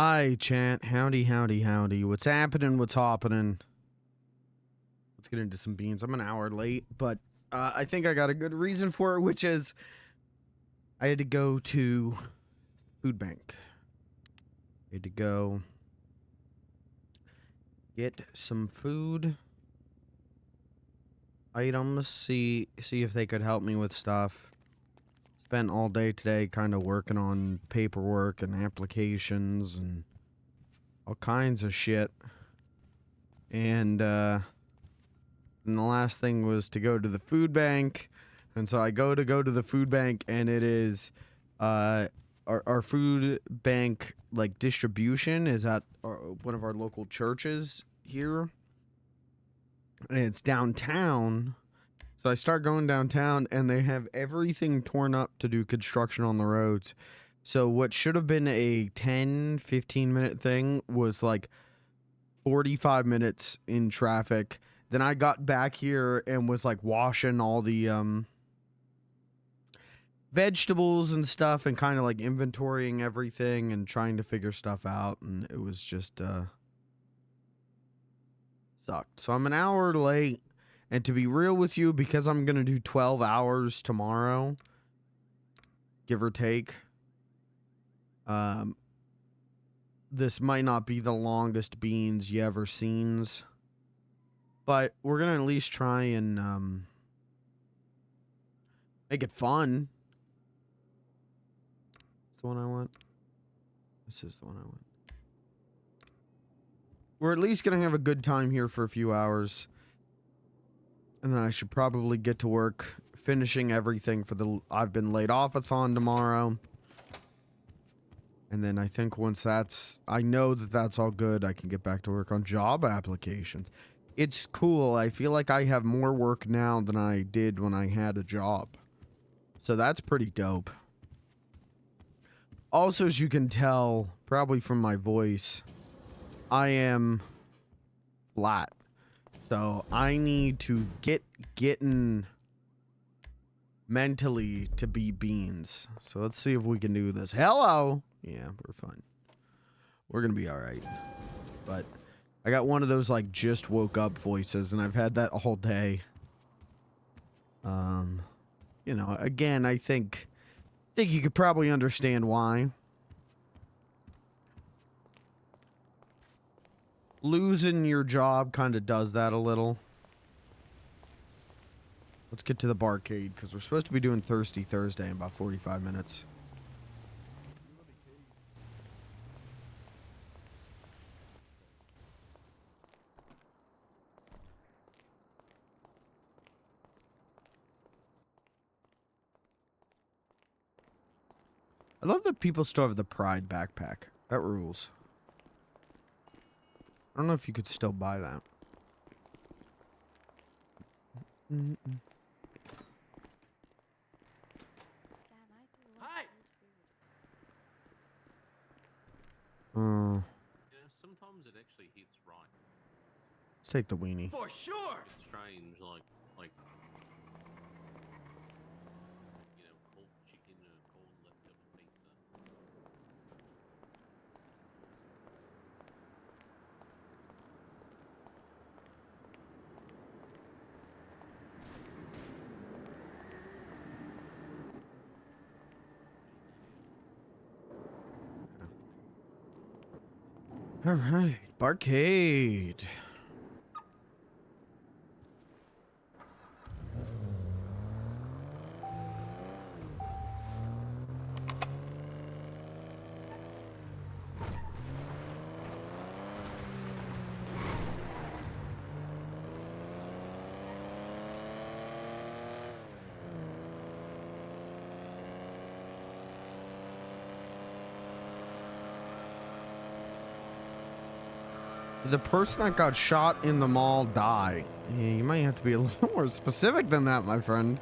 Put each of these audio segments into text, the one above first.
Hi, Chant. Howdy, howdy, howdy. What's happening? What's happening? Let's get into some beans. I'm an hour late, but I think I got a good reason for it, which is I had to go to food bank. I had to go get some food items, see if they could help me with stuff. Spent all day today kind of working on paperwork and applications and all kinds of shit. And the last thing was to go to the food bank. And so I go to the food bank, and it is our food bank like distribution is at one of our local churches here. And it's downtown. So I start going downtown, and they have everything torn up to do construction on the roads. So what should have been a 10-15 minute thing was like 45 minutes in traffic. Then I got back here and was like washing all the vegetables and stuff and kind of like inventorying everything and trying to figure stuff out, and it was just sucked. So I'm an hour late, and to be real with you, because I'm gonna do 12 hours tomorrow, give or take, this might not be the longest beans you ever seens, but we're gonna at least try and make it fun. It's the one I want. This is the one I want. We're at least gonna have a good time here for a few hours, and then I should probably get to work finishing everything for the I've been laid off-a-thon tomorrow. And then I think once I know that that's all good, I can get back to work on job applications. It's cool. I feel like I have more work now than I did when I had a job. So that's pretty dope. Also, as you can tell, probably from my voice, I am flat. So I need to getting mentally to be beans. So let's see if we can do this. Hello! Yeah, we're fine. We're gonna be alright. But I got one of those like just woke up voices, and I've had that all day. You know, again, I think you could probably understand why. Losing your job kind of does that a little. Let's get to the barcade, because we're supposed to be doing Thirsty Thursday in about 45 minutes. I love that people still have the Pride backpack. That rules. I don't know if you could still buy that. Hi. Yeah, Sometimes it actually hits right. let's take the weenie. For sure. It's strange, like you know, cold chicken or cold leftover pizza. All right, barcade. Did the person that got shot in the mall die? Yeah, you might have to be a little more specific than that, my friend.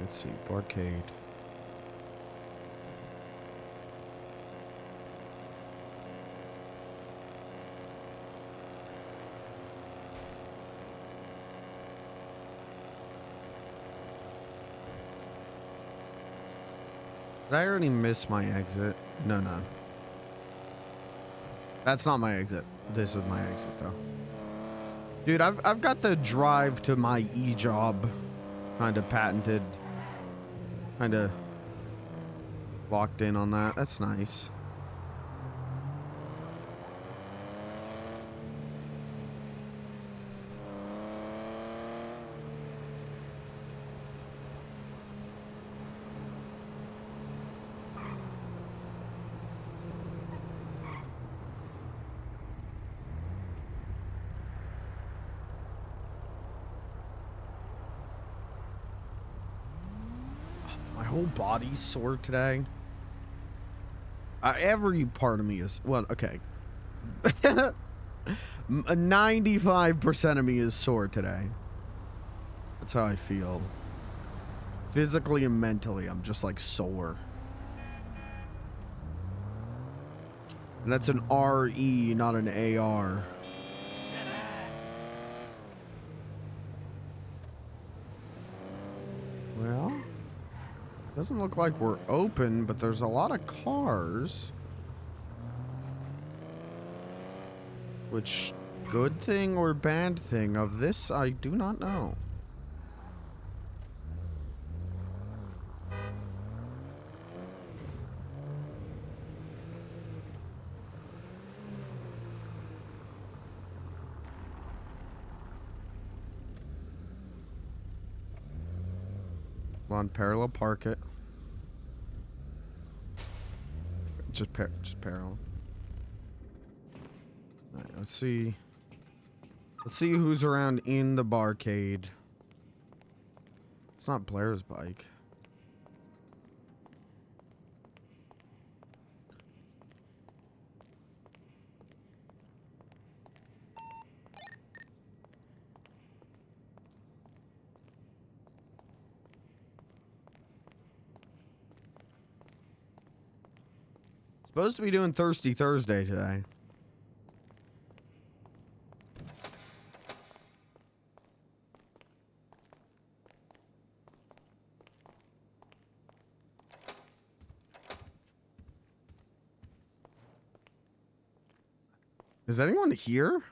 Let's see, barcade. Did I already miss my exit? No, no. That's not my exit. This is my exit, though. Dude, I've got the drive to my e-job kind of patented. Kind of locked in on that. That's nice. My whole body's sore today. Every part of me is, well, okay. 95% of me is sore today. That's how I feel. Physically and mentally, I'm just like sore. And that's an RE, not an AR. Well, doesn't look like we're open, but there's a lot of cars. Which, good thing or bad thing of this, I do not know. Come on, parallel park it. Just parallel. All right, let's see. Let's see who's around in the barcade. It's not Blair's bike. Supposed to be doing Thirsty Thursday today. Is anyone here?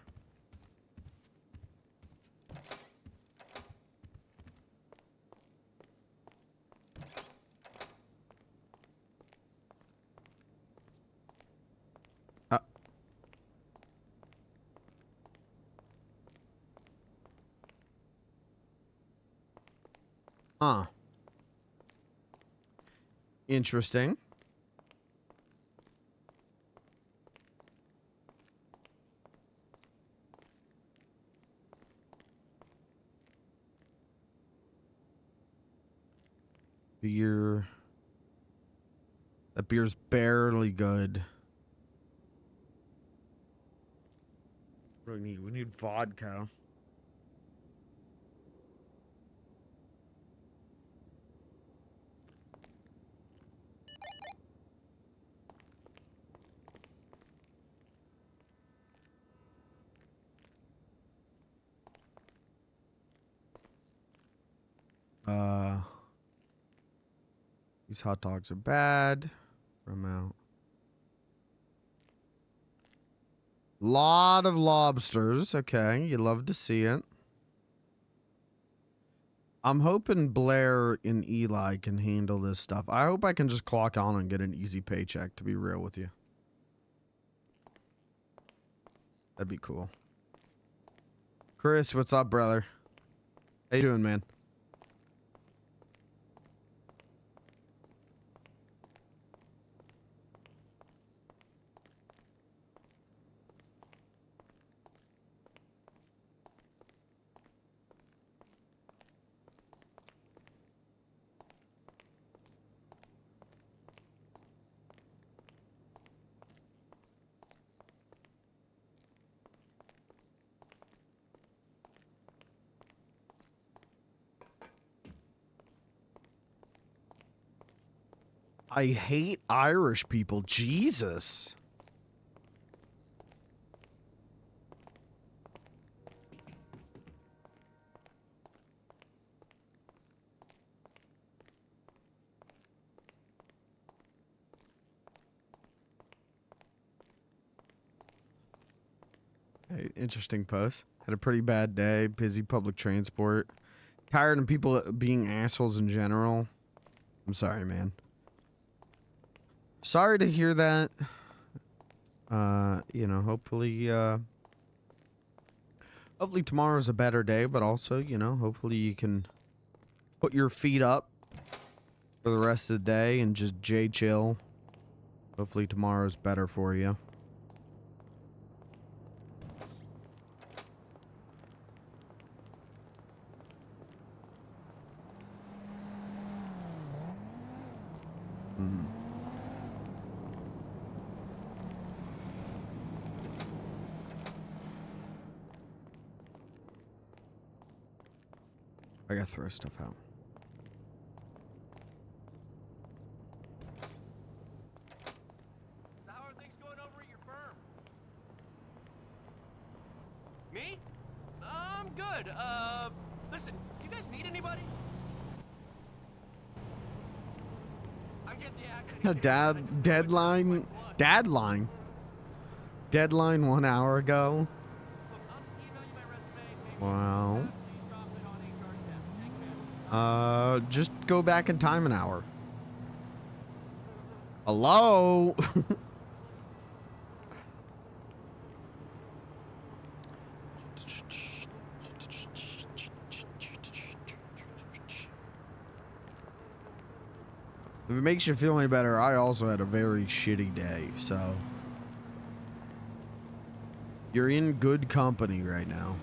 Huh. Interesting. Beer. That beer's barely good. What do we need? We need vodka. These hot dogs are bad. I'm out. Lot of lobsters. Okay, you love to see it. I'm hoping Blair and Eli can handle this stuff. I hope I can just clock on and get an easy paycheck, to be real with you. That'd be cool. Chris, what's up, brother? How you doing, man? I hate Irish people. Jesus. Okay, interesting post. Had a pretty bad day. Busy public transport. Tired of people being assholes in general. I'm sorry, man. Sorry to hear that. You know, hopefully tomorrow's a better day, but also, you know, hopefully you can put your feet up for the rest of the day and just chill. Hopefully tomorrow's better for you. I gotta throw stuff out. How are things going over at your firm? Me? I'm good. Listen, do you guys need anybody? I'm getting the action. Deadline 1 hour ago. Look, I'll just email you my resume. Maybe Wow. please drop it on HR's desk. Thanks, man. Just go back in time an hour. Hello? If it makes you feel any better, I also had a very shitty day, so you're in good company right now.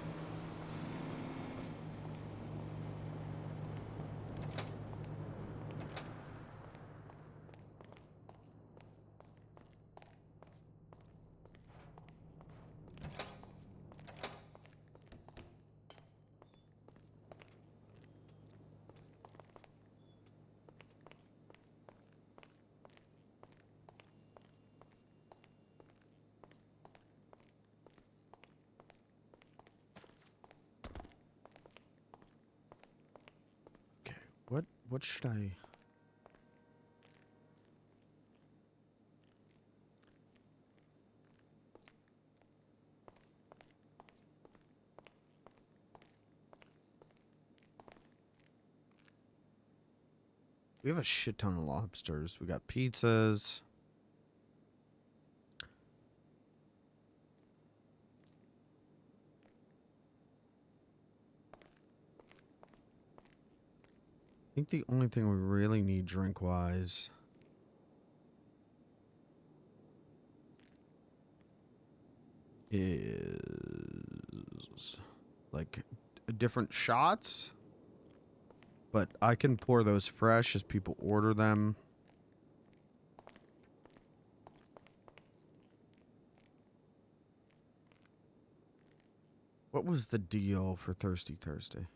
What should I... We have a shit ton of lobsters. We got pizzas. I think the only thing we really need drink-wise is like different shots, but I can pour those fresh as people order them. What was the deal for Thirsty Thursday?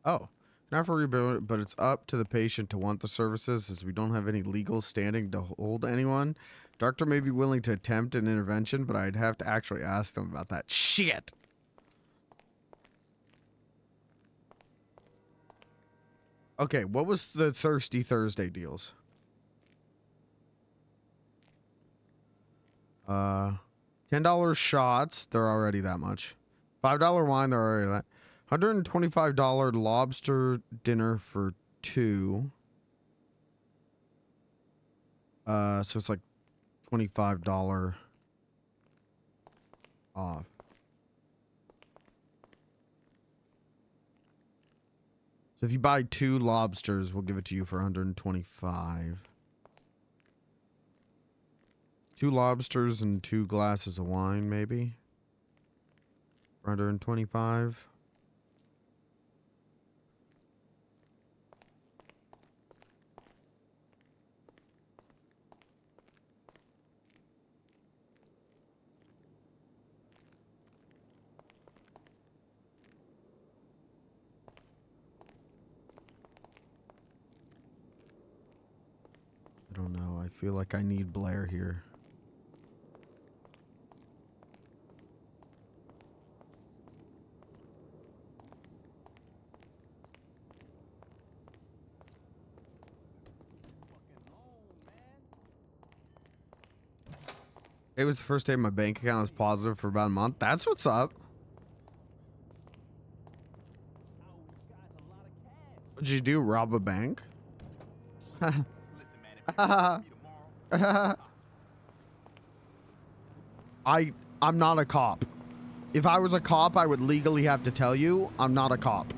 Oh, not for rebuild, but it's up to the patient to want the services, as we don't have any legal standing to hold anyone. Doctor may be willing to attempt an intervention, but I'd have to actually ask them about that shit. Okay, what was the Thirsty Thursday deals? $10 shots, they're already that much. $5 wine, they're already that. $125 lobster dinner for 2. So it's like $25 off. So if you buy 2 lobsters, we'll give it to you for $125. 2 lobsters and 2 glasses of wine, maybe. $125. I don't know. I feel like I need Blair here. It was the first day my bank account was positive for about a month. That's what's up. What'd you do? Rob a bank? Listen, man, if you want me tomorrow, I'm not a cop. If I was a cop, I would legally have to tell you I'm not a cop.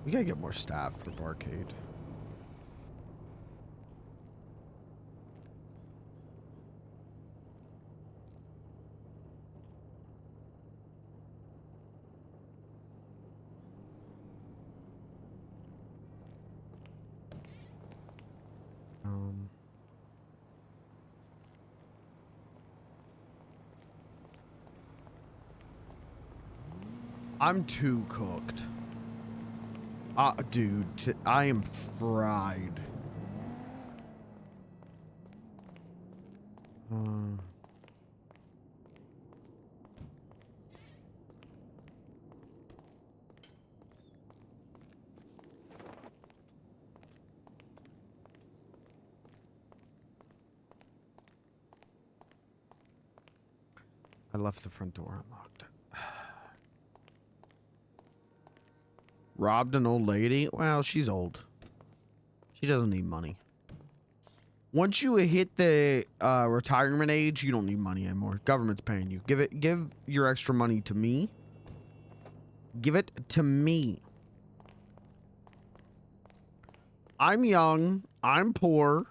We gotta get more staff for Barcade. I'm too cooked. Dude, I am fried. I left the front door unlocked. Robbed an old lady? Well, she's old. She doesn't need money. Once you hit the retirement age, you don't need money anymore. Government's paying you. Give your extra money to me. Give it to me. I'm young. I'm poor.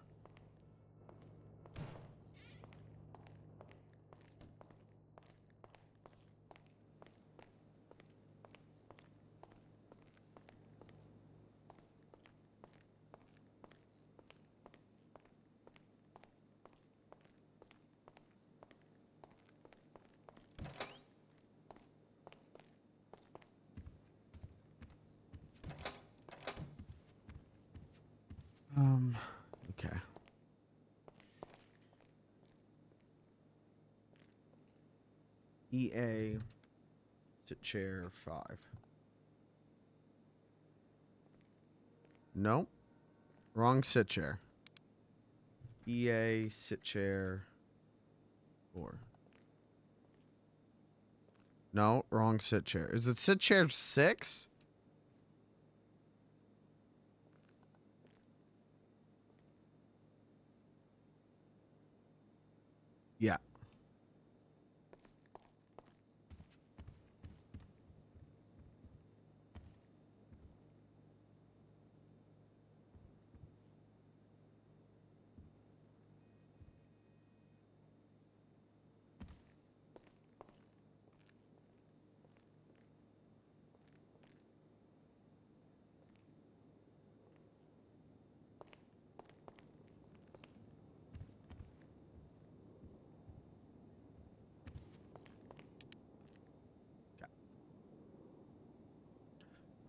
Okay. EA, sit chair 5. Nope. Wrong sit chair. EA, sit chair 4. No, wrong sit chair. Is it sit chair 6? Yeah.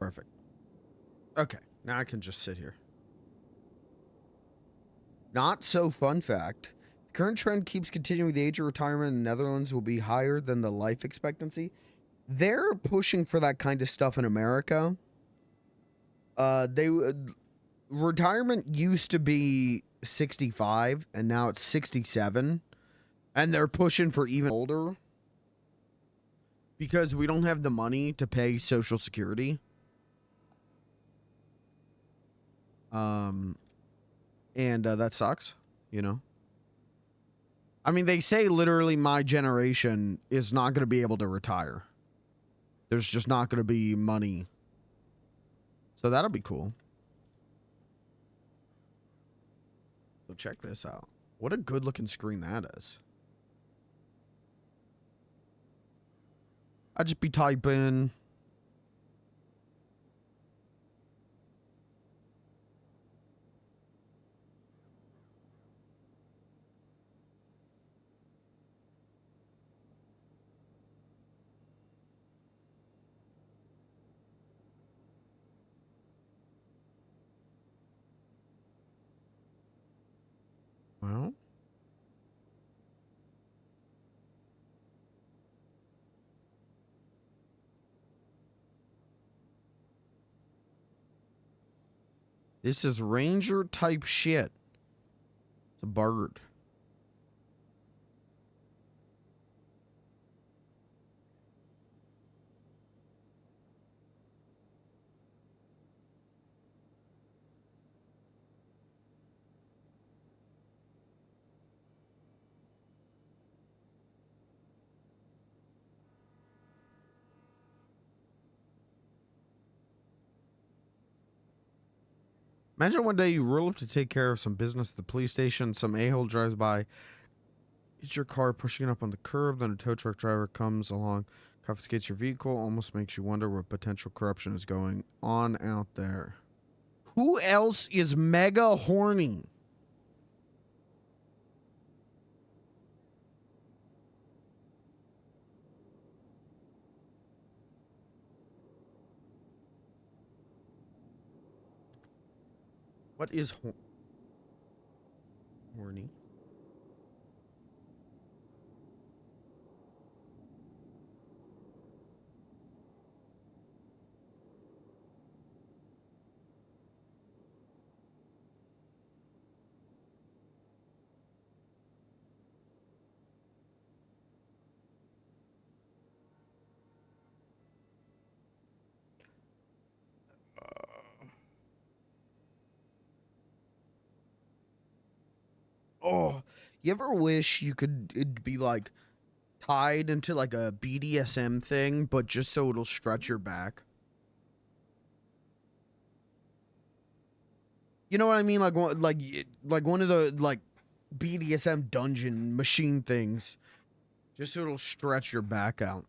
Perfect. Okay, now I can just sit here. Not so fun fact. The current trend keeps continuing. The age of retirement in the Netherlands will be higher than the life expectancy. They're pushing for that kind of stuff in America. Retirement used to be 65 and now it's 67. And they're pushing for even older because we don't have the money to pay Social Security. And that sucks, you know. I mean, they say literally my generation is not going to be able to retire. There's just not going to be money. So that'll be cool. So check this out. What a good looking screen that is. I'd just be typing. This is ranger type shit. It's a bird. Imagine one day you roll up to take care of some business at the police station. Some a-hole drives by, hits your car, pushing it up on the curb. Then a tow truck driver comes along, confiscates your vehicle. Almost makes you wonder what potential corruption is going on out there. Who else is mega horny? What is horny? Oh, you ever wish you could it'd be like tied into like a BDSM thing, but just so it'll stretch your back? You know what I mean? Like like one of the like BDSM dungeon machine things, just so it'll stretch your back out.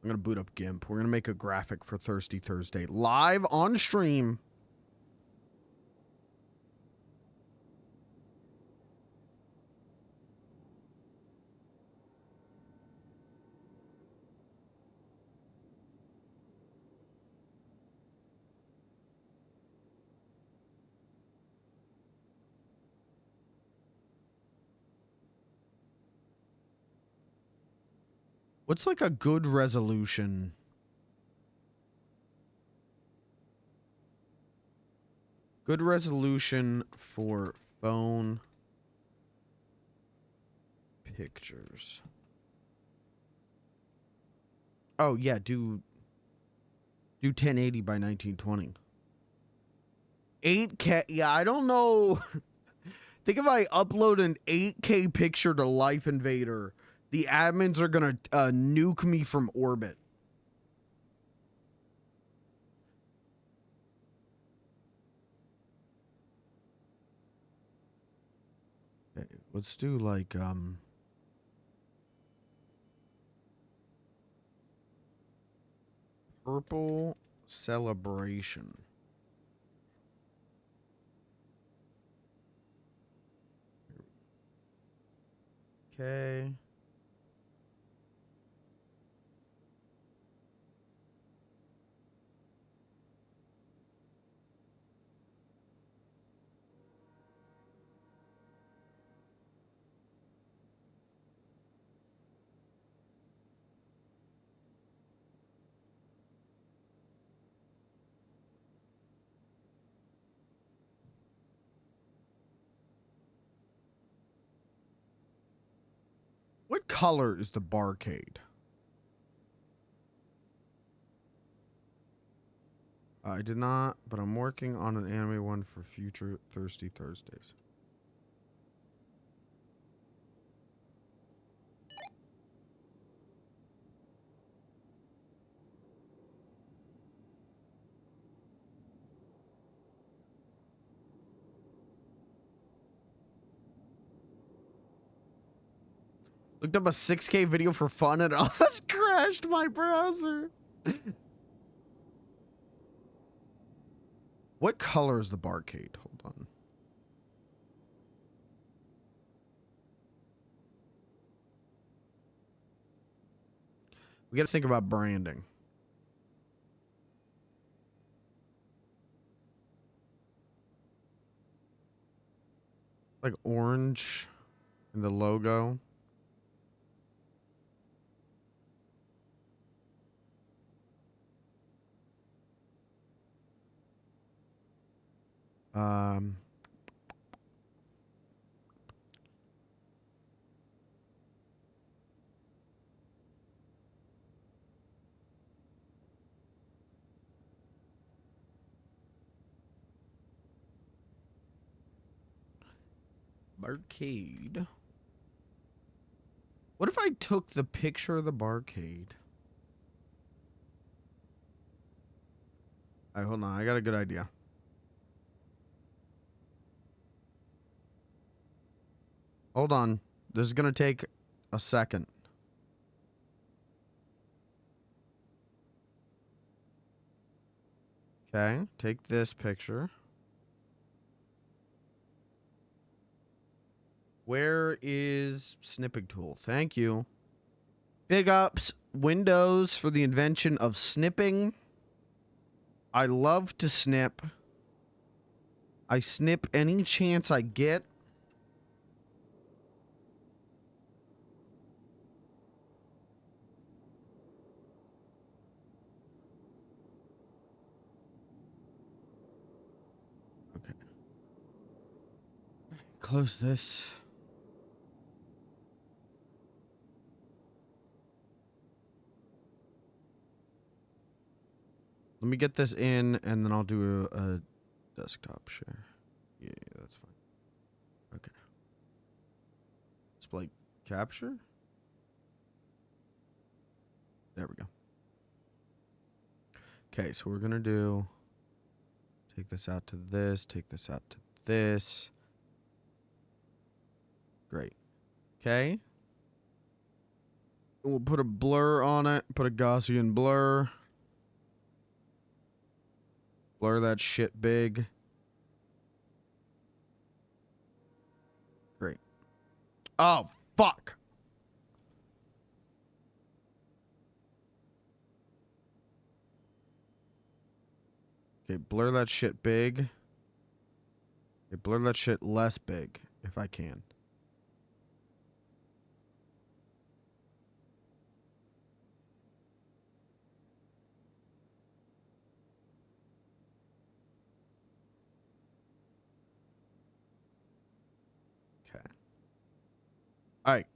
I'm gonna boot up GIMP. We're gonna make a graphic for Thirsty Thursday live on stream. What's like a good resolution? Good resolution for phone pictures. Oh yeah, do 1080 by 1920. 8K. Yeah, I don't know. Think if I upload an 8K picture to Life Invader, the admins are gonna nuke me from orbit. Okay, let's do like purple celebration. Okay. What color is the barcade? I did not, but I'm working on an anime one for future Thirsty Thursdays. Looked up a 6K video for fun and almost crashed my browser. What color is the barcade? Hold on. We got to think about branding. Like orange in the logo. Um, barcade. What if I took the picture of the barcade? All right, hold on. I got a good idea. Hold on. This is going to take a second. Okay, take this picture. Where is snipping tool? Thank you. Big ups Windows for the invention of snipping. I love to snip. I snip any chance I get. Okay. Close this. Let me get this in, and then I'll do a desktop share. Yeah, that's fine. Okay. Display capture. There we go. Okay, so we're gonna do. Take this out to this. Take this out to this. Great. Okay. We'll put a blur on it. Put a Gaussian blur. Blur that shit big. Great. Oh, fuck. Okay, blur that shit big. Okay, blur that shit less big, if I can. Okay. Alright.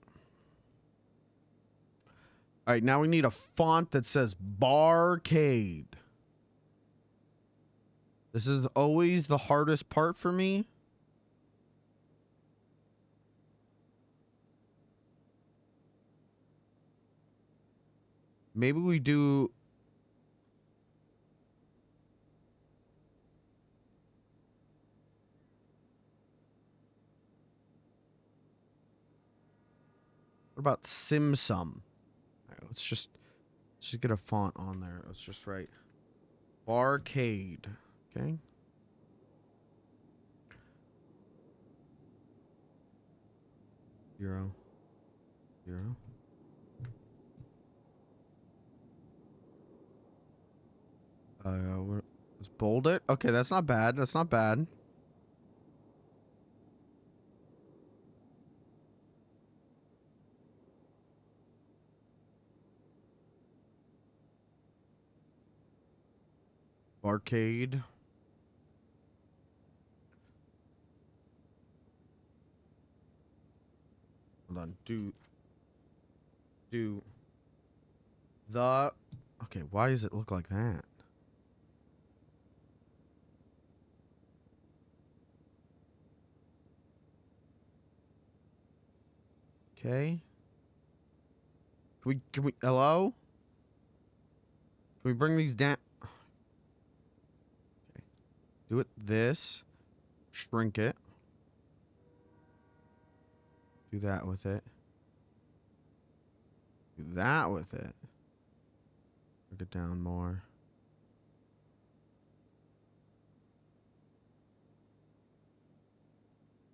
Alright, now we need a font that says Barcade. This is always the hardest part for me. Maybe we do... What about Simsum? Alright, let's just get a font on there. Let's just write Barcade. Okay. Zero. Let's bold it. Okay, that's not bad. That's not bad. Barcade. Hold on. Do the... Okay, why does it look like that? Okay. Can we, hello? Can we bring these down? Okay. Do it this. Shrink it. Do that with it. Do that with it. Look it down more.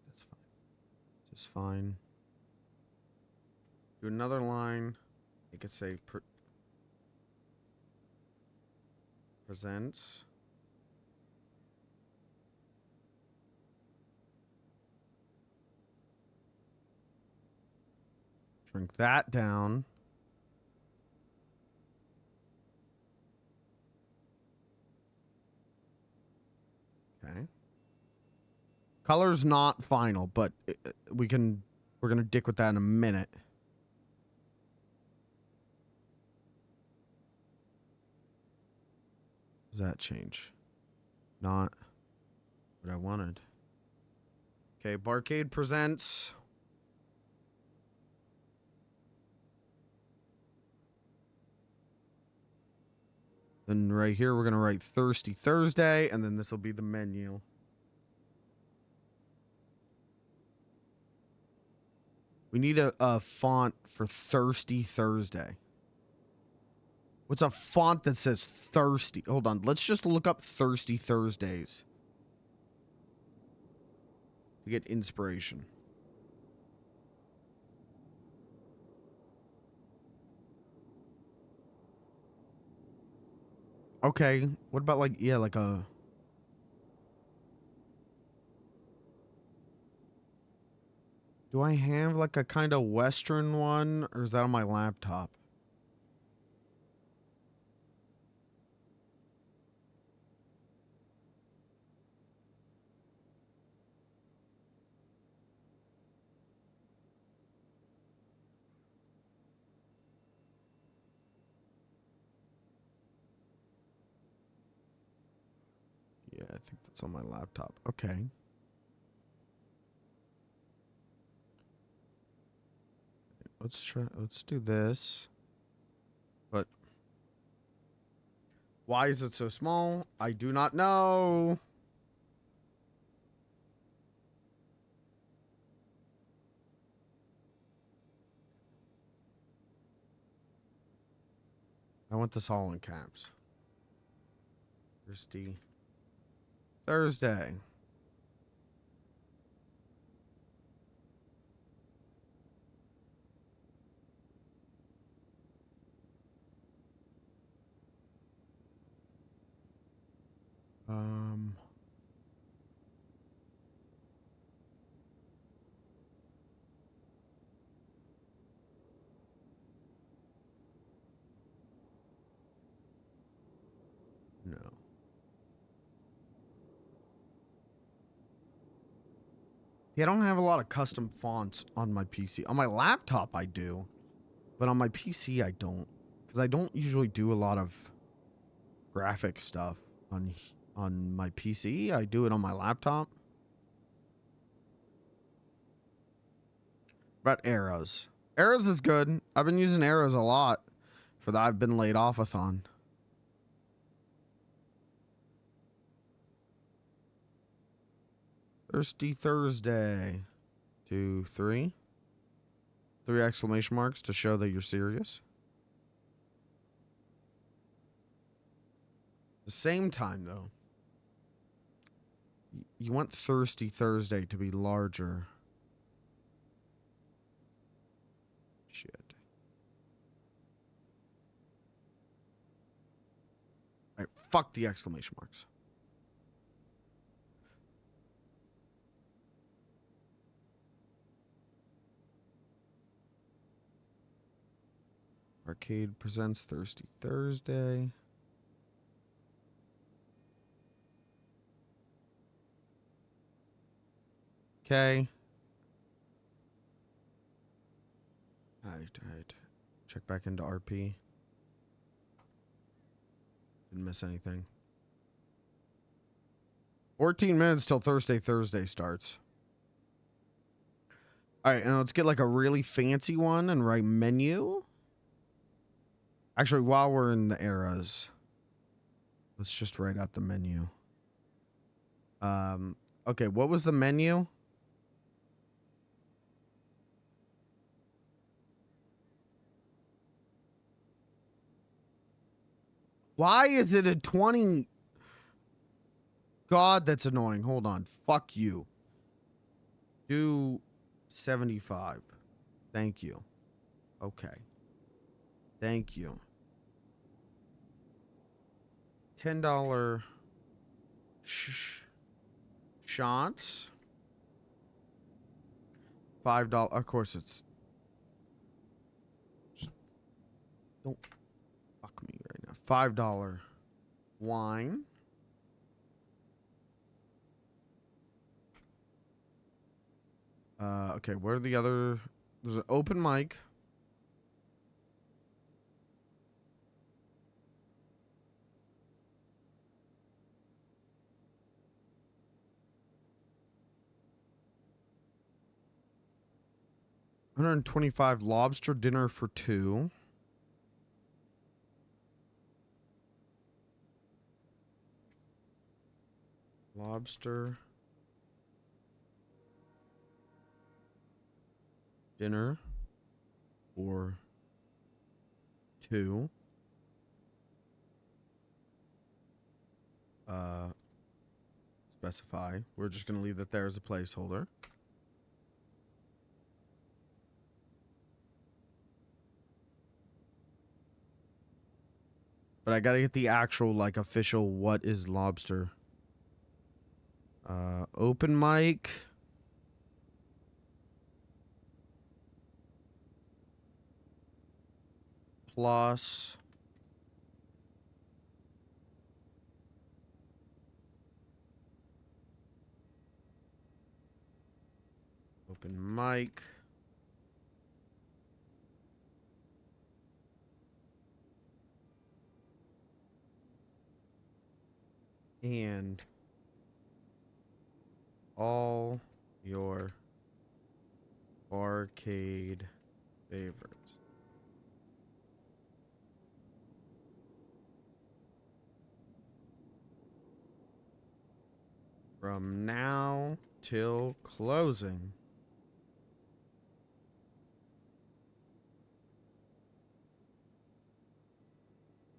That's fine. Just fine. Do another line. You could say presents. Shrink that down. Okay. Color's not final, but we're gonna dick with that in a minute. Does that change? Not what I wanted. Okay, Barcade presents. Then right here, we're gonna write Thirsty Thursday, and then this will be the menu. We need a font for Thirsty Thursday. What's a font that says thirsty? Hold on. Let's just look up Thirsty Thursdays to get inspiration. Okay. What about like, yeah, like a... Do I have like a kind of Western one, or is that on my laptop? Yeah, I think that's on my laptop. Okay. Let's do this. But why is it so small? I do not know. I want this all in caps. Thirsty Thursday. No. Yeah, I don't have a lot of custom fonts on my PC. On my laptop, I do. But on my PC, I don't. Because I don't usually do a lot of graphic stuff on my PC. I do it on my laptop. But arrows. Arrows is good. I've been using arrows a lot for that I've been laid off-a-thon. Thirsty Thursday. 2, 3. 3 exclamation marks to show that you're serious. The same time, though, you want Thirsty Thursday to be larger. Shit. All right, fuck the exclamation marks. Arcade presents Thirsty Thursday. Okay. Alright. Check back into RP. Didn't miss anything. 14 minutes till Thursday starts. Alright, and let's get like a really fancy one and write menu. Actually, while we're in the eras, let's just write out the menu. Okay, what was the menu? Why is it a 20? God, that's annoying. Hold on. Fuck you. Do 75. Thank you. Okay. Thank you. $10 shots. $5. Of course, it's. Don't fuck me right now. $5 wine. Okay, where are the other? There's an open mic. $125 lobster dinner for 2. Lobster dinner for 2. Specify. We're just gonna leave that there as a placeholder. But I gotta get the actual, like, official what is lobster. Open mic. Plus. Open mic. And all your arcade favorites. From now till closing.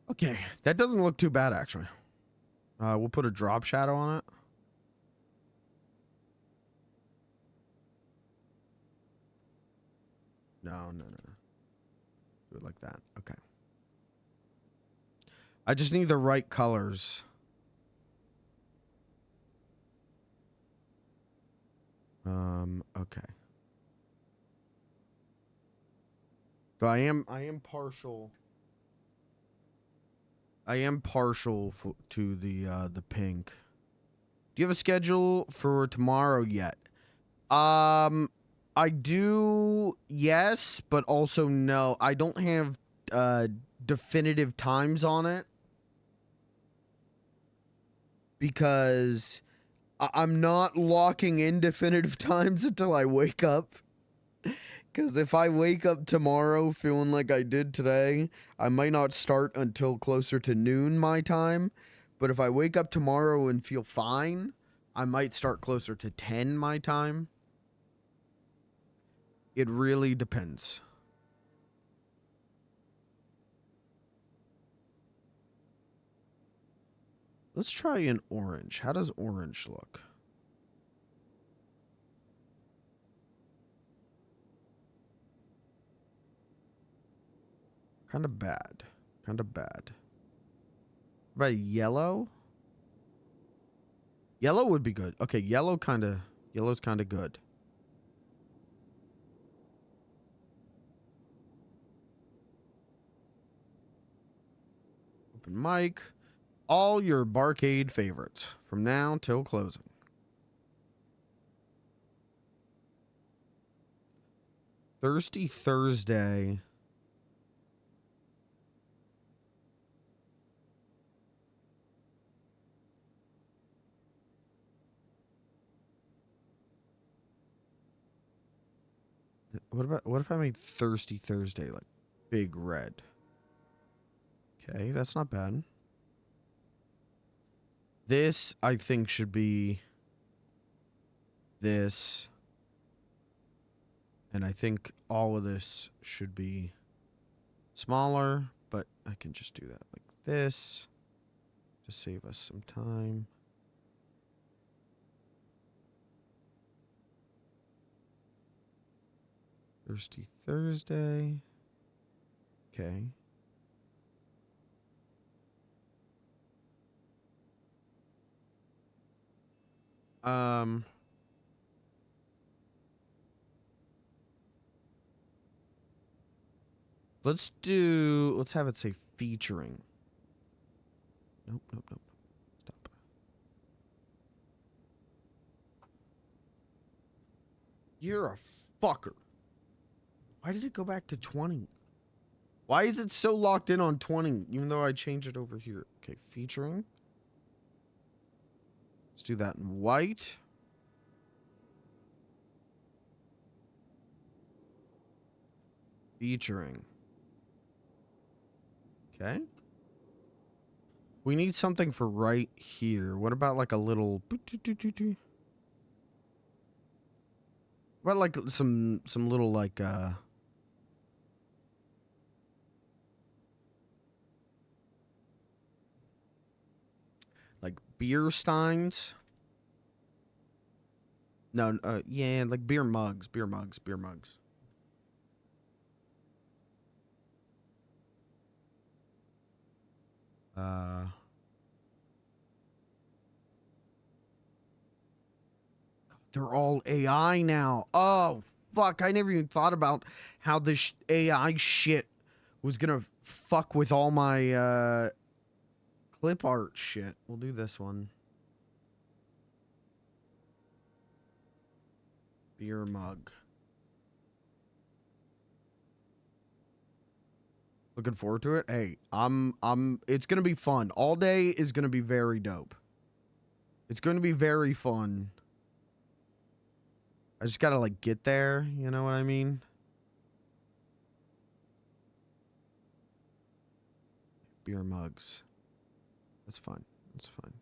Okay, that doesn't look too bad, actually. We'll put a drop shadow on it. No. Do it like that. Okay. I just need the right colors. Okay. So I am partial. I am partial to the pink. Do you have a schedule for tomorrow yet? I do, yes, but also no. I don't have definitive times on it because I'm not locking in definitive times until I wake up. Because if I wake up tomorrow feeling like I did today, I might not start until closer to noon my time. But if I wake up tomorrow and feel fine, I might start closer to 10 my time. It really depends. Let's try an orange. How does orange look? Kind of bad. Kind of bad. What about yellow? Yellow would be good. Okay, yellow's kind of good. Open mic. All your barcade favorites from now till closing. Thirsty Thursday. What if I made Thirsty Thursday like big red? Okay, that's not bad. This I think should be this. And I think all of this should be smaller, but I can just do that like this. to save us some time. Thursday. Okay. Let's have it say featuring. Nope. Stop. You're a fucker. Why did it go back to 20? Why is it so locked in on 20, even though I changed it over here? Okay, featuring. Let's do that in white. Featuring. Okay. We need something for right here. What about like a little... What about like some little like beer steins? No, yeah, like beer mugs. They're all AI now. Oh, fuck. I never even thought about how this AI shit was gonna fuck with all my, clip art shit. We'll do this one. Beer mug. Looking forward to it. Hey, it's gonna be fun. All day is gonna be very dope. It's gonna be very fun. I just gotta, like, get there. You know what I mean? Beer mugs. That's fine. That's fine.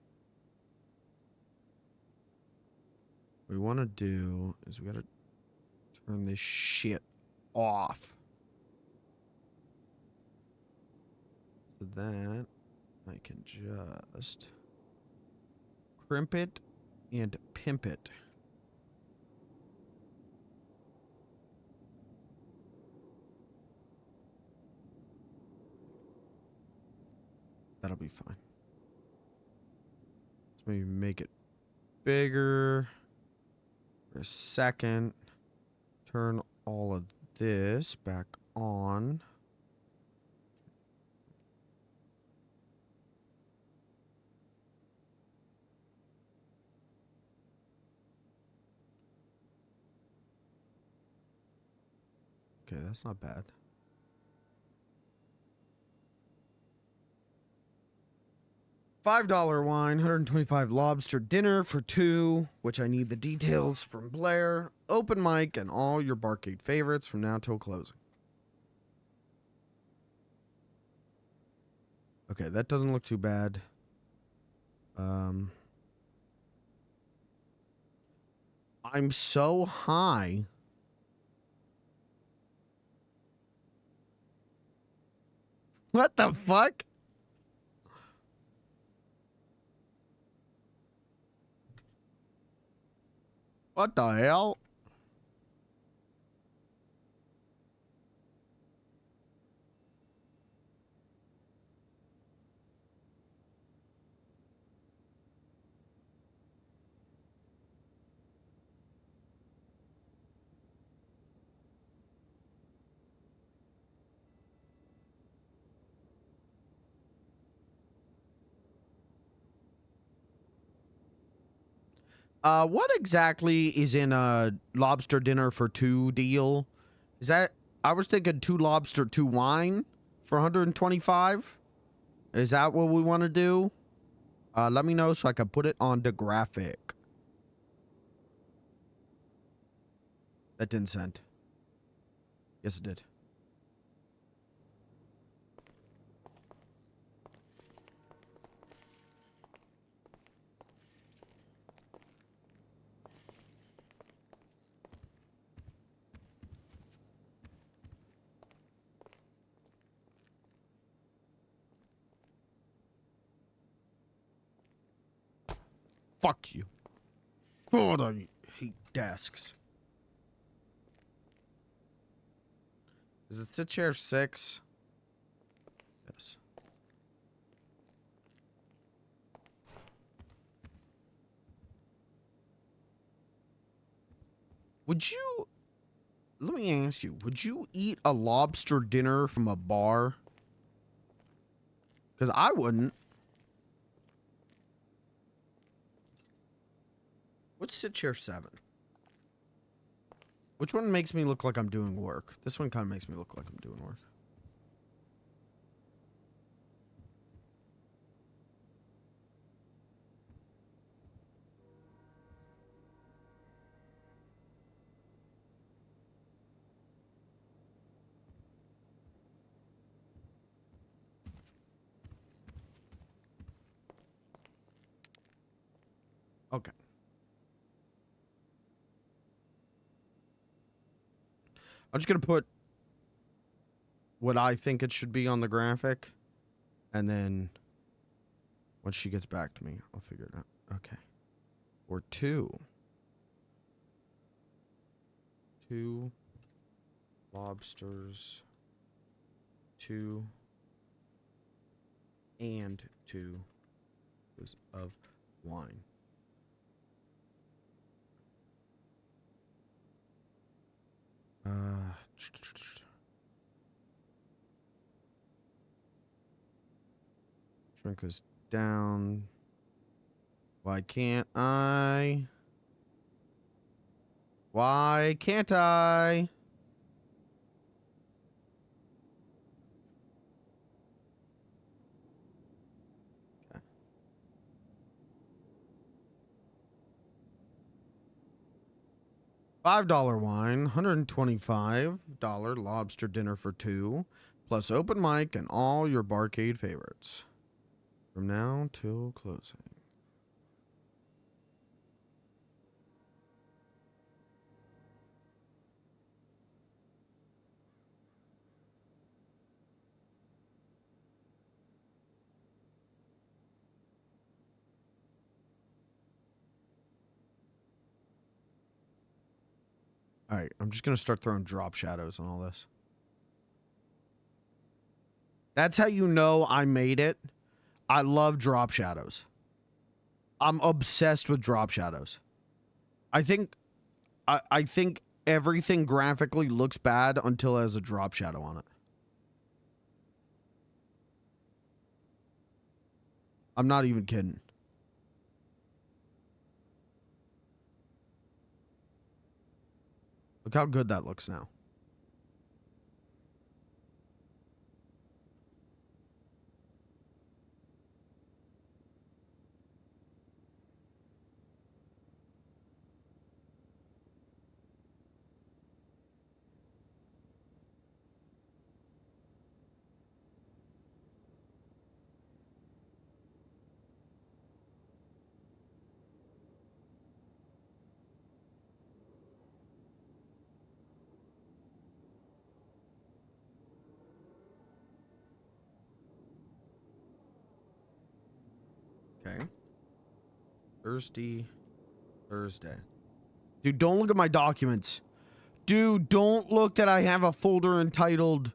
What we want to do is we gotta turn this shit off. So that I can just crimp it and pimp it. That'll be fine. Let's maybe make it bigger for a second. Turn all of this back on. Okay, that's not bad. $5 wine, 125 lobster dinner for 2, which I need the details from Blair. Open mic and all your barcade favorites from now till closing. Okay, that doesn't look too bad. I'm so high. What the fuck? What the hell? What exactly is in a lobster dinner for 2 deal? Is that, I was thinking 2 lobster, 2 wine for 125. Is that what we want to do? Let me know so I can put it on the graphic. That didn't send. Yes, it did. Fuck you. God, I hate desks. Is it sit chair 6? Yes. Would you... Let me ask you. Would you eat a lobster dinner from a bar? Because I wouldn't. What's sit chair 7? Which one makes me look like I'm doing work? This one kind of makes me look like I'm doing work. Okay. I'm just going to put what I think it should be on the graphic. And then once she gets back to me, I'll figure it out. Okay. Or 2. 2 lobsters. 2 and 2 of wine. Shrink this down. Why can't I? Why can't I? Okay. $5 wine, $125 lobster dinner for 2, plus open mic and all your barcade favorites. From now till closing. Alright, I'm just gonna start throwing drop shadows on all this. That's how you know I made it. I love drop shadows. I'm obsessed with drop shadows. I think everything graphically looks bad until it has a drop shadow on it. I'm not even kidding. Look how good that looks now. Okay. Thursday. Dude, don't look at my documents. Dude, don't look that I have a folder entitled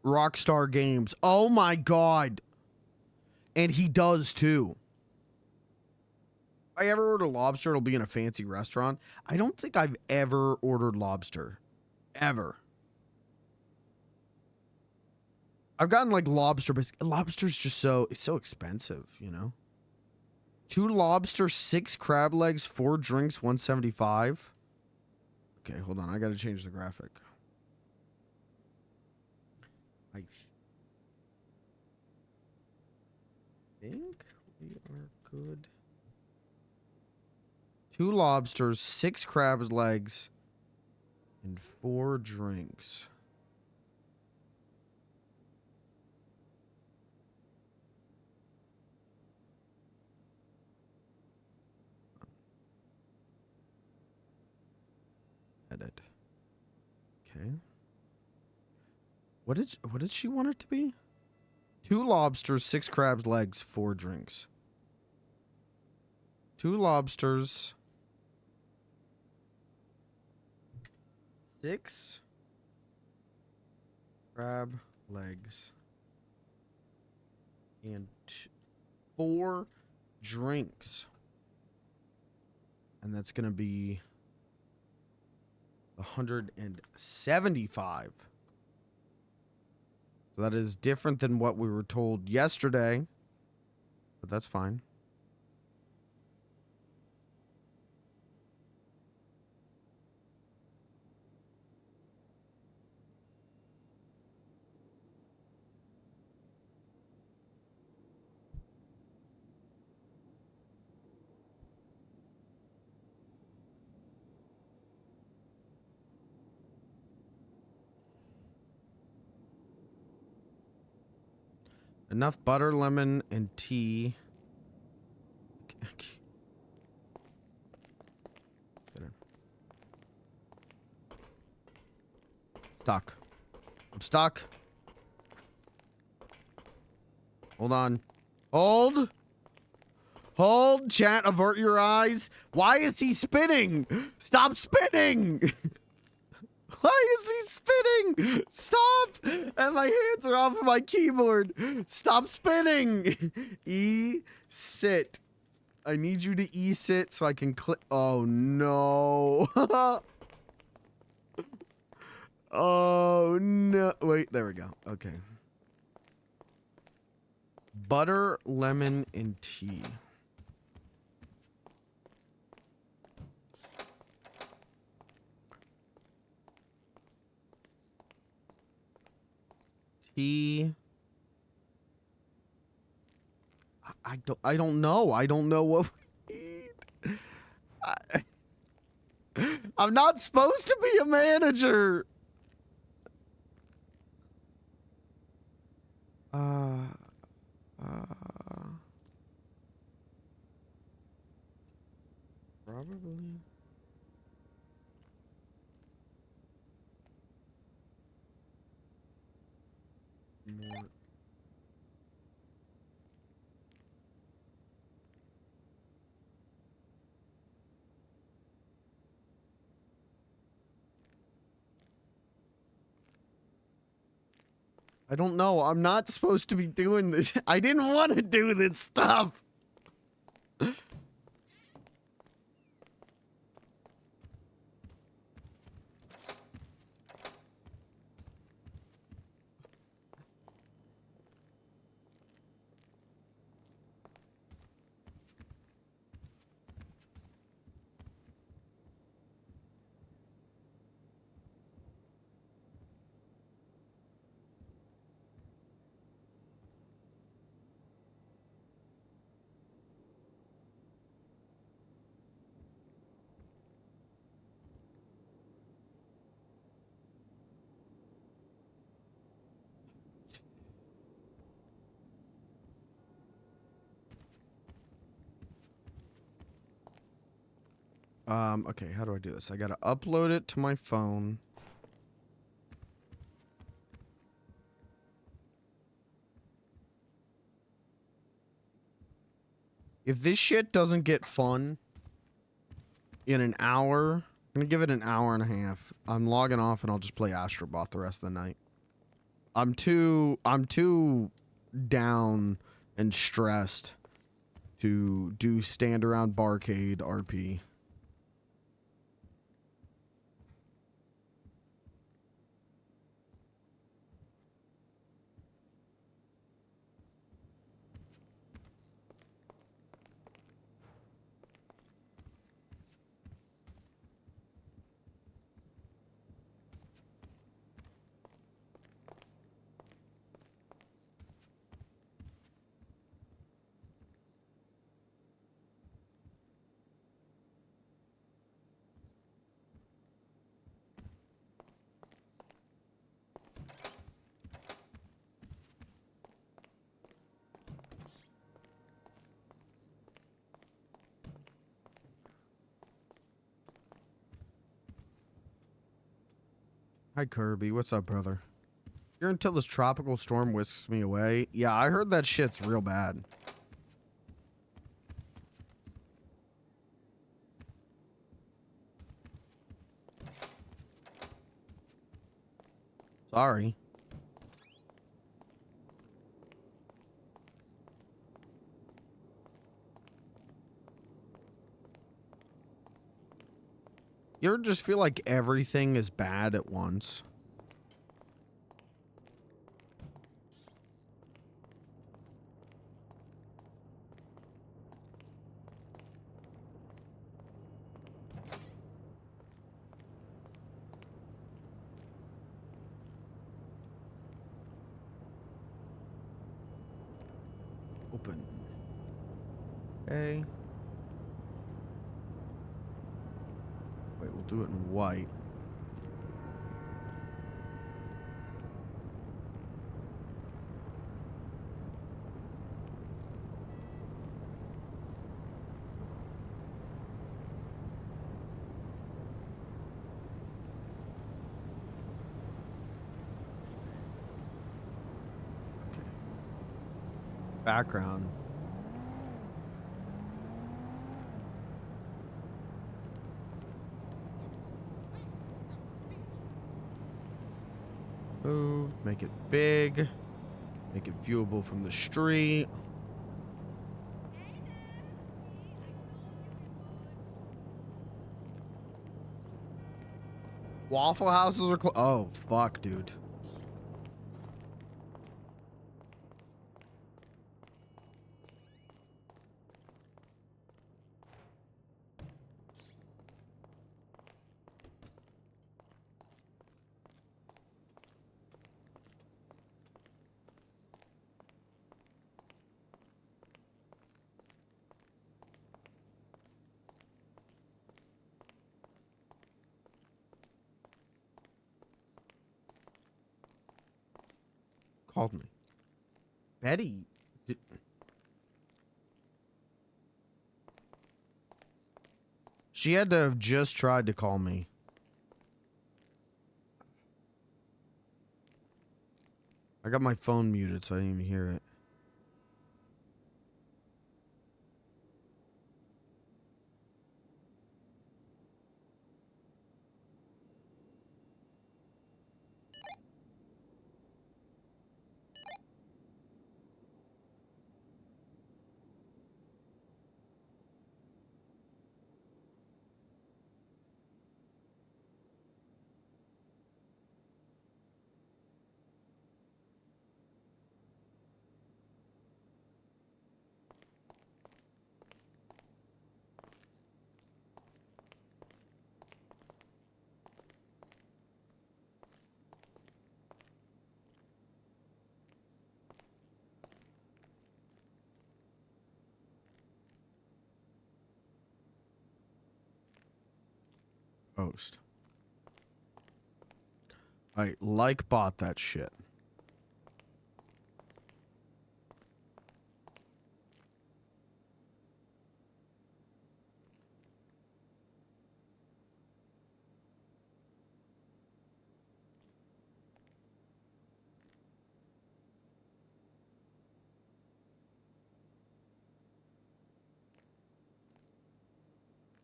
Rockstar Games. Oh my god. And he does too. If I ever order lobster, it'll be in a fancy restaurant. I don't think I've ever ordered lobster. Ever. I've gotten like lobster, but lobster's just it's so expensive, you know? 2 lobster, 6 crab legs, 4 drinks, 175. Okay, hold on. I gotta change the graphic. I think we are good. 2 lobsters, 6 crab legs, and 4 drinks. Edit. Okay. What did she want it to be? 2 lobsters, 6 crabs legs, 4 drinks. 2 lobsters, 6 crab legs, and 4 drinks. And that's going to be 175. So that is different than what we were told yesterday, but that's fine. Enough butter, lemon, and tea. Stuck. I'm stuck. Hold on. Hold. Hold. Chat, avert your eyes. Why is he spinning? Stop spinning. Why is he spinning? Stop. And my hands are off of my keyboard. Stop spinning. E-sit. I need you to E-sit so I can click. Oh, no. Oh, no. Wait, there we go. Okay. Butter, lemon, and tea. Tea. I don't know. I don't know what we need. I'm not supposed to be a manager. Probably. More. I don't know. I'm not supposed to be doing this. I didn't want to do this stuff. Okay, how do I do this? I gotta upload it to my phone. If this shit doesn't get fun in an hour, I'm gonna give it an hour and a half. I'm logging off and I'll just play Astrobot the rest of the night. I'm too down and stressed to do stand around barcade RP. Hi Kirby, what's up, brother? Here until this tropical storm whisks me away. Yeah, I heard that shit's real bad. Sorry. You ever just feel like everything is bad at once? Open. Okay. Wait, we'll do it in white. Background. Move, make it big, make it viewable from the street. Waffle houses are oh, fuck, dude. Called me. Betty. She had to have just tried to call me. I got my phone muted, so I didn't even hear it. Post. I like bought that shit.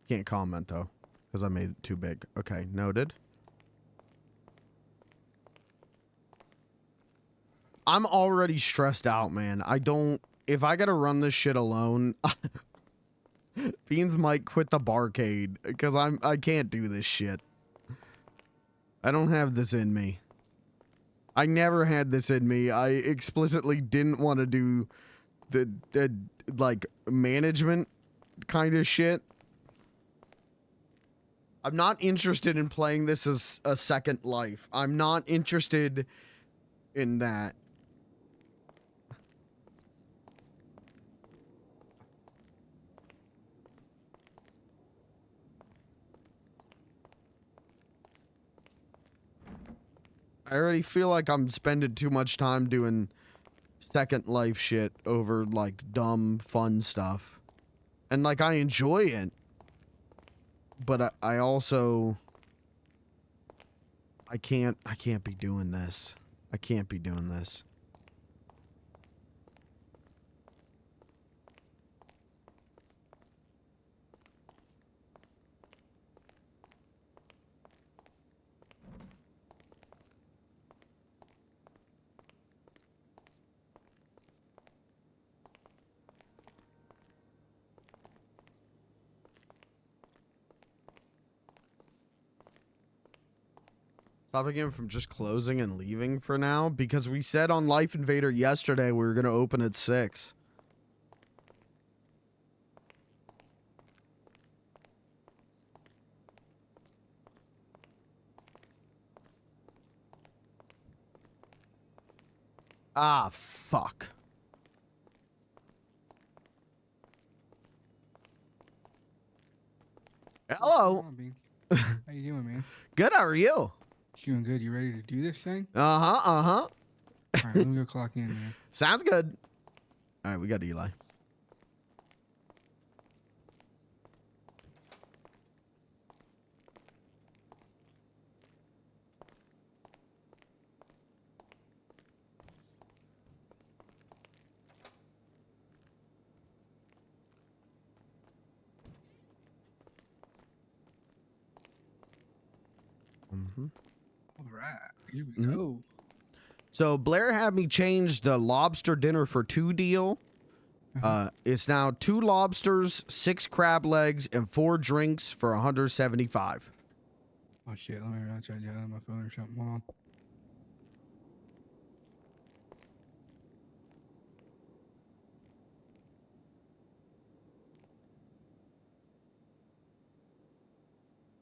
Can't comment though, because I made it too big. Okay, noted. I'm already stressed out, man. I don't... If I gotta run this shit alone... Beans might quit the barcade, because I can't do this shit. I don't have this in me. I never had this in me. I explicitly didn't want to do the like, management kind of shit. I'm not interested in playing this as a second life. I'm not interested in that. I already feel like I'm spending too much time doing second life shit over, like, dumb, fun stuff. And, like, I enjoy it. But I also... I can't be doing this. I can't be doing this. Stopping him from just closing and leaving for now because we said on Life Invader yesterday we were going to open at 6. Ah, fuck. Hello. How you doing, man? Good, how are you? Doing good. You ready to do this thing? Uh-huh, uh-huh. All right, let me go clock in, man. Sounds good. All right, we got Eli. Mm-hmm. All right, here we go. So Blair had me change the lobster dinner for 2 deal. It's now 2 lobsters, 6 crab legs, and 4 drinks for $175. Oh shit, let me write that down on my phone or something. Hold on.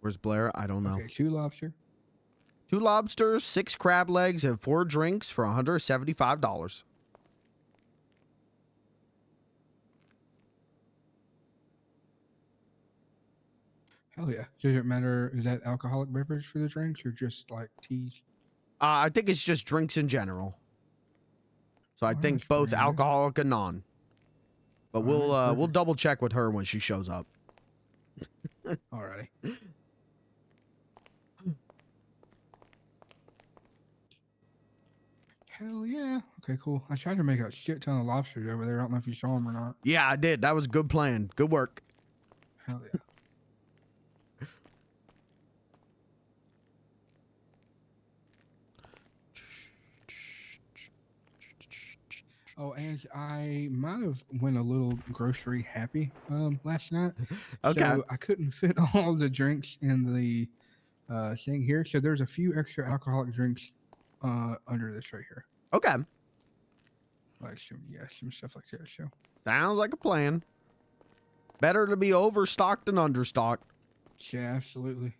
Where's Blair? I don't know. Okay, 2 lobster. 2 lobsters, 6 crab legs, and 4 drinks for $175. Hell yeah. Does it matter? Is that alcoholic beverage for the drinks or just like teas? I think it's just drinks in general. So I Oh, think that's both brand new. alcoholic and non. But All right, we'll perfect. double check with her when she shows up. Alrighty. Hell yeah. Okay, cool. I tried to make a shit ton of lobsters over there. I don't know if you saw them or not. Yeah, I did. That was a good plan. Good work. Hell yeah. Oh, and I might have went a little grocery happy last night. Okay. So I couldn't fit all the drinks in the thing here. So there's a few extra alcoholic drinks under this right here. Okay. Like some stuff like that. So Sounds like a plan. Better to be overstocked than understocked. yeah, absolutely.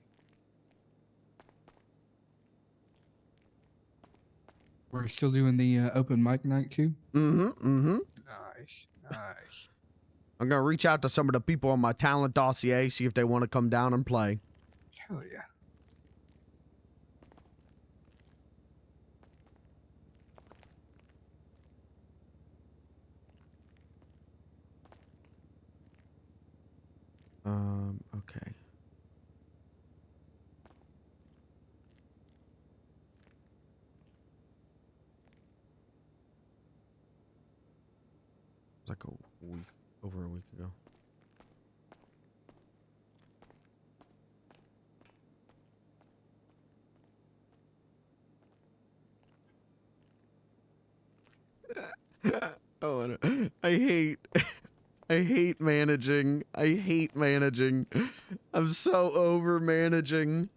We're still doing the open mic night too. Mm-hmm. Nice. I'm gonna reach out to some of the people on my talent dossier, see if they want to come down and play. Hell yeah. Okay. Like a week, over a week ago. Oh, I hate, I hate managing. I hate managing. I'm so over managing.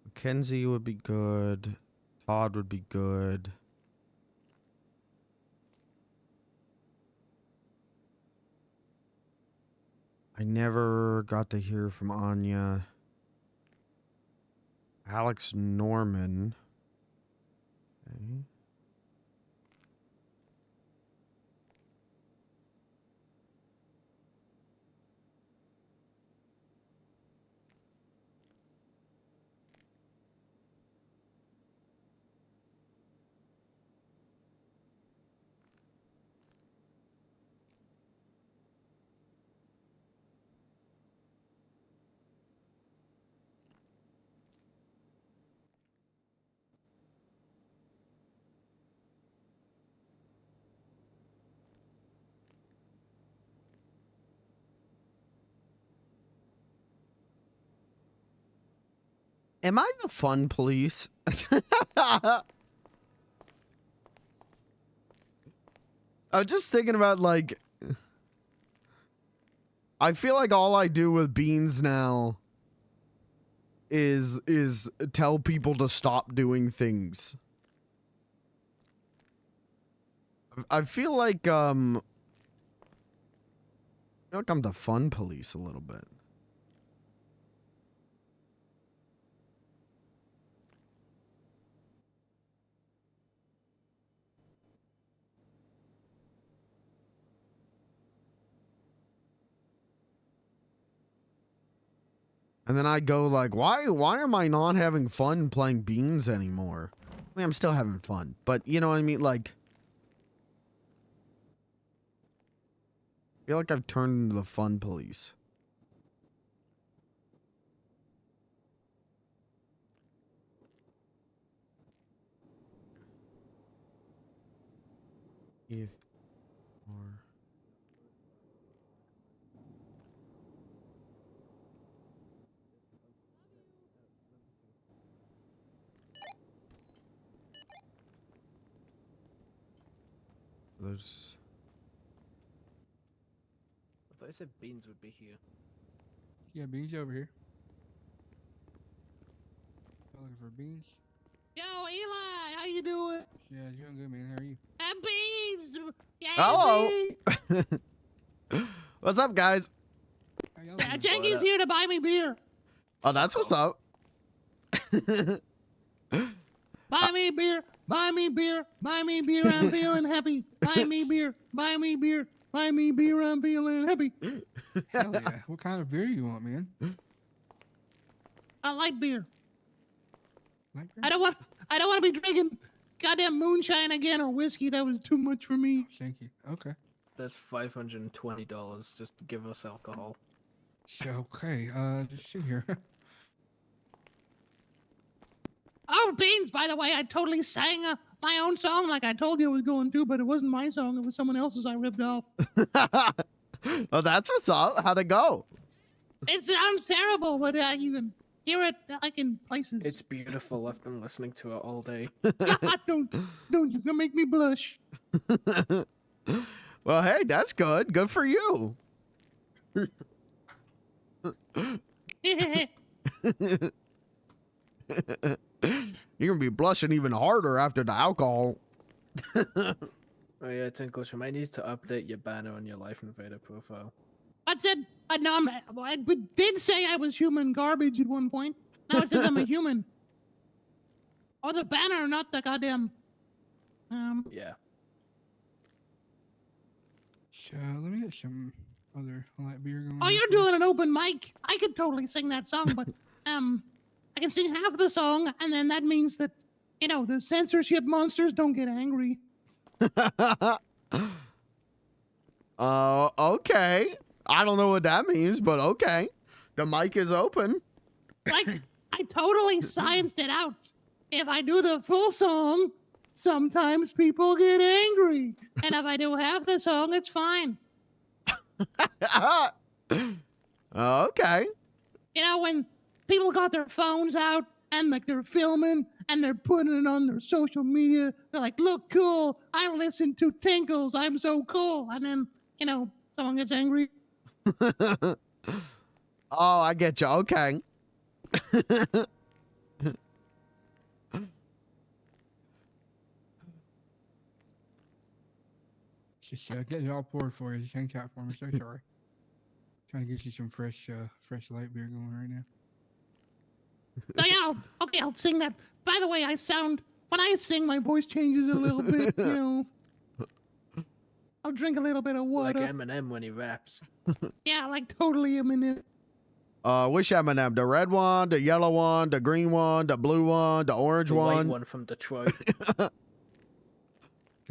Mackenzie would be good. Todd would be good. I never got to hear from Anya. Alex Norman. Okay. Am I the fun police? I was just thinking about, like, I feel like all I do with Beans now is tell people to stop doing things. I feel like I'm the fun police a little bit. And then I go like, why am I not having fun playing Beans anymore? I mean, I'm still having fun, but you know what I mean? Like, I feel like I've turned into the fun police. If or there's I thought I said Beans would be here. Yeah, Beans over here. Y'all looking for Beans? Yo, Eli, how you doing? Yeah, doing good, man. How are you? I'm Beans. Yeah, hello. What's up, guys? How y'all Yeah, doing? Jackie's here to buy me beer. Oh, that's what's up. Buy me beer. Buy me beer. Buy me beer. I'm feeling happy. Buy me beer. Buy me beer. Buy me beer. I'm feeling happy. Hell yeah. What kind of beer you want, man? I like beer. Like beer? I don't want to be drinking goddamn moonshine again or whiskey. That was too much for me. Thank you. Okay. That's $520 just to give us alcohol. So, okay. Just sit here. Oh, Beans, by the way, I totally sang my own song like I told you I was going to, but it wasn't my song. It was someone else's I ripped off. Oh, that's what's up. How'd it go? It sounds terrible, but you can hear it like in places. It's beautiful. I've been listening to it all day. don't you can make me blush. Well, hey, that's good. Good for you. You're gonna be blushing even harder after the alcohol. Oh yeah, Tinkles, you might need to update your banner on your Life Invader profile. I said, no, I did say I was human garbage at one point. Now it says I'm a human. Oh, the banner, not the goddamn. Yeah. So, let me get some other light beer going. Oh, real you're quick. doing an open mic. I could totally sing that song, but I can sing half the song, and then that means that the censorship monsters don't get angry. Okay. I don't know what that means, but okay. The mic is open. Like, I totally scienced it out. If I do the full song, sometimes people get angry. And if I do half the song, it's fine. Okay. When people got their phones out and like they're filming and they're putting it on their social media, they're like, look cool. I listen to Tinkles. I'm so cool. And then, someone gets angry. Oh, I get you. Okay. Just getting it all poured for you. Just hang tight for me. So sorry. Trying to get you some fresh light beer going right now. Oh, yeah, okay, I'll sing that. By the way, when I sing, my voice changes a little bit, you know. I'll drink a little bit of Like water. Eminem when he raps. Yeah, like totally a minute. Which M&M? The red one, the yellow one, the green one, the blue one, the orange The white one? one from Detroit. That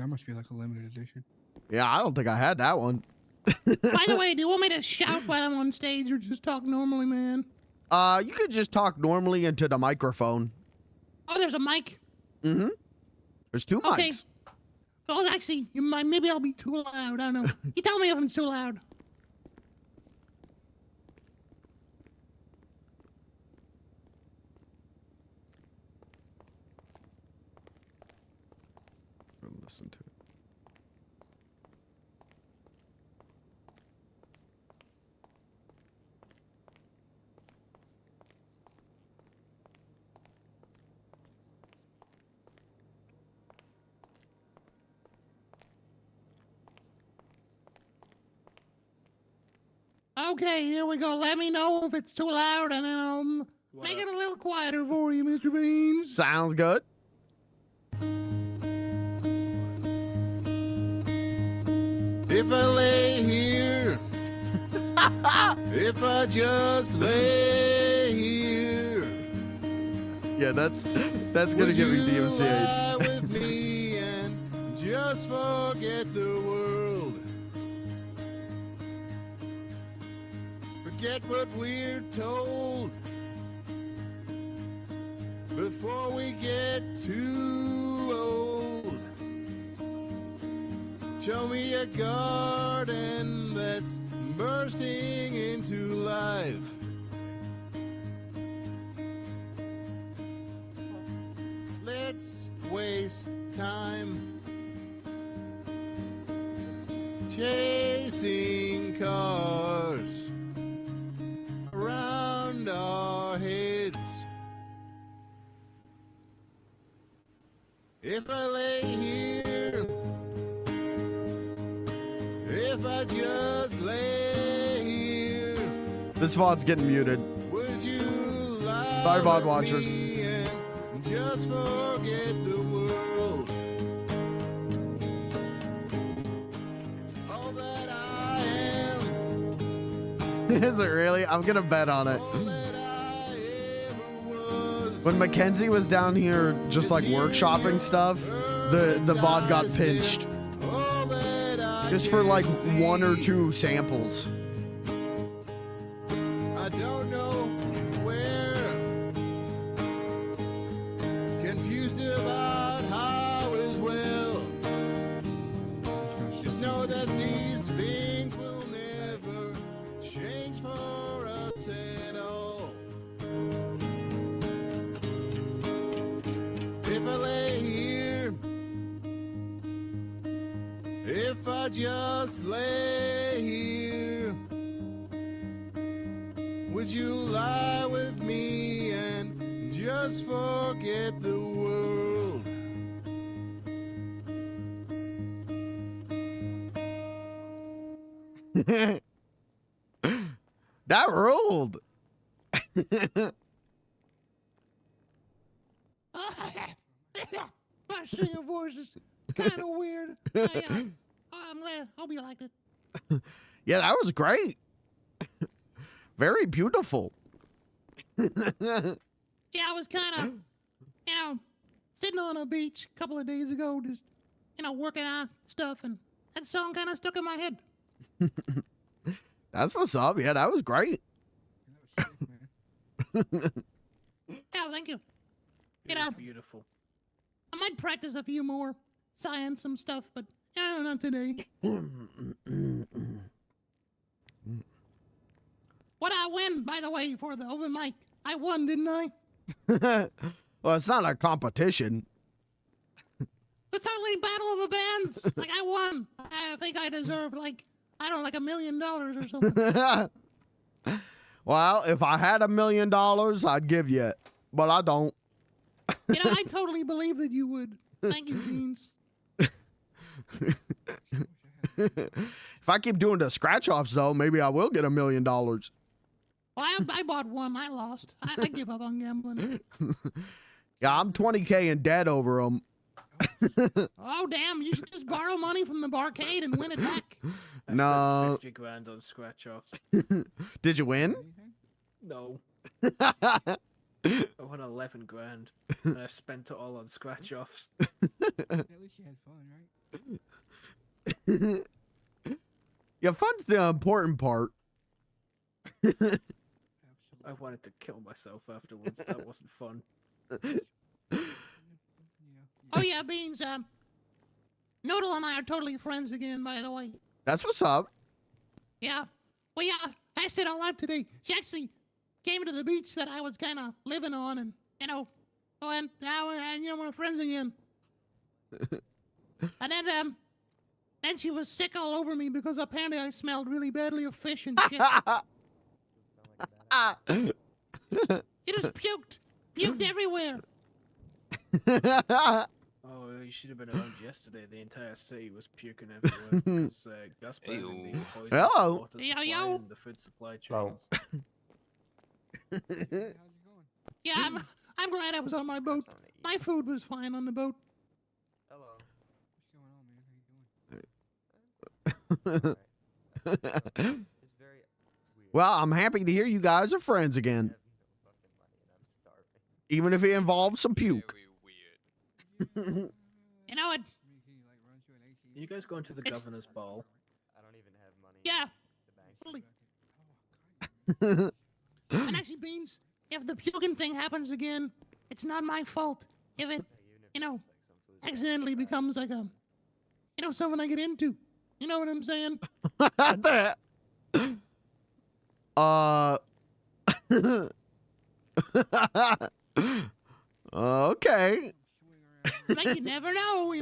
must be like a limited edition. Yeah, I don't think I had that one. By the way, do you want me to shout while I'm on stage or just talk normally, man? You could just talk normally into the microphone. Oh, there's a mic. Mm-hmm. There's two Okay. mics. Well, actually, maybe I'll be too loud. I don't know. You tell me if I'm too loud. Listen to it. Okay, here we go. Let me know if it's too loud, and then I'll make it a little quieter for you, Mr. Beans. Sounds good. If I lay here, if I just lay here, Yeah, that's gonna would get me you DMCA'd. lie with me and just forget the world? Forget what we're told before we get too old. Show me a garden that's bursting into life. Let's waste time chasing cars around our heads. If I lay here, if I just lay here, This VOD's getting muted. would you lie Sorry, VOD with watchers. me and just forget the world? All that I am, Is it really? I'm gonna bet on it. all that I ever was. When Mackenzie was down here just like workshopping stuff, the VOD got pinched. All that I Just for like can one or see. two samples. I don't know where. Confused about how as well. Just know that these things will never change for us at all. If I lay here, if I just lay here, would you lie with me and just forget the world? That ruled. My singing voice is kind of weird. I'm glad. Hope you liked it. Yeah, that was great. Very beautiful. Yeah, I was kind of, sitting on a beach a couple of days ago, just, working on stuff, and that song kind of stuck in my head. That's what's up. Yeah, that was great. That was sick, man. Yeah, thank you. It know, was beautiful. I might practice a few more science some stuff, but not today. What I win, by the way, for the open mic? I won, didn't I? Well, it's not a competition. The totally battle of the bands. Like I won. I think I deserve like $1 million or something. Well, if I had $1 million, I'd give you it, but I don't. I totally believe that you would. Thank you, Beans. If If I keep doing the scratch offs though, maybe I will get $1 million. Well, I bought one. I lost. I give up on gambling. Yeah, I'm 20K in debt over them. Oh, damn. You should just borrow money from the barcade and win it back. I No. spent 50 grand on scratch offs. Did you win? Anything? No, I won 11 grand, and I spent it all on scratch offs. At least you had fun, right? Yeah, fun's the important part. Absolutely. I wanted to kill myself afterwards. That wasn't fun. Yeah. Oh, yeah, Beans. Noodle and I are totally friends again, by the way. That's what's up. Yeah. Well, yeah, I said all out today. She actually came to the beach that I was kind of living on, and, and we're friends again. And then she was sick all over me because apparently I smelled really badly of fish and shit. She just puked everywhere. Oh, you should have been around yesterday. The entire city was puking everywhere because gas burning being poisoned the Hello. water Yo, supply yo. and the food supply Hello. chains. Hey, how's it going? Yeah, I'm glad I was on my boat. My food was fine on the boat. What's going on, man? How you doing? Well, I'm happy to hear you guys are friends again. Even if it involves some puke. Very weird. You know what? You guys going to the It's- governor's ball? Yeah. Totally. And actually, Beans, if the puking thing happens again, it's not my fault. If it, accidentally becomes like a, something I get into. You know what I'm saying? Okay. Like, you never know,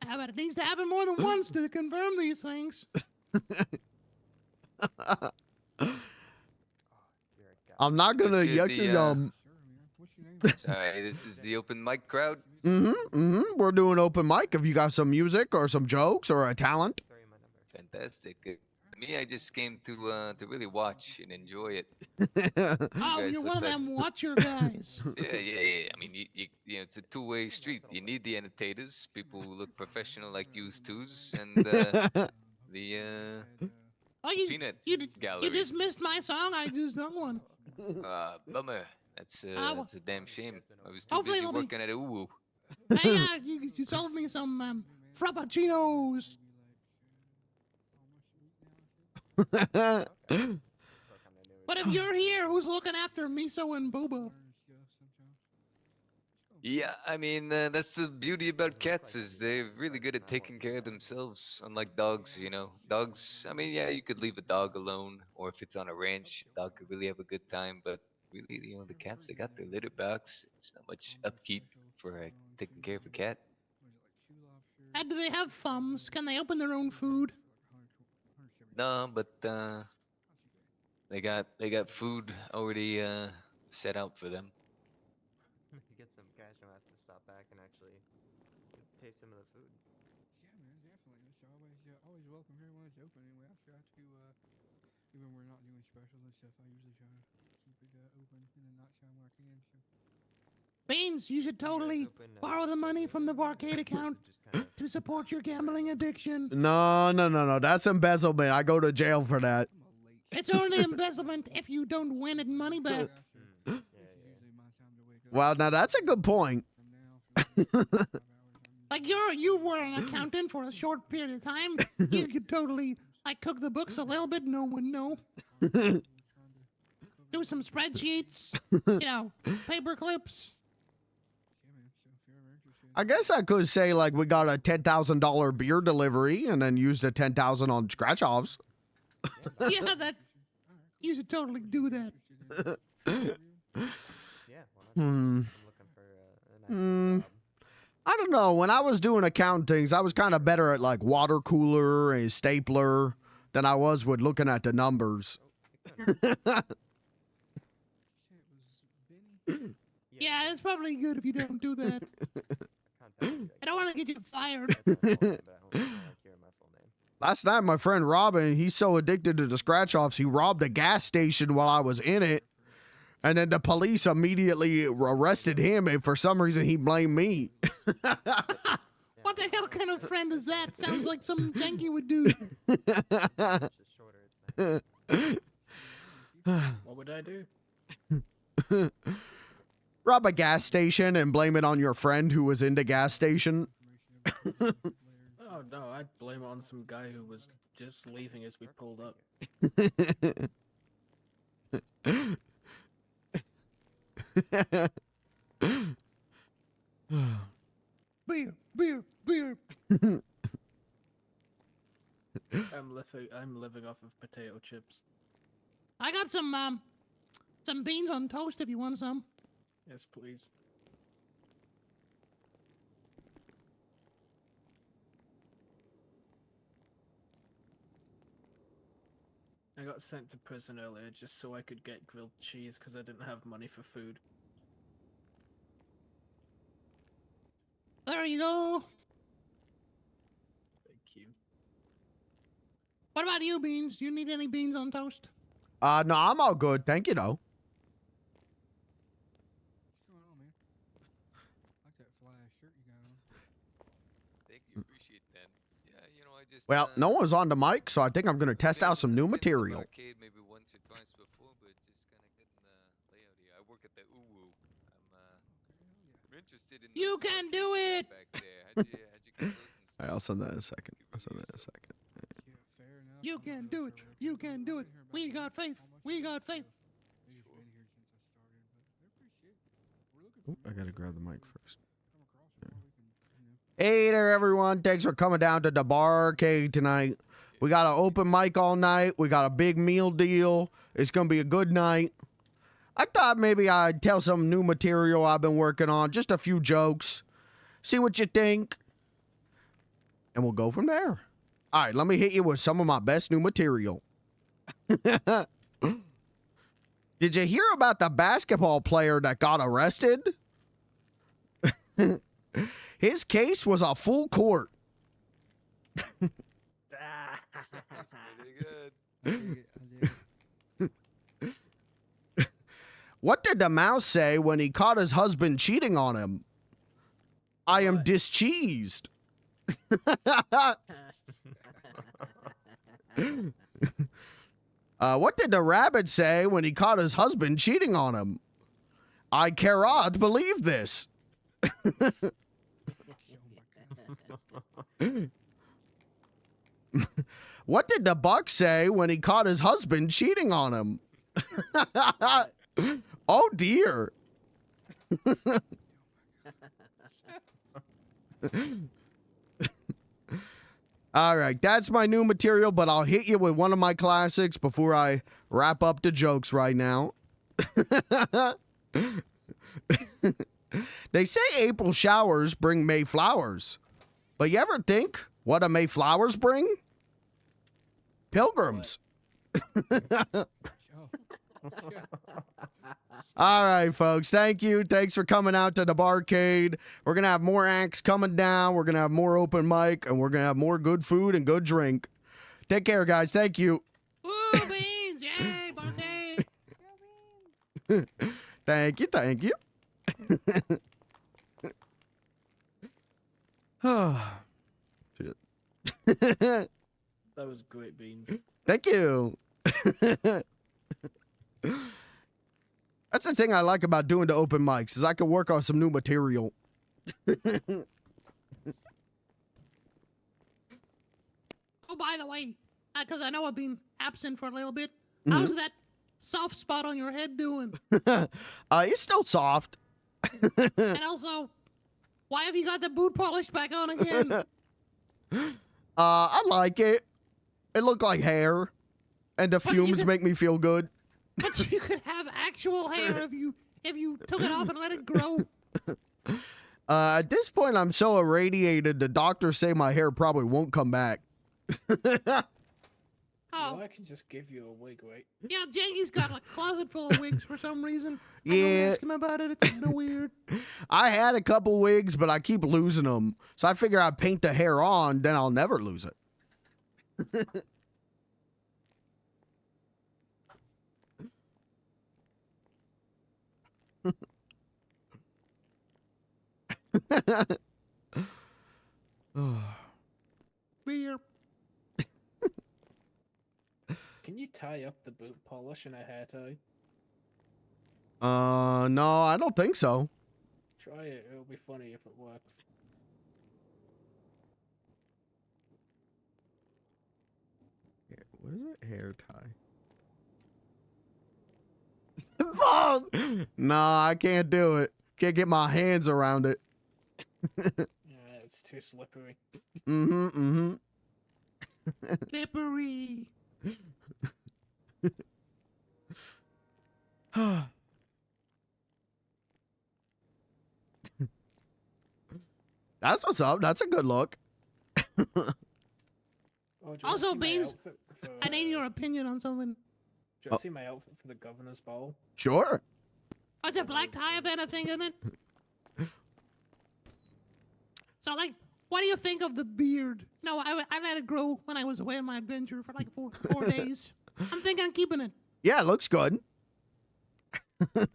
But it needs to happen more than once to confirm these things. I'm not gonna Let's hear yuck the, your yum. What's your name? Sorry, this is the open mic crowd. We're doing open mic. If you got some music or some jokes or a talent. Fantastic. Me, I just came to really watch and enjoy it. Oh, guys you're look one of like- them watcher guys. Yeah. I mean, you know, it's a two-way street. You need the entertainers, people who look professional like yous twos, and the Oh, you peanut you gallery. dismissed my song. I just sung one. Bummer. That's well, a damn shame. I was too hopefully busy it'll be- working at a uwu. Hey, you sold me some frappuccinos. But if you're here, who's looking after Miso and Booba? Yeah, I mean, that's the beauty about cats is they're really good at taking care of themselves, unlike dogs, you know. Dogs, I mean, yeah, you could leave a dog alone, or if it's on a ranch, the dog could really have a good time, but really, you know, the cats, they got their litter box. It's not much upkeep for taking care of a cat. Do they have thumbs? Can they open their own food? No, but they got food already set out for them. Get some cash, I'm gonna have to stop back and actually taste some of the food. Yeah, man, definitely. It's always welcome here when it's open. Anyway, I try to, even when we're not doing specials and stuff, I usually try to keep it open in the night time when I can. So. Beans, you should totally borrow the money from the barcade account to support your gambling addiction. No. That's embezzlement. I go to jail for that. It's only embezzlement if you don't win it money back. Well, now that's a good point. Like you were an accountant for a short period of time. You could totally cook the books a little bit. No one would know. Do some spreadsheets. Paper clips. I guess I could say like we got a $10,000 beer delivery and then used the 10,000 on scratch offs. Yeah, you should totally do that. Yeah, I'm looking for a nice job. I don't know. When I was doing accounting, I was kind of better at like water cooler and stapler than I was with looking at the numbers. Yeah, it's probably good if you don't do that. I don't want to get you fired. That's my full name, but I don't like hearing my full name. Last night, my friend Robin, he's so addicted to the scratch-offs, he robbed a gas station while I was in it. And then the police immediately arrested him, and for some reason, he blamed me. What the hell kind of friend is that? Sounds like something Janky would do. Just shorter, it's nice. What would I do? Rob a gas station and blame it on your friend who was in the gas station. Oh no, I'd blame it on some guy who was just leaving as we pulled up. Beer, beer, beer. I'm living off of potato chips. I got some beans on toast if you want some. Yes, please. I got sent to prison earlier just so I could get grilled cheese because I didn't have money for food. There you go. Thank you. What about you, Beans? Do you need any beans on toast? No, I'm all good. Thank you, though. What's going on, man? I like that fly shirt you got on. Thank you, appreciate that. Yeah, you know, I just. Well, no one's on the mic, so I think I'm going to test out some new I've been to the material. arcade maybe once or twice before, but just kind of getting the layout here. I work at the Uwu. I'm interested in. You those can arcades do you it! got back there. How'd you get those All right, I'll send that in a second. I'll send that in a second. Yeah, fair enough. You I'm not can really do sure it. what You you're can doing. do I've it. been here about We how got faith. almost We a got year, faith. so they've just been here since I started, but I appreciate it. We're looking for I gotta members grab the if mic we first. come across them, or we can, you know. Hey there, everyone. Thanks for coming down to the barcade tonight. We got an open mic all night. We got a big meal deal. It's going to be a good night. I thought maybe I'd tell some new material I've been working on. Just a few jokes. See what you think. And we'll go from there. All right, let me hit you with some of my best new material. Did you hear about the basketball player that got arrested? His case was a full court. Pretty good. I dig it. What did the mouse say when he caught his husband cheating on him? I am What? discheesed. What did the rabbit say when he caught his husband cheating on him? I cannot believe this. What did the buck say when he caught his husband cheating on him? Oh dear. All right, that's my new material, but I'll hit you with one of my classics before I wrap up the jokes right now. They say April showers bring May flowers. But you ever think what do May flowers bring? Pilgrims. All right, folks. Thank you. Thanks for coming out to the barcade. We're going to have more acts coming down. We're going to have more open mic, and we're going to have more good food and good drink. Take care, guys. Thank you. Woo, Beans! Yay, barcade! Thank you. Thank you. Shit. That was great, Beans. Thank you. That's the thing I like about doing the open mics is I can work on some new material. Oh, by the way, because I know I've been absent for a little bit. How's that soft spot on your head doing? It's still soft. And also, why have you got the boot polish back on again? I like it. It looked like hair, and the But you fumes could- make me feel good. But you could have actual hair if you took it off and let it grow. At this point, I'm so irradiated. The doctors say my hair probably won't come back. Oh, Well, I can just give you a wig, right? yeah, Janky's got a closet full of wigs for some reason. I Yeah. don't ask him about it. It's kind of weird. I had a couple wigs, but I keep losing them. So I figure I paint the hair on, then I'll never lose it. Beer. Can you tie up the boot polish in a hair tie? No, I don't think so. Try it. It'll be funny if it works. What is it? Hair tie. Fuck! Nah, I can't do it. Can't get my hands around it. Yeah, it's too slippery. Slippery. That's what's up. That's a good look. Oh, do you wanna Also, see my Beans, outfit for, I need your opinion on something. Do you want to see my outfit for the governor's ball? Sure. Oh, it's a black tie, have anything in it? So, like, what do you think of the beard? No, I let it grow when I was away on my adventure for like four days. I'm thinking of keeping it. Yeah, it looks good. I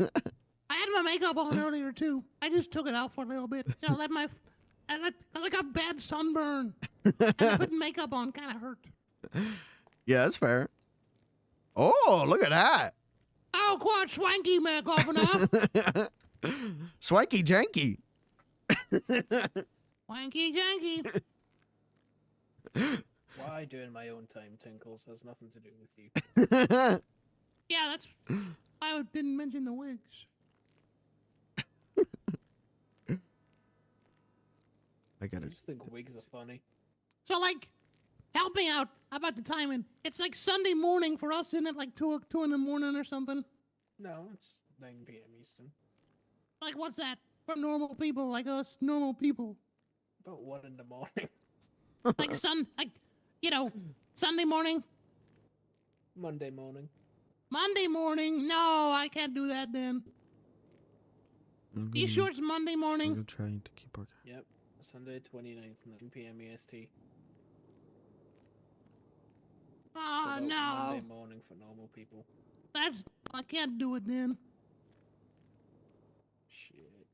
had my makeup on earlier too. I just took it out for a little bit. You know, I got a bad sunburn. And putting makeup on kind of hurt. Yeah, that's fair. Oh, look at that. Oh, quite swanky, man, governor. Swanky janky. Swanky janky. Why doing my own time, Tinkles, has nothing to do with you. Yeah, that's. I didn't mention the wigs. I gotta. I just think wigs are funny. So, like, help me out about the timing. It's like Sunday morning for us, isn't it? Like 2 in the morning or something. No, it's 9 p.m. Eastern. Like, what's that? For normal people like us, normal people. About 1 in the morning. Like, Sunday morning. Monday morning. Monday morning. No, I can't do that then. You sure it's Monday morning? I'm trying to keep our. Yep. Sunday 29th, 9 p.m. EST. Oh, So about no. Monday morning for normal people. I can't do it then. Shit.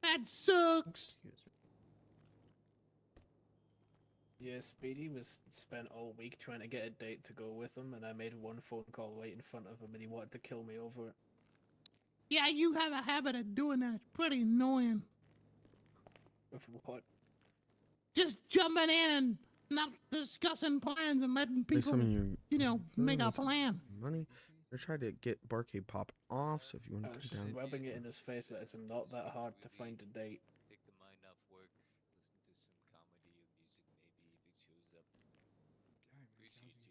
That sucks. Yeah, Speedy spent all week trying to get a date to go with him, and I made one phone call right in front of him, and he wanted to kill me over it. Yeah, you have a habit of doing that. It's pretty annoying. Of what? Just jumping in and not discussing plans and letting people, make a plan. Money. They're trying to get Barcade Pop off, so if you I want was to just come down. rubbing it in his face that it's not that hard to find a date. Take the mind off work. Listen to some comedy or music maybe if it shows up. Appreciate you.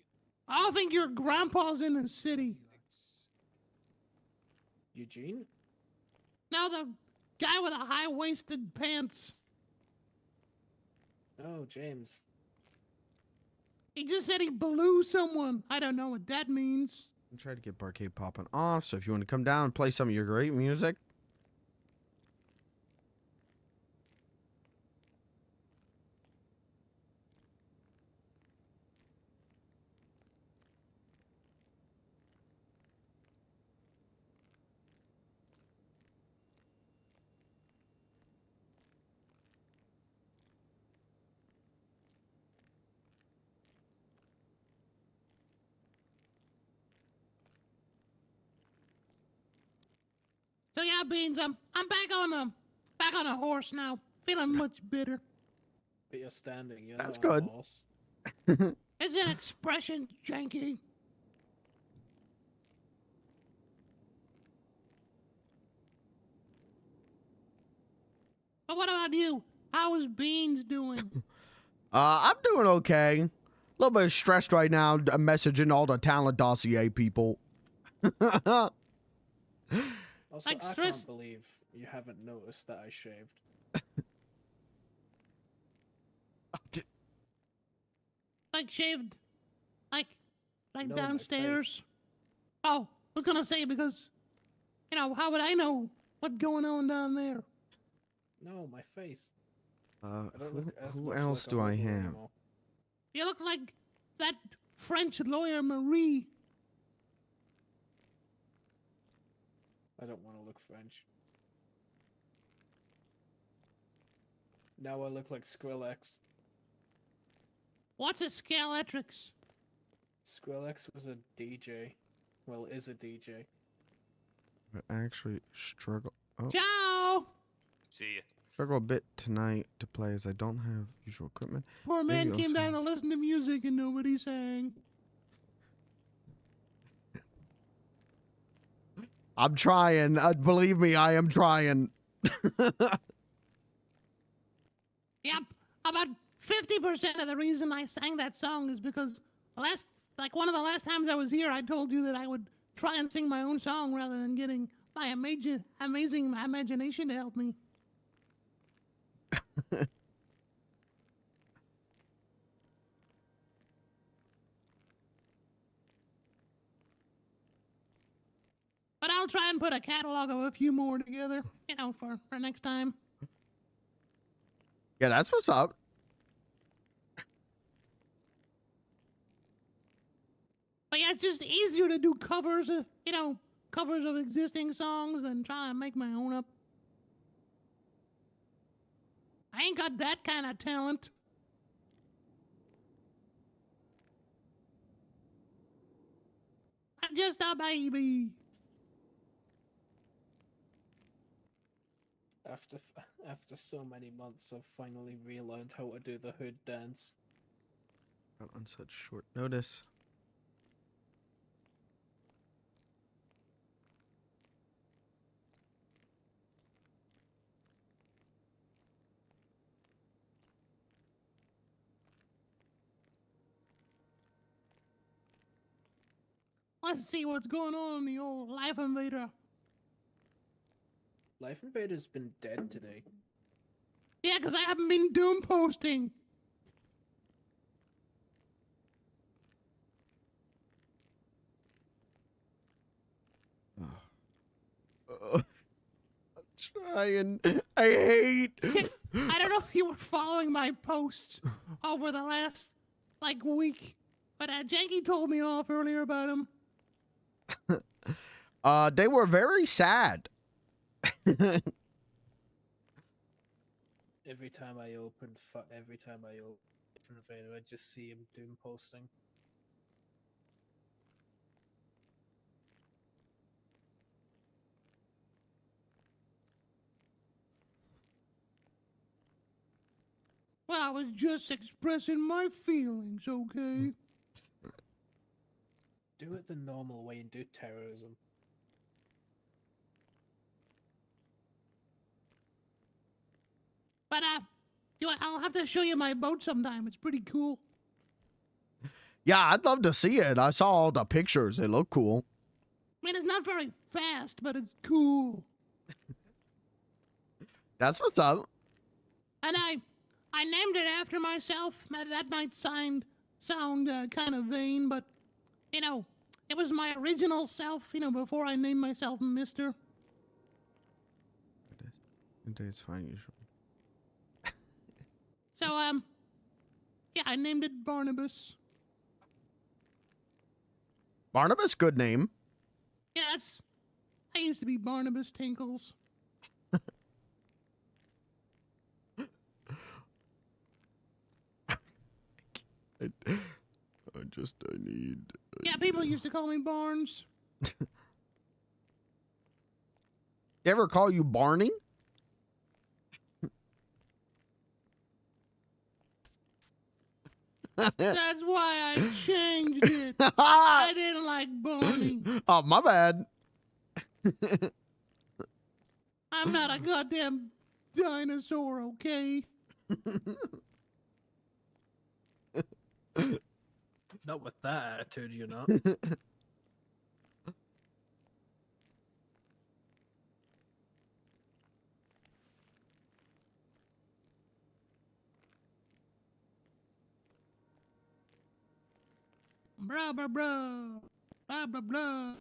I don't think your grandpa's in the city. Eugene? Now the guy with the high-waisted pants. Oh, James. He just said he blew someone. I don't know what that means. I'm trying to get Barcade popping off, so if you want to come down and play some of your great music. So yeah, Beans, I'm back on a horse now. Feeling much better. But you're standing, you're That's not on a good. horse. It's an expression, janky. But what about you? How is Beans doing? I'm doing okay. A little bit stressed right now. Messaging all the talent dossier people. Also, Like I stress- can't believe you haven't noticed that I shaved. Like shaved, like No, my downstairs. Oh, I was gonna say because, how would I know what's going on down there? No, my face. I don't look as Who much else like a do I hobo have? anymore. You look like that French lawyer Marie. I don't want to look French. Now I look like Skrillex. What's a Scaletrix? Skrillex was a DJ. Well, is a DJ. I actually struggle. Oh, Ciao! See ya. struggle a bit tonight to play as I don't have usual equipment. Poor man Maybe came also- down to listen to music and nobody sang. I'm trying. Believe me, I am trying. Yep, about 50% of the reason I sang that song is because one of the last times I was here, I told you that I would try and sing my own song rather than getting my amazing imagination to help me. But I'll try and put a catalog of a few more together, for next time. Yeah, that's what's up. But yeah, it's just easier to do covers of existing songs than trying to make my own up. I ain't got that kind of talent. I'm just a baby. After so many months, I've finally relearned how to do the hood dance. Not on such short notice. Let's see what's going on in the old Life Invader. Life Invader's been dead today. Yeah, because I haven't been doom posting. I'm trying. I hate. I don't know if you were following my posts over the last, week, but Janky told me off earlier about him. They were very sad. Every time I open Invader, I just see him doom posting. Well, I was just expressing my feelings, okay? Do it the normal way and do terrorism. But, I'll have to show you my boat sometime. It's pretty cool. Yeah, I'd love to see it. I saw all the pictures. They look cool. I mean, it's not very fast, but it's cool. That's what's up. And I named it after myself. That might sound kind of vain, but, it was my original self, before I named myself Mister. It's fine, usually. So, yeah, I named it Barnabas. Barnabas, good name. Yeah, I used to be Barnabas Tinkles. I need. Yeah, people used to call me Barnes. They ever call you Barney? That's why I changed it. I didn't like Barney. Oh, my bad. I'm not a goddamn dinosaur, okay? Not with that attitude, you're not. Blah, blah, blah. Blah, blah, blah.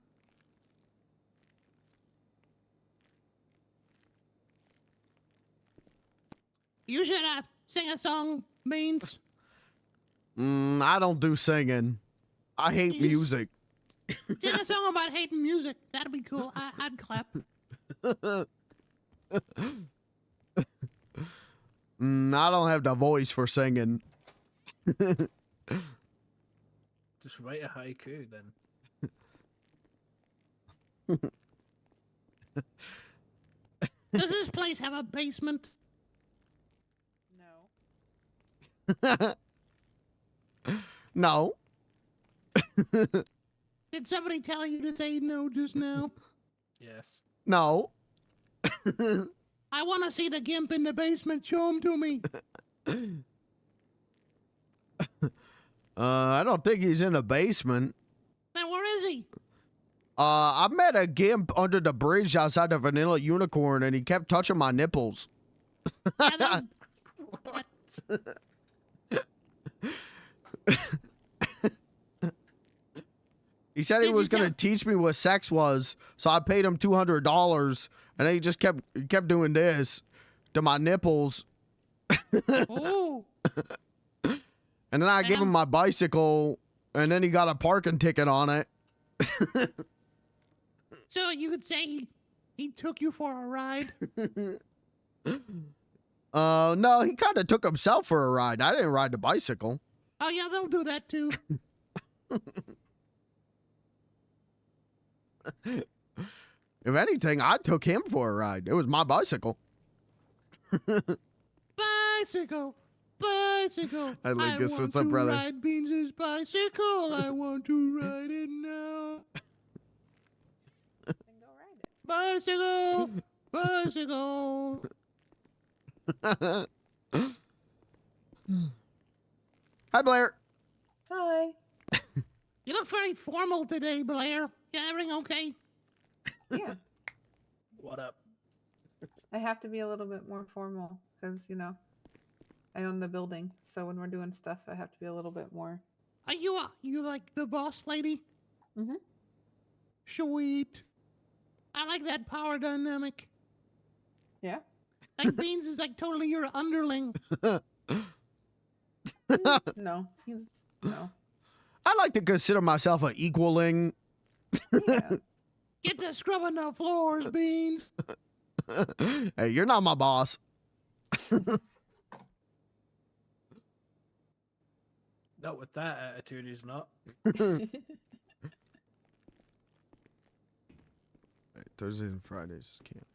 You should sing a song, Beans. I don't do singing. I hate Jeez. music. Sing a song about hating music. That'd be cool. I'd clap. I don't have the voice for singing. Just write a haiku then. Does this place have a basement? No. No. Did somebody tell you to say no just now? Yes. No. I want to see the gimp in the basement. Show him to me. I don't think he's in the basement. Then where is he? I met a gimp under the bridge outside the Vanilla Unicorn, and he kept touching my nipples. Yeah, that- He said he Did was you gonna tell- teach me what sex was, so I paid him $200, and then he just kept doing this to my nipples. Oh. And then I gave him my bicycle, and then he got a parking ticket on it. So you could say he took you for a ride? No, he kind of took himself for a ride. I didn't ride the bicycle. Oh, yeah, they'll do that too. If anything, I took him for a ride. It was my bicycle. Bicycle, bicycle. Hi, Lucas. want What's up, to brother? Ride Beans' bicycle. I want to ride it now. Then go ride it. Bicycle, bicycle. Hi, Blair. Hi. You look very formal today, Blair. Yeah, everything okay? Yeah. What up? I have to be a little bit more formal because, you know, I own the building. So when we're doing stuff, I have to be a little bit more. Are you like the boss lady? Mm-hmm. Sweet. I like that power dynamic. Yeah. Like Beans is like totally your underling. No. He's no. I like to consider myself an equaling. Yeah. Get to scrubbing the floors, Beans. Hey, you're not my boss. Not with that attitude, he's not. Thursdays and Fridays can't.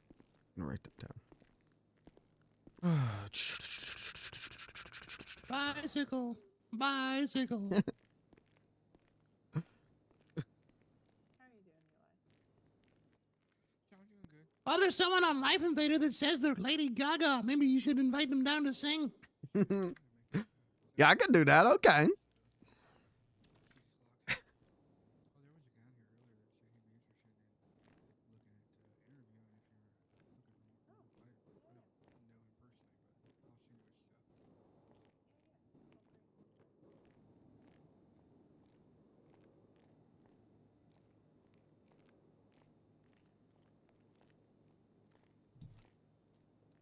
I'm gonna write that down. Bicycle, bicycle. How are you doing, Yeah, I'm doing good. Oh, there's someone on Life Invader that says they're Lady Gaga. Maybe you should invite them down to sing. Yeah, I can do that. Okay. Oh, there was a guy here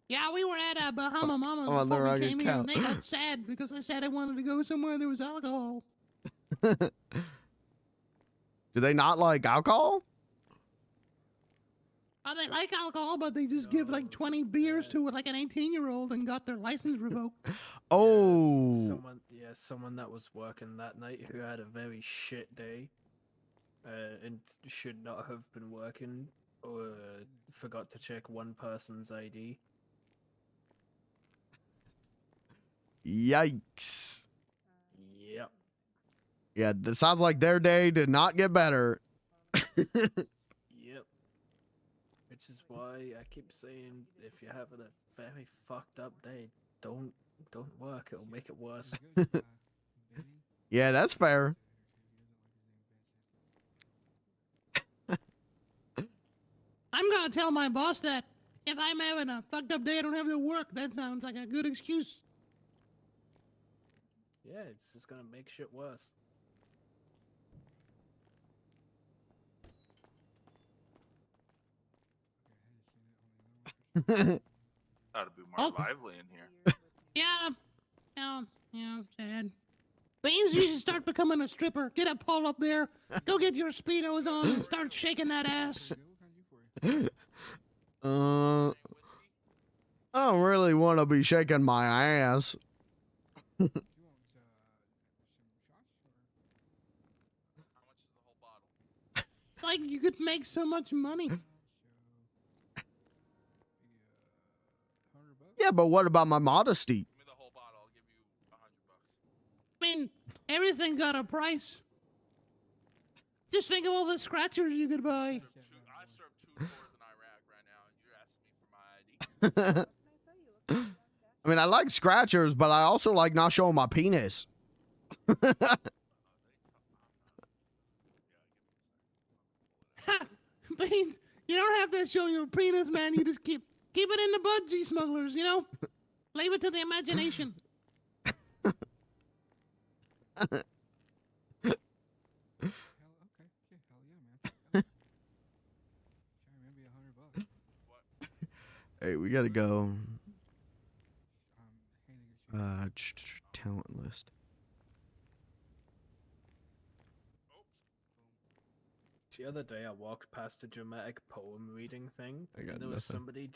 Yeah, we were at Bahama Mama's I'm on the before wrong we came here, and account. they got sad because I said I wanted to go somewhere there was alcohol. Do they not like alcohol? Oh, they like alcohol, but they just give like 20 beers to like an 18-year-old and got their license revoked. Oh. Someone that was working that night who had a very shit day, and should not have been working, or forgot to check one person's ID. Yikes. Yep. Yeah, it sounds like their day did not get better. Yep. Which is why I keep saying, if you're having a very fucked up day, don't work. It'll make it worse. Yeah, that's fair. I'm gonna tell my boss that if I'm having a fucked up day, I don't have to work. That sounds like a good excuse. Yeah, it's just gonna make shit worse. Ought to be more Oh. lively in here. Weird with me. Yeah, sad. Beans, you should start becoming a stripper. Get a pole up there. Go get your Speedos on and start shaking that ass. I don't really want to be shaking my ass. You want some shots or? How much is the whole bottle? Like you could make so much money. $100 bucks. Yeah, but what about my modesty? Give me the whole bottle. I'll give you $100. I mean, everything got a price. Just think of all the scratchers you could buy. I served 2 tours in Iraq right now, and you're asking me for my ID? I mean, I like scratchers, but I also like not showing my penis. Ha! Beans, you don't have to show your penis, man. You just keep it in the budgie smugglers, you know? Leave it to the imagination. Hell, okay. Yeah, hell yeah, man. Try maybe $100. Hey, we gotta go. Handing it Talent list. The other day I walked past a dramatic poem reading thing, I got and there was nothing.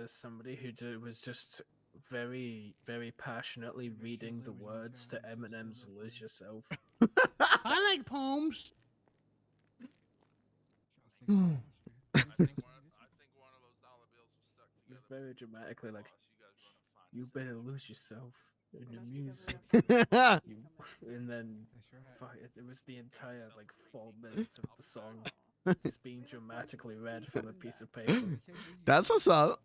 somebody who was just very, very passionately reading the words to Eminem's "Lose Yourself." I like poems. I think one of those dollar bills was stuck He was together. very dramatically like, You "You guys gonna find better lose yourself in the music." And then it was the entire like 4 minutes of the song just being dramatically read from a piece of paper. That's what's up.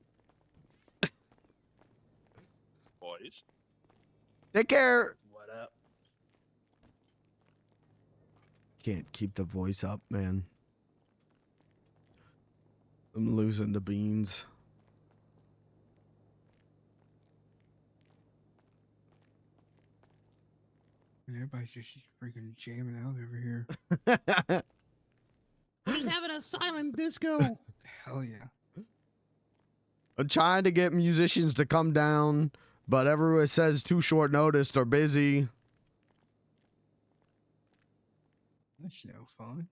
boys. Take care. What up? Can't keep the voice up, man. I'm losing the beans. Everybody's just freaking jamming out over here. He's having a silent disco. Hell yeah. I'm trying to get musicians to come down, but everyone says too short notice. They're busy. That's no fun.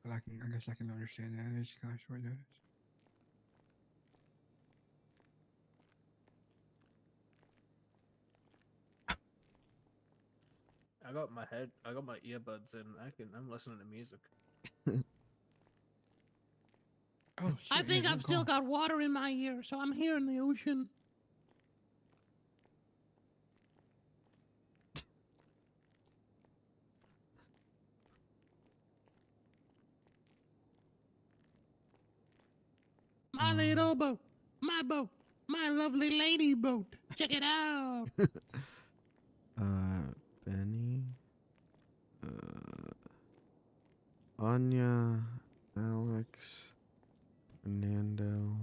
But I guess I can understand that. It's kind of short notice. I got my earbuds in. I'm listening to music. Oh, I shit, think yeah, I've still got water in my ear, so I'm hearing the ocean. My little boat, my lovely lady boat. Check it out. Benny, Anya, Alex, Fernando.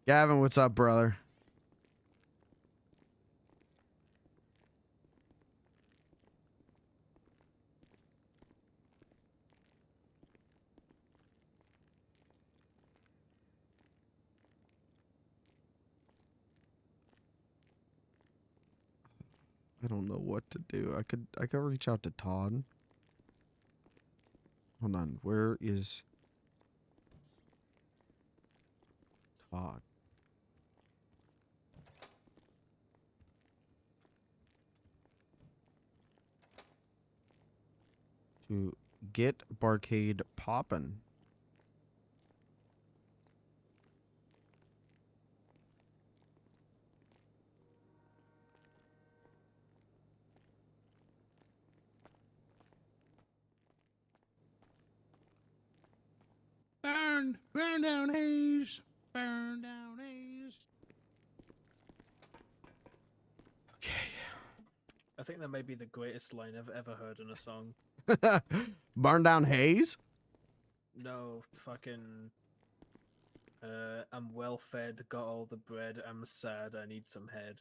Gavin, what's up, brother? I don't know what to do. I could reach out to Todd. Hold on, where is Todd? To get Barcade poppin'. Burn down Hayes, burn down Hayes. I think that may be the greatest line I've ever heard in a song. Burn down Hayes? No, fucking. I'm well fed, got all the bread. I'm sad, I need some head.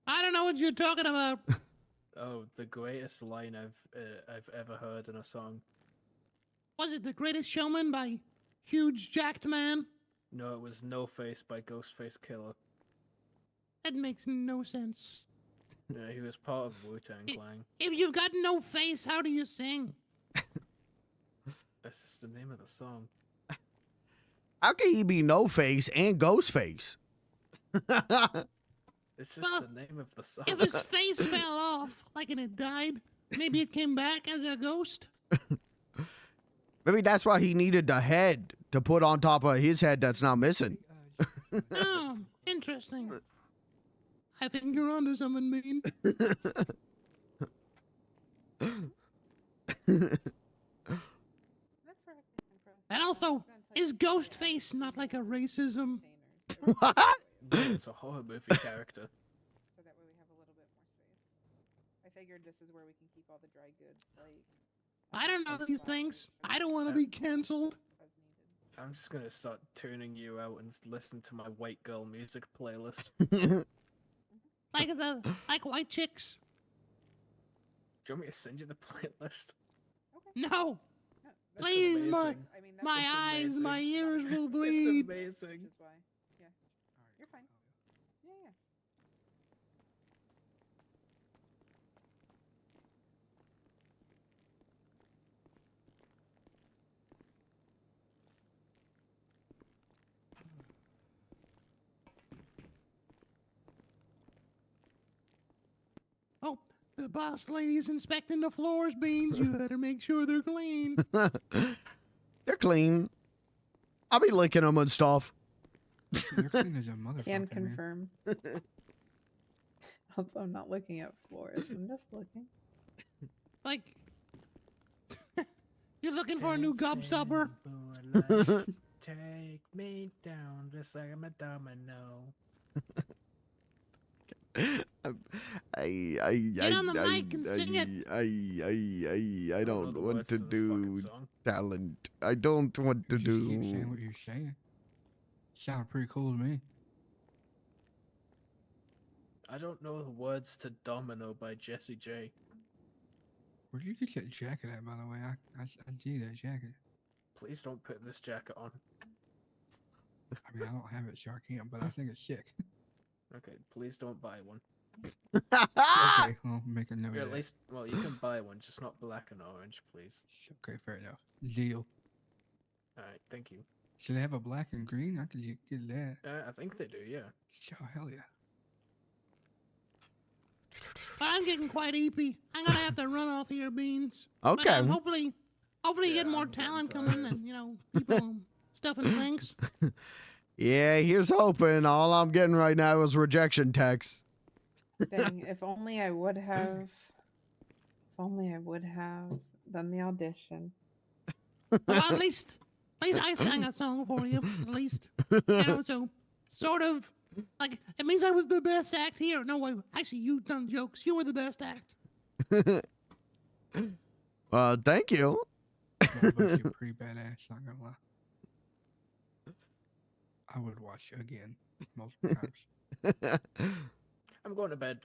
I don't know what you're talking about. Oh, the greatest line I've ever heard in a song. Was it The Greatest Showman by Huge Jacked Man? No, it was No Face by Ghostface Killer. That makes no sense. Yeah, he was part of Wu-Tang Clan. If you've got no face, how do you sing? That's just the name of the song. How can he be No Face and Ghostface? It's just Well, the name of the song. If his face fell off, like and it died, maybe it came back as a ghost. Maybe that's why he needed the head to put on top of his head that's not missing. Oh, interesting. I think you're onto something, Bean. And also, is Ghostface not like a racism? What? It's a horror movie character. So that way we have a little bit more space. I figured this is where we can keep all the dry goods, like. I don't know these things. I don't want to be canceled. As needed. I'm just gonna start tuning you out and listen to my white girl music playlist. Like white chicks. Do you want me to send you the playlist? No, That's please, my amazing. I mean, that's my That's eyes, my amazing. ears will It's bleed. amazing. which is why. Yeah, you're fine. Yeah, yeah. Oh, the boss lady's inspecting the floors, Beans. You better make sure they're clean. They're clean. I'll be licking them and stuff. You're clean as a motherfucker, Can man. confirm. Also, I'm not looking at floors. I'm just looking. Like, you're looking for a new gobstopper? Take me down just like I'm a domino. Get on the mic and sing it. I know don't the want words to to this fucking do song. talent. I don't want to You just keep saying do. what you're saying. Sounded pretty cool to me. I don't know the words to Domino by Jesse J. Where'd you get that jacket at, by the way? I see that jacket. Please don't put this jacket on. I mean, I don't have it, so I can't, but I think it's sick. Okay, please don't buy one. Okay, well, make a note Or of at that. least, well, you can buy one, just not black and orange, please. Okay, fair enough. Zeal. Alright, thank you. Should they have a black and green? I could get that. I think they do, yeah. Oh, hell yeah. I'm getting quite eepy. I'm gonna have to run off here, Beans. Okay. But, hopefully you Yeah, get more I'm getting talent tired. coming and, people stuffing things. Yeah, here's hoping. All I'm getting right now is rejection texts. Dang, if only I would have. If only I would have done the audition. Well, at least I sang a song for you. At least, so sort of like it means I was the best act here. No way, actually, you done jokes. You were the best act. Thank you. Yeah, but you're pretty badass, not gonna lie. I would watch you again multiple times. I'm going to bed.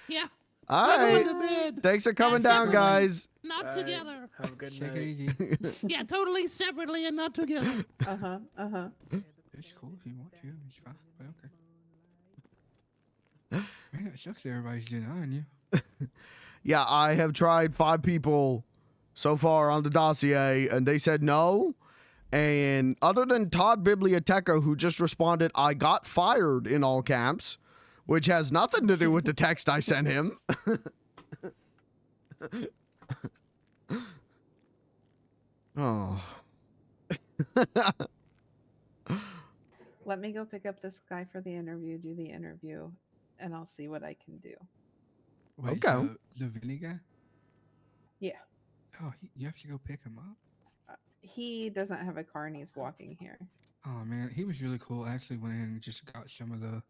Yeah, All we're going right. to bed. Thanks for coming And down, separately, guys. Not Alright, together. Have a good Take it night. easy. Yeah, totally separately and not together. Uh huh. Uh huh. It's cool if you want to. It's fine, but okay. Man, it sucks that everybody's denying you. Yeah, I have tried 5 people so far on the dossier, and they said no. And other than Todd Biblioteca, who just responded, I got fired in all caps, which has nothing to do with the text I sent him. Oh. Let me go pick up this guy for the interview, do the interview, and I'll see what I can do. Wait, Okay. The Vinny guy? Yeah. Oh, you have to go pick him up? He doesn't have a car and he's walking here. Oh, man, he was really cool. I actually went in and just got some of the...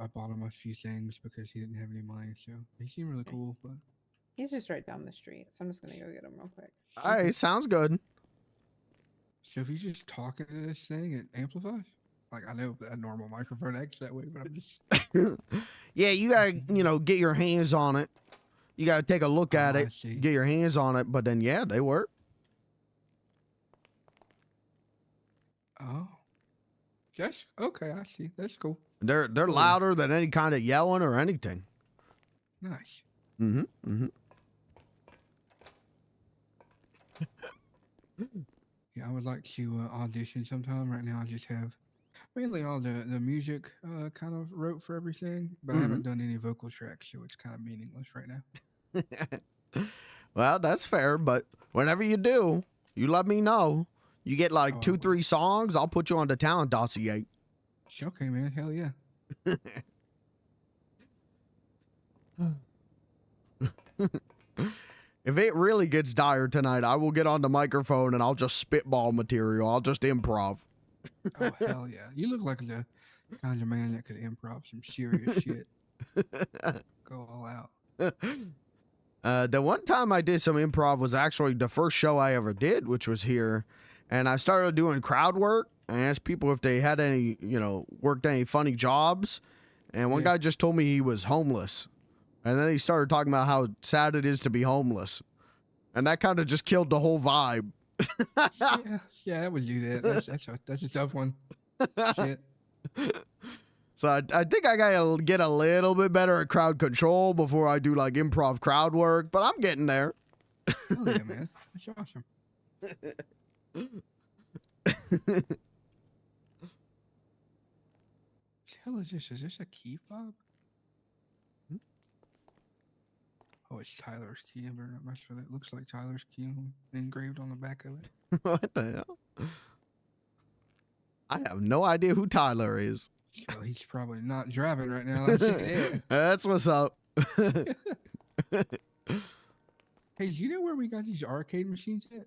I bought him a few things because he didn't have any money, so he seemed really cool, but... He's just right down the street, so I'm just gonna go get him real quick. All right, sounds good. So if you just talk into this thing, it amplifies? Like, I know a normal microphone acts that way, but I'm just... Yeah, you gotta, get your hands on it. You gotta take a look at I it, see. get your hands on it, but then, yeah, they work. Oh. That's okay. I see. That's cool. They're Cool. louder than any kind of yelling or anything. Nice. Mm-hmm. Mm-hmm. Yeah, I would like to audition sometime. Right now, I just have mainly all the music kind of wrote for everything, but I haven't done any vocal tracks, so it's kind of meaningless right now. Well, that's fair, but whenever you do, you let me know. You get like Oh, I 2, will. 3 songs, I'll put you on the talent dossier. Okay, man. Hell yeah. If it really gets dire tonight, I will get on the microphone and I'll just spitball material. I'll just improv. Oh hell yeah. You look like the kind of man that could improv some serious shit. Go all out. The one time I did some improv was actually the first show I ever did, which was here. And I started doing crowd work. I asked people if they had any, worked any funny jobs. And one guy just told me he was homeless. And then he started talking about how sad it is to be homeless. And that kind of just killed the whole vibe. Yeah, I would do that. That's a tough one. Shit. So I think I gotta get a little bit better at crowd control before I do like improv crowd work, but I'm getting there. Oh yeah, man. That's awesome. What the hell is this? Is this a key fob? Oh, it's Tyler's key. I better not mess with it. Looks like Tyler's key engraved on the back of it. What the hell? I have no idea who Tyler is. Well, he's probably not driving right now. That's it. That's what's up. Hey, do you know where we got these arcade machines at?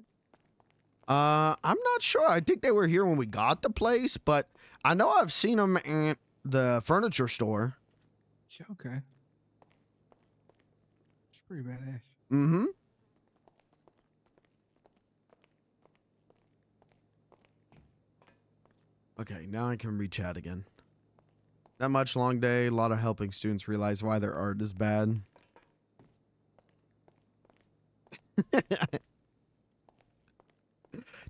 I'm not sure. I think they were here when we got the place, but I know I've seen them at the furniture store. Okay. It's pretty badass. Mm-hmm. Okay, now I can re-chat again. Not much, long day, a lot of helping students realize why their art is bad.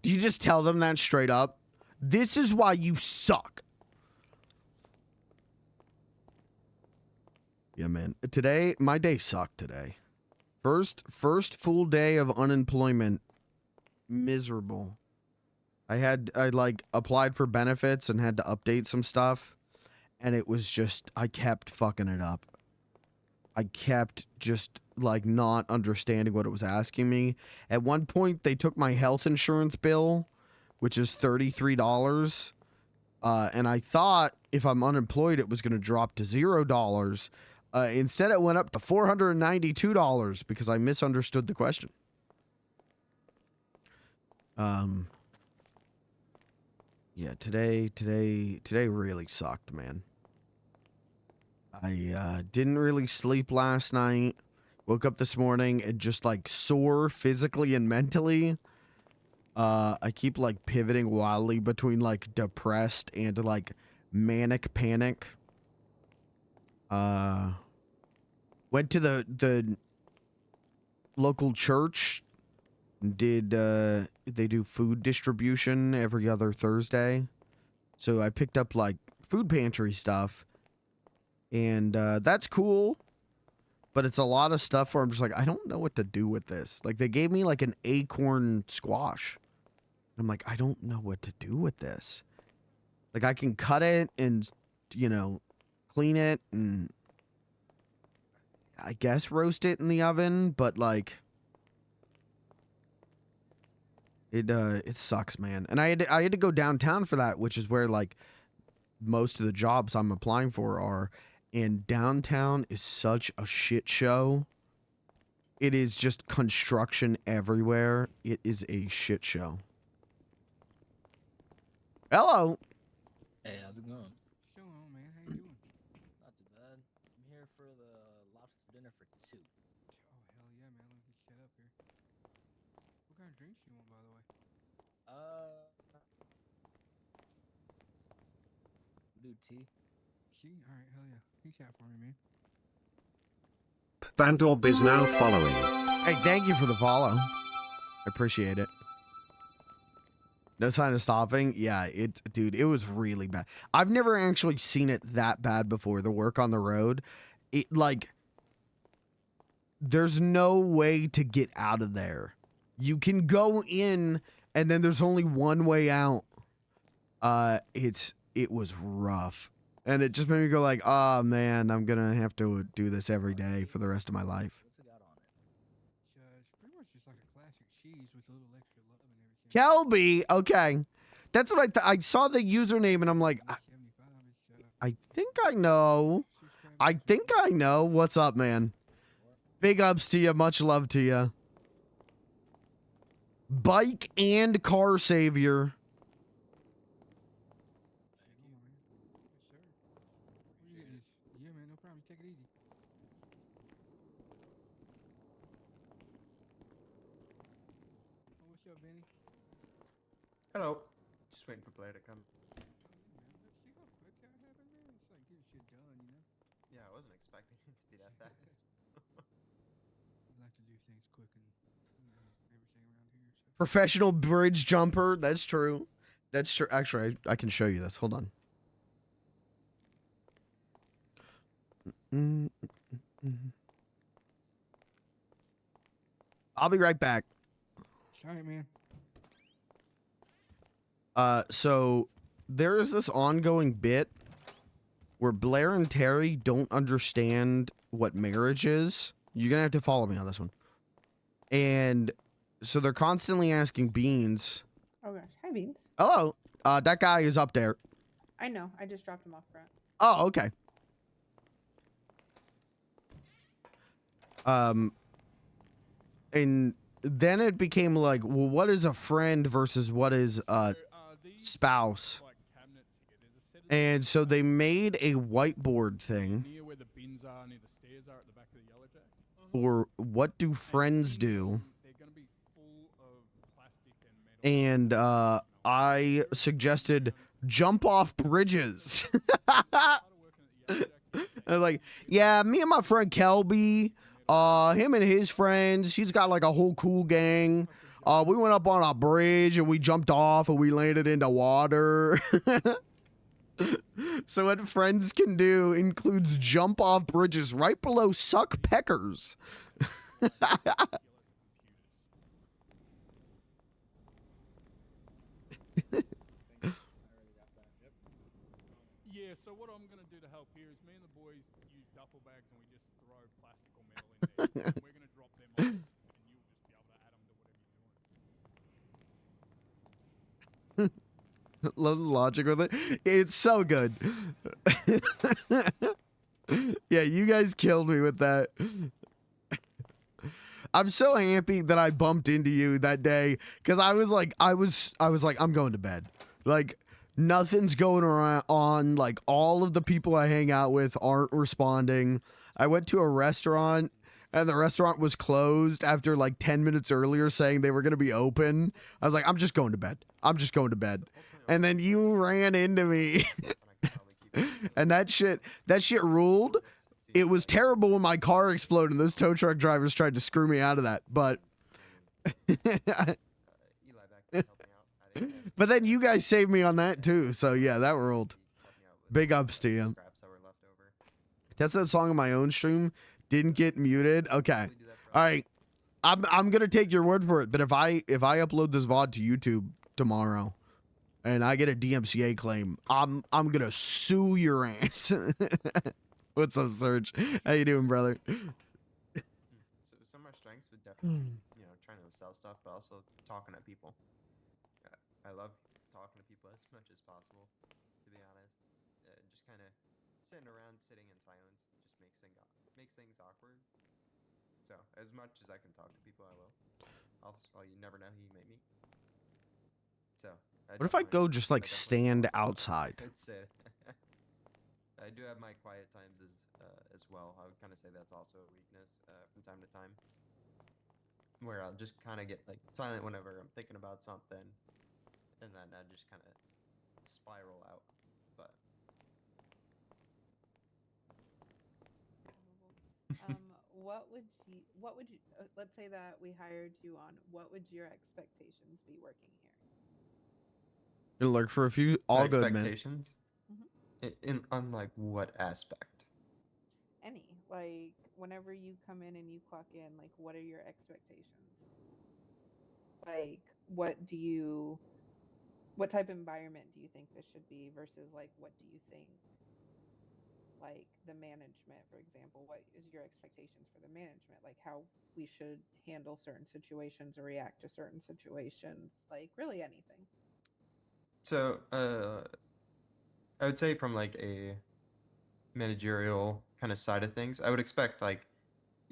Do you just tell them that straight up? This is why you suck. Yeah, man. Today, my day sucked today. First full day of unemployment. Miserable. I like applied for benefits and had to update some stuff. And it was just, I kept fucking it up. I kept just like not understanding what it was asking me. At one point, they took my health insurance bill, which is $33. And I thought if I'm unemployed, it was going to drop to $0. Instead, it went up to $492 because I misunderstood the question. Yeah, today really sucked, man. I didn't really sleep last night. Woke up this morning and just like sore physically and mentally. I keep like pivoting wildly between like depressed and like manic panic. Went to the local church. Did they do food distribution every other Thursday? So I picked up like food pantry stuff. And that's cool. But it's a lot of stuff where I'm just like, I don't know what to do with this. Like they gave me like an acorn squash. I'm like, I don't know what to do with this. Like I can cut it and, clean it and I guess roast it in the oven. But like, it sucks, man. And I had to go downtown for that, which is where like most of the jobs I'm applying for are. And downtown is such a shit show. It is just construction everywhere. It is a shit show. Hello. Hey, how's it going? What's going on, man? How you doing? Not too bad. I'm here for the lobster dinner for 2. Oh, hell yeah, man. Let me get set up here. What kind of drinks you want, by the way? Do tea. Tea? Alright, hell yeah. Peace out for me, man. Bandorb is now following. Hey, thank you for the follow. I appreciate it. No sign of stopping. Yeah, dude, it was really bad. I've never actually seen it that bad before. The work on the road, it like, there's no way to get out of there. You can go in, and then there's only one way out. It was rough, and it just made me go like, oh man, I'm gonna have to do this every day for the rest of my life. What's it got on it? It's pretty much just like a classic cheese with a little extra love and everything. Kelby, okay, that's what I saw the username, and I'm like, I think I know. I think I know. What's up, man? Big ups to you. Much love to you. Bike and car savior. Yeah, man, no problem. Take it easy. Oh, what's up, Benny? Hello. Just waiting for Blair to come. See how quick that happened, man? It's like getting shit done, you know? Yeah, I wasn't expecting it to be that fast. I like to do things quick and everything around here. So. Professional bridge jumper. That's true. That's true. Actually, I can show you this. Hold on. I'll be right back. All right, man. So there is this ongoing bit where Blair and Terry don't understand what marriage is. You're gonna have to follow me on this one. And so they're constantly asking Beans. Oh gosh, hi Beans. Hello. That guy is up there. I know. I just dropped him off front. Oh, okay. And then it became like, well, what is a friend versus what is a spouse? And so they made a whiteboard thing for what do friends do? And I suggested jump off bridges. I was like, yeah, me and my friend Kelby, him and his friends, he's got like a whole cool gang. We went up on a bridge and we jumped off and we landed into water. So what friends can do includes jump off bridges right below suck peckers. Yeah, so what I'm going to do to help here is me and the boys use duffel bags and we just throw plastic or metal in there. And we're going to drop them off and you'll just be able to add them to whatever you're doing. Love the logic with it. It's so good. Yeah, you guys killed me with that. I'm so happy that I bumped into you that day because I was like, I'm going to bed. Like, nothing's going on. Like, all of the people I hang out with aren't responding. I went to a restaurant and the restaurant was closed after like 10 minutes earlier saying they were going to be open. I was like, I'm just going to bed. I'm just going to bed. And then you ran into me. And that shit ruled. It was terrible when my car exploded and those tow truck drivers tried to screw me out of that. But but then you guys saved me on that too. So yeah, that ruled. Big ups to you. That's that song on my own stream. Didn't get muted. Okay. All right. I'm gonna take your word for it. But if I upload this VOD to YouTube tomorrow and I get a DMCA claim, I'm gonna sue your ass. What's up, Serge? How you doing, brother? So some of my strengths would definitely, trying to sell stuff, but also talking to people. I love talking to people as much as possible, to be honest. Just kind of sitting in silence just makes things awkward. So as much as I can talk to people, I will. Also, you never know who you may meet. So. What if I go just like stand outside? I do have my quiet times as well. I would kind of say that's also a weakness from time to time, where I'll just kind of get like silent whenever I'm thinking about something, and then I just kind of spiral out. But what would you let's say that we hired you on, what would your expectations be working here? Gonna lurk for a few. All good, man. Expectations? In on like what aspect? Any, like, whenever you come in and you clock in, like, what are your expectations? Like, what type of environment do you think this should be versus, like, what do you think, like, the management, for example, what is your expectations for the management? Like, how we should handle certain situations or react to certain situations, like, really anything. So, I would say from like a managerial kind of side of things, I would expect like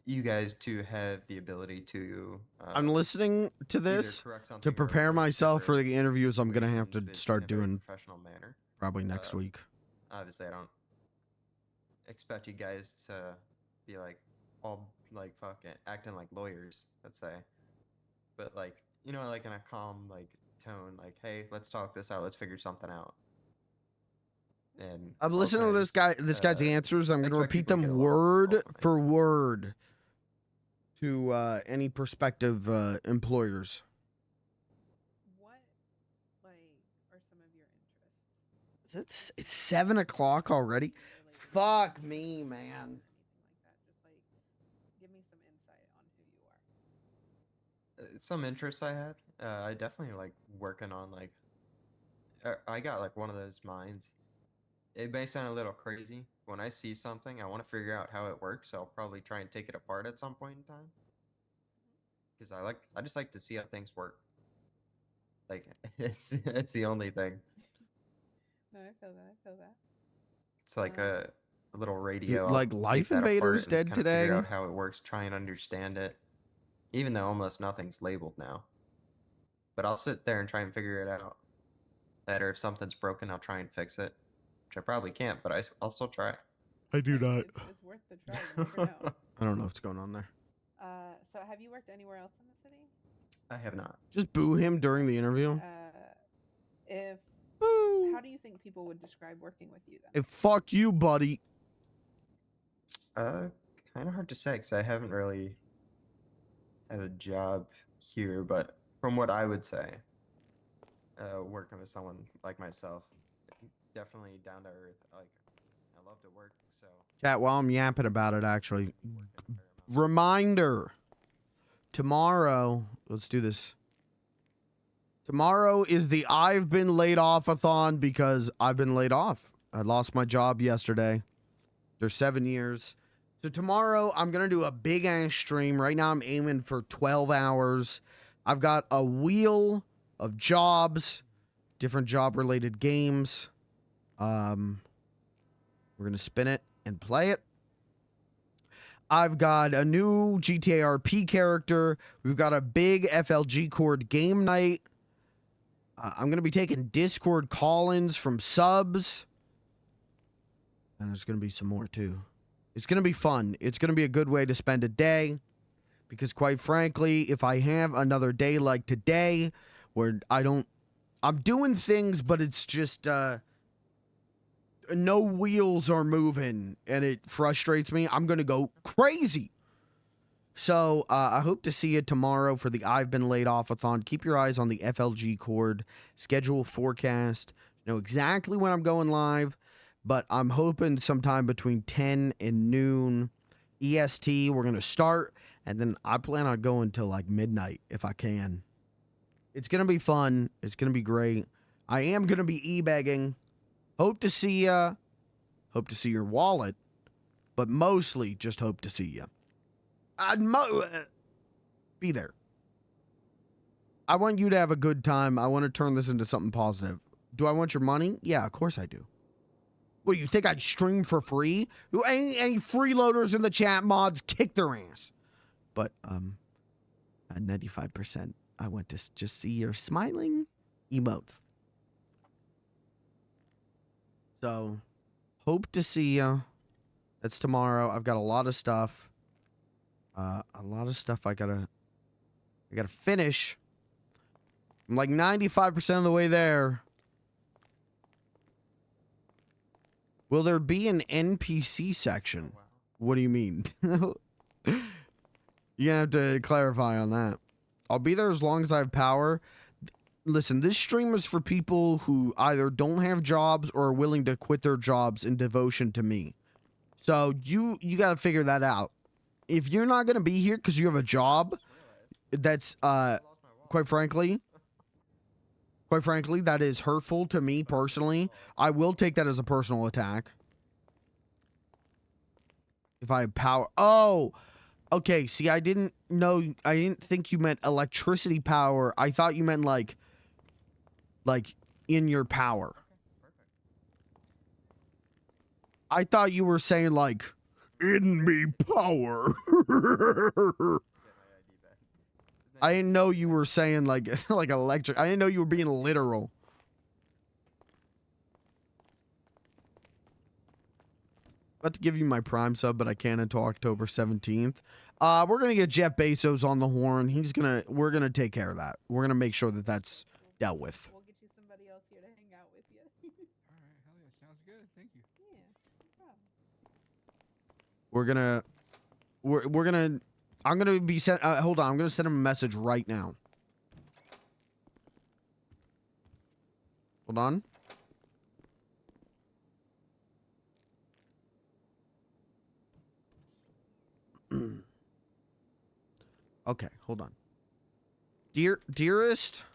you guys to have the ability to. I'm listening to either this correct to something or, prepare like, myself for divert the interviews I'm gonna have to situations in start a very doing professional manner. probably next week. Obviously, I don't expect you guys to be like all like fucking acting like lawyers, let's say, but like like in a calm like tone, like, hey, let's talk this out, let's figure something out. And I'm also, listening to I this just, guy's answers. I'm gonna expect repeat people to get them along word ultimately. for word to any prospective employers. What, like, are some of your interests? Is it? It's 7 o'clock already. Fuck me, man. Anything like that. Just, like, give me some insight on who you are. Some interests I had. I definitely like working on like. I got like one of those minds. It may sound a little crazy. When I see something, I want to figure out how it works. So I'll probably try and take it apart at some point in time. Because I just like to see how things work. Like it's the only thing. No, I feel that. I feel that. It's like a little Dude, radio. like I'll Life take that Invaders apart and dead kind of figure today. out how it works, try and understand it. Even though almost nothing's labeled now. But I'll sit there and try and figure it out. Or if something's broken, I'll try and fix it. Which I probably can't, but I'll still try. I do Hey, not. it's worth the try. You never know. I don't know what's going on there. So have you worked anywhere else in the city? I have not. Just boo him during the interview. If Boo. How do you think people would describe working with you then? Hey, fuck you, buddy. Kind of hard to say because I haven't really had a job here, but from what I would say, working with someone like myself, definitely down to earth. Like, I love to work, so. Chat, while I'm yapping about it, actually, reminder. Tomorrow, let's do this. Tomorrow is the I've been laid off-a-thon because I've been laid off. I lost my job yesterday. There's 7 years. So tomorrow, I'm going to do a big-ass stream. Right now, I'm aiming for 12 hours. I've got a wheel of jobs, different job-related games. We're going to spin it and play it. I've got a new GTA RP character. We've got a big FLG Cord game night. I'm going to be taking Discord call-ins from subs. And there's going to be some more, too. It's going to be fun. It's going to be a good way to spend a day. Because, quite frankly, if I have another day like today, where I'm doing things, but it's just, no wheels are moving, and it frustrates me, I'm going to go crazy. So, I hope to see you tomorrow for the I've Been Laid Off-a-thon. Keep your eyes on the FLG Cord schedule forecast. Know exactly when I'm going live, but I'm hoping sometime between 10 and noon EST we're going to start, and then I plan on going till like midnight if I can. It's going to be fun. It's going to be great. I am going to be e-begging. Hope to see ya. Hope to see your wallet, but mostly just hope to see ya. Be there. I want you to have a good time. I want to turn this into something positive. Do I want your money? Yeah, of course I do. What, you think I'd stream for free? Any freeloaders in the chat, mods, kick their ass. But, at 95%, I want to just see your smiling emotes. So, hope to see ya. That's tomorrow. I've got a lot of stuff. I gotta finish. I'm like 95% of the way there. Will there be an NPC section? Oh, wow. What do you mean? You're gonna have to clarify on that. I'll be there as long as I have power. listen, this stream is for people who either don't have jobs or are willing to quit their jobs in devotion to me. So you got to figure that out. If you're not going to be here because you have a job, that's quite frankly, that is hurtful to me personally. I will take that as a personal attack. If I have power. Oh, okay. See, I didn't think you meant electricity power. I thought you meant like in your power. I thought you were saying like in me power. I didn't know you were saying like like electric. I didn't know you were being literal. About to give you my Prime sub, but I can't until October 17th. We're gonna get Jeff Bezos on the horn. We're gonna take care of that. We're gonna make sure that that's dealt with. We'll get you somebody else here to hang out with you. All right, hell yeah, sounds good. Thank you. Yeah, no problem. We're gonna. I'm gonna be sent. Hold on, I'm gonna send him a message right now. Hold on. Okay, hold on. Dearest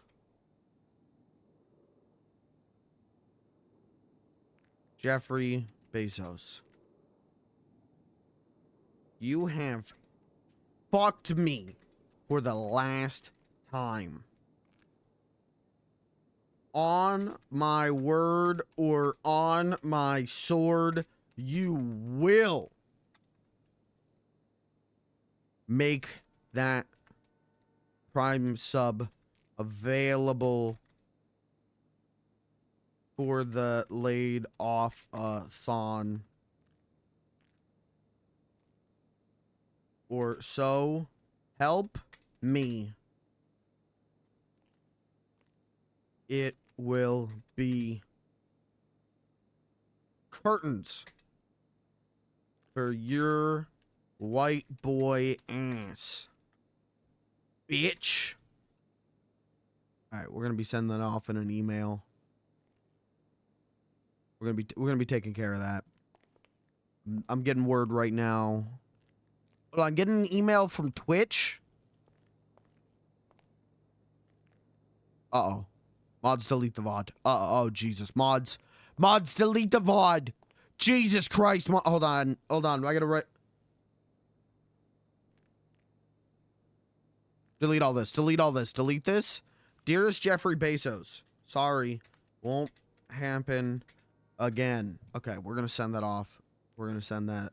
Jeffrey Bezos, you have fucked me for the last time. On my word or on my sword, you will make that Prime sub available for the laid off thon. Or so help me. It will be curtains for your white boy ass. Bitch. Alright, we're gonna be sending that off in an email. We're gonna be taking care of that. I'm getting word right now. Hold on, getting an email from Twitch. Uh-oh. Mods delete the VOD. Oh, Jesus. Mods delete the VOD. Jesus Christ. Hold on. I gotta write. Delete all this. Delete this. Dearest Jeffrey Bezos. Sorry. Won't happen again. Okay, we're gonna send that off. We're gonna send that.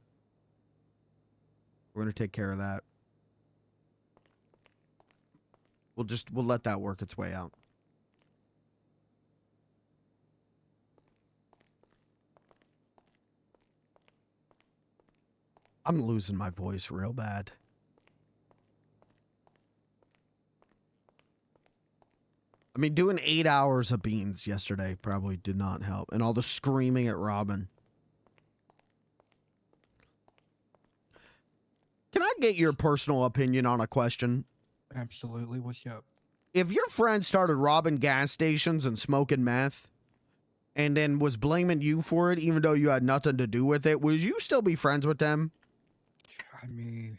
We're gonna take care of that. We'll let that work its way out. I'm losing my voice real bad. I mean, doing 8 hours of beans yesterday probably did not help. And all the screaming at Robin. Can I get your personal opinion on a question? Absolutely. What's up? If your friend started robbing gas stations and smoking meth, and then was blaming you for it, even though you had nothing to do with it, would you still be friends with them? I mean,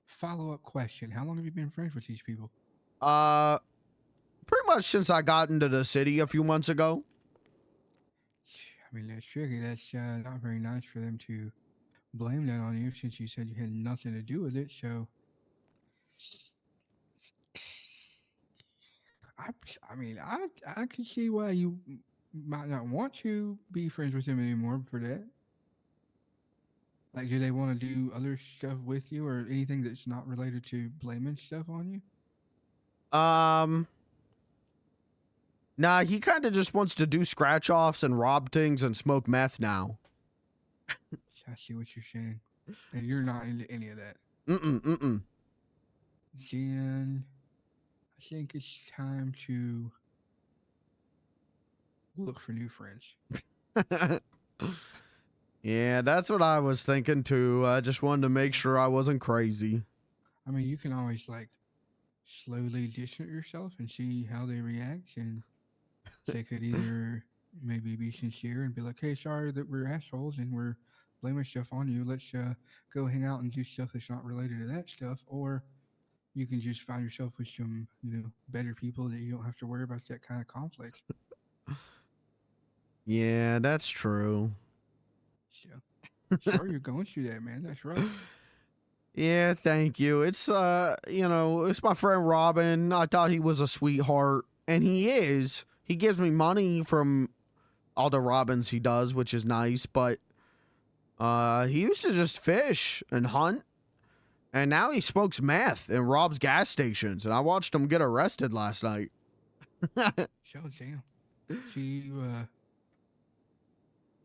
follow-up question. How long have you been friends with these people? Pretty much since I got into the city a few months ago. I mean, that's tricky. That's not very nice for them to blame that on you since you said you had nothing to do with it. So, I mean, I can see why you might not want to be friends with them anymore for that. Like, do they want to do other stuff with you or anything that's not related to blaming stuff on you? Nah, he kind of just wants to do scratch-offs and rob things and smoke meth now. I see what you're saying. And you're not into any of that. Mm-mm. Then I think it's time to look for new friends. Yeah, that's what I was thinking too. I just wanted to make sure I wasn't crazy. I mean, you can always like slowly distance yourself and see how they react, and they could either maybe be sincere and be like, "Hey, sorry that we're assholes and we're blaming stuff on you. Let's go hang out and do stuff that's not related to that stuff," or you can just find yourself with some, better people that you don't have to worry about that kind of conflict. Yeah, that's true. So, sorry you're going through that, man. That's rough. Yeah, thank you. It's it's my friend Robin. I thought he was a sweetheart, and he is. He gives me money from all the robins he does, which is nice, but he used to just fish and hunt, and now he smokes meth and robs gas stations, and I watched him get arrested last night. So damn. She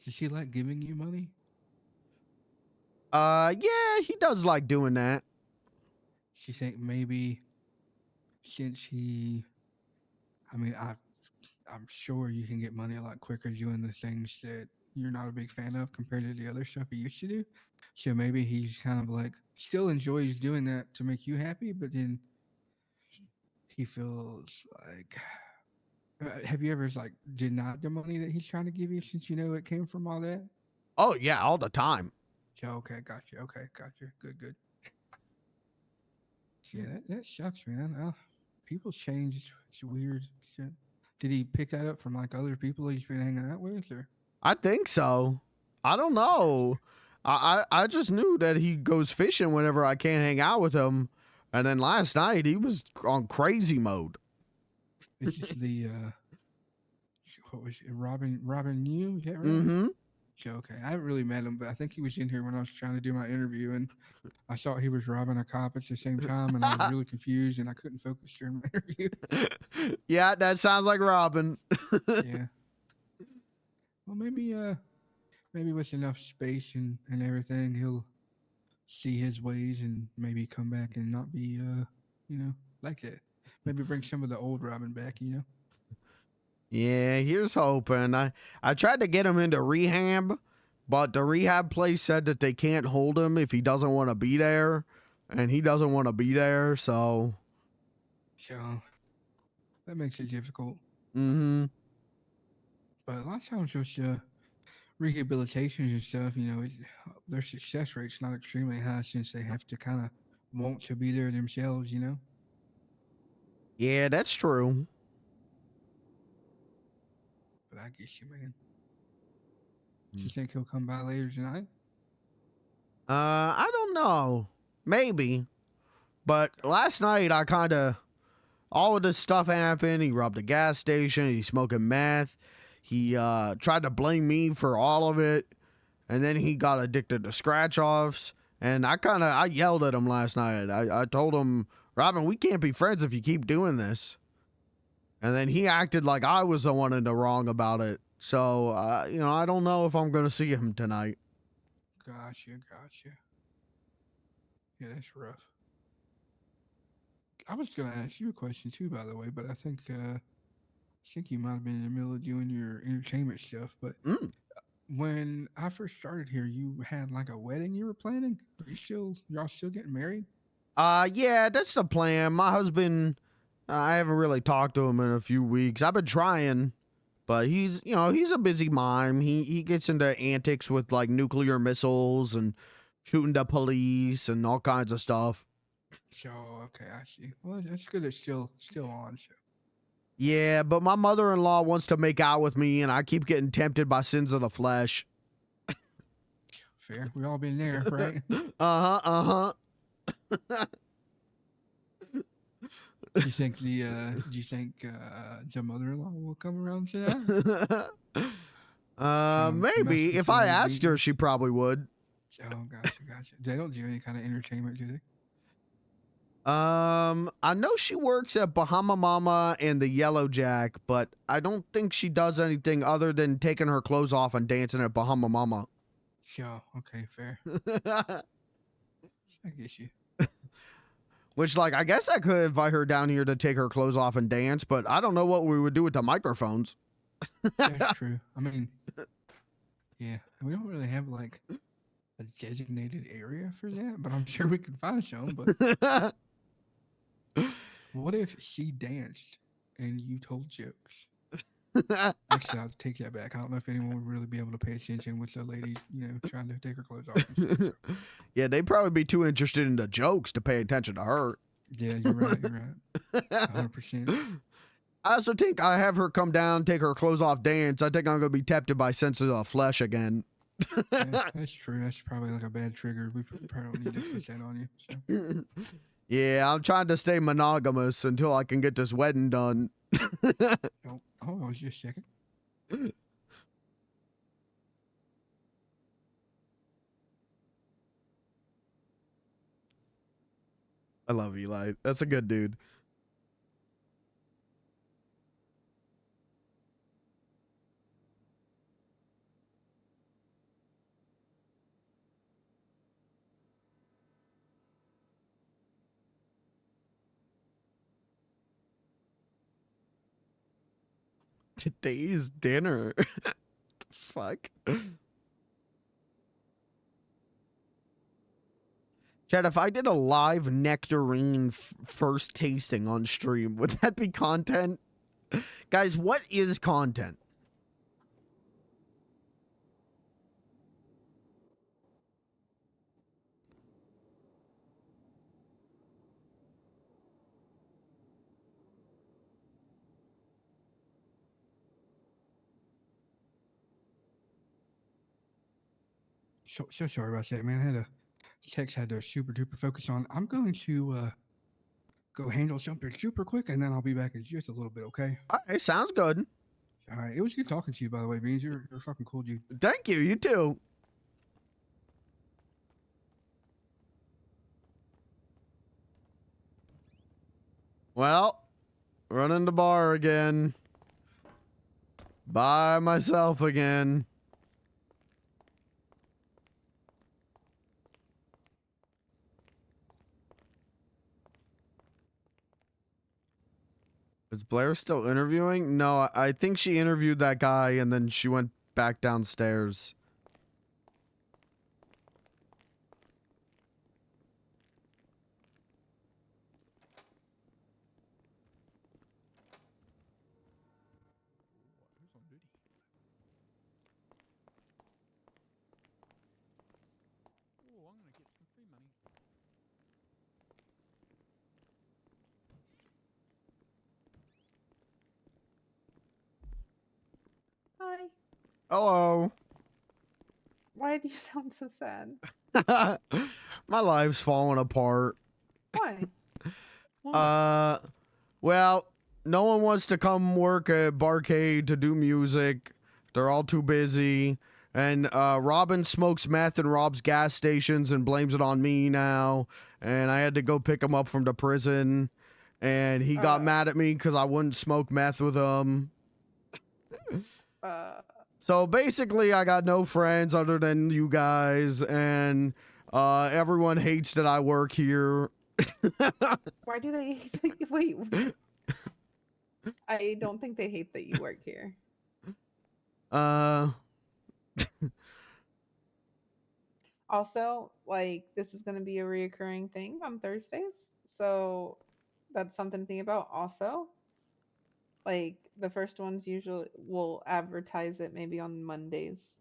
does she like giving you money? Yeah, he does like doing that. She think maybe since I'm sure you can get money a lot quicker doing the things that you're not a big fan of compared to the other stuff he used to do. So maybe he's kind of like still enjoys doing that to make you happy, but then he feels like. Have you ever like denied the money that he's trying to give you since you know it came from all that? Oh yeah, all the time. Yeah, okay, gotcha. Okay, gotcha. Good. Yeah, that sucks, man. People change. It's weird shit. Did he pick that up from like other people he's been hanging out with, or? I think so. I don't know. I just knew that he goes fishing whenever I can't hang out with him, and then last night he was on crazy mode. This is the what was it? Robin New? Is that right? Mm-hmm. Yeah, okay. I haven't really met him, but I think he was in here when I was trying to do my interview, and I thought he was robbing a cop at the same time, and I was really confused, and I couldn't focus during my interview. Yeah, that sounds like Robin. Yeah. Well, maybe with enough space and everything, he'll see his ways and maybe come back and not be like that. Maybe bring some of the old Robin back. Yeah, here's hoping. I tried to get him into rehab, but the rehab place said that they can't hold him if he doesn't want to be there, and he doesn't want to be there, so. So that makes it difficult. Mm-hmm. But a lot of times with rehabilitations and stuff, their success rate's not extremely high since they have to kind of want to be there themselves. Yeah, that's true. But I guess you, man. Do you think he'll come by later tonight? I don't know. Maybe. But last night I kind of, all of this stuff happened. He robbed a gas station. He's smoking meth. He tried to blame me for all of it. And then he got addicted to scratch offs. And I yelled at him last night. I told him, Robin, we can't be friends if you keep doing this. And then he acted like I was the one in the wrong about it. So, I don't know if I'm going to see him tonight. Gotcha. Yeah, that's rough. I was going to ask you a question too, by the way, but I think you might have been in the middle of doing your entertainment stuff. But when I first started here, you had like a wedding you were planning. Y'all still getting married? Yeah, that's the plan. My husband, I haven't really talked to him in a few weeks. I've been trying, but he's a busy mime. He gets into antics with like nuclear missiles and shooting the police and all kinds of stuff. So, okay, I see. Well, that's good. It's still on. So. Yeah, but my mother-in-law wants to make out with me, and I keep getting tempted by sins of the flesh. Fair. We all been there, right? Uh-huh. Do you think the mother-in-law will come around to that? Maybe. If I asked her, she probably would. Oh, gotcha. They don't do any kind of entertainment, do they? I know she works at Bahama Mama and the Yellow Jack, but I don't think she does anything other than taking her clothes off and dancing at Bahama Mama. Sure. Okay, fair. I guess you. Which, like, I guess I could invite her down here to take her clothes off and dance, but I don't know what we would do with the microphones. That's true. I mean, yeah, we don't really have like a designated area for that, but I'm sure we could find some. But What if she danced and you told jokes? Actually, I'll take that back. I don't know if anyone would really be able to pay attention with the lady, trying to take her clothes off. And stuff, so. Yeah, they'd probably be too interested in the jokes to pay attention to her. Yeah, you're right. You're right. 100%. I also think I have her come down, take her clothes off, dance. I think I'm gonna be tempted by senses of flesh again. Yeah, that's true. That's probably like a bad trigger. We probably don't need to put that on you. So. Yeah, I'm trying to stay monogamous until I can get this wedding done. Oh, hold on just a second. I love Eli. That's a good dude. Today's dinner. Fuck. Chad, if I did a live nectarine first tasting on stream, would that be content? Guys, what is content? So sorry about that, man. I had a text had to super duper focus on. I'm going to go handle something super quick, and then I'll be back in just a little bit, okay? All right, sounds good. All right. It was good talking to you, by the way, Beans. You're a fucking cool dude. Thank you. You too. Well, running the bar again. By myself again. Is Blair still interviewing? No, I think she interviewed that guy and then she went back downstairs. Who's on duty? Oh, I'm gonna get some free money. Hi. Hello. Why do you sound so sad? My life's falling apart. Why? Well, no one wants to come work at Barcade to do music. They're all too busy. And Robin smokes meth and robs gas stations and blames it on me now. And I had to go pick him up from the prison. And he got mad at me because I wouldn't smoke meth with him. So basically, I got no friends other than you guys. And everyone hates that I work here. Why do they wait? I don't think they hate that you work here. Also, like, this is going to be a reoccurring thing on Thursdays, so that's something to think about. Also, like, the first ones usually will advertise it maybe on Mondays,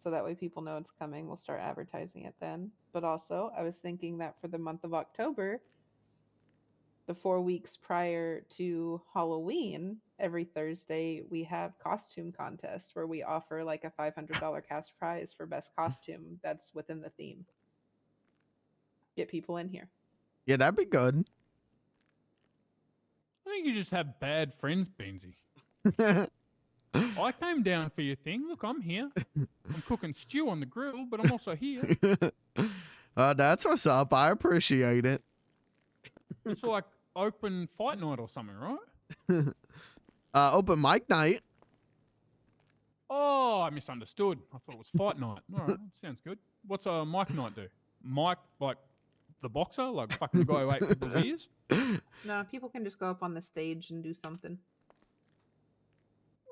so that way people know it's coming. We'll start advertising it then. But also, I was thinking that for the month of October, the 4 weeks prior to Halloween, every Thursday we have costume contests where we offer like a $500 cash prize for best costume that's within the theme. Get people in here. Yeah, that'd be good. I think you just have bad friends, Beansy. I came down for your thing. Look, I'm here. I'm cooking stew on the grill, but I'm also here. That's what's up. I appreciate it. It's like open fight night or something, right? Open mic night. Oh, I misunderstood. I thought it was fight night. All right, sounds good. What's a mic night do? Mike, like the boxer, like fucking the guy who ate people's ears? No, people can just go up on the stage and do something.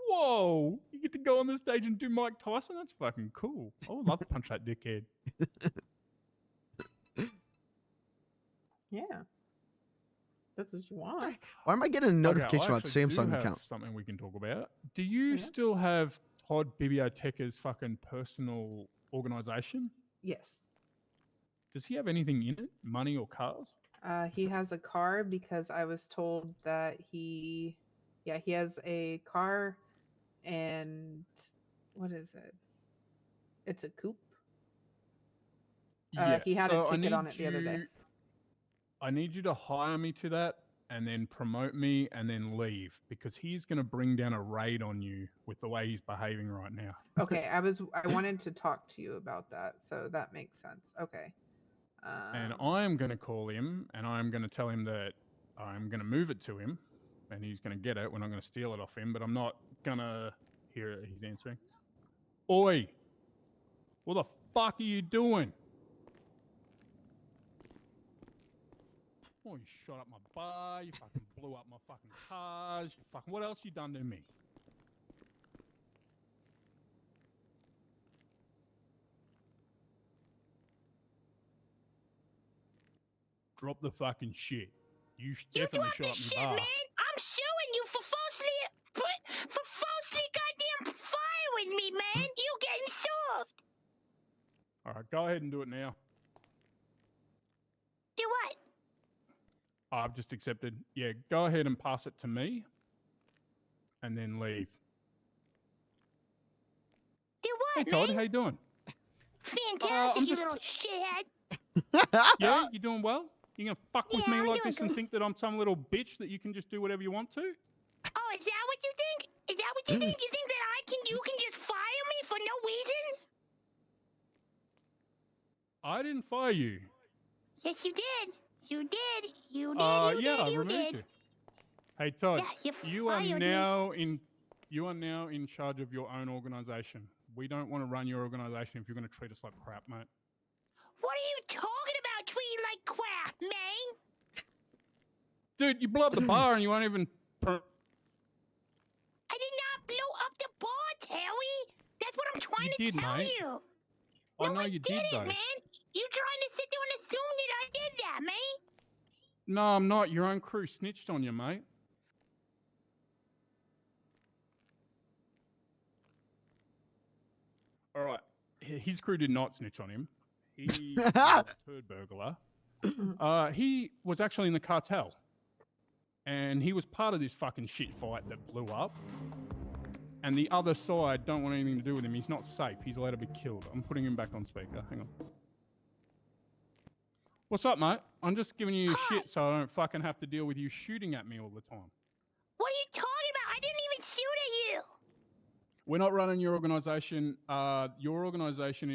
Whoa! You get to go on the stage and do Mike Tyson? That's fucking cool. I would love to punch that dickhead. Yeah. That's what you want. Why am I getting a notification I about actually do Samsung have account? something we can talk about. Do you Yeah. still have Todd Biblioteca's fucking personal organization? Yes. Does he have anything in it? Money or cars? He has a car because I was told that he has a car and what is it? It's a coupe. Yeah. He had so a I ticket need on it the other day. I need you to hire me to that and then promote me and then leave because he's going to bring down a raid on you with the way he's behaving right now. Okay, I wanted to talk to you about that, so that makes sense. Okay. And I am going to call him and I'm going to tell him that I'm going to move it to him and he's going to get it. We're not going to steal it off him, but I'm not going to hear it. He's answering. Oi, what the fuck are you doing? Oh, you shot up my bar, you fucking blew up my fucking cars, you fucking, what else you done to me? Drop the fucking shit. You definitely shot up my bar. Man, I'm suing you for falsely goddamn firing me, man. You getting soft. All right, go ahead and do it now. Do what? I've just accepted. Yeah, go ahead and pass it to me and then leave. Do what, Hey, Todd, man? how you doing? Fantastic, you just- little shithead. Yeah, you doing well? You gonna fuck with Yeah, me I'm like doing this and good. think that I'm some little bitch that you can just do whatever you want to? Oh, is that what you think? Is that what you think? You think that you can just fire me for no reason? I didn't fire you. Yes, you did. You did. You did. I you removed did. you. Hey, Todd, Yeah, you are fired me. now in charge of your own organization. We don't want to run your organization if you're going to treat us like crap, mate. What are you talking about? Treat you like crap, man? Dude, you blew up the bar and you won't even. I did not blow up the bar, Terry. That's what I'm trying You to did, tell mate. you. I No, know you did, though. man. You trying to sit there and assume that I did that, man? No, I'm not. Your own crew snitched on you, mate. All right. His crew did not snitch on him. He was a turd burglar. He was actually in the cartel. And he was part of this fucking shit fight that blew up. And the other side don't want anything to do with him. He's not safe. He's allowed to be killed. I'm putting him back on speaker. Hang on. What's up, mate? I'm just giving you shit so I don't fucking have to deal with you shooting at me all the time. What are you talking about? I didn't even shoot at you. We're not running your organization. Your organization,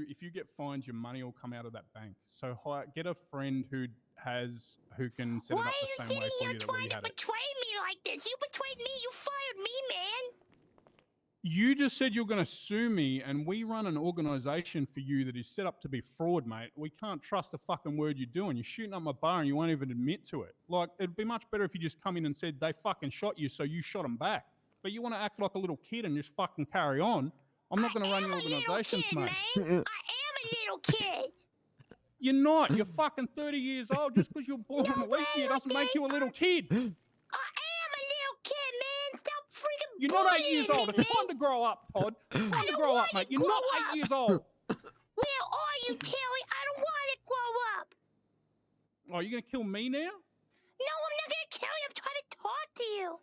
if you get fined, your money will come out of that bank. So get a friend who can set it up the same way for you that we had it. Betray me like this. You betrayed me. You fired me, man. You just said you're going to sue me, and we run an organization for you that is set up to be fraud, mate. We can't trust a fucking word you're doing. You're shooting up my bar and you won't even admit to it. Like, it'd be much better if you just come in and said they fucking shot you, so you shot them back. But you want to act like a little kid and just fucking carry on. I'm not going to run your organizations, mate. I am a little kid. You're not. You're fucking 30 years old. Just because you're born in a leap year doesn't make you a little kid. I am a little kid, man. Stop freaking You're not 8 bullying years old. me, It's time to grow up, Todd. It's time to grow up, mate. You're not 8 years old. Where are you, Terry? I don't want to grow up. Oh, you're going to kill me now? No, I'm not going to kill you. I'm trying to talk to you.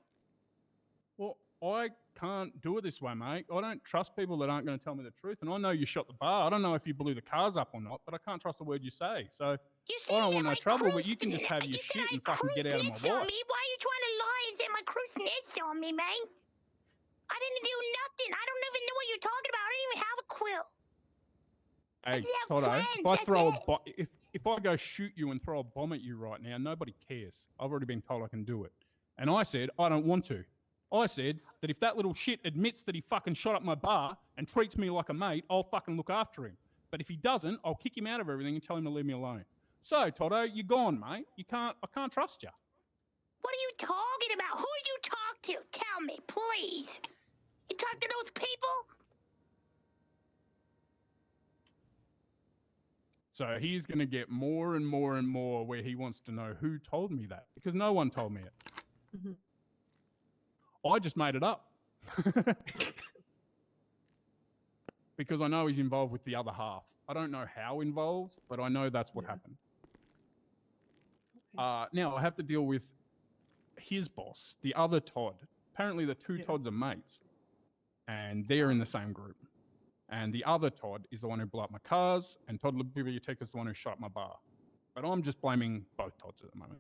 Well, I can't do it this way, mate. I don't trust people that aren't going to tell me the truth. And I know you shot the bar. I don't know if you blew the cars up or not, but I can't trust a word you say. So I don't want no trouble, but you can just have your shit and fucking get out of my Snitched on life. me? Why are you trying to lie and say my crew snitched on me, man? I didn't do nothing. I don't even know what you're talking about. I don't even have a quill. Hey, just have Toto, friends, if I that's throw it. if I go shoot you and throw a bomb at you right now, nobody cares. I've already been told I can do it. And I said I don't want to. I said that if that little shit admits that he fucking shot up my bar and treats me like a mate, I'll fucking look after him. But if he doesn't, I'll kick him out of everything and tell him to leave me alone. So, Toto, you're gone, mate. I can't trust you. What are you talking about? Who did you talk to? Tell me, please. You talked to those people? So he's going to get more and more and more where he wants to know who told me that, because no one told me it. Mhm. I just made it up. Because I know he's involved with the other half. I don't know how involved, but I know that's what happened. Now I have to deal with his boss, the other Todd. Apparently the two Todds are mates, and they're in the same group. And the other Todd is the one who blew up my cars, and Todd Bibliotheca is the one who shot up my bar. But I'm just blaming both Todds at the moment.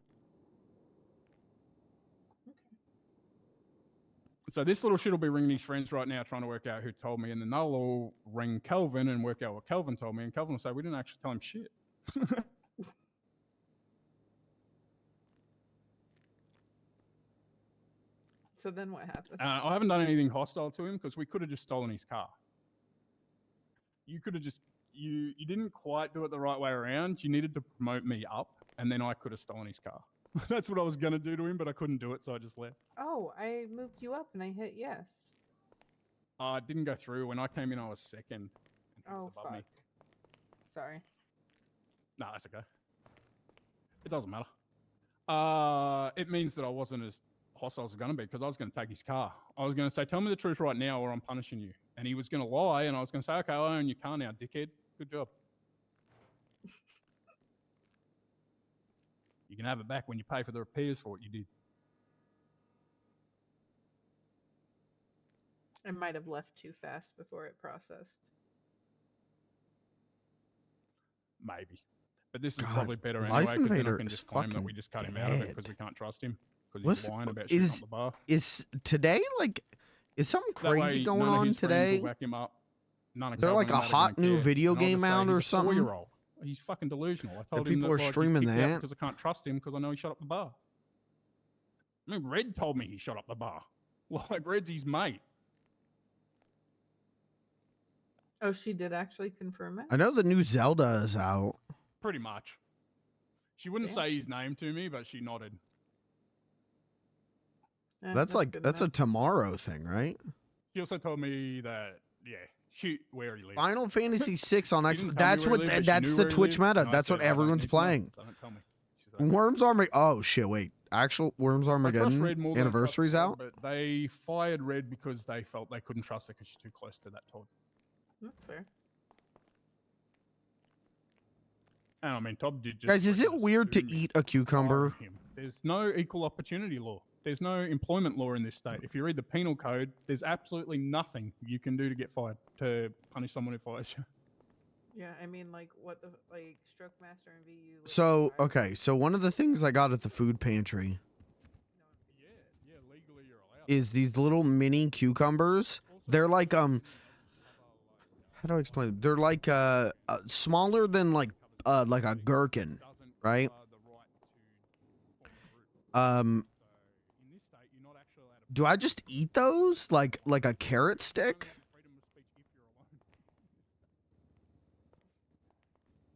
So this little shit will be ringing his friends right now, trying to work out who told me, and then they'll all ring Kelvin and work out what Kelvin told me, and Kelvin will say, we didn't actually tell him shit. So then what happens? I haven't done anything hostile to him because we could have just stolen his car. You could have just, you didn't quite do it the right way around. You needed to promote me up, and then I could have stolen his car. That's what I was going to do to him, but I couldn't do it, so I just left. Oh, I moved you up and I hit yes. It didn't go through. When I came in, I was second. And he was Oh, above fuck. me. Sorry. No, that's okay. It doesn't matter. It means that I wasn't as hostile as I was going to be, because I was going to take his car. I was going to say, tell me the truth right now or I'm punishing you. And he was going to lie, and I was going to say, okay, I own your car now, dickhead. Good job. You can have it back when you pay for the repairs for what you did. I might have left too fast before it processed. Maybe. But this is God, probably better Life anyway, because then I Invader can is just claim that we fucking just cut him out of it dead. because we can't trust him. Because he's lying about shooting up the bar. Is today like, is something That way, crazy going none of on his friends will today? back him up. None of Is there like Calvin a and that are gonna hot new care. video And I'll game just say out he's or a something? 4-year-old. He's fucking delusional. I told him people that, are like, streaming he's kicked out that. because I can't trust him because I know he shot up the bar. I mean, Red told me he shot up the bar. Like, Red's his mate. Oh, she did actually confirm it? I know the new Zelda is out. Pretty much. She wouldn't Damn. say his name to me, but she nodded. That's like good that's a enough. tomorrow thing, right? She also told me that, yeah, where he lives. Final Fantasy VI on She Xbox. didn't tell me That's where he what. lived, but she That's knew the where he Twitch lived, meta. and I That's what said, "I don't everyone's need to know, playing. so don't tell me." She's like, Worms Armageddon. Oh shit! Wait, actual Worms I trust Red Armageddon more than I trust anniversary's Todd, out. but they fired Red because they felt they couldn't trust her because she's too close to that Todd. That's fair. And I mean, Todd did just. Guys, is it freaking weird to sue me, eat a cucumber? firing him. There's no equal opportunity law. There's no employment law in this state. If you read the penal code, there's absolutely nothing you can do to get fired, to punish someone who fires you. Yeah, I mean, like, what the, like, Stroke Master and VU. like, So I- okay, so one of the things I got at the food pantry Yeah, legally you're allowed. is these little mini cucumbers. They're like how do I explain them? They're like smaller than like a gherkin, right? Do I just eat those like a carrot stick?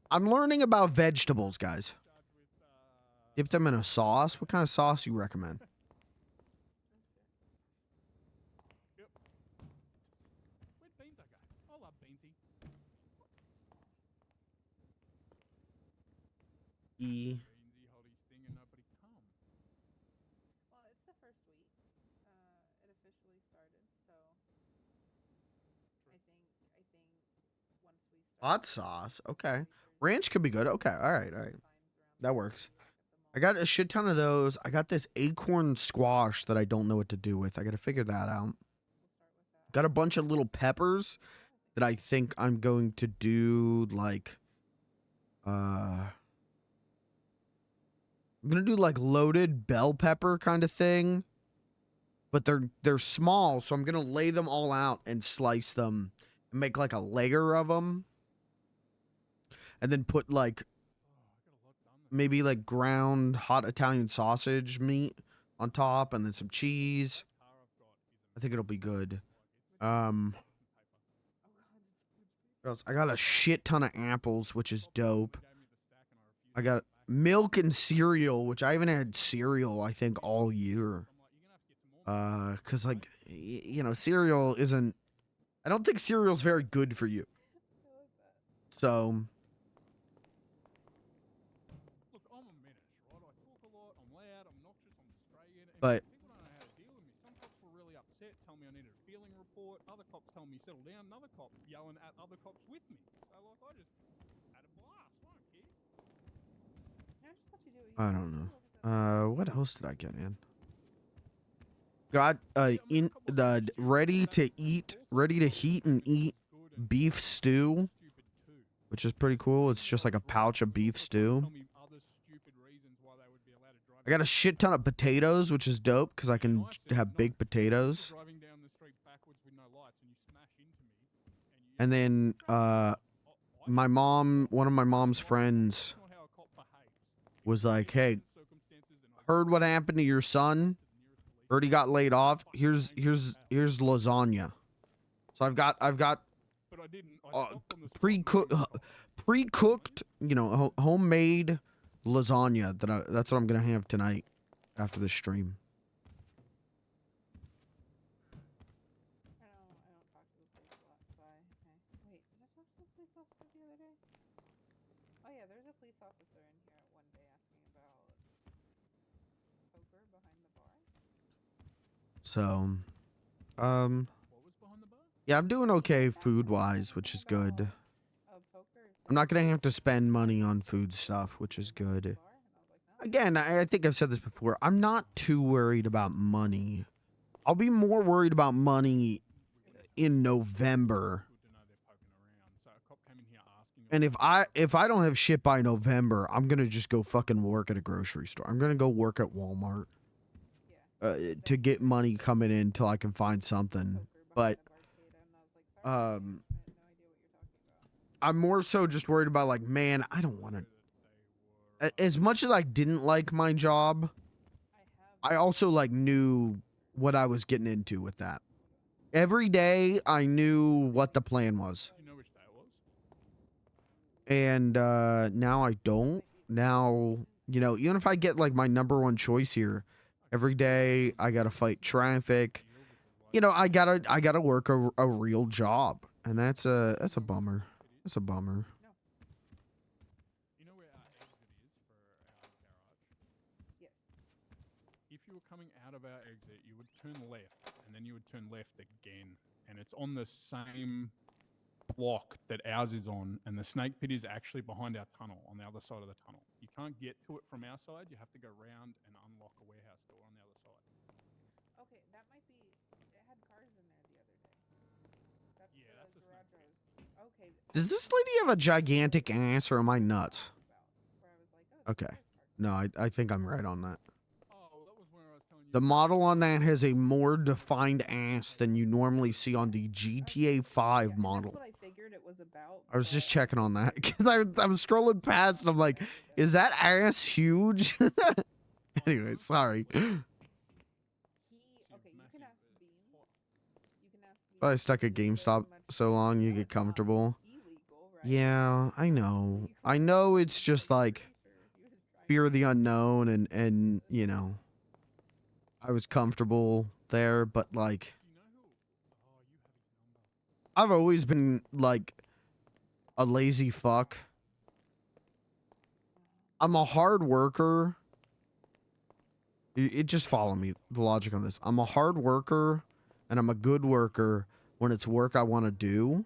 I'm learning about vegetables, guys. Dip them in a sauce. What kind of sauce you recommend? Yep. Where'd Beansy go? I love Beansy. E. Beansy hold his thing and nobody come. Well, it's the first week. It officially started, so I think once we start. Hot sauce. Okay. Ranch could be good. Okay. All right. That works. I got a shit ton of those. I got this acorn squash that I don't know what to do with. I got to figure that out. Got a bunch of little peppers that I think I'm going to do like I'm going to do like loaded bell pepper kind of thing. But they're small, so I'm going to lay them all out and slice them and make like a layer of them. And then put like maybe like ground hot Italian sausage meat on top and then some cheese. I think it'll be good. What else? I got a shit ton of apples, which is dope. I got milk and cereal, which I haven't had cereal, I think, all year. Cause like, you know, cereal isn't, I don't think cereal's very good for you. So But People don't know how to deal with me. Some cops were really upset, tell me I needed a feeling report. Other cops tell me settle down. Another cop yelling at other cops with me. So like I just had a blast. I don't care. Yeah, just let you do what you I do. don't know. What else did I get in? Got in the ready to heat and eat beef stew, which is pretty cool. It's just like a pouch of beef stew. I got a shit ton of potatoes, which is dope because I can have big potatoes. Driving down the street backwards with no lights and you smash into me. And then my mom, one of my mom's friends was like, "Hey, heard what happened to your son? Heard he got laid off. Here's lasagna." So I've got But I didn't. pre-cooked, you know, homemade lasagna that's what I'm gonna have tonight after the stream. I don't talk to the police a lot, so wait, did I talk to the police officer the other day? Oh yeah, there's a police officer in here one day asking about poker behind the bar. So, yeah, I'm doing okay food-wise, which is good. I'm not gonna have to spend money on food stuff, which is good. Again, I think I've said this before. I'm not too worried about money. I'll be more worried about money in November. And if I don't have shit by November, I'm gonna just go fucking work at a grocery store. I'm gonna go work at Walmart to get money coming in till I can find something. But I'm more so just worried about like, man, I don't want to. As much as I didn't like my job, I also like knew what I was getting into with that. Every day I knew what the plan was. You know which day it was? And now I don't. Now, you know, even if I get like my number one choice here, every day I gotta fight traffic. You know, I gotta work a real job, and that's a bummer. That's a bummer. You know where our exit is for our garage? Yes. If you were coming out of our exit, you would turn left, and then you would turn left again, and it's on the same block that ours is on, and the snake pit is actually behind our tunnel on the other side of the tunnel. You can't get to it from our side. You have to go round and unlock a warehouse door on the other side. Okay, that might be. It had cars in there the other day. That's that's the garage I was. Okay. Does this lady have a gigantic ass, or am I nuts? Okay. No, I think I'm right on that. The model on that has a more defined ass than you normally see on the GTA 5 model. That's what I figured it was about. I was just checking on that because I'm scrolling past and I'm like, is that ass huge? Anyway, sorry. Okay, you can ask Beans. You can ask Beans. Probably stuck at GameStop so long you get comfortable. Yeah, I know. I know it's just like fear of the unknown and you know, I was comfortable there, but like I've always been like a lazy fuck. I'm a hard worker. It just follow me, the logic on this. I'm a hard worker and I'm a good worker when it's work I want to do.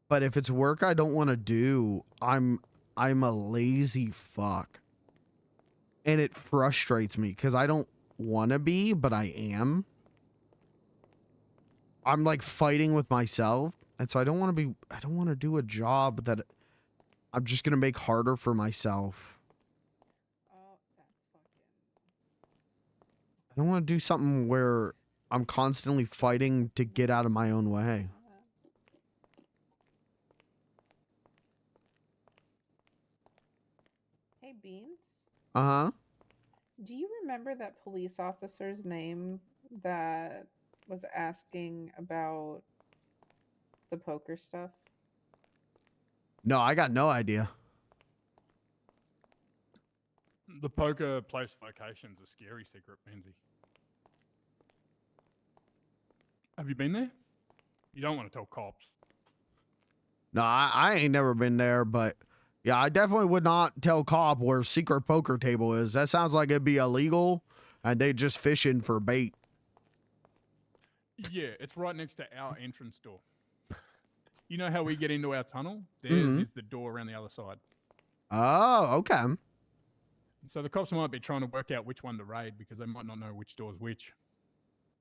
But if it's work I don't want to do, I'm a lazy fuck. And it frustrates me because I don't want to be, but I am. I'm like fighting with myself. And so I don't want to do a job that I'm just going to make harder for myself. Oh, that's fucking. I don't want to do something where I'm constantly fighting to get out of my own way. Hey, Beans. Uh-huh. Do you remember that police officer's name that was asking about the poker stuff? No, I got no idea. The poker place location's a scary secret, Benzie. Have you been there? You don't want to tell cops. No, I ain't never been there, but Yeah, I definitely would not tell cop where secret poker table is. That sounds like it'd be illegal, and they just fishing for bait. Yeah, it's right next to our entrance door. You know how we get into our tunnel? Theirs Mhm. is the door around the other side. Oh, okay. So the cops might be trying to work out which one to raid because they might not know which door's which.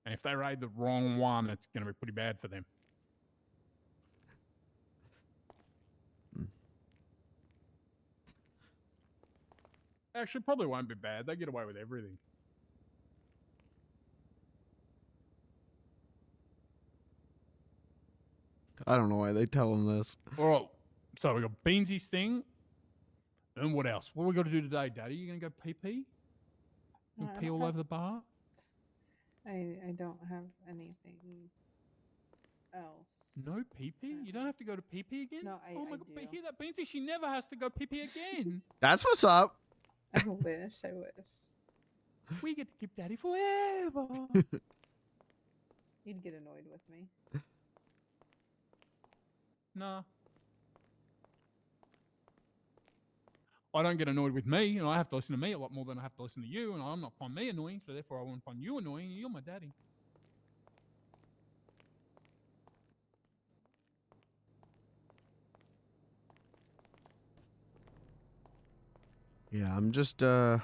And if they raid the wrong one, it's going to be pretty bad for them. Actually, probably won't be bad. They get away with everything. I don't know why they tell them this. All right. So we got Beansy's thing. And what else? What do we got to do today, Daddy? You going to go pee-pee? You I pee don't all have- over the bar? I don't have anything else. No pee-pee? You don't have to go to pee-pee again? No, Oh my I god, do. hear that, Beansy? She never has to go pee-pee again. That's what's up. I wish. I wish. We get to keep Daddy forever. You'd get annoyed with me. Nah. I don't get annoyed with me, and I have to listen to me a lot more than I have to listen to you, and I'm not find me annoying, so therefore I won't find you annoying, and you're my daddy. Yeah, I'm just I'm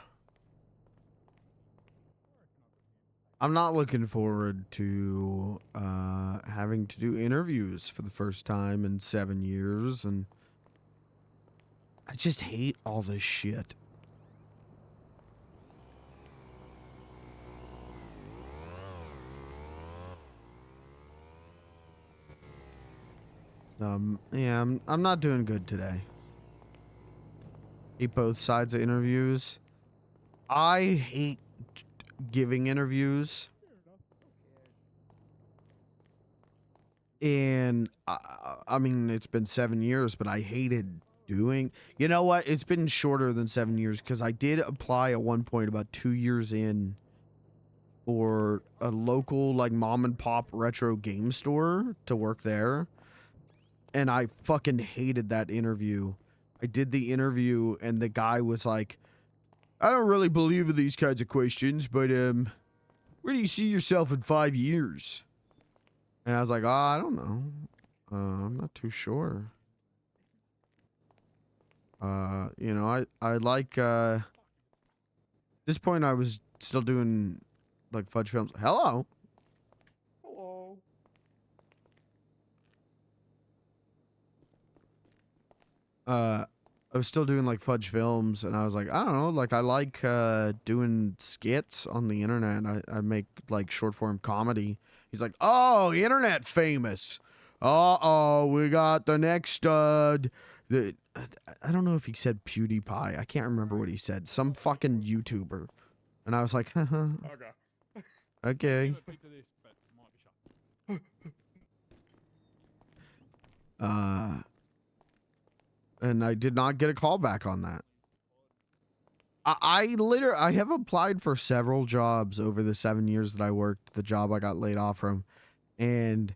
not looking forward to having to do interviews for the first time in 7 years, and I just hate all this shit. Yeah, I'm not doing good today. Hate both sides of interviews. I hate giving interviews. And I mean, it's been 7 years, but I hated doing. You know what? It's been shorter than 7 years because I did apply at one point about 2 years in for a local like mom and pop retro game store to work there. And I fucking hated that interview. I did the interview and the guy was like, I don't really believe in these kinds of questions, but where do you see yourself in 5 years? And I was like, oh, I don't know. I'm not too sure. You know, I like, at this point I was still doing like fudge films. Hello. Hello. I was still doing like fudge films, and I was like, I don't know, like I like doing skits on the internet. I make like short form comedy. He's like, oh, internet famous. Uh-oh, we got the next I don't know if he said PewDiePie. I can't remember what he said. Some fucking YouTuber. And I was like, haha. Okay. And I did not get a call back on that. I have applied for several jobs over the 7 years that I worked, the job I got laid off from, and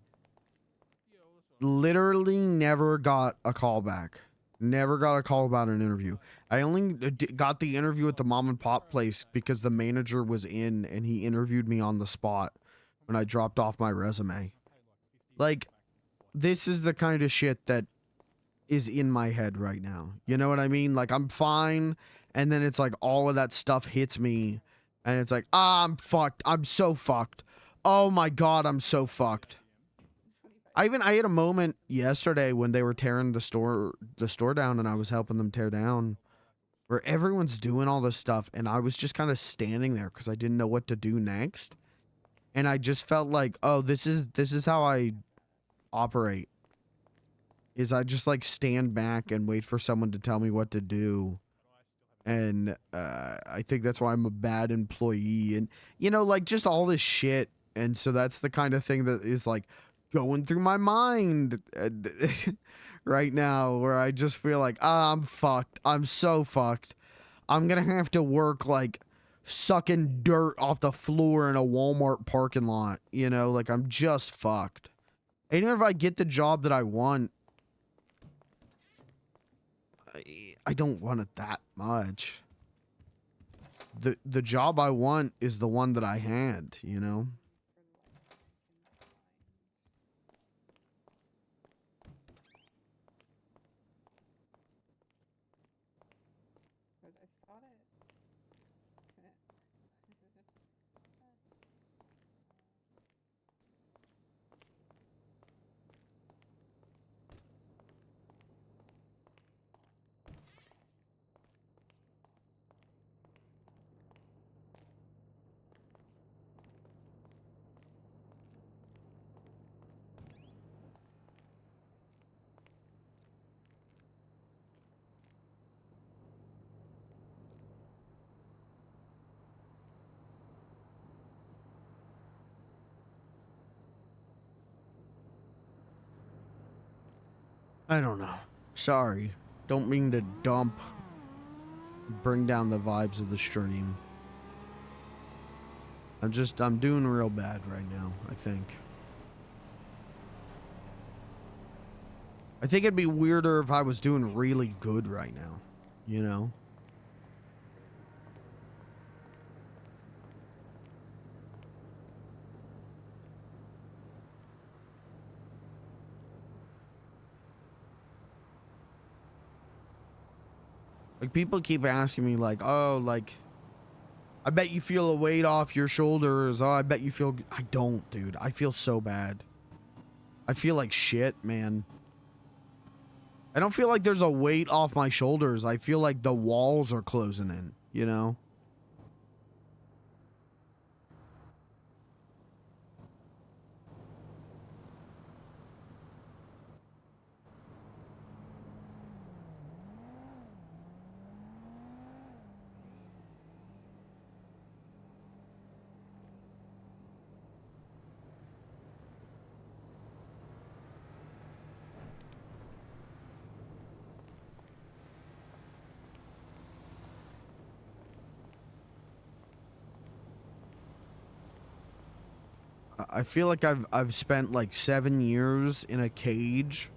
literally never got a call back. Never got a call about an interview. I only got the interview at the mom and pop place because the manager was in and he interviewed me on the spot when I dropped off my resume. Like, this is the kind of shit that is in my head right now. You know what I mean? Like, I'm fine, and then it's like all of that stuff hits me, and it's like, I'm fucked. I'm so fucked. Oh my god, I'm so fucked. I had a moment yesterday when they were tearing the store down, and I was helping them tear down, where everyone's doing all this stuff, and I was just kind of standing there because I didn't know what to do next, and I just felt like, oh, this is how I operate. Is I just like stand back and wait for someone to tell me what to do. And I think that's why I'm a bad employee, and you know, like just all this shit. And so that's the kind of thing that is like going through my mind right now, where I just feel like, I'm fucked. I'm so fucked. I'm gonna have to work like sucking dirt off the floor in a Walmart parking lot, you know, like I'm just fucked. And even if I get the job that I want, I don't want it that much. The job I want is the one that I had, you know? Because I thought it. I don't know. Sorry. Don't mean to bring down the vibes of the stream. I'm doing real bad right now, I think. I think it'd be weirder if I was doing really good right now, you know? Like, people keep asking me, like, oh, like, I bet you feel a weight off your shoulders. Oh, I bet you feel... I don't, dude. I feel so bad. I feel like shit, man. I don't feel like there's a weight off my shoulders. I feel like the walls are closing in, you know? I feel like I've spent like 7 years in a cage.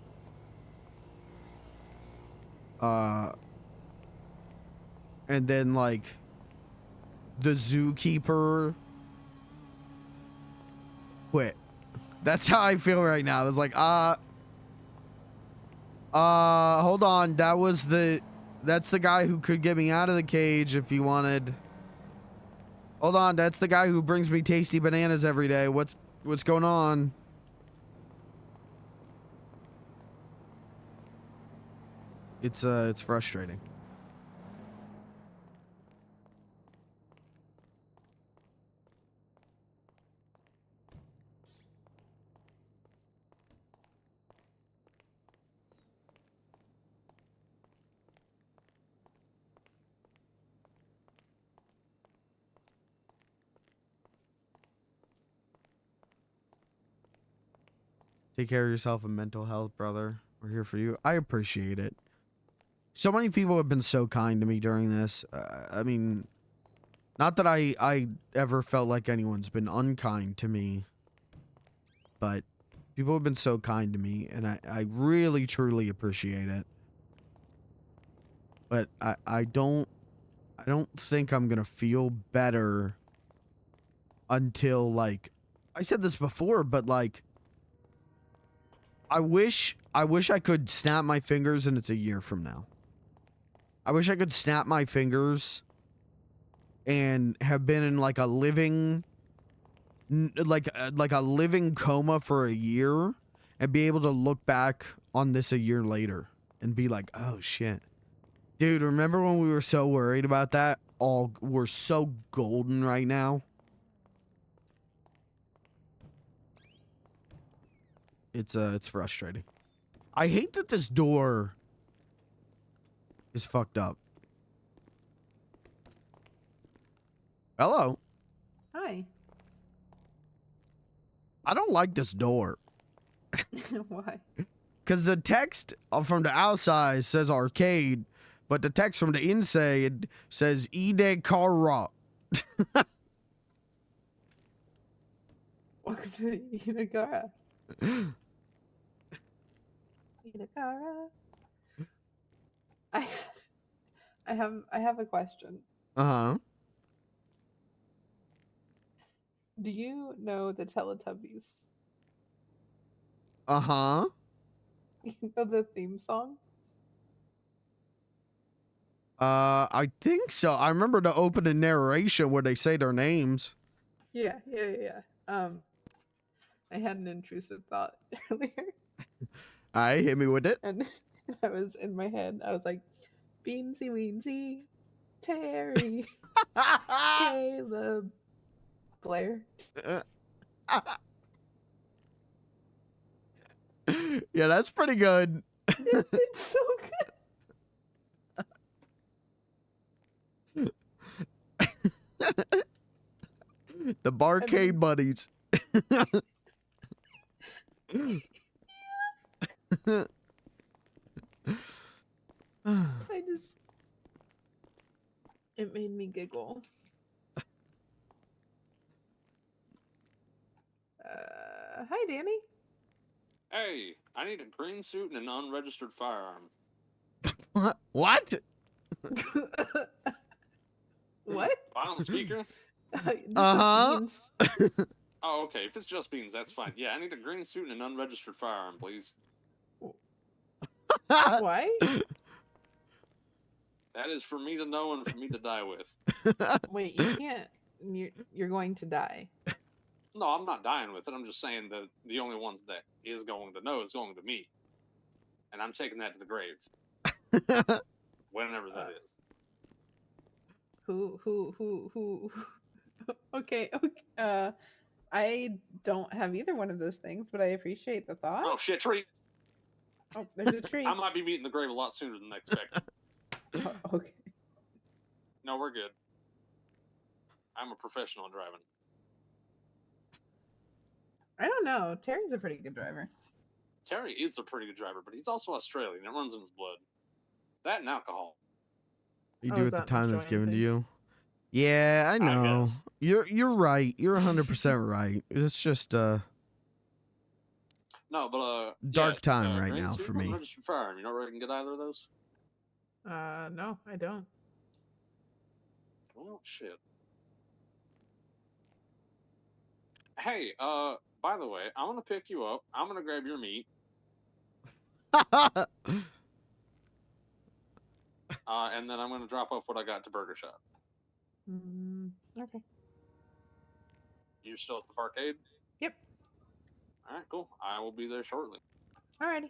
And then like the zookeeper quit. That's how I feel right now. It's like, hold on. That's the guy who could get me out of the cage if he wanted. Hold on, that's the guy who brings me tasty bananas every day. What's going on? It's frustrating. Take care of yourself and mental health, brother. We're here for you. I appreciate it. So many people have been so kind to me during this. I mean, not that I ever felt like anyone's been unkind to me, but people have been so kind to me, and I really, truly appreciate it. But I don't think I'm gonna feel better until, like, I said this before, but like, I wish I could snap my fingers and it's a year from now. I wish I could snap my fingers and have been in like a living, like a living coma for a year and be able to look back on this a year later and be like, oh shit. Dude, remember when we were so worried about that? We're so golden right now. It's frustrating. I hate that this door is fucked up. Hello. Hi. I don't like this door. Why? Because the text from the outside says arcade, but the text from the inside says Ide Kara. Welcome to Inagara. Inagara. I I have a question. Uh-huh. Do you know the Teletubbies? Uh-huh. You know the theme song? I think so. I remember the opening narration where they say their names. Yeah. I had an intrusive thought earlier, Alright, hit me with it. and I was in my head. I was like, Beansy Weensy, Terry, Caleb, Blair. Yeah, that's pretty good. It's so good. The Barcade Buddies. I just, it made me giggle. Hi, Danny. Hey, I need a green suit and an unregistered firearm. What? What? On speaker? Uh-huh. Oh, okay. If it's just beans, that's fine. Yeah, I need a green suit and an unregistered firearm, please. Why? That is for me to know and for me to die with. Wait, you can't. You're going to die. No, I'm not dying with it. I'm just saying that the only ones that is going to know is going to me. And I'm taking that to the grave. Whenever that is. Who? Okay. I don't have either one of those things, but I appreciate the thought. Oh, shit, tree! Oh, there's a tree. I might be meeting the grave a lot sooner than expected. Okay. No, we're good. I'm a professional at driving. I don't know. Terry's a pretty good driver. Terry is a pretty good driver, but he's also Australian. It runs in his blood. That and alcohol. You Oh, do is at the that an time that's Australian given to thing? you. Yeah, I know. guess. You're right. You're 100% right. It's just No, but dark time right green now suit for and me. unregistered firearm. You know where I can get either of those? No, I don't. Well, shit. Hey, by the way, I'm gonna pick you up. I'm gonna grab your meat. And then I'm gonna drop off what I got to Burger Shop. Okay. You still at the parkade? Yep. All right, cool. I will be there shortly. Alrighty.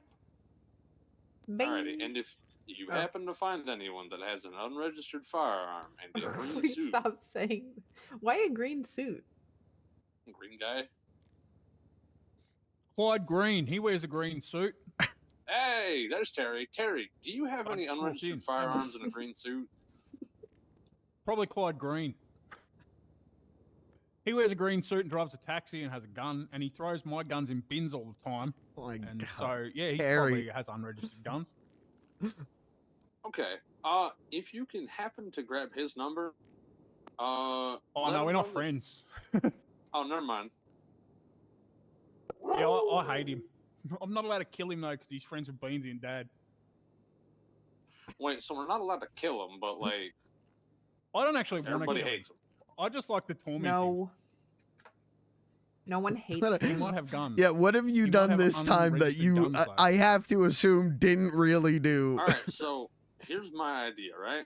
Bye. Alrighty, and if you Oh. happen to find anyone that has an unregistered firearm and a green Please suit, stop saying. Why a green suit? green guy. Clyde Green, he wears a green suit. Hey, there's Terry. Terry, do you have I any just walked unregistered in. firearms in a green suit? Probably Clyde Green. He wears a green suit and drives a taxi and has a gun, and he throws my guns in bins all the time. Oh my And God. so, yeah, he Terry. probably has unregistered guns. Okay. If you can happen to grab his number, Oh, let no, him we're not know that- friends. Oh, never mind. Yeah, I hate him. I'm not allowed to kill him, though, because he's friends with Beansy and Dad. Wait, so we're not allowed to kill him, but like I don't actually want to everybody kill him. hates him. I just like to torment him. No. No one hates He him. might have guns. Yeah, what have you He might done have this time that unregistered you, guns, though. I have to assume, didn't really do? All right, so here's my idea, right?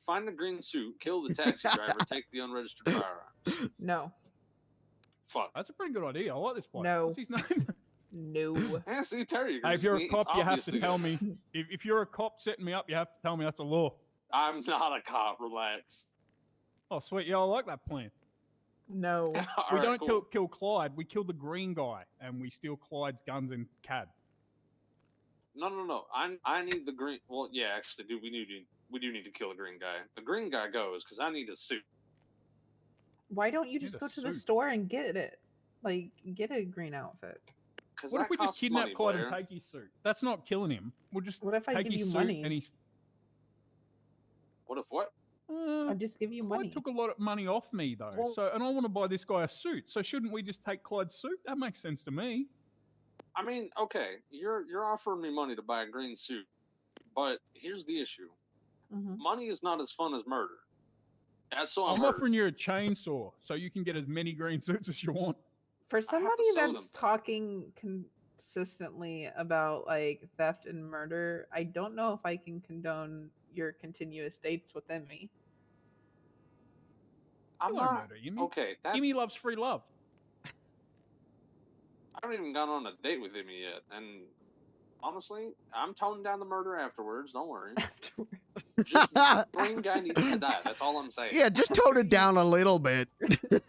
Find the green suit, kill the taxi driver, take the unregistered firearms. No. Fuck. That's a pretty good idea. I like this bloke. No. What's his name? No. Yeah, see, Terry Hey, agrees if you're with a me. cop, It's you have to obviously- tell me. If you're a cop setting me up, you have to tell me that's a law. I'm not a cop. Relax. Oh, sweet. Yeah, I like that plan. No. We All right, don't cool. kill Clyde. We kill the green guy, and we steal Clyde's guns and cab. No. I need the green. Well, yeah, actually, we do need to kill the green guy. The green guy goes because I need a suit. Why don't you Need just a go to the suit. store and get it? Like, get a green outfit. Because What if we just kidnap Clyde and take his suit? That's not killing him. We'll just What if I take give his you suit money? and he's. What if what? I'll just give you Clyde money. took a lot of money off me though, Well- and I want to buy this guy a suit. So shouldn't we just take Clyde's suit? That makes sense to me. I mean, okay, you're offering me money to buy a green suit, but here's the issue: Mhm. money is not as fun as murder. That's so I'm I'm heard. offering you a chainsaw so you can get as many green suits as you want. For have to somebody sew them. that's talking consistently about like theft and murder, I don't know if I can condone your continuous dates with Emmy. I'm You won't not murder Emmy. okay. That's Emmy loves free love. I haven't even gone on a date with Emmy yet, and honestly, I'm toning down the murder afterwards. Don't worry. Just green guy needs to die. That's all I'm saying. Yeah, just tone it down a little bit.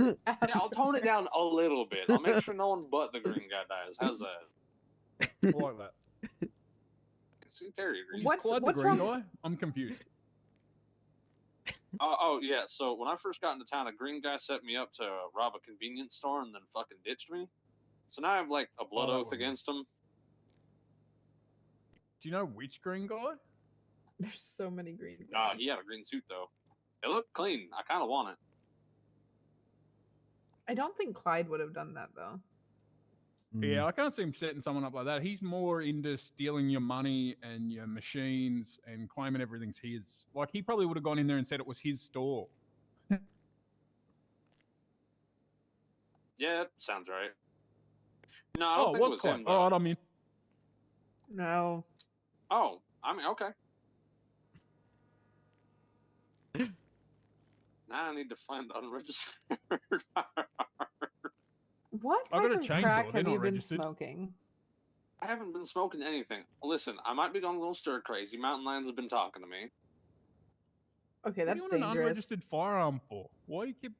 Yeah, I'll tone it down a little bit. I'll make sure no one but the green guy dies. How's that? I like that. See, Terry agrees. Is What's- Clyde the what's green wrong- guy? I'm confused. Oh yeah. So when I first got into town, a green guy set me up to rob a convenience store and then fucking ditched me. So now I have like a blood that oath wouldn't- against him. Do you know which green guy? There's so many green Nah, guys. he had a green suit though. It looked clean. I kind of want it. I don't think Clyde would have done that though. Yeah, I can't see him setting someone up like that. He's more into stealing your money and your machines and claiming everything's his. Like, he probably would have gone in there and said it was his store. Yeah, sounds right. No, I don't think it was Clyde. him. All Though. right, I'm in. No. Oh, I mean, okay. Now I need to find the unregistered. What I type got a of chainsaw, crack they're have not you been registered. smoking? I haven't been smoking anything. Listen, I might be going a little stir crazy. Mountain Lions have been talking to me. Okay, What that's do you want an dangerous. unregistered firearm for? Why do you keep...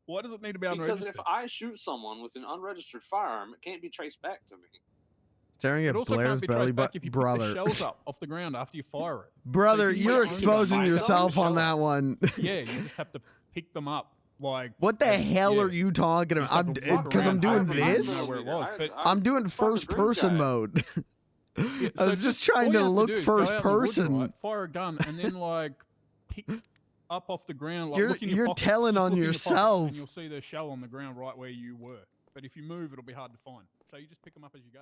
Why does it need to be Because unregistered? if I shoot someone with an unregistered firearm, it can't be traced back to me. Staring It at also Blair's can't be belly traced back button. if you pick the Brother. shells up off the ground after you fire it. Brother, you you're can only exposing find yourself them. on that one. Yeah, you just have to pick them up. Like, What the hell yeah. are you talking You just about? have to walk Because I'm around. doing I don't this? know where it was, but I'm doing first person mode. Yeah, I was so just all trying you to have look do is go first out in the woods, person. right, fire a gun, and then like pick up off the ground. Like, You're- look in your you're pockets, telling just on look in your pockets, yourself. and you'll see the shell on the ground right where you were. But if you move, it'll be hard to find. So you just pick them up as you go.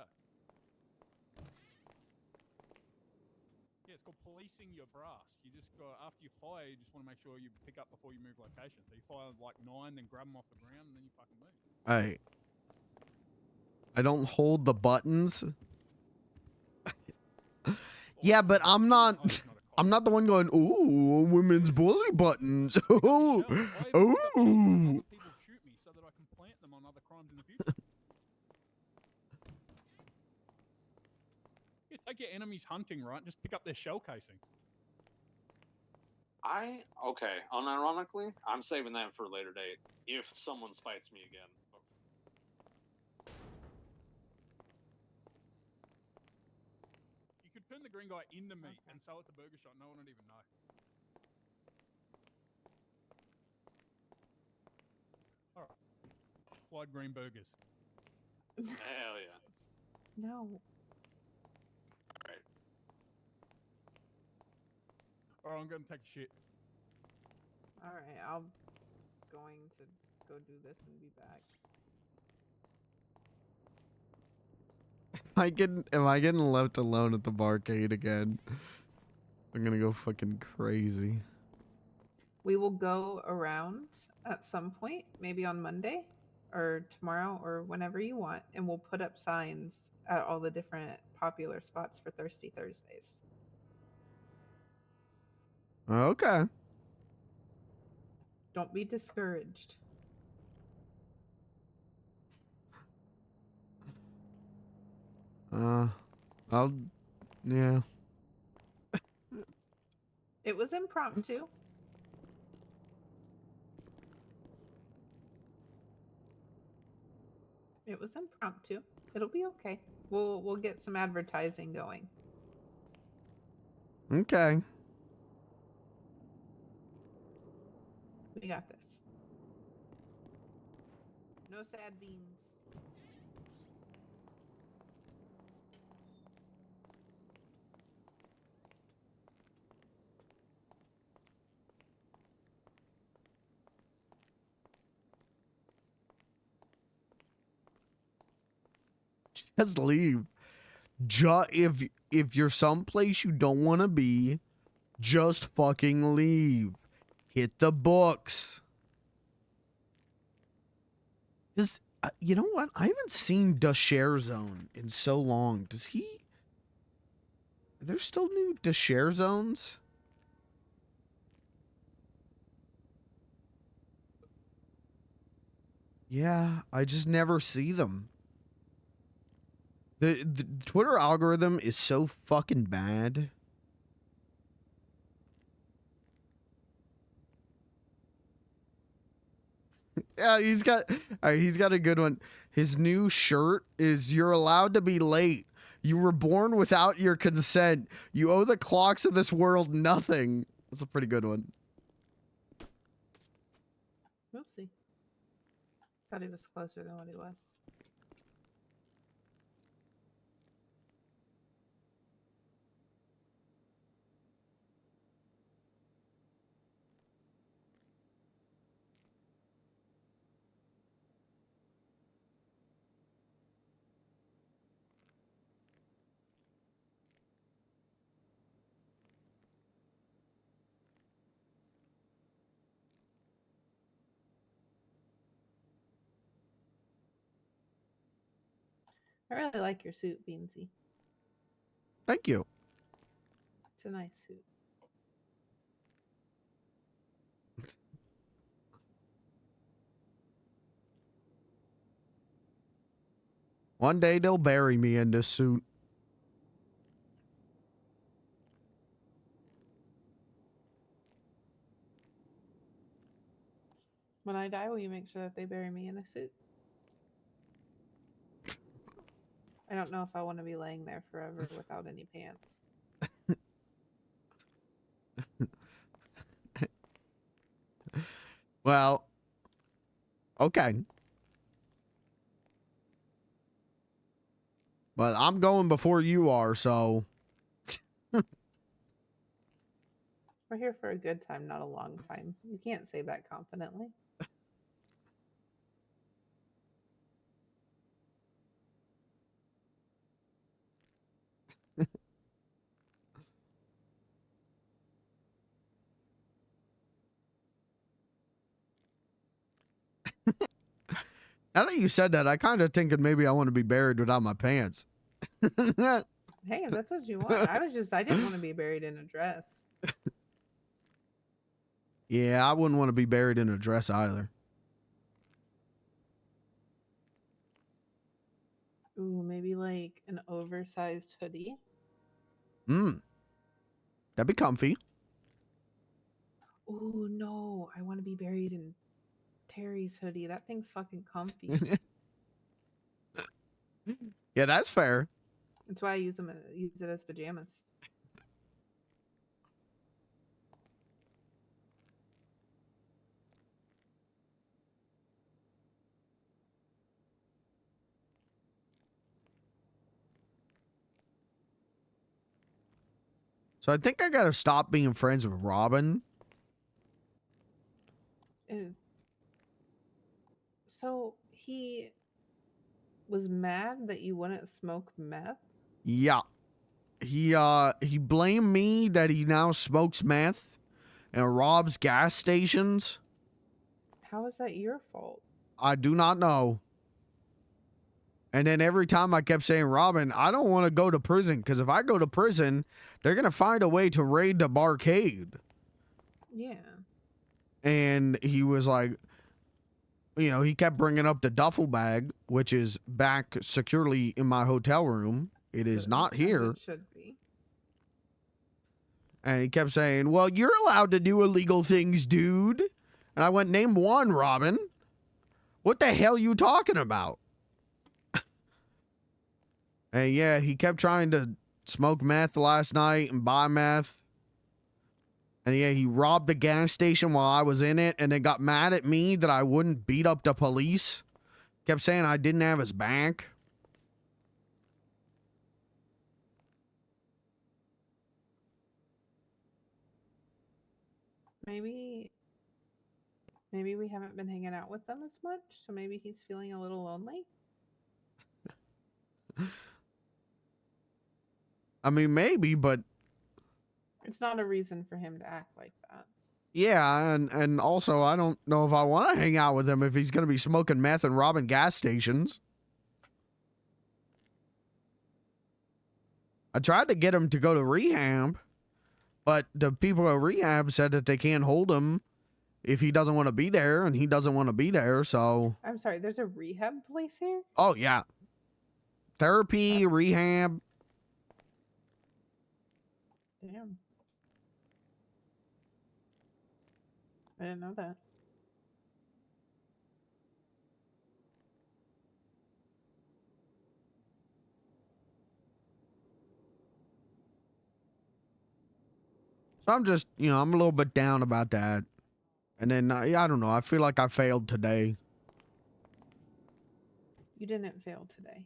Yeah, it's called policing your brass. You just go after you fire. You just want to make sure you pick up before you move location. So you fire like 9, then grab them off the ground, and then you fucking move. Hey, I don't hold the buttons. Yeah, but I'm not. I'm not the one going. Ooh, women's bully buttons. Ooh, ooh. People shoot me so that I can plant them on other crimes in the future. Yeah, take your enemies hunting, right? Just pick up their shell casing. Okay, unironically, I'm saving that for a later date. If someone spites me again. You could turn the green guy into meat and sell it to Burger Shot. No one would even know. All right. Clyde Green Burgers. Hell yeah. No. Alright. All right, I'm going to take a shit. Alright, I'm going to go do this and be back. Am I getting left alone at the barcade again? I'm gonna go fucking crazy. We will go around at some point, maybe on Monday or tomorrow or whenever you want, and we'll put up signs at all the different popular spots for Thirsty Thursdays. Okay. Don't be discouraged. Yeah. It was impromptu. It was impromptu. It'll be okay. We'll get some advertising going. Okay. We got this. No sad beans. Just leave. If if you're someplace you don't want to be, just fucking leave. Hit the books. Does you know what? I haven't seen the Share Zone in so long. Does he? Are there still new the Share Zones? Yeah, I just never see them. The Twitter algorithm is so fucking bad. Yeah, he's got all right, he's got a good one. His new shirt is "You're allowed to be late. You were born without your consent. You owe the clocks of this world nothing." That's a pretty good one. Oopsie. Thought he was closer than what he was. I really like your suit, Beansy. Thank you. It's a nice suit. One day they'll bury me in this suit. When I die, will you make sure that they bury me in a suit? I don't know if I want to be laying there forever without any pants. Well, okay. But I'm going before you are, so We're here for a good time, not a long time. You can't say that confidently. now that you said that, I kind of thinking maybe I want to be buried without my pants. Hey, if that's what you want. I didn't want to be buried in a dress. Yeah, I wouldn't want to be buried in a dress either. Ooh, maybe like an oversized hoodie. That'd be comfy. Ooh, no, I want to be buried in Terry's hoodie. That thing's fucking comfy. Yeah, that's fair. That's why I use it as pajamas. So I think I gotta stop being friends with Robin. So he was mad that you wouldn't smoke meth? Yeah. He blamed me that he now smokes meth and robs gas stations. How is that your fault? I do not know. And then every time I kept saying, Robin, I don't want to go to prison because if I go to prison, they're going to find a way to raid the barcade. Yeah. And he was like, you know, he kept bringing up the duffel bag, which is back securely in my hotel room. It is not here. It should be. And he kept saying, well, you're allowed to do illegal things, dude. And I went, name one, Robin. What the hell you talking about? And yeah, he kept trying to smoke meth last night and buy meth. And yeah, he robbed a gas station while I was in it and then got mad at me that I wouldn't beat up the police. Kept saying I didn't have his back. Maybe we haven't been hanging out with them as much, so maybe he's feeling a little lonely. I mean, maybe, but It's not a reason for him to act like that. yeah, and also I don't know if I want to hang out with him if he's going to be smoking meth and robbing gas stations. I tried to get him to go to rehab, but the people at rehab said that they can't hold him if he doesn't want to be there, and he doesn't want to be there, so... I'm sorry, there's a rehab place here? Oh, yeah. Therapy, rehab. Damn. I didn't know that. So I'm just, you know, I'm a little bit down about that. And then, I don't know, I feel like I failed today. You didn't fail today.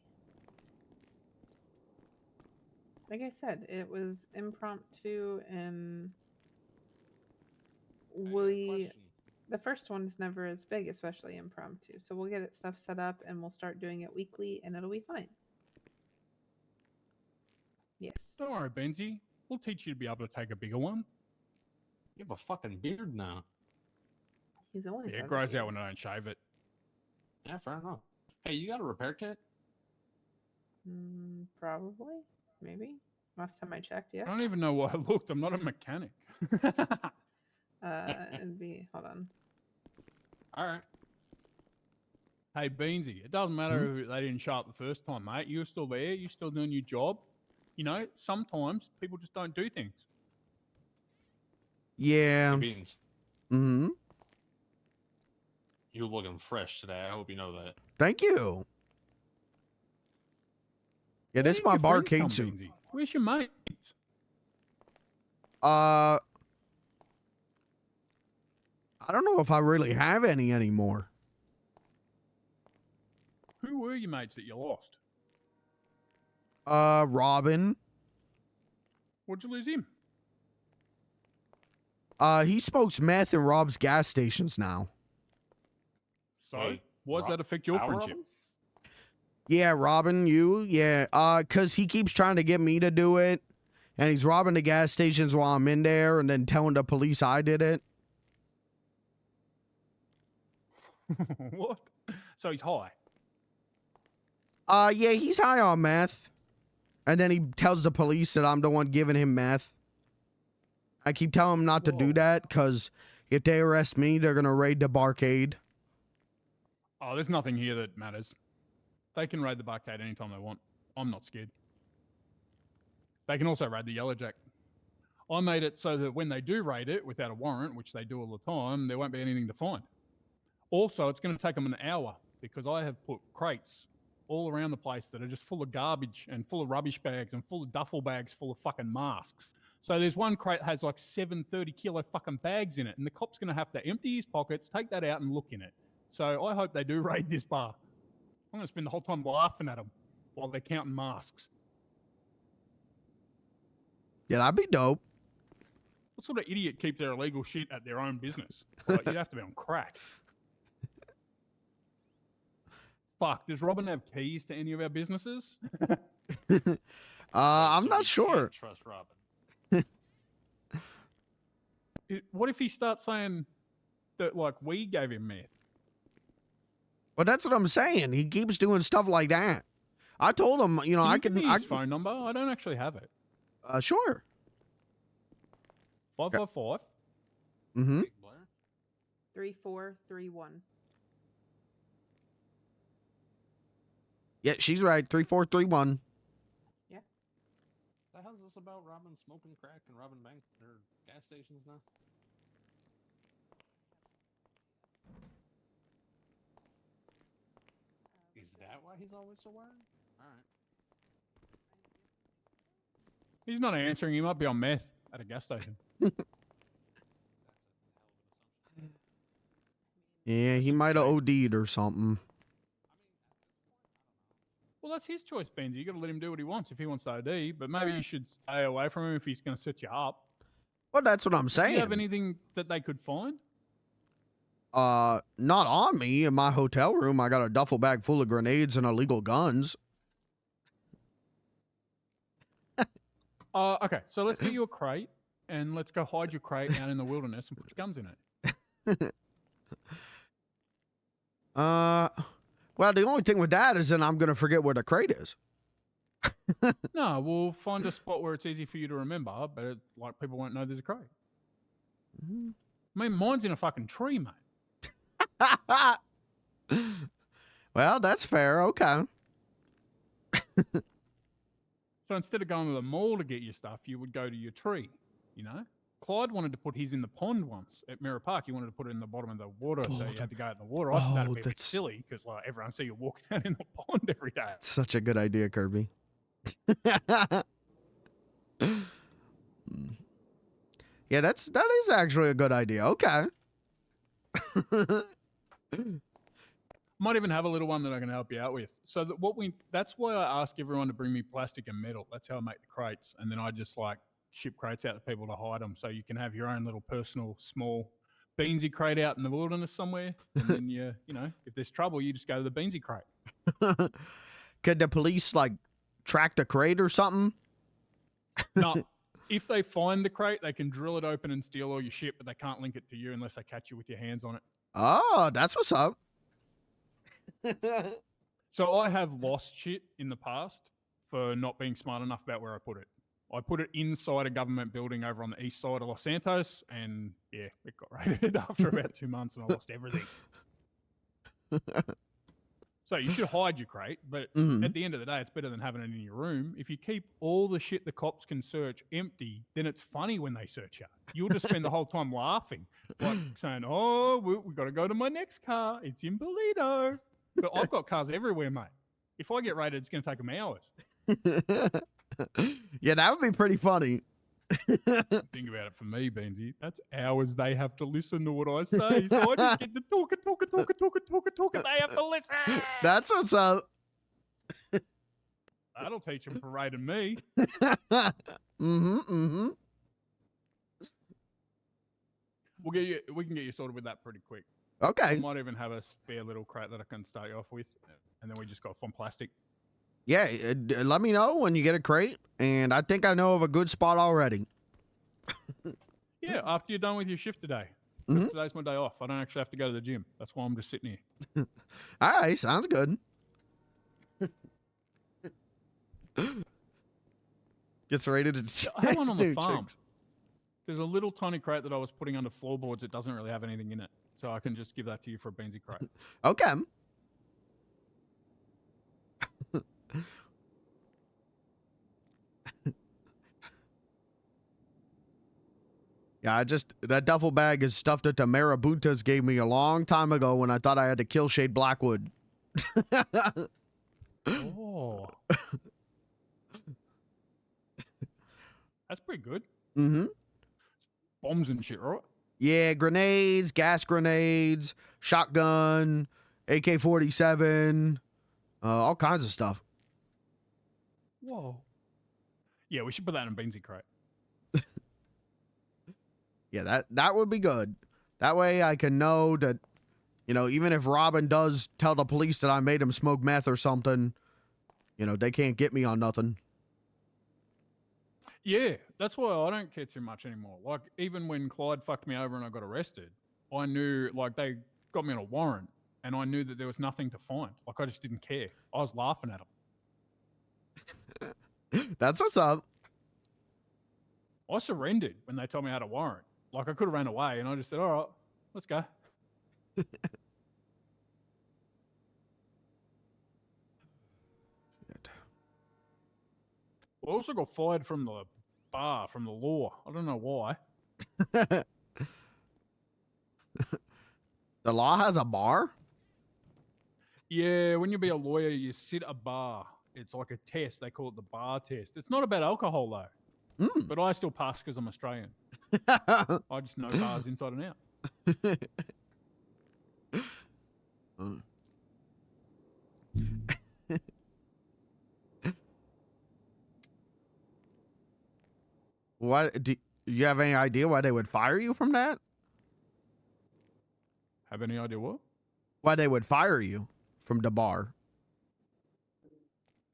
Like I said, it was impromptu and the first one's never as big, especially impromptu. So we'll get stuff set up and we'll start doing it weekly and it'll be fine. Yes. Don't worry, Benzie. We'll teach you to be able to take a bigger one. You have a fucking beard now. He's always Yeah, it grows out when I don't shave it. Yeah, fair enough. Hey, you got a repair kit? Probably. Maybe. Last time I checked, yes. I don't even know why I looked. I'm not a mechanic. It'd be, hold on. All right. Hey, Beansy, it doesn't matter if they didn't show up the first time, mate. You're still there. You're still doing your job. You know, sometimes people just don't do things. Yeah. Hey, Beans, Mm-hmm. you're looking fresh today. I hope you know that. Thank you. Yeah, this is my barcade suit. Where's your mate? I don't know if I really have any anymore. Who were your mates that you lost? Robin. What'd you lose him? He smokes meth and robs gas stations now. So, Wait, why does that affect your our friendship? Robin? Yeah, Robin, you? Yeah, cause he keeps trying to get me to do it, and he's robbing the gas stations while I'm in there, and then telling the police I did it. What? So he's high. Yeah, he's high on meth, and then he tells the police that I'm the one giving him meth. I keep telling him not to do that, cause if they arrest me, they're gonna raid the barcade. Oh, there's nothing here that matters. They can raid the barcade anytime they want. I'm not scared. They can also raid the Yellow Jack. I made it so that when they do raid it without a warrant, which they do all the time, there won't be anything to find. Also, it's going to take them an hour because I have put crates all around the place that are just full of garbage and full of rubbish bags and full of duffel bags full of fucking masks. So there's one crate that has like 730-kilo fucking bags in it, and the cop's going to have to empty his pockets, take that out, and look in it. So I hope they do raid this bar. I'm going to spend the whole time laughing at them while they're counting masks. Yeah, that'd be dope. What sort of idiot keeps their illegal shit at their own business? Like, you'd have to be on crack. Fuck, does Robin have keys to any of our businesses? I'm not sure. Trust Robin. What if he starts saying that, like, we gave him meth? Well, that's what I'm saying. He keeps doing stuff like that. I told him, you know, Can I you give can. me his phone number? I don't actually have it. Sure. 555. Mm-hmm. 3431. Yeah, she's right. 3431. Yeah. The hell's this about robbing smoking crack and robbing bank or gas stations now? Is that why he's always so worried? Alright. He's not answering. He might be on meth at a gas station. Yeah, he might have OD'd or something. Well, that's his choice, Benzie. You got to let him do what he wants if he wants to OD, but maybe you should stay away from him if he's going to set you up. Well, that's what I'm saying. Do you have anything that they could find? Not on me. In my hotel room, I got a duffel bag full of grenades and illegal guns. Okay, so let's get you a crate, and let's go hide your crate out in the wilderness and put your guns in it. Well, the only thing with that is then I'm gonna forget where the crate is. No, we'll find a spot where it's easy for you to remember, but like people won't know there's a crate. I mean, mine's in a fucking tree, mate. Well, that's fair. Okay. So instead of going to the mall to get your stuff, you would go to your tree, you know? Clyde wanted to put his in the pond once at Mirror Park. He wanted to put it in the bottom of the water, so you had to go out in the water. I thought that'd be a bit silly because like everyone see you walking out in the pond every day. Such a good idea, Kirby. Yeah, that is actually a good idea. Okay. Might even have a little one that I can help you out with. So that's why I ask everyone to bring me plastic and metal. That's how I make the crates, and then I just like ship crates out to people to hide them, so you can have your own little personal small beansy crate out in the wilderness somewhere, and then you know, if there's trouble, you just go to the beansy crate. Could the police like track the crate or something? No. If they find the crate, they can drill it open and steal all your shit, but they can't link it to you unless they catch you with your hands on it. Oh, that's what's up. So I have lost shit in the past for not being smart enough about where I put it. I put it inside a government building over on the east side of Los Santos, and yeah, it got raided after about 2 months, and I lost everything. So you should hide your crate, but at the end of the day, it's better than having it in your room. If you keep all the shit the cops can search empty, then it's funny when they search you. You'll just spend the whole time laughing, like saying, "Oh, we got to go to my next car. It's in Toledo." But I've got cars everywhere, mate. If I get raided, it's going to take them hours. Yeah, that would be pretty funny. Think about it for me, Beansy. That's hours they have to listen to what I say. So I just get to talk. They have to listen. That's what's up. That'll teach them for raiding me. We can get you sorted with that pretty quick. Okay. I might even have a spare little crate that I can start you off with, and then we just got from plastic. Yeah, let me know when you get a crate, and I think I know of a good spot already. Yeah, after you're done with your shift today. 'Cause today's my day off. I don't actually have to go to the gym. That's why I'm just sitting here. All right, sounds good. Gets raided to I have one on the farm. There's a little tiny crate that I was putting under floorboards. It doesn't really have anything in it, so I can just give that to you for a Beansy crate. Okay. Yeah, that duffel bag is stuff that the Marabuntas gave me a long time ago when I thought I had to kill Shade Blackwood. Oh. That's pretty good. Bombs and shit, right? Yeah, grenades, gas grenades, shotgun, AK-47, all kinds of stuff. Whoa. Yeah, we should put that in a Beansy crate. Yeah, that would be good. That way I can know that, you know, even if Robin does tell the police that I made him smoke meth or something, you know, they can't get me on nothing. Yeah, that's why I don't care too much anymore. Like, even when Clyde fucked me over and I got arrested, I knew, like, they got me on a warrant, and I knew that there was nothing to find. Like, I just didn't care. I was laughing at them. That's what's up. I surrendered when they told me I had a warrant. Like, I could have ran away, and I just said, all right, let's go. I also got fired from the bar, from the law. I don't know why. The law has a bar? Yeah, when you be a lawyer, you sit a bar. It's like a test. They call it the bar test. It's not about alcohol, though. But I still pass because I'm Australian. I just know bars inside and out. What do you have any idea why they would fire you from that? Have any idea what? Why they would fire you from the bar?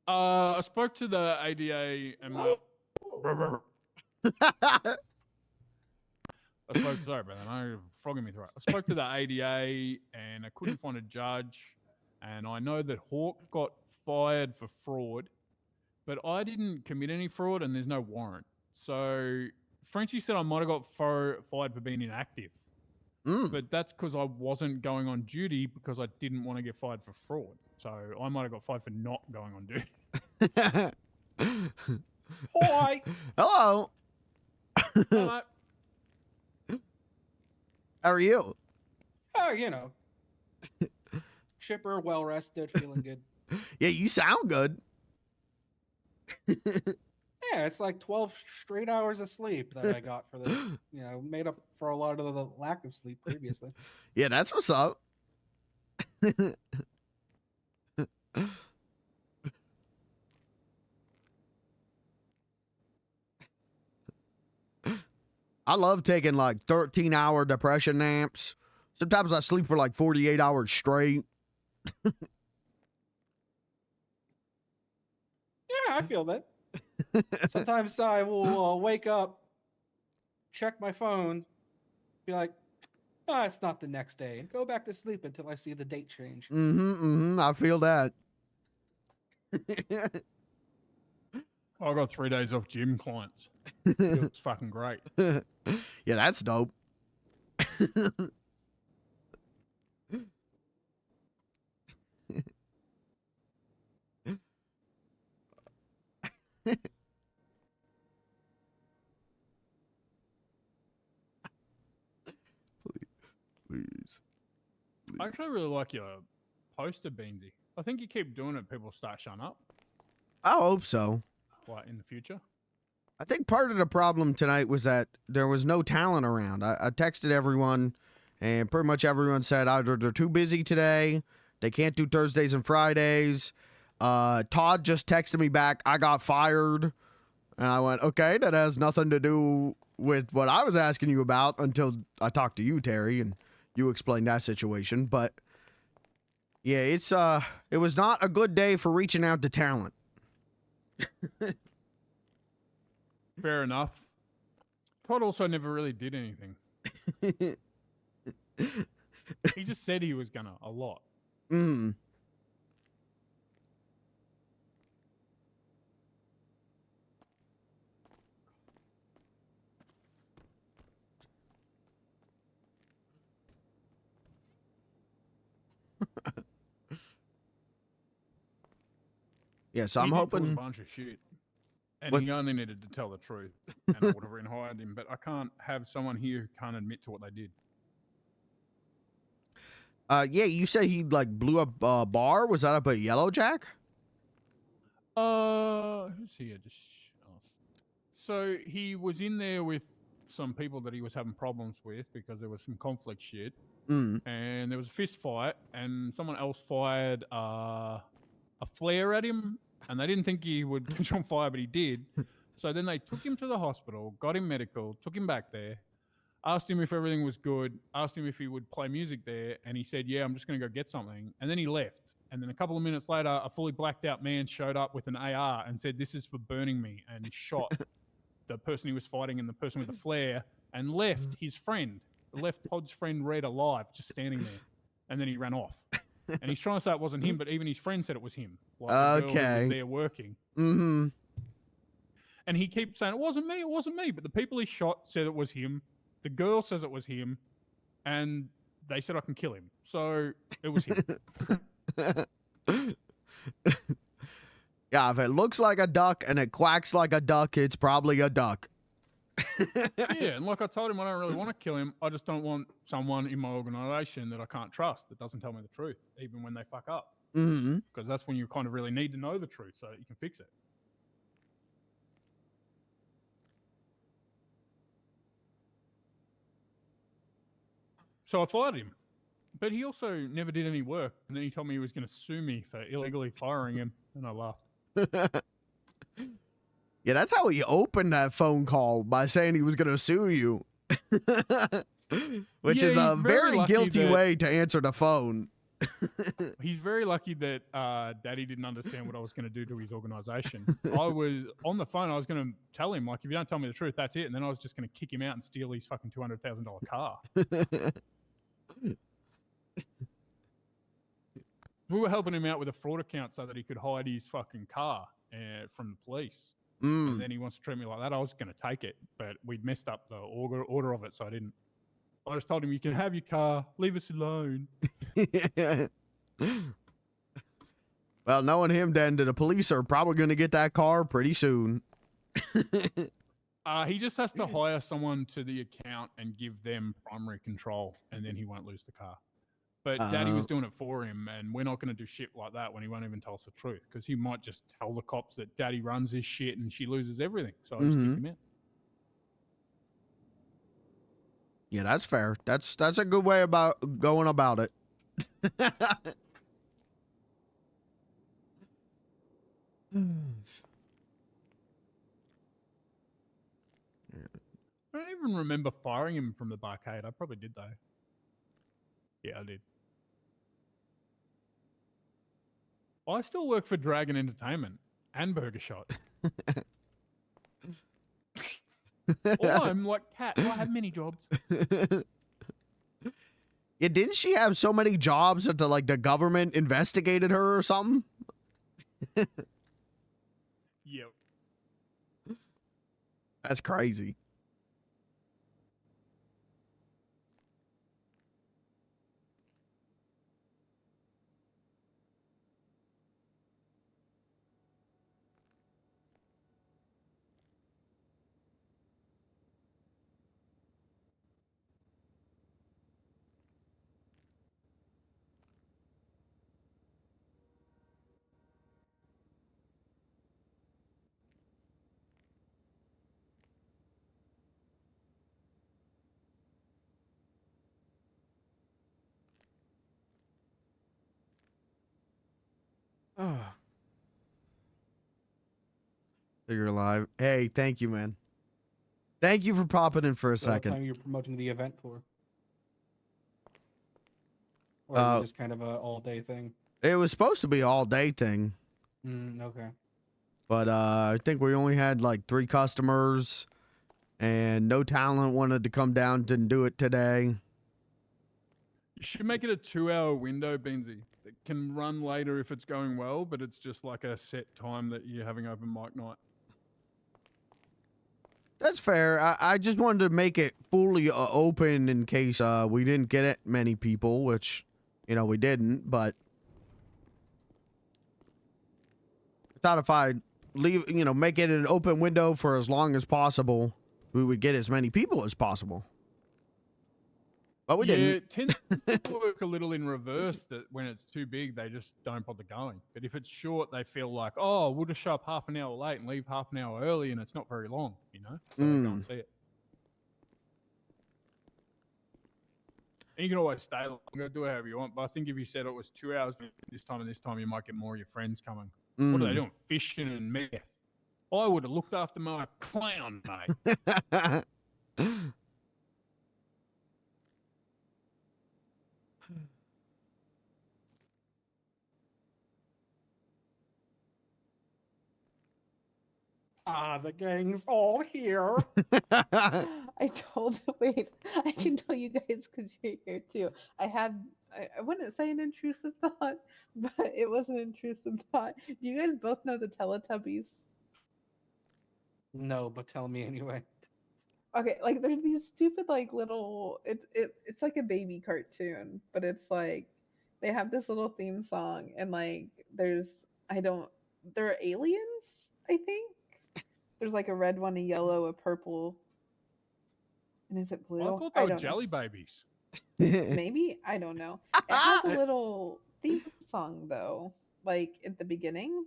I spoke to the ADA and I spoke, sorry about that. I'm frogging me throat. I spoke to the ADA and I couldn't find a judge. And I know that Hawk got fired for fraud, but I didn't commit any fraud and there's no warrant. So Frenchie said I might have got fired for being inactive. But that's because I wasn't going on duty because I didn't want to get fired for fraud. So I might have got fired for not going on duty. Hi. Hello. Hello. How are you? Oh, you know. Chipper, well rested, feeling good. Yeah, you sound good. Yeah, it's like 12 straight hours of sleep that I got for this. You know, made up for a lot of the lack of sleep previously. Yeah, that's what's up. I love taking like 13-hour depression naps. Sometimes I sleep for like 48 hours straight. Yeah, I feel that. Sometimes I will wake up, check my phone, be like, oh, it's not the next day, and go back to sleep until I see the date change. I feel that. I got 3 days off gym clients. It's fucking great. Yeah, that's dope. Please. I actually really like your poster, Beansy. I think you keep doing it, people start shutting up. I hope so. Like in the future. I think part of the problem tonight was that there was no talent around. I texted everyone, and pretty much everyone said either they're too busy today, they can't do Thursdays and Fridays. Todd just texted me back, I got fired. And I went, okay, that has nothing to do with what I was asking you about until I talked to you, Terry, and you explained that situation. But yeah, it was not a good day for reaching out to talent. Fair enough. Todd also never really did anything. He just said he was gonna a lot. Yeah, so He I'm did pull hoping. a bunch of shit. And What- he only needed to tell the truth. And I would have hired him. But I can't have someone here who can't admit to what they did. Yeah, you said he like blew up a bar. Was that up at Yellow Jack? Who's here? So he was in there with some people that he was having problems with because there was some conflict shit. And there was a fist fight, and someone else fired a flare at him, and they didn't think he would catch on fire, but he did. So then they took him to the hospital, got him medical, took him back there, asked him if everything was good, asked him if he would play music there, and he said, yeah, I'm just going to go get something. And then he left. And then a couple of minutes later, a fully blacked out man showed up with an AR and said, this is for burning me, and shot the person he was fighting and the person with the flare, and left his friend, left Todd's friend Red alive, just standing there. And then he ran off. And he's trying to say it wasn't him, but even his friend said it was him. Like the girl who was there working. And he keeps saying, it wasn't me. But the people he shot said it was him. The girl says it was him. And they said I can kill him. So it was him. Yeah, if it looks like a duck and it quacks like a duck, it's probably a duck. Yeah, and like I told him, I don't really want to kill him. I just don't want someone in my organization that I can't trust that doesn't tell me the truth, even when they fuck up. Because that's when you kind of really need to know the truth so that you can fix it. So I fired him. But he also never did any work. And then he told me he was going to sue me for illegally firing him. And I laughed. Yeah, that's how he opened that phone call, by saying he was going to sue you. Which Yeah, is a he's very very lucky guilty that- way to answer the phone. He's very lucky that Daddy didn't understand what I was going to do to his organization. I was on the phone. I was going to tell him, like, if you don't tell me the truth, that's it. And then I was just going to kick him out and steal his fucking $200,000 car. We were helping him out with a fraud account so that he could hide his fucking car from the police. And then he wants to treat me like that. I was going to take it, but we'd messed up the order of it, so I didn't. I just told him, you can have your car. Leave us alone. Well, knowing him, then, the police are probably going to get that car pretty soon. He just has to hire someone to the account and give them primary control, and then he won't lose the car. But Daddy was doing it for him, and we're not going to do shit like that when he won't even tell us the truth, because he might just tell the cops that Daddy runs his shit and she loses everything. So I just kick him out. Yeah, that's fair. That's a good way about going about it. I don't even remember firing him from the barcade. I probably did, though. Yeah, I did. I still work for Dragon Entertainment and Burger Shot. Or I'm like Cat. I have many jobs. Yeah, didn't she have so many jobs that the government investigated her or something? Yep. That's crazy. Oh. You're alive. Hey, thank you, man. Thank you for popping in for a So what time second. you're promoting the event for? Or is it just kind of a all-day thing? It was supposed to be an all-day thing. Okay. But I think we only had like 3 customers, and no talent wanted to come down, didn't do it today. You should make it a 2-hour window, Beansy. It can run later if it's going well, but it's just like a set time that you're having open mic night. That's fair. I just wanted to make it fully open in case we didn't get it many people, which, you know, we didn't, but I thought if I leave, you know, make it an open window for as long as possible, we would get as many people as possible. But we didn't. It tends to work a little in reverse, that when it's too big, they just don't bother going. But if it's short, they feel like, oh, we'll just show up half an hour late and leave half an hour early, and it's not very long, you know? So they go and see it. And you can always stay longer, do whatever you want. But I think if you said it was 2 hours this time and this time, you might get more of your friends coming. What are they doing? Fishing and meth. I would have looked after my clown, mate. The gang's all here. I told wait, I can tell you guys because you're here too. I wouldn't say an intrusive thought, but it was an intrusive thought. Do you guys both know the Teletubbies? No, but tell me anyway. Okay, like there's these stupid like little it's like a baby cartoon, but it's like they have this little theme song and like they're aliens, I think. There's like a red one, a yellow, a purple. And is it blue? I thought they were jelly babies. Maybe? I don't know. It has a little theme song though, like at the beginning,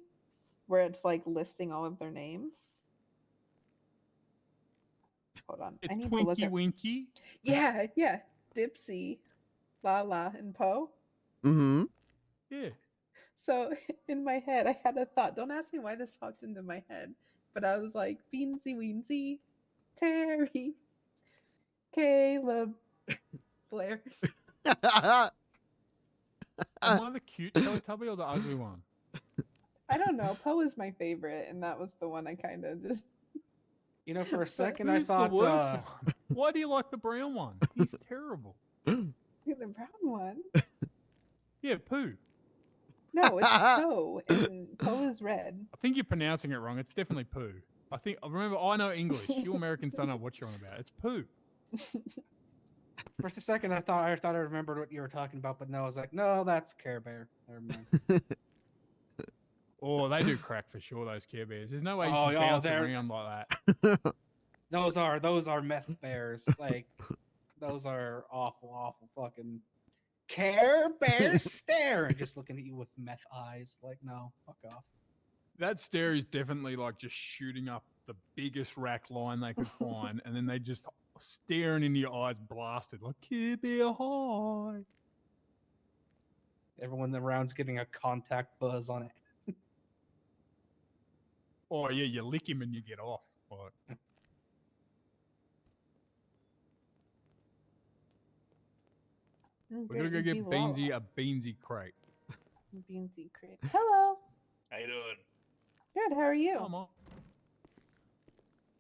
where it's like listing all of their names. Hold on. It's I need to look Twinkie at... Winky. Yeah. Dipsy, Lala, and Poe. Yeah. So in my head, I had a thought. Don't ask me why this popped into my head, but I was like, Beansy Weensy, Terry, Caleb, Blair. Am I the cute Teletubby or the ugly one? I don't know. Poe is my favorite, and that was the one I kind of just. You know, for a But second I who's thought. the worst one? Why do you like the brown one? He's terrible. The brown one. Yeah, Pooh. No, it's Poe, and Poe is red. I think you're pronouncing it wrong. It's definitely Pooh. Remember, I know English. You Americans don't know what you're on about. It's Pooh. For a second I thought I remembered what you were talking about, but no, I was like, no, that's Care Bear. Never mind. Oh, they do crack for sure, those Care Bears. There's no way you Oh, can yeah, bounce they're- around like that. Those are meth bears. Like, those are awful fucking Care Bear stare, just looking at you with meth eyes. Like, no, fuck off. That stare is definitely like just shooting up the biggest rack line they could find, and then they just staring into your eyes, blasted like Care Bear high. Everyone around's getting a contact buzz on it. Oh yeah, you lick him and you get off. Like, we're gonna go get Beansy a Beansy crate. Beansy crate. Hello. How you doing? Good. How are you? Come on.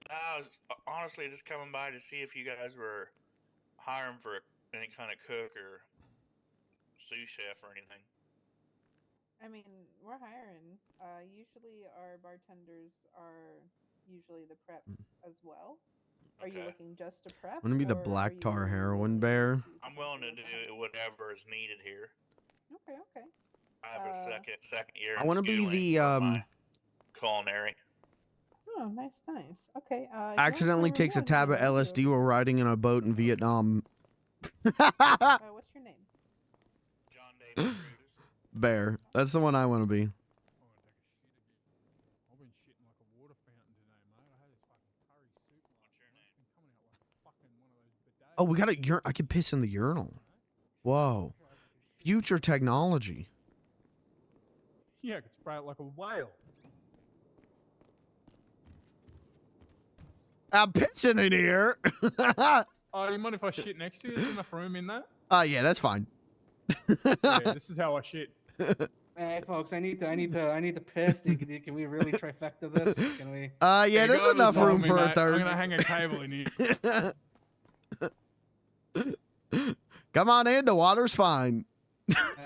I was honestly just coming by to see if you guys were hiring for any kind of cook or sous chef or anything. I mean, we're hiring. Usually our bartenders are usually the preps as well. Are you Okay. looking just to prep? Want to be the or black are tar you heroin looking bear? to I'm willing to do whatever is needed here. Okay, okay. I have a second year. I want to be the culinary. Oh, nice. Okay. accidentally takes a tab of LSD while riding in a boat in Vietnam. What's your name? John David Cruz. Bear. That's the one I want to be. I've been shitting like a water fountain today, mate. I had this fucking curry soup last night. It's been coming out like fucking one of those bidets. Oh, we got a I can piss in the urinal. Whoa. Future technology. Yeah, I could spray it like a whale. I'm pissing in here. Oh, you mind if I shit next to you? There's enough room in that? Yeah, that's fine. Yeah, this is how I shit. Hey, folks, I need to piss. Can we really trifecta this? Can we? Yeah, there's go to the enough room bottom, for a mate. third. I'm gonna hang a cable in here. Come on in, the water's fine.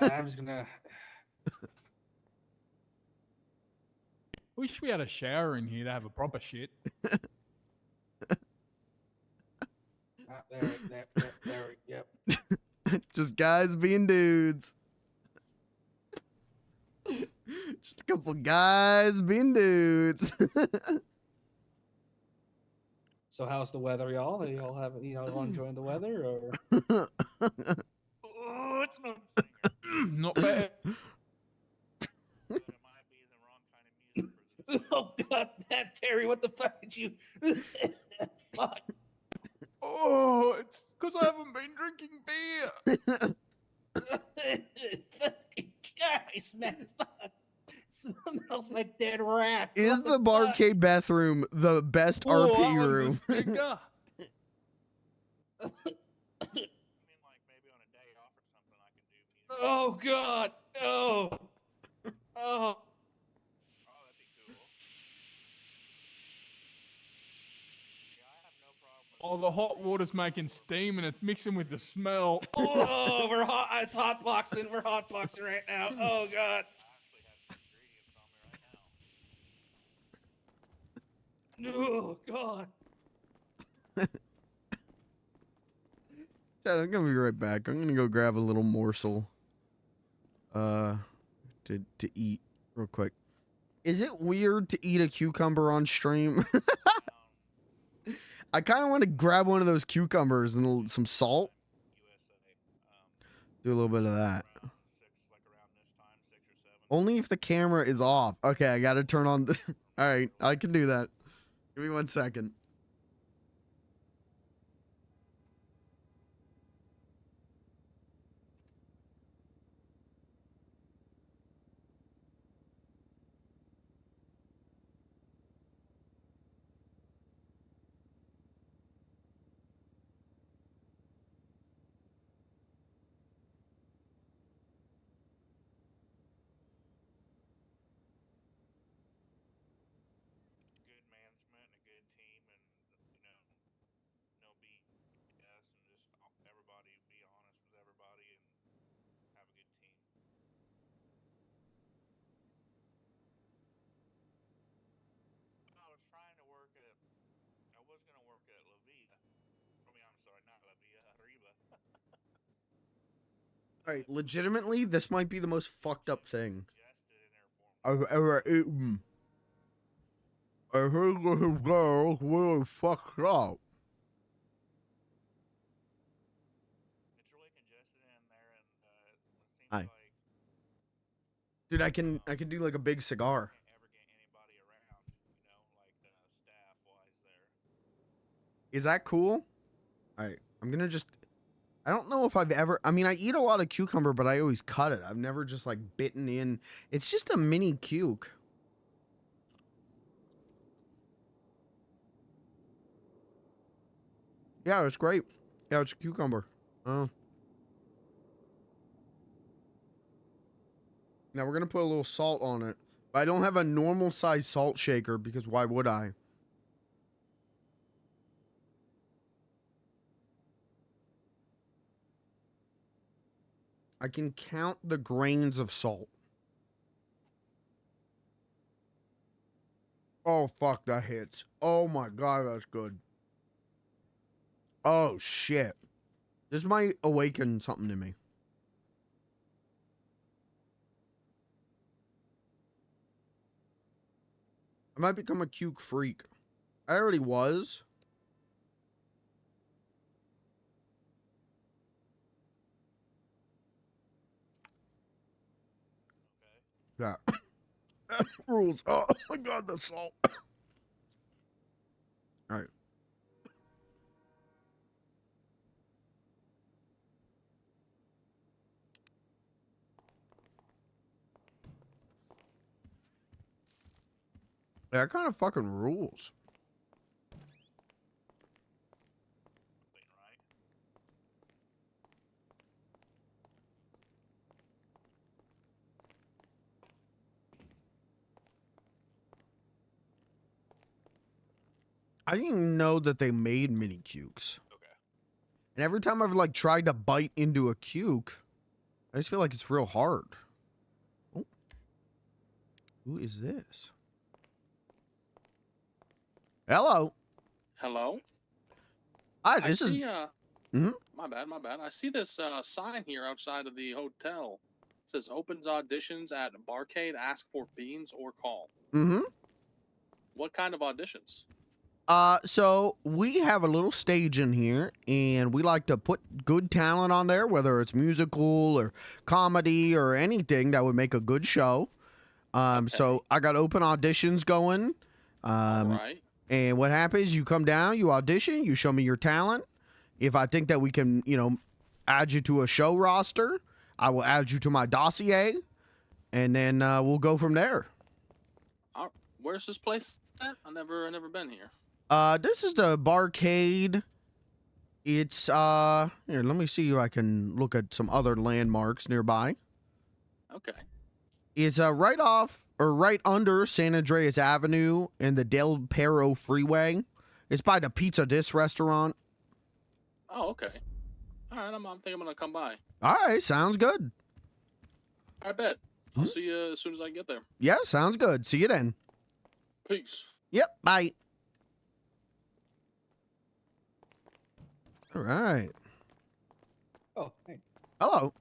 I'm just gonna. Wish we had a shower in here to have a proper shit. There, yep. Just guys being dudes. Just a couple guys being dudes. So how's the weather, y'all? Are y'all having, all enjoying the weather, or? Oh, it's not. Not bad. Oh God, damn, Terry, what the fuck did you? Fuck. Oh, it's because I haven't been drinking beer. Guys, man, fuck. Smells like dead rats. Is What the fuck? barcade bathroom the best Oh, RP that one's a room? stinker. Oh God, no. Oh. Oh, the hot water's making steam and it's mixing with the smell. Oh, we're hot. It's hot boxing. We're hot boxing right now. Oh God. Oh God. Chad, I'm gonna be right back. I'm gonna go grab a little morsel to eat real quick. Is it weird to eat a cucumber on stream? I kind of want to grab one of those cucumbers and some salt. Do a little bit of that. Only if the camera is off. Okay, I gotta turn on the... All right, I can do that. Give me 1 second. Alright, legitimately, this might be the most fucked up thing I've ever eaten. I heard this girl really fucked up. Hi. Dude, I can do like a big cigar. Is that cool? Alright, I'm gonna just... I don't know if I've ever... I mean, I eat a lot of cucumber, but I always cut it. I've never just, like, bitten in... It's just a mini cuke. Yeah, it's great. Yeah, it's a cucumber. Oh. Now, we're gonna put a little salt on it. But I don't have a normal size salt shaker, because why would I? I can count the grains of salt. Oh, fuck, that hits. Oh, my God, that's good. Oh, shit. This might awaken something in me. I might become a cuke freak. I already was. Yeah. That rules. Oh, my God, the salt. All right. Yeah, that kind of fucking rules. I didn't even know that they made mini cukes. Okay. And every time I've like tried to bite into a cuke, I just feel like it's real hard. Oh. Who is this? Hello. Hello? Hi, I this is... see, Mhm. my bad. I see this sign here outside of the hotel. It says opens auditions at Barcade, ask for beans or call. Mm-hmm. What kind of auditions? So we have a little stage in here, and we like to put good talent on there, whether it's musical or comedy or anything that would make a good show. So I got open auditions going. Right. And what happens, you come down, you audition, you show me your talent. If I think that we can, add you to a show roster, I will add you to my dossier, and then we'll go from there. Where's this place at? I never been here. This is the Barcade. It's here, let me see if I can look at some other landmarks nearby. Okay. It's right off or right under San Andreas Avenue and the Del Perro Freeway. It's by the Pizza Dis restaurant. Oh, okay. All right, I think I'm gonna come by. All right, sounds good. I bet. I'll see you as soon as I get there. Yeah, sounds good. See you then. Peace. Yep, bye. All right. Oh, hey. Hello.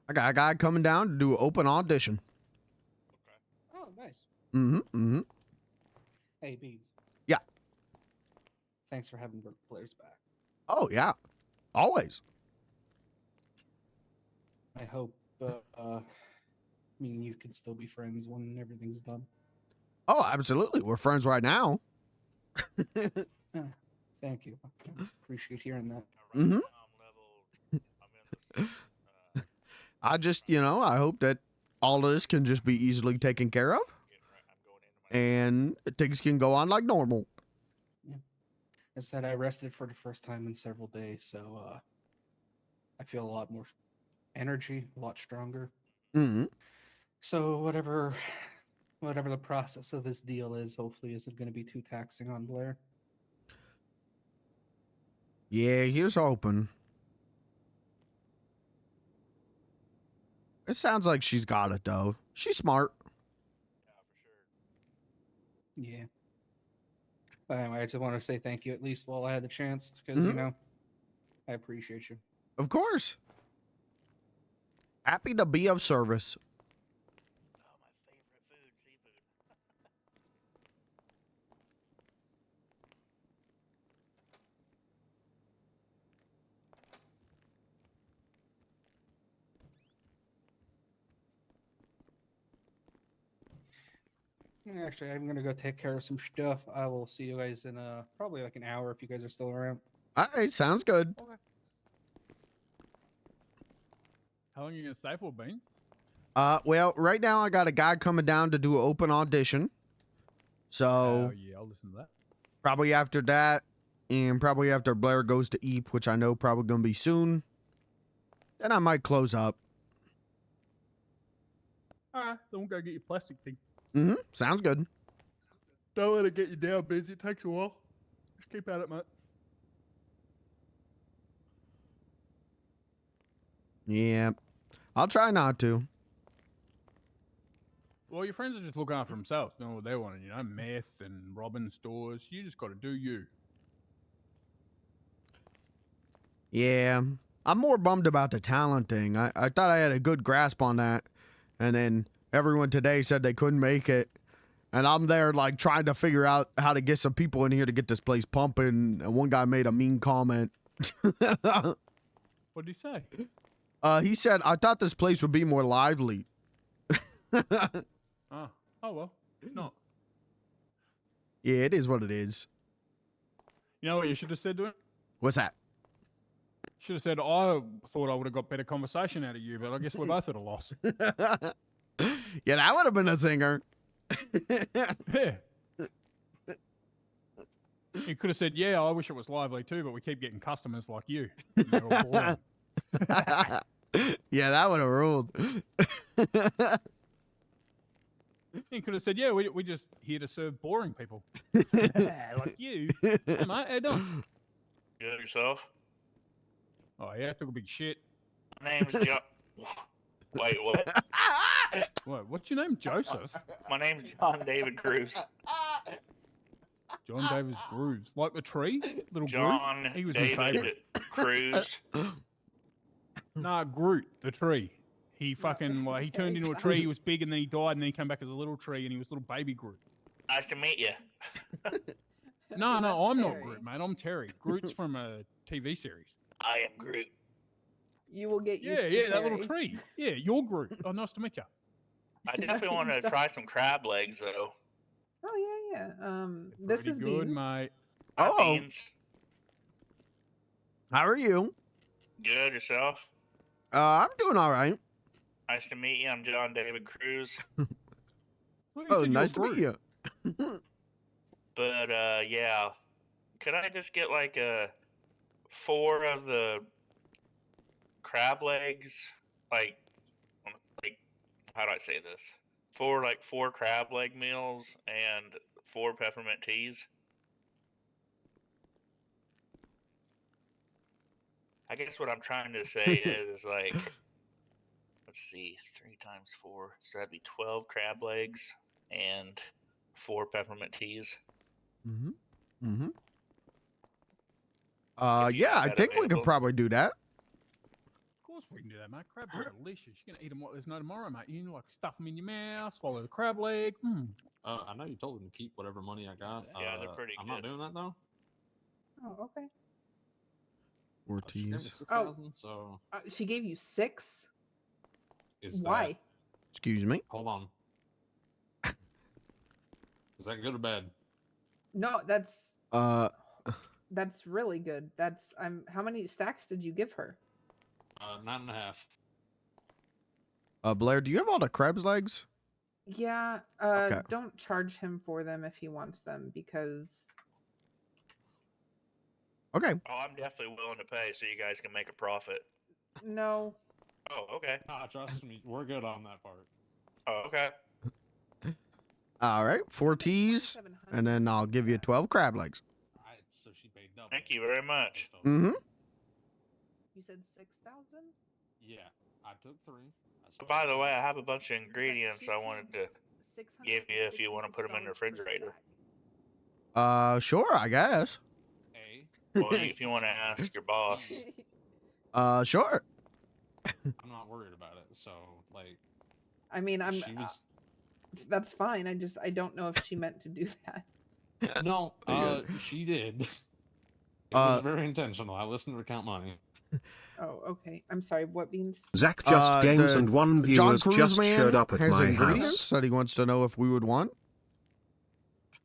I got a guy coming down to do an open audition. Oh, nice. Mm-hmm. Hey, Beans. Yeah. Thanks for having the players back. Oh, yeah. Always. I hope me and you can still be friends when everything's done. Oh, absolutely. We're friends right now. Thank you. I appreciate hearing that. Mm-hmm. I just, I hope that all of this can just be easily taken care of. And things can go on like normal. Yeah. I said I rested for the first time in several days, so I feel a lot more energy, a lot stronger. Mm-hmm. So whatever the process of this deal is, hopefully isn't going to be too taxing on Blair. Yeah, here's hoping. It sounds like she's got it, though. She's smart. Yeah. But anyway, I just want to say thank you at least while I had the chance, because, I appreciate you. Of course. Happy to be of service. Oh, my favorite food, seafood. Actually, I'm gonna go take care of some stuff. I will see you guys in probably like an hour if you guys are still around. All right, sounds good. Okay. How long are you gonna stay for, Beans? Well, right now I got a guy coming down to do an open audition. So Oh yeah, I'll listen to that. probably after that, and probably after Blair goes to Eep, which I know probably gonna be soon, then I might close up. Alright, then we'll go get your plastic thing. Mm-hmm. Sounds good. Don't let it get you down, Beans. It takes a while. Just keep at it, mate. Yeah, I'll try not to. Well, your friends are just looking after themselves, doing what they want, you know, meth and robbing stores. You just got to do you. Yeah, I'm more bummed about the talent thing. I thought I had a good grasp on that, and then everyone today said they couldn't make it, and I'm there like trying to figure out how to get some people in here to get this place pumping. And one guy made a mean comment. What did he say? He said, "I thought this place would be more lively." Oh well, it's not. Yeah, it is what it is. You know what you should have said to him? What's that? Should have said, I thought I would have got better conversation out of you, but I guess we're both at a loss. Yeah, that would have been a singer. Yeah. You could have said, yeah, I wish it was lively too, but we keep getting customers like you. And they're all boring." Yeah, that would have ruled. You could have said, yeah, we're just here to serve boring people. Like you. Hey, mate, how you doing? Good yourself? Oh, yeah, I took a big shit. My name's John. Wait, what? What? What's your name? Joseph? My name's John David Cruz. John Davis Grooves. Like the tree? Little John Groot? He was David my favorite. Cruz. Nah, Groot, the tree. He fucking, like, he turned into a tree, he was big, and then he died, and then he came back as a little tree, and he was little baby Groot. Nice to meet you. No, I'm not Terry. Groot, mate. I'm Terry. Groot's from a TV series. I am Groot. You will get used Yeah, to that little Terry. tree. Yeah, you're Groot. Oh, nice to meet you. I definitely want to try some crab legs, though. Oh yeah. This Pretty is good, Beans. mate. Hi, Oh. Beans. How are you? Good yourself? I'm doing all right. Nice to meet you. I'm John David Cruz. Oh, nice to meet you. But yeah, could I just get like 4 of the crab legs? Like how do I say this? 4 crab leg meals and 4 peppermint teas. I guess what I'm trying to say is like, let's see, 3 times 4, so that'd be 12 crab legs and 4 peppermint teas. Mm-hmm. Mm-hmm. If you Yeah, got I that think we could available. probably do that. Of course we can do that, mate. Crabs are delicious. You can eat them like there's no tomorrow, mate. You can like stuff them in your mouth, swallow the crab leg. I know you told him to keep whatever money I got. Yeah, they're pretty I'm good. not doing that though. Oh, okay. She gave me Ortiz. 6,000, so She gave you 6. is Why? that? Excuse me. Hold on. Is that good or bad? No, that's really good. That's how many stacks did you give her? 9.5. Blair, do you have all the crab's legs? Yeah, Okay. don't charge him for them if he wants them because Okay. Oh, I'm definitely willing to pay so you guys can make a profit. no. Oh, okay. Trust me, we're good on that part. Oh, okay. All right. 4 teas, and then I'll give you 12 crab legs. So she paid double. Thank you very much. Mm-hmm. You said 6,000? Yeah, I took 3. By the way, I have a bunch of ingredients I wanted to give you if you want to put them in the refrigerator. Sure, I guess. Well, if you want to ask your boss. Sure. I'm not worried about it. So like, I mean, she was. that's fine. I don't know if she meant to do that. No, she did. It was very intentional. I listened to her count money. Oh, okay. I'm sorry. What beans? Zach just games the and one John viewers Cruise just man showed up at has my ingredients house. that he wants to know if we would want.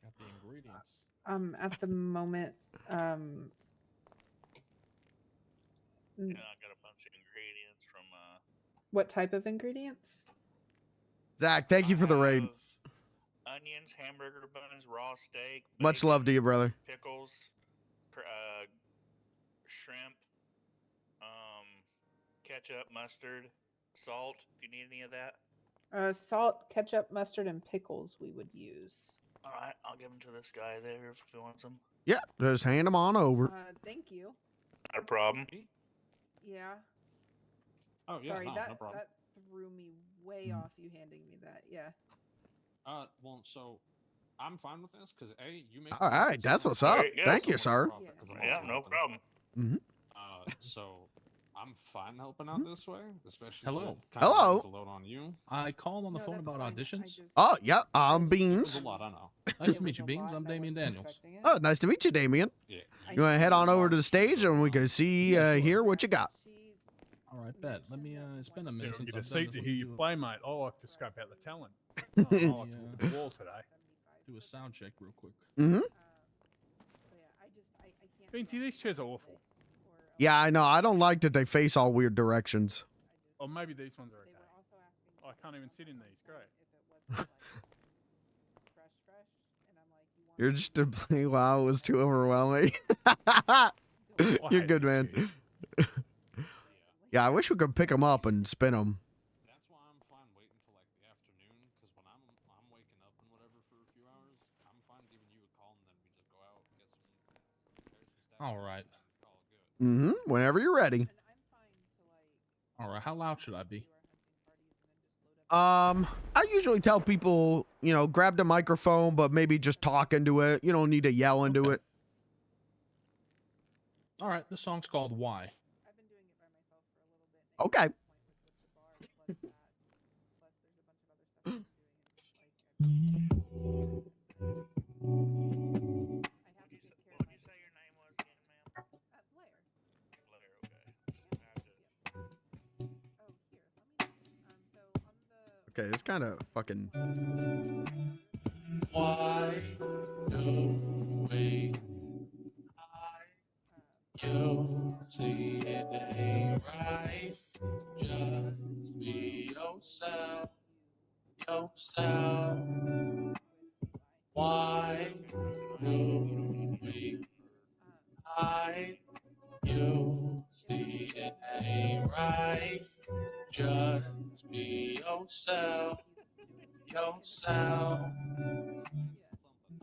Got the ingredients. At the moment, Yeah, I got a bunch of ingredients from. what type of ingredients? Zach, thank you for the raid. Onions, hamburger buns, raw steak. Much love to you, brother. Pickles, shrimp, ketchup, mustard, salt. If you need any of that. Salt, ketchup, mustard, and pickles we would use. All right, I'll give them to this guy there if he wants them. Yeah, just hand them on over. Thank you. Not a problem. Yeah. Oh yeah, Sorry, no problem. that threw me way off. You handing me that, yeah. Well, so I'm fine with this because you make. All right, that's what's up. Thank you, sir. Yeah, no problem. Mm-hmm. So I'm fine helping out this way, especially. Hello. Hello. A load on you. I called on the phone about auditions. Oh, yeah, I'm Beans. There's a lot, I know. Nice to meet you, Beans. I'm Damian Daniels. Oh, nice to meet you, Damien. Yeah. You want to head on over to the stage and we can see, hear what you got. All right, bet. Let me. It's been a minute since Get a I've done seat this to with hear you you. play, mate. I like to scope out the talent. I like to look at the wall today. Do a sound check real quick. Mm-hmm. Beansy, these chairs are awful. Yeah, I know. I don't like that they face all weird directions. Or maybe these ones are okay. I can't even sit in these. Great. You're just to play WoW was too overwhelming. You're good, man. Yeah, I wish we could pick them up and spin them. That's why I'm fine waiting till like the afternoon, because when I'm waking up and whatever for a few hours, I'm fine giving you a call and then we just go out and get some. All right. Mm-hmm. Whenever you're ready. All right. How loud should I be? I usually tell people, you know, grab the microphone, but maybe just talk into it. You don't need to yell into it. All right. This song's called "Why." Okay. Okay, it's kind of fucking. Why do we hide? You see it ain't right. Just be yourself. Yourself. Why do we hide? You see it ain't right. Just be yourself. Yourself.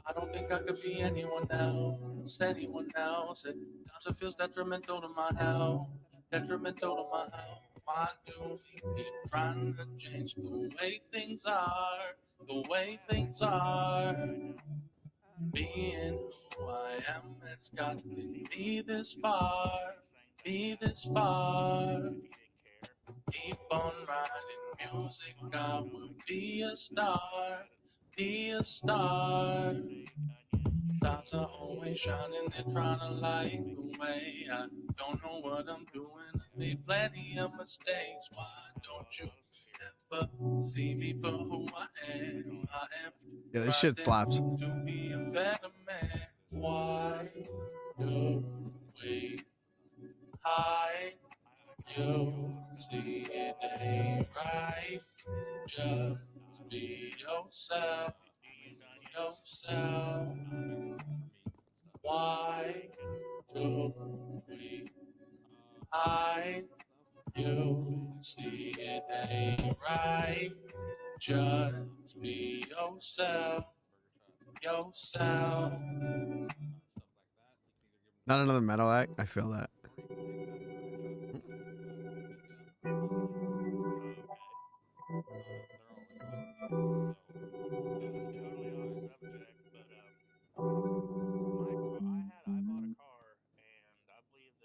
I don't think I could be anyone else. Anyone else. At times it feels detrimental to my health. Detrimental to my health. Why do we keep trying to change the way things are? The way things are. Being who I am, it's gotten me this far. Be this far. Keep on writing music, I will be a star. Be a star. Stars are always shining, they're trying to light the way. I don't know what I'm doing, I made plenty of mistakes. Why don't you ever see me for who I am? I am Yeah, this shit slaps. to be a better man. Why do we hide? You see it ain't right. Just be yourself. Yourself. Why do we hide? You see it ain't right. Just be yourself. Yourself. Not another metal act. I feel that.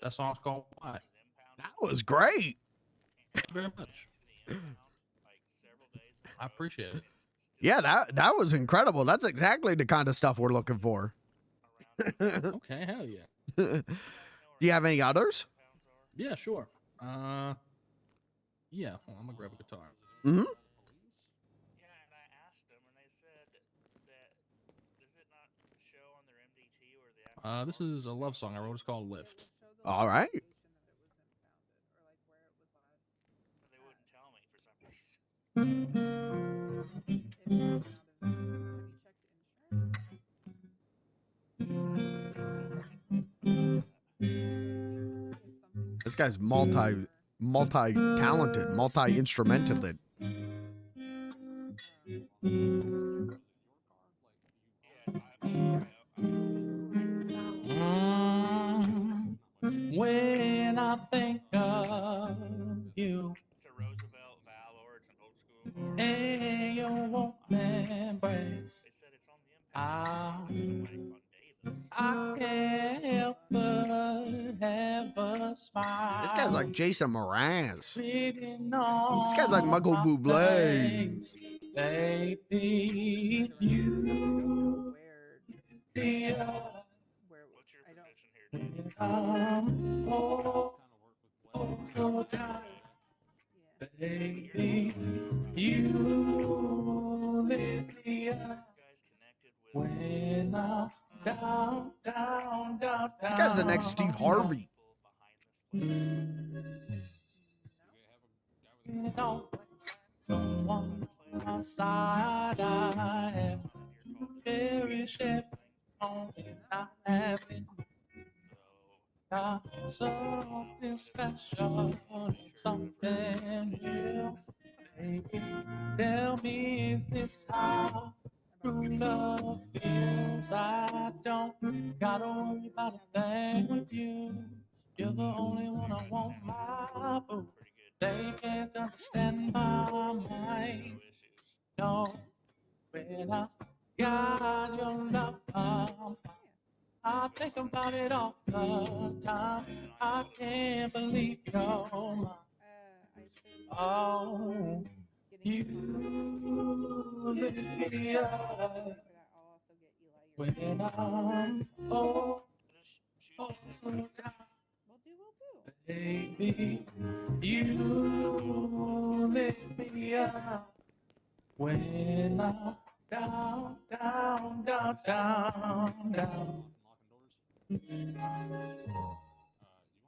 That song's called "Why." was great. Thank you very much. I appreciate it. Yeah, that was incredible. That's exactly the kind of stuff we're looking for. Okay, hell yeah. Do you have any others? Yeah, sure. Yeah, hold on, I'm gonna grab a guitar. Mm-hmm. This is a love song I wrote. It's called Lift. All right. This guy's multi-talented, multi-instrumented. When I think of you and your warm embrace, I can't help but have a smile. This guy's like Jason Mraz. This guy's like Michael Bublé. Baby, you be baby, you lift me up when I'm down, down, down. This guy's the next Steve Harvey. Someone on my side, I have to cherish every moment I have in you. Got something special, something real. Baby, tell me, is this how true love feels? I don't gotta worry about a thing with you. You're the only one I want, my boo. They can't understand my mind. No, when I got your love, I think about it all the time. I can't believe you're mine. Oh, you lift me up when I'm down. Baby, you lift me up when I'm down, down, down, down, down.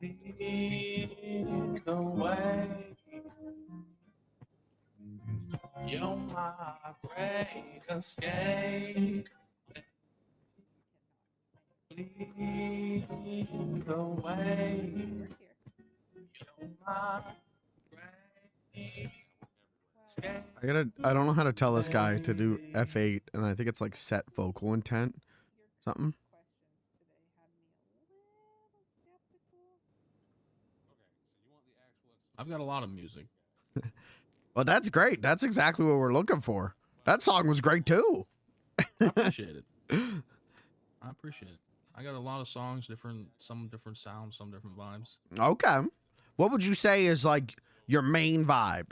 Lead the way. You're my great escape. Lead the way. You're my great escape. I don't know how to tell this guy to do F8, and I think it's like set vocal intent. Something. I've got a lot of music. Well, that's great. That's exactly what we're looking for. That song was great too. I appreciate it. I appreciate it. I got a lot of songs, some different sounds, some different vibes. Okay. What would you say is like your main vibe?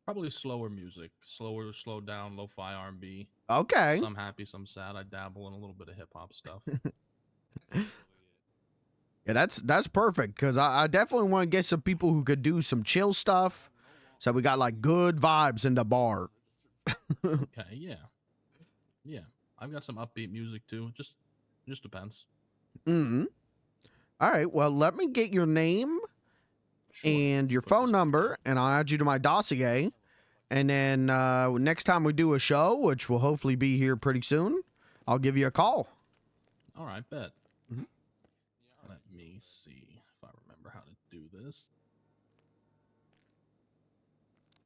Probably slower music, slowed down, lo-fi R&B. Okay. Some happy, some sad. I dabble in a little bit of hip hop stuff. Yeah, that's perfect because I definitely want to get some people who could do some chill stuff. So we got like good vibes in the bar. Okay, yeah. I've got some upbeat music too. Just depends. Mm-hmm. All right. Well, let me get your name and your phone number, and I'll add you to my dossier. And then next time we do a show, which will hopefully be here pretty soon, I'll give you a call. All right, bet. Mm-hmm. Let me see if I remember how to do this.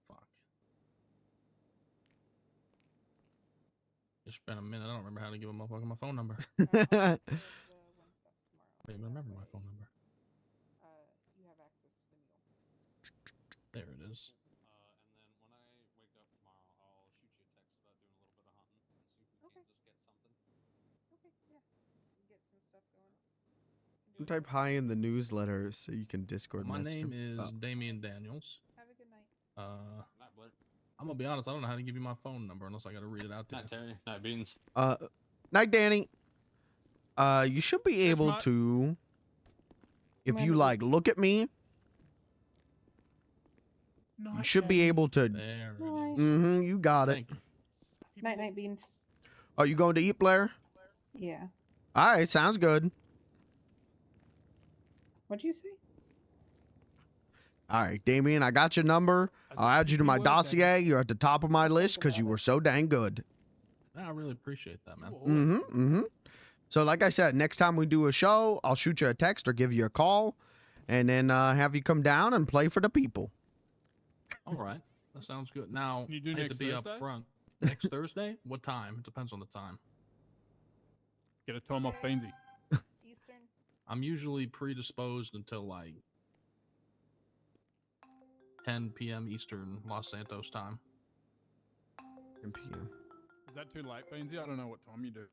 Fuck. It's been a minute. I don't remember how to give a motherfucker my phone number. I don't even remember my phone number. There it is. Type hi in the newsletter so you can Discord My message name him. is Damian Daniels. Have a good night. I'm gonna be honest. I don't know how to give you my phone number unless I gotta read it out to you. Not Terry, not Beans. Night, Danny. You should be able mate. to, if you Remember- like, look at me. You should be able to. There it Night. is. Mm-hmm. You got it. Thank you. Night, night, Beans. Are you going to eat, Blair? Yeah. All right, sounds good. What'd you say? All right, Damien, I got your number. I'll add you to my dossier. You're at the top of my list because you were so dang good. I really appreciate that, man. Mm-hmm. Mm-hmm. So, like I said, next time we do a show, I'll shoot you a text or give you a call, and then have you come down and play for the people. All right, that sounds good. Now, Can you do I hate to next be up Thursday? front. Next Thursday? What time? It depends on the time. Get a time off Beansy. Eastern. I'm usually predisposed until like 10 p.m. Eastern Los Santos time. 10 p.m. Is that too late, Beansy? I don't know what time you do.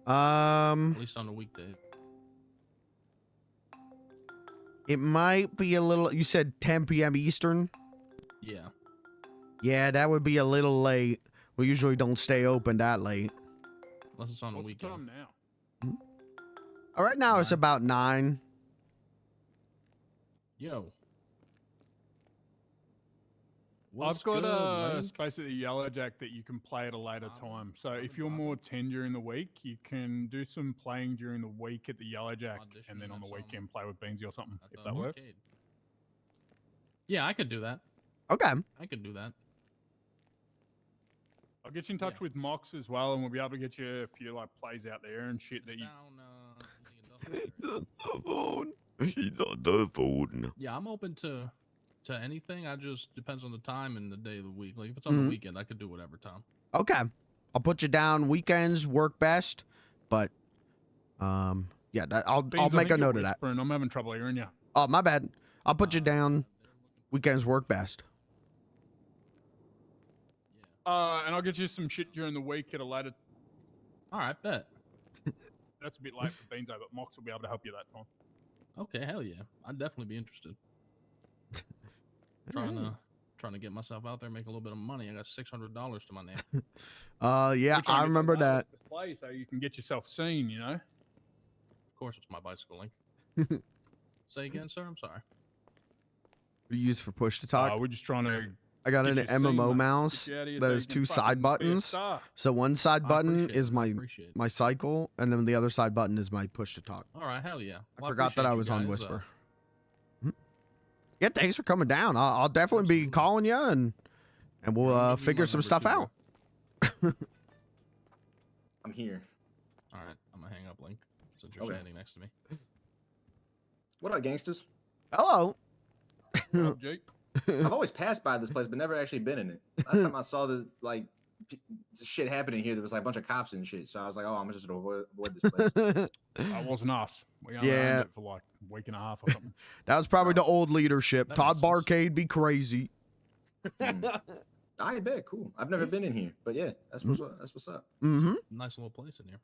At least on the weekday. It might be a little. You said 10 p.m. Eastern. Yeah. Yeah, that would be a little late. We usually don't stay open that late. Unless it's on the What's the weekend. time now? All right, now it's 9. about 9. Yo. I've got a Link? space at the Yellow Jack that you can play at a later time. So if you're more 10 during the week, you can do some playing during the week at the Yellow Jack, and then on the weekend play with Beansy or something, if that works. Yeah, I could do that. Okay. I could do that. I'll get you in touch with Mox as well, and we'll be able to get you a few like plays out there and shit that you. He's on the phone. Yeah, I'm open to anything. I just depends on the time and the day of the week. Like if it's on Mhm. the weekend, I could do whatever time. Okay. I'll put you down. Weekends work best, but yeah, I'll Beans, I make think a you're note of that. whispering. I'm having trouble hearing you. Oh, my bad. I'll put you down. Weekends work best. And I'll get you some shit during the week at a later. All right, bet. That's a bit late for Beanzo, but Mox will be able to help you that time. Okay, hell yeah. I'd definitely be interested. Trying to get myself out there, make a little bit of money. I got $600 to my name. Yeah, We're trying I to get remember some that. artists to play so you can get yourself seen, you know? Of course, it's my bicycle link. Say again, sir. I'm sorry. We use for push to talk. We're just trying to. I got get an you seen, MMO mate. mouse Get you out of here that so has you can 2 fucking side be a buttons. star. So one side I button appreciate is it. my Appreciate it. my cycle, and then the other side button is my push to talk. All right, hell yeah. I Well, forgot that appreciate I you was on guys, Whisper. Yeah, thanks for coming down. I'll definitely be calling you, and we'll give you my figure some number stuff too, out. I'm here. All right, I'm gonna hang up, Link, since you're Okay. standing next to me. What up, gangsters? Hello. Jake? I've always passed by this place, but never actually been in it. Last time I saw the shit happening here, there was like a bunch of cops and shit. So I was like, oh, I'm just gonna avoid this place. That wasn't us. We only Yeah. owned it for like a week and a half or something. That was probably the old leadership. That Todd makes sense. Barcade be crazy. I bet, cool. I've never been in here, but yeah, that's what's up. That's what's up. Mm-hmm. Nice little place in here.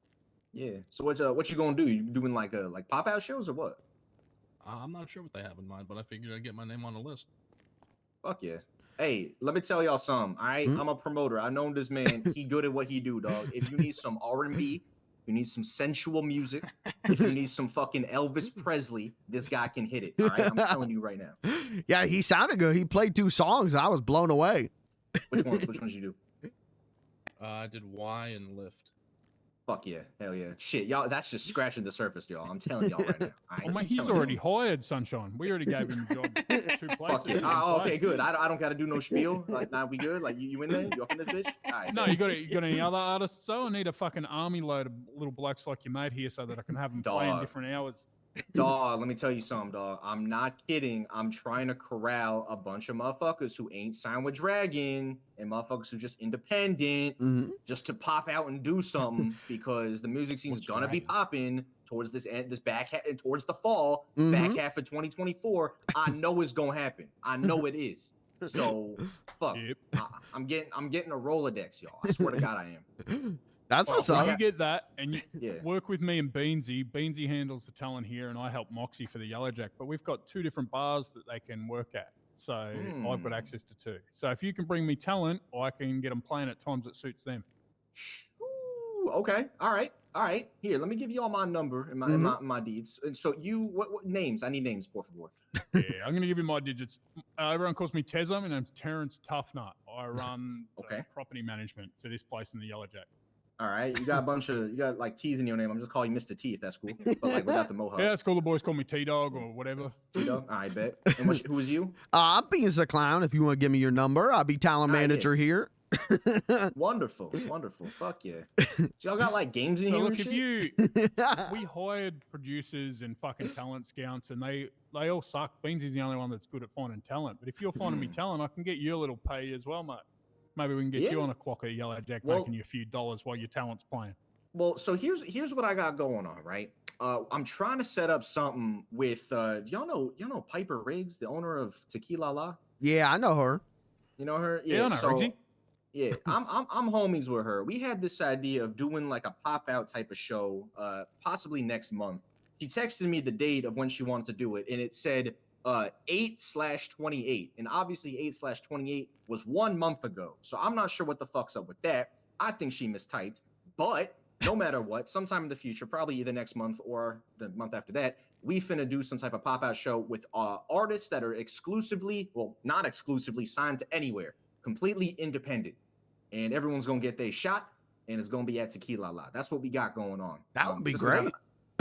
Yeah. So what you gonna do? You doing like pop out shows or what? I'm not sure what they have in mind, but I figured I'd get my name on the list. Fuck yeah. Hey, let me tell y'all something. All right, I'm a promoter. I know this man. He good at what he do, dog. If you need some R&B, you need some sensual music. If you need some fucking Elvis Presley, this guy can hit it. All right, I'm telling you right now. Yeah, he sounded good. He played 2 songs. I was blown away. Which ones? Which ones you do? I did Y and Lift. Fuck yeah, hell yeah. Shit, y'all. That's just scratching the surface, y'all. I'm telling y'all right now. Oh, man, he's already hired, Sunshine. We already gave him a job 2 places. Fuck yeah. He can Oh, play. okay, good. I don't gotta do no spiel. Like, nah, we good. Like, you in there? You up in this bitch? All right. No, you got any other artists? So I need a fucking army load of little blokes like your mate here, so that I can have them playing Dog. different hours. Dog, let me tell you something, dog. I'm not kidding. I'm trying to corral a bunch of motherfuckers who ain't signed with Dragon and motherfuckers who just independent just to pop out and do something because the music scene's gonna be popping towards this back towards the fall, back half of 2024. I know it's gonna happen. I know it is. So fuck. I'm getting a Rolodex, y'all. I swear to God I am. That's Well, what's when up. you get that and you Yeah. work with me and Beansy. Beansy handles the talent here, and I help Moxie for the Yellowjack. But we've got 2 different bars that they can work at. So I've got access to 2. So if you can bring me talent, I can get them playing at times that suits them. Ooh, okay. All right. Here, let me give you all my number and my deeds. And so you, what names? I need names, por favor. Yeah, I'm going to give you my digits. Everyone calls me Tezza. My name's Terrence Toughnut. I run property management for this place in the Yellowjack. All right. You got you got like T's in your name. I'm just calling you Mr. T if that's cool. But like without the mohawk. Yeah, that's cool. The boys call me T-Dog or whatever. T-Dog? I bet. And who was you? I'm Beans the Clown. If you want to give me your number, I'll be talent manager here. Wonderful. Fuck yeah. So y'all got like games in So here look, and if shit? we hired producers and fucking talent scouts, and they all suck. Beansy's the only one that's good at finding talent. But if you're finding me talent, I can get you a little pay as well, mate. Maybe we can get you on a clock at Yellowjack, making you a few dollars while your talent's playing. Well, so here's what I got going on, right? I'm trying to set up something with y'all know Piper Riggs, the owner of Tequila La? Yeah, I know her. You know her? Yeah, I know Riggsy. Yeah, I'm homies with her. We had this idea of doing like a pop out type of show, possibly next month. She texted me the date of when she wanted to do it, and it said 8/28, and obviously 8/28 was 1 month ago. So I'm not sure what the fuck's up with that. I think she mistyped, but no matter what, sometime in the future, probably either next month or the month after that, we finna do some type of pop out show with artists that are not exclusively signed to anywhere, completely independent. And everyone's gonna get their shot, and it's gonna be at Tequila La. That's what we got going on. That would be just 'cause great.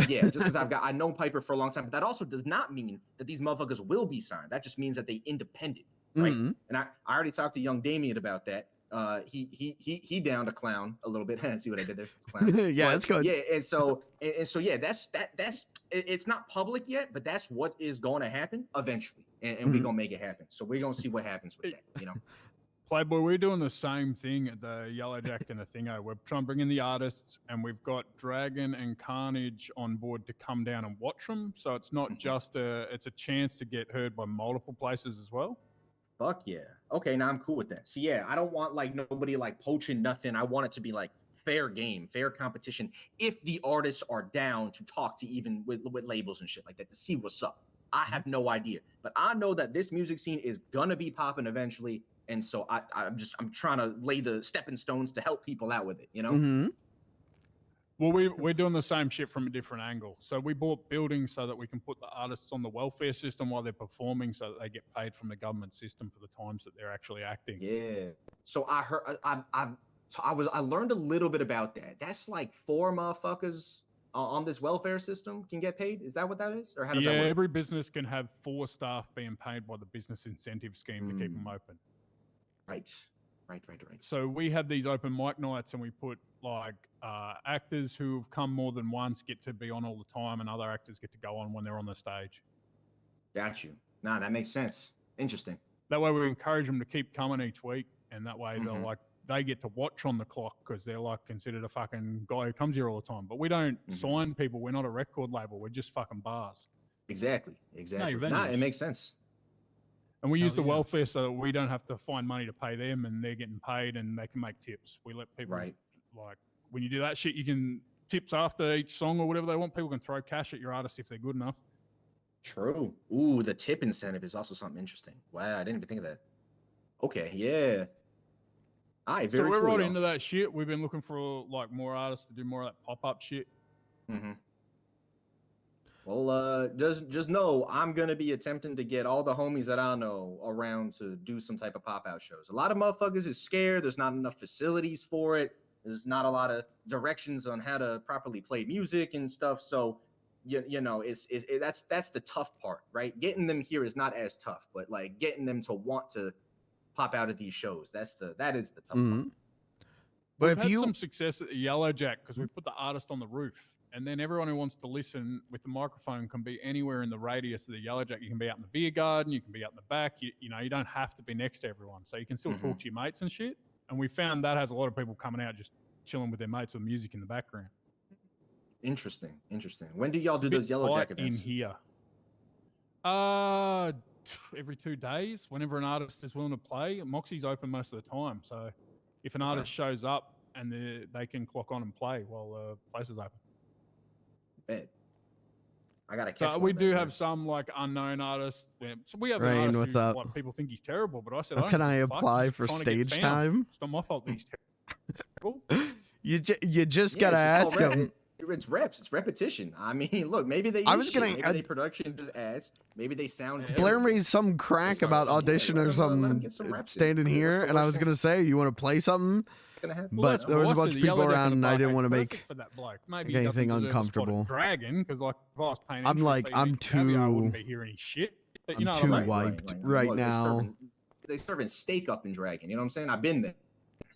Yeah, just because I know Piper for a long time, but that also does not mean that these motherfuckers will be signed. That just means that they independent, right? Mhm. And I already talked to young Damien about that. He downed a clown a little bit. See what I did there? It's a clown. Yeah, that's good. Yeah, and so yeah, that's it's not public yet, but that's what is going to happen eventually, and we're gonna make it happen. So we're gonna see what happens with that, you know. Playboy, we're doing the same thing at the Yellowjack and the Thingo. We're trying to bring in the artists, and we've got Dragon and Carnage on board to come down and watch them. So it's not just it's a chance to get heard by multiple places as well. Fuck yeah. Okay, now I'm cool with that. So yeah, I don't want like nobody like poaching nothing. I want it to be like fair game, fair competition. If the artists are down to talk to even with labels and shit like that to see what's up. I have no idea, but I know that this music scene is gonna be popping eventually. And so I'm trying to lay the stepping stones to help people out with it, you know? Well, we're doing the same shit from a different angle. So we bought buildings so that we can put the artists on the welfare system while they're performing, so that they get paid from the government system for the times that they're actually acting. Yeah. So I heard I learned a little bit about that. That's like 4 motherfuckers on this welfare system can get paid. Is that what that is, or how does that work? Every business can have 4 staff being paid by the business incentive scheme to keep them open. Right. So we have these open mic nights, and we put like actors who have come more than once get to be on all the time, and other actors get to go on when they're on the stage. Got you. Nah, that makes sense. Interesting. That way we encourage them to keep coming each week, and that way they get to watch on the clock because they're like considered a fucking guy who comes here all the time. But we don't sign people. We're not a record label. We're just fucking bars. Exactly. Nah, it makes sense. And we use the welfare so that we don't have to find money to pay them, and they're getting paid, and they can make tips. We let people like when you do that shit, you can tips after each song or whatever they want. People can throw cash at your artist if they're good enough. True. Ooh, the tip incentive is also something interesting. Wow, I didn't even think of that. Okay, yeah. All right, So very we're cool, right y'all. into that shit. We've been looking for like more artists to do more of that pop-up shit. Well, just know I'm gonna be attempting to get all the homies that I know around to do some type of pop-out shows. A lot of motherfuckers is scared. There's not enough facilities for it. There's not a lot of directions on how to properly play music and stuff. So, you know, that's the tough part, right? Getting them here is not as tough, but like getting them to want to pop out at these shows, that is the tough part. But we've had some success at the Yellowjack because we put the artist on the roof, and then everyone who wants to listen with the microphone can be anywhere in the radius of the Yellowjack. You can be out in the beer garden, you can be out in the back. You know, you don't have to be next to everyone, so you can still talk to your mates and shit. And we found that has a lot of people coming out just chilling with their mates with music in the background. Interesting. When do y'all do those Yellowjack events? In here? Every 2 days, whenever an artist is willing to play. Moxie's open most of the time, so if an artist shows up, and they can clock on and play while the place is open. Bet. I gotta catch So one we of do those, have man. some like unknown artists. So we have Rain, an artist what's who up? like people think he's terrible, but I said, How I can don't I give a fuck. apply He's for trying to get stage found. time? It's not my fault that he's terrible. You just Yeah, gotta it's just ask called him. It's reps. It's repetition. I mean, look, maybe they. I use was shit. gonna- Maybe they production just ass. Maybe they sound. Blair terrible. made some crack about audition let or him something get some reps in. standing I mean, what's here, the and I worst was thing gonna say, you want to play something? Gonna happen? Well, But that's there was a bunch the of people yellow deck around, in and the I black didn't ain't want to perfect make for that bloke. Maybe he anything doesn't deserve the spot uncomfortable. of Dragon, because like if I was paying I'm entry like, fee, I'm then caviar wouldn't too- be hearing shit. But I'm you know too what I mean? wiped right Look, now. They serving steak up in Dragon. You know what I'm saying? I've been there.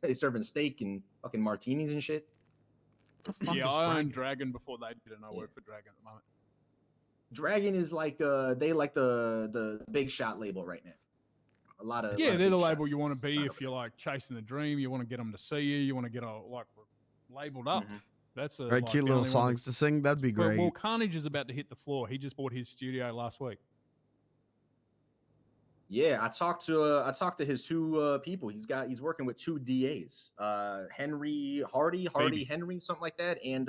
They serving steak and fucking martinis and shit. Yeah, I owned Dragon before they did, and I work for Dragon at the moment. Dragon is like they like the big shot label right now. A lot of Yeah, they're the big label shots you want to be signed if you're like chasing the dream. You want to get them to see you. You want to get like labeled up. That's a Right, like, cute the little only one songs to sing. That'd be great. Well, Carnage is about to hit the floor. He just bought his studio last week. Yeah, I talked to his two people. He's working with two DAs. Hardy Phoebe. Henry, something like that, and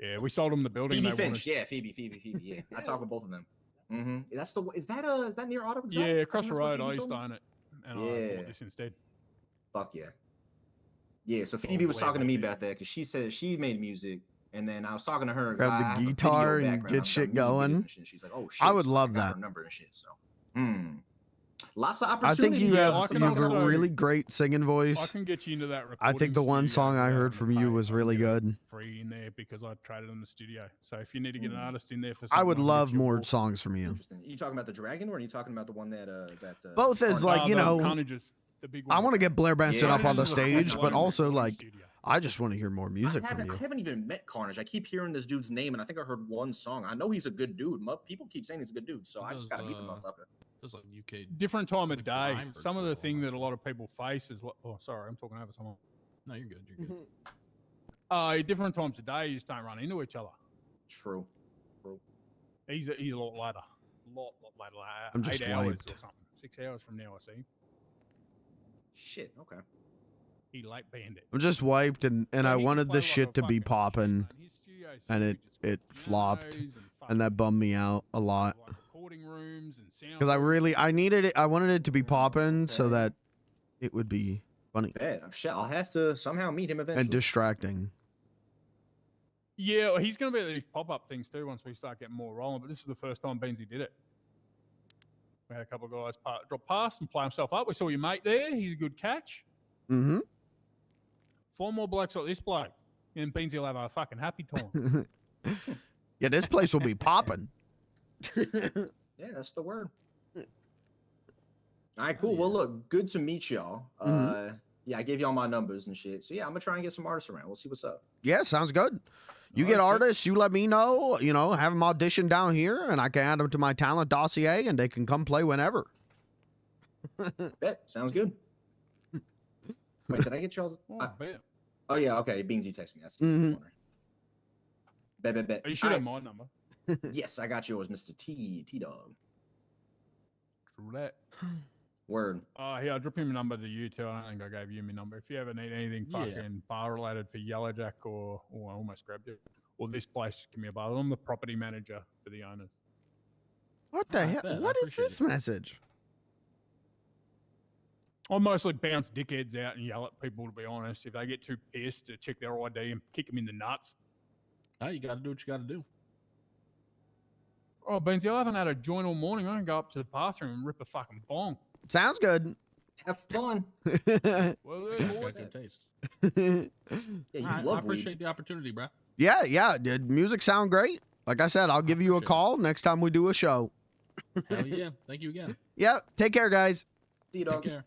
Yeah, we sold him the building. Phoebe they Finch. wanted. Yeah, Phoebe. Yeah, I talked with both of them. That's the is that near Auto Exotic? Yeah, I across think the that's what road. Phoebe I used told to me. own it, and I Yeah. bought this instead. Fuck yeah. Yeah, so Phoebe was talking to me about that because she said she made music, and then I was talking to her. 'cause Grab I the have a video guitar and background. get I've done shit music videos going. and shit. She's like, oh shit. I would so love got that. her number and shit. So, lots of I opportunity. think you have I can you have a also- really great singing I voice. can get you into that. I think the one song I heard from you was really good. Free in there because I traded in the studio. So if you need to get an artist in there for, I something, would can get love you a more walk. songs from you. Interesting. You talking about the Dragon, or are you talking about the one that Both as Carnage? like, you the know, Carnages, the big I one. want to get Blair Benson Yeah, up on the Carnage is a cool stage, one, but man. also like, I just want to hear more music from I you. haven't even met Carnage. I keep hearing this dude's name, and I think I heard one song. I know he's a good dude. People keep saying he's a good dude, so I just gotta meet the motherfucker. There's like UK. Different time of like day. grime Some of the virtual, thing that a lot of people face is, oh, sorry, I'm talking over someone. No, you're good. You're good. Different times of day, you just don't run into each other. True. He's a lot later. Lot later. Like I'm just 8 hours wiped. or something. 6 hours from now, I see. Shit. Okay. He late bandit. I'm just wiped, and So I he wanted can play the like shit a to be fucking popping, His studio's and huge. it It's got flopped, pianos and and that bummed me out a lot. like recording rooms and sound. Because I needed it. I wanted it to be popping so Okay. that it would be funny Bet. I'll have to somehow meet him eventually. and distracting. Yeah, well, he's going to be at these pop-up things too once we start getting more rolling. But this is the first time Beansy did it. We had a couple of guys drop past and play himself up. We saw your mate there. He's a good catch. Mm-hmm. 4 more blokes like this bloke, and Beansy will have a fucking happy time. Yeah, this place will be popping. Yeah, that's the word. All right, cool. Well, look, good to meet y'all. Yeah, I gave y'all my numbers and shit. So yeah, I'm gonna try and get some artists around. We'll see what's up. Yeah, sounds good. You get artists, you let me know. You know, have them audition down here, and I can add them to my talent dossier, and they can come play whenever. Bet. Sounds good. Wait, did I get y'all's? Oh yeah, okay. Beansy text me. I see. Mhm. Bet. You should have my number. Yes, I got yours, Mr. T-Dog. True that. Word. Yeah, I'll drop him a number to you too. I don't think I gave you my number. If you ever need anything Yeah. fucking bar related for Yellowjack or I almost grabbed it, or this place, give me a buzz. I'm the property manager for the owners. What the hell? bet. I What is appreciate this it. message? I mostly bounce dickheads out and yell at people, to be honest. If they get too pissed, to check their ID and kick them in the nuts. No, you got to do what you got to do. Oh, Beansy, I haven't had a joint all morning. I can go up to the bathroom and rip a fucking bong. Sounds good. Have fun. Well, It's boy. got good taste. Yeah, you Alright, love I appreciate weed. the opportunity, bro. yeah. Did music sound great? Like I said, I'll give you a appreciate it. call next time we do a show. Hell yeah. Thank you again. Yeah. Take care, guys. See you, Take dog. care.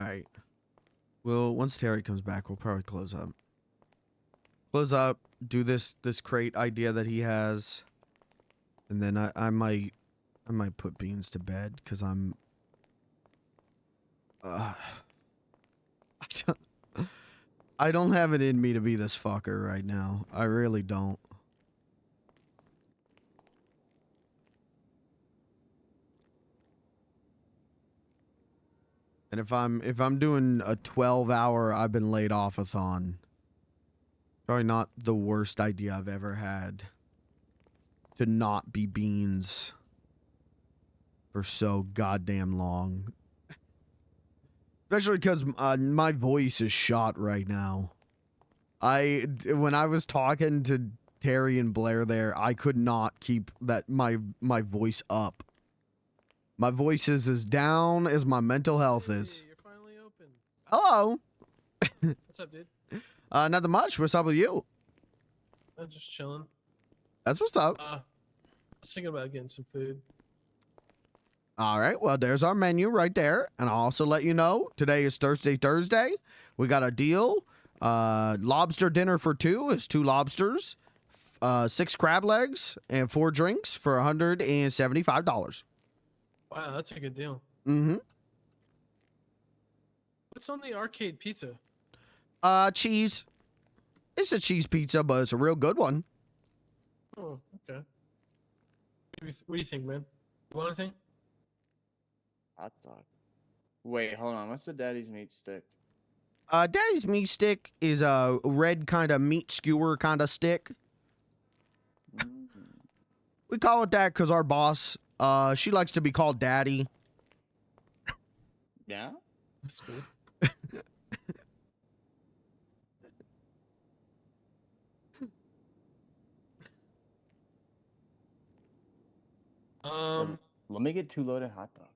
All right. Well, once Terry comes back, we'll probably close up. Close up. Do this crate idea that he has, and then I might put Beans to bed because I'm I don't have it in me to be this fucker right now. I really don't. And if I'm doing a 12-hour I've been laid off-a-thon, probably not the worst idea I've ever had to not be beans for so goddamn long. Especially because my voice is shot right now. When I was talking to Terry and Blair there, I could not keep my voice up. My voice is as down as my mental health is. You're finally open. Hello. What's up, dude? Nothing much. What's up with you? I'm just chilling. That's what's up. I was thinking about getting some food. All right. Well, there's our menu right there. And I'll also let you know, today is Thursday. We got a deal. Lobster dinner for 2 is 2 lobsters, 6 crab legs, and 4 drinks for $175. Wow, that's a good deal. Mm-hmm. What's on the arcade pizza? Cheese. It's a cheese pizza, but it's a real good one. Oh, okay. What do you think, man? You want anything? Hot dog. Wait, hold on. What's the daddy's meat stick? Daddy's meat stick is a red kind of meat skewer kind of stick. We call it that because our boss, she likes to be called Daddy. Yeah? That's cool. Let me get 2 loaded hot dogs.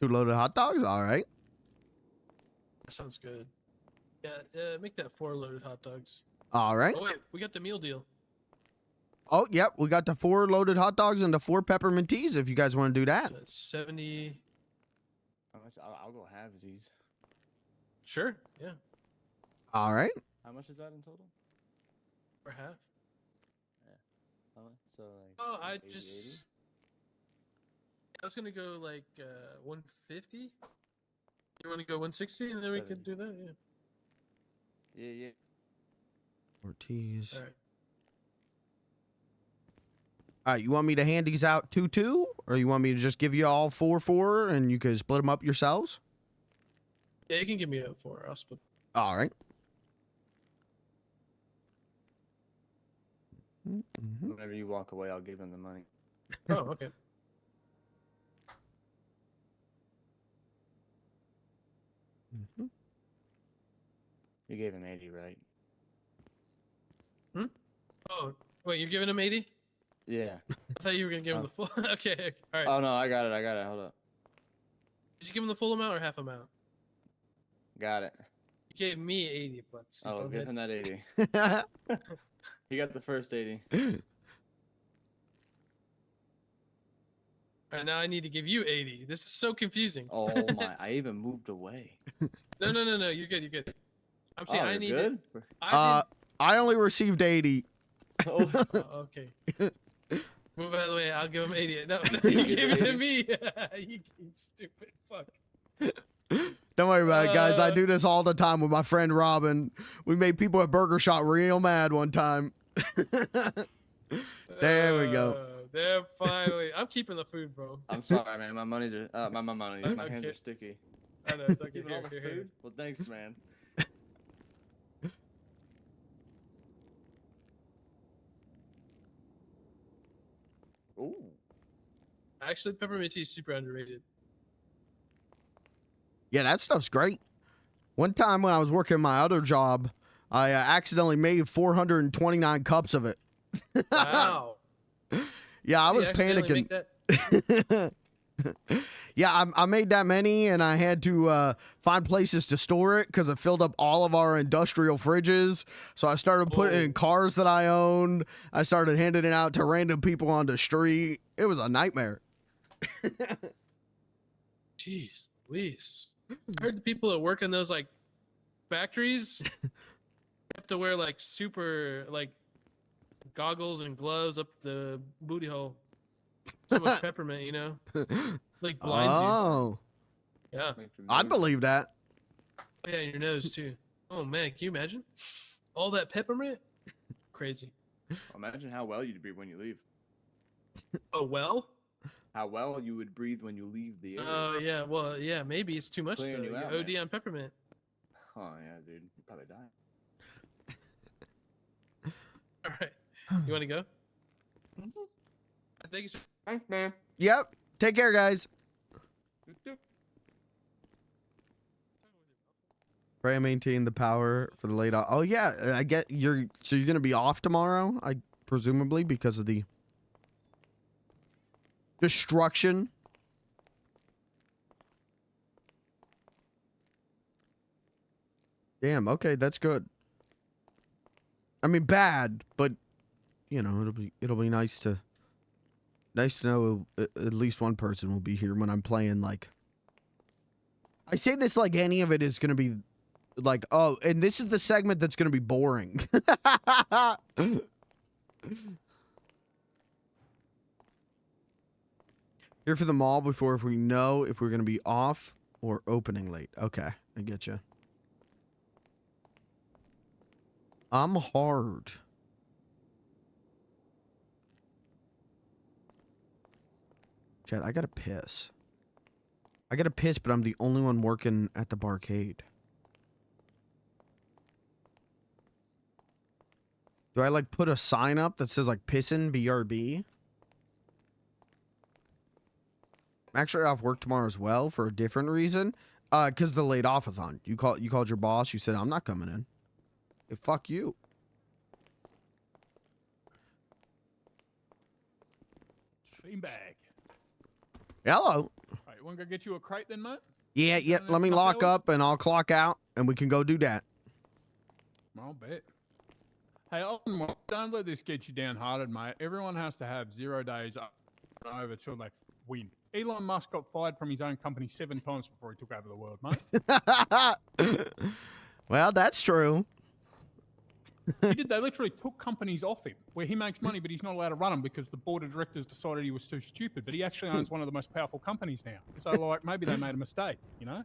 2 loaded hot dogs? All right. That sounds good. Yeah, make that 4 loaded hot dogs. All right. Oh wait, we got the meal deal. Oh, yep. We got the 4 loaded hot dogs and the 4 peppermint teas if you guys want to do that. That's 70. How much? I'll go halvesies. Sure. Yeah. All right. How much is that in total? For half. How much? So like. Oh, I 80, just. 80? I was gonna go like 150. You want to go 160, and then we could do that. Yeah. Yeah. Ortiz. All right. All right. You want me to hand these out 2-2, or you want me to just give you all 4-4 and you can split them up yourselves? Yeah, you can give me a 4. I'll split. All right. Whenever you walk away, I'll give him the money. Oh, okay. You gave him 80, right? Oh, wait, you're giving him 80? Yeah. I thought you were gonna give him the full. Okay, all right. Oh no, I got it. Hold up. Did you give him the full amount or half amount? Got it. You gave me 80 bucks. Oh, give him that 80. He got the first 80. All right, now I need to give you 80. This is so confusing. Oh my! I even moved away. No. You're good. You're good. I'm saying Oh, I you're need good? it. I only received 80. Oh, okay. Move out of the way. I'll give him 80. No, you gave it to me. You stupid fuck. Don't worry about it, guys. I do this all the time with my friend Robin. We made people at Burger Shot real mad one time. There we go. There, finally. I'm keeping the food, bro. I'm sorry, man. My money's are my hands Okay. are sticky. I know. It's okay. Keeping all the food? Well, thanks, man. Ooh. Actually, peppermint tea is super underrated. Yeah, that stuff's great. One time when I was working my other job, I accidentally made 429 cups of it. Wow. Yeah, I You was accidentally panicking. make that? Yeah, I made that many, and I had to find places to store it because it filled up all of our industrial fridges. So I started putting it in cars that I owned. I started handing it out to random people on the street. It was a nightmare. Jeez, Louise. I heard the people that work in those like factories have to wear like super like goggles and gloves up the booty hole. So much peppermint, you know, like blinds Oh, you. Yeah. I'd believe that. Yeah, in your nose too. Oh man, can you imagine? All that peppermint? Crazy. Imagine how well you'd breathe when you leave. Oh well? How well you would breathe when you leave the area. Oh yeah, well yeah, maybe it's too much Clearing though. you You out, OD man. on peppermint. Oh yeah, dude. You'd probably die. All right. You want to go? I think it's. Thanks, man. Yep. Take care, guys. Pray I maintain the power for the late. Oh yeah, I get you're. So you're gonna be off tomorrow, I presumably because of the destruction. Damn. Okay, that's good. I mean, bad, but you know, it'll be nice to know at least one person will be here when I'm playing. Like, I say this like any of it is gonna be. Like, oh, and this is the segment that's going to be boring. Here for the mall before if we know if we're going to be off or opening late. Okay, I get you. I'm hard. Chat, I got to piss. But I'm the only one working at the barcade. Do I like put a sign up that says like pissin' BRB? I'm actually off work tomorrow as well for a different reason. Cause the laid offathon. You called your boss, you said I'm not coming in. Hey, fuck you. Beanbag. Hello. Right, you want to go get you a crate then, mate? Yeah, let me lock up and I'll clock out and we can go do that. I'll bet. Hey, don't let this get you downhearted, mate. Everyone has to have 0 days over till they win. Elon Musk got fired from his own company 7 times before he took over the world, mate. Well, that's true. They literally took companies off him where he makes money, but he's not allowed to run them because the board of directors decided he was too stupid. But he actually owns one of the most powerful companies now. So, like, maybe they made a mistake, you know?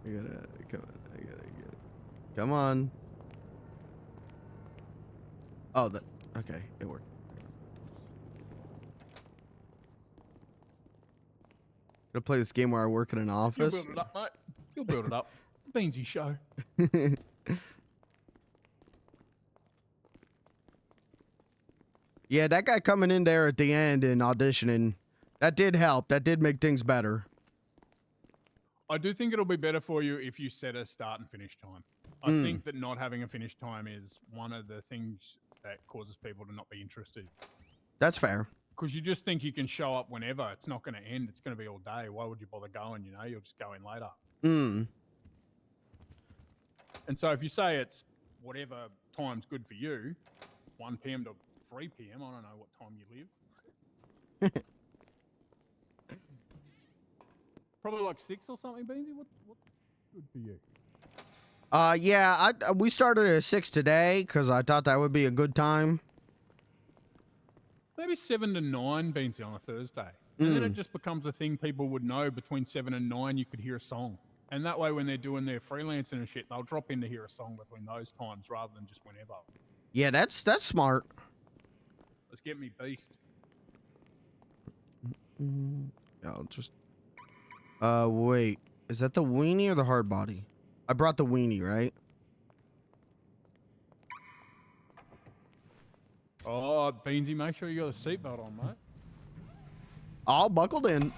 I gotta get it. Come on. Oh, okay, it worked. Gonna play this game where I work in an office. You'll build it up, mate. You'll build it up. Beansy show. Yeah, that guy coming in there at the end and auditioning, that did help. That did make things better. I do think it'll be better for you if you set a start and finish time. I think that not having a finish time is one of the things that causes people to not be interested. That's fair. Because you just think you can show up whenever. It's not going to end. It's going to be all day. Why would you bother going? You know, you'll just go in later. And so if you say it's whatever time's good for you, 1 p.m. to 3 p.m., I don't know what time you live. Probably like 6 or something, Beansy? What's good for you? Yeah, we started at 6 today because I thought that would be a good time. Maybe 7 to 9, Beansy, on a Thursday. And then it just becomes a thing people would know between 7 and 9 you could hear a song. And that way when they're doing their freelancing and shit, they'll drop in to hear a song between those times rather than just whenever. Yeah, that's smart. Let's get me beast. I'll just... wait. Is that the weenie or the hard body? I brought the weenie, right? Oh, Beansy, make sure you got a seatbelt on, mate. All buckled in.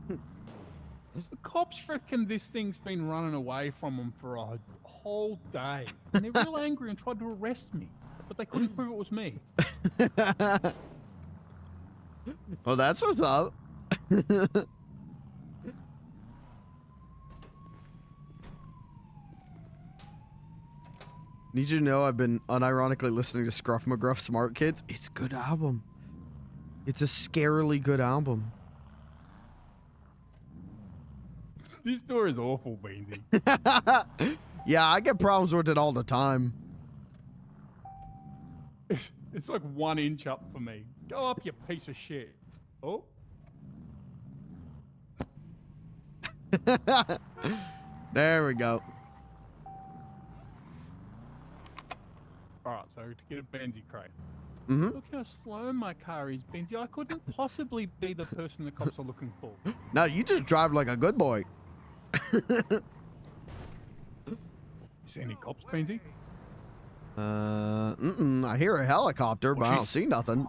The cops reckon this thing's been running away from them for a whole day. And they're real angry and tried to arrest me. But they couldn't prove it was me. Well, that's what's up. Need you to know I've been unironically listening to Scruff McGruff Smart Kids. It's a good album. It's a scarily good album. This door is awful, Beansy. Yeah, I get problems with it all the time. It's like 1 inch up for me. Go up, you piece of shit. Oh. There we go. All right, so to get a Benzie crate. Mm-hmm. Look how slow my car is, Benzie. I couldn't possibly be the person the cops are looking for. No, you just drive like a good boy. You see any cops, Benzie? I hear a helicopter, but I don't she's- see nothing.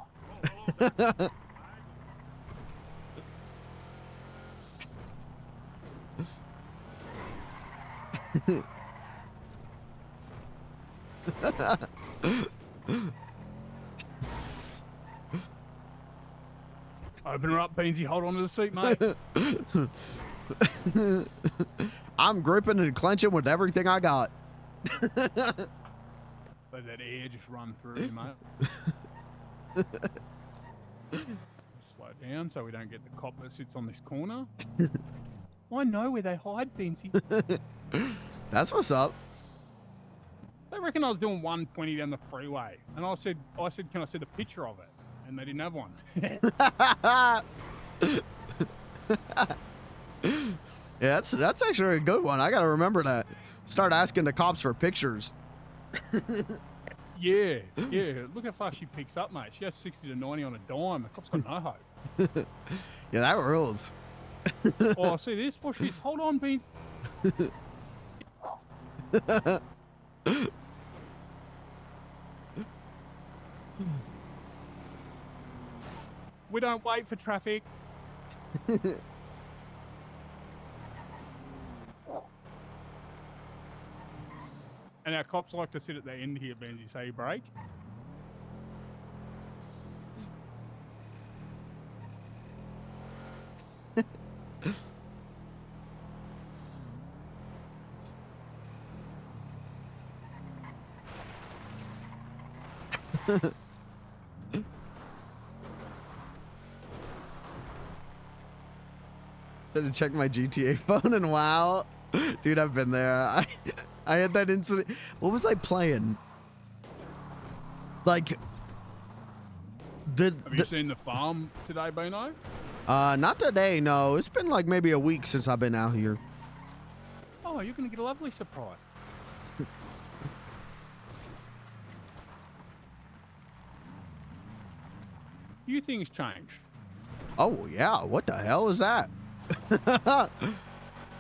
Open her up, Benzie. Hold on to the seat, mate. I'm gripping and clenching with everything I got. Let that air just run through you, mate. Slow down so we don't get the cop that sits on this corner. I know where they hide, Benzie. That's what's up. They reckon I was doing 120 down the freeway, and I said, can I send a picture of it? And they didn't have one. Yeah, that's actually a good one. I gotta remember that. Start asking the cops for pictures. Yeah. Look how fast she picks up, mate. She has 60 to 90 on a dime. The cop's got no hope. Yeah, that rules. Oh, see this? Well, she's hold on, Beans. We don't wait for traffic. And our cops like to sit at the end here, Benzie, so you break. Had to check my GTA phone and wow. Dude, I've been there. I had that incident. What was I playing? Like Have you seen the farm today, Bino? not today, no. It's been like maybe a week since I've been out here. Oh, you're gonna get a lovely surprise. Few things change. Oh yeah, what the hell is that?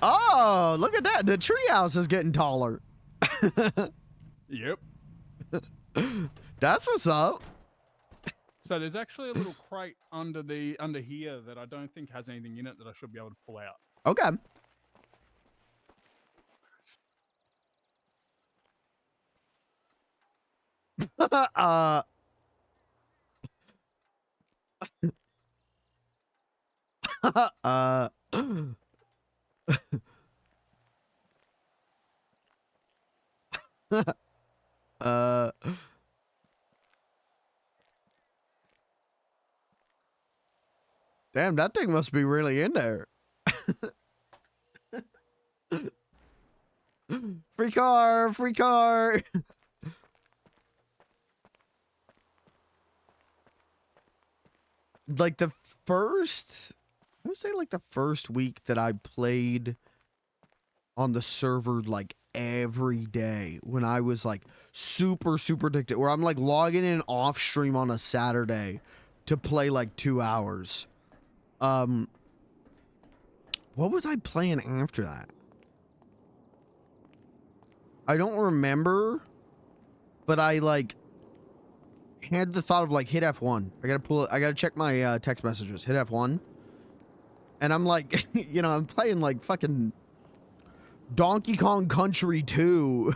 Oh, look at that. The treehouse is getting taller. Yep. That's what's up. So there's actually a little crate under here that I don't think has anything in it that I should be able to pull out. Okay. Damn, that thing must be really in there. Free car, free car. Like I would say like the first week that I played on the server like every day when I was like super addicted, where I'm like logging in off stream on a Saturday to play like 2 hours. What was I playing after that? I don't remember, but I like had the thought of like hit F1. I gotta check my text messages. Hit F1. And I'm like, you know, I'm playing like fucking Donkey Kong Country 2.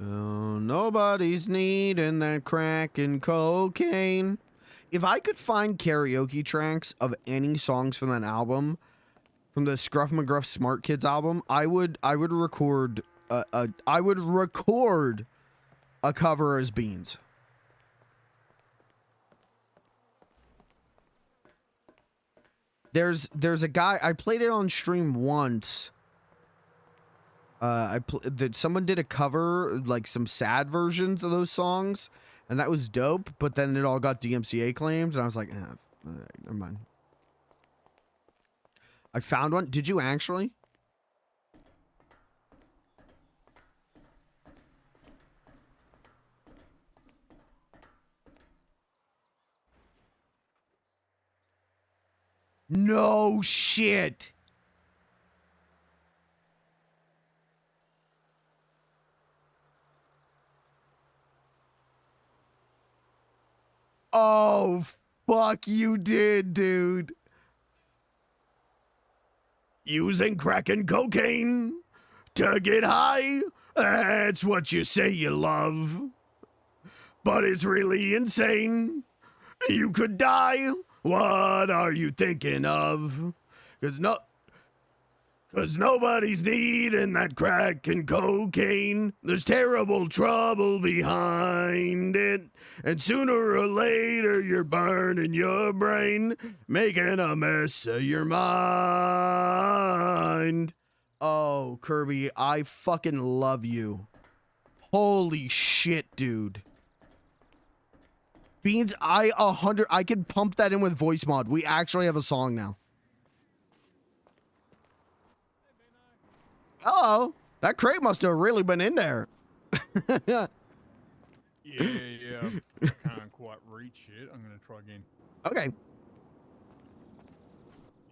Oh, nobody's needing that crack and cocaine. If I could find karaoke tracks of any songs from that album, from the Scruff McGruff Smart Kids album, I would record a cover as Beans. There's a guy, I played it on stream once. Someone did a cover, like some sad versions of those songs, and that was dope. But then it all got DMCA claims, and I was like, never mind. I found one. Did you actually? No shit. Oh, fuck, you did, dude. Using crack and cocaine to get high. That's what you say you love. But it's really insane. You could die. What are you thinking of? Cause nobody's needing that crack and cocaine. There's terrible trouble behind it. And sooner or later, you're burning your brain, making a mess of your mind. Oh, Kirby, I fucking love you. Holy shit, dude. Beans, I can pump that in with voice mod. We actually have a song now. Hello. That crate must have really been in there. Yeah, I can't quite reach it. I'm gonna try again. Okay.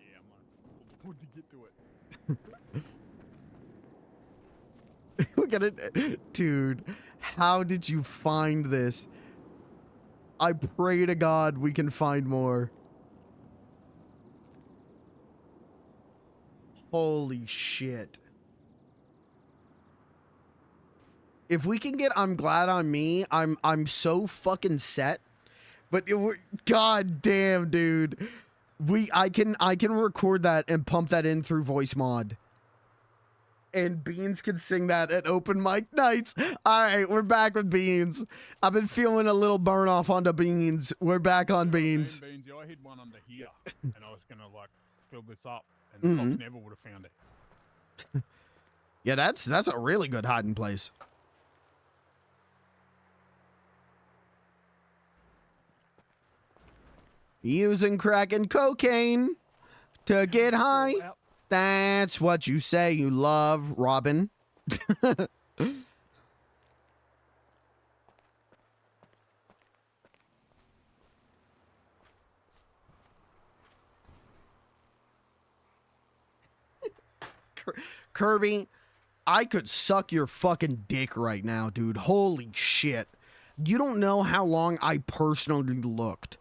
Yeah, I'm gonna pull the wood to get to it. We're gonna, dude, how did you find this? I pray to God we can find more. Holy shit. If we can get I'm Glad on Me, I'm so fucking set. But god damn, dude. I can record that and pump that in through voice mod. And Beans can sing that at open mic nights. All right, we're back with Beans. I've been feeling a little burn off onto Beans. We're back on Beans. Beans, I hid one under here, and I was gonna like fill this up, and the cops never would have found it. Yeah, that's a really good hiding place. Using crack and cocaine to get high. That's what you say you love, Robin. Kirby, I could suck your fucking dick right now, dude. Holy shit. You don't know how long I personally looked.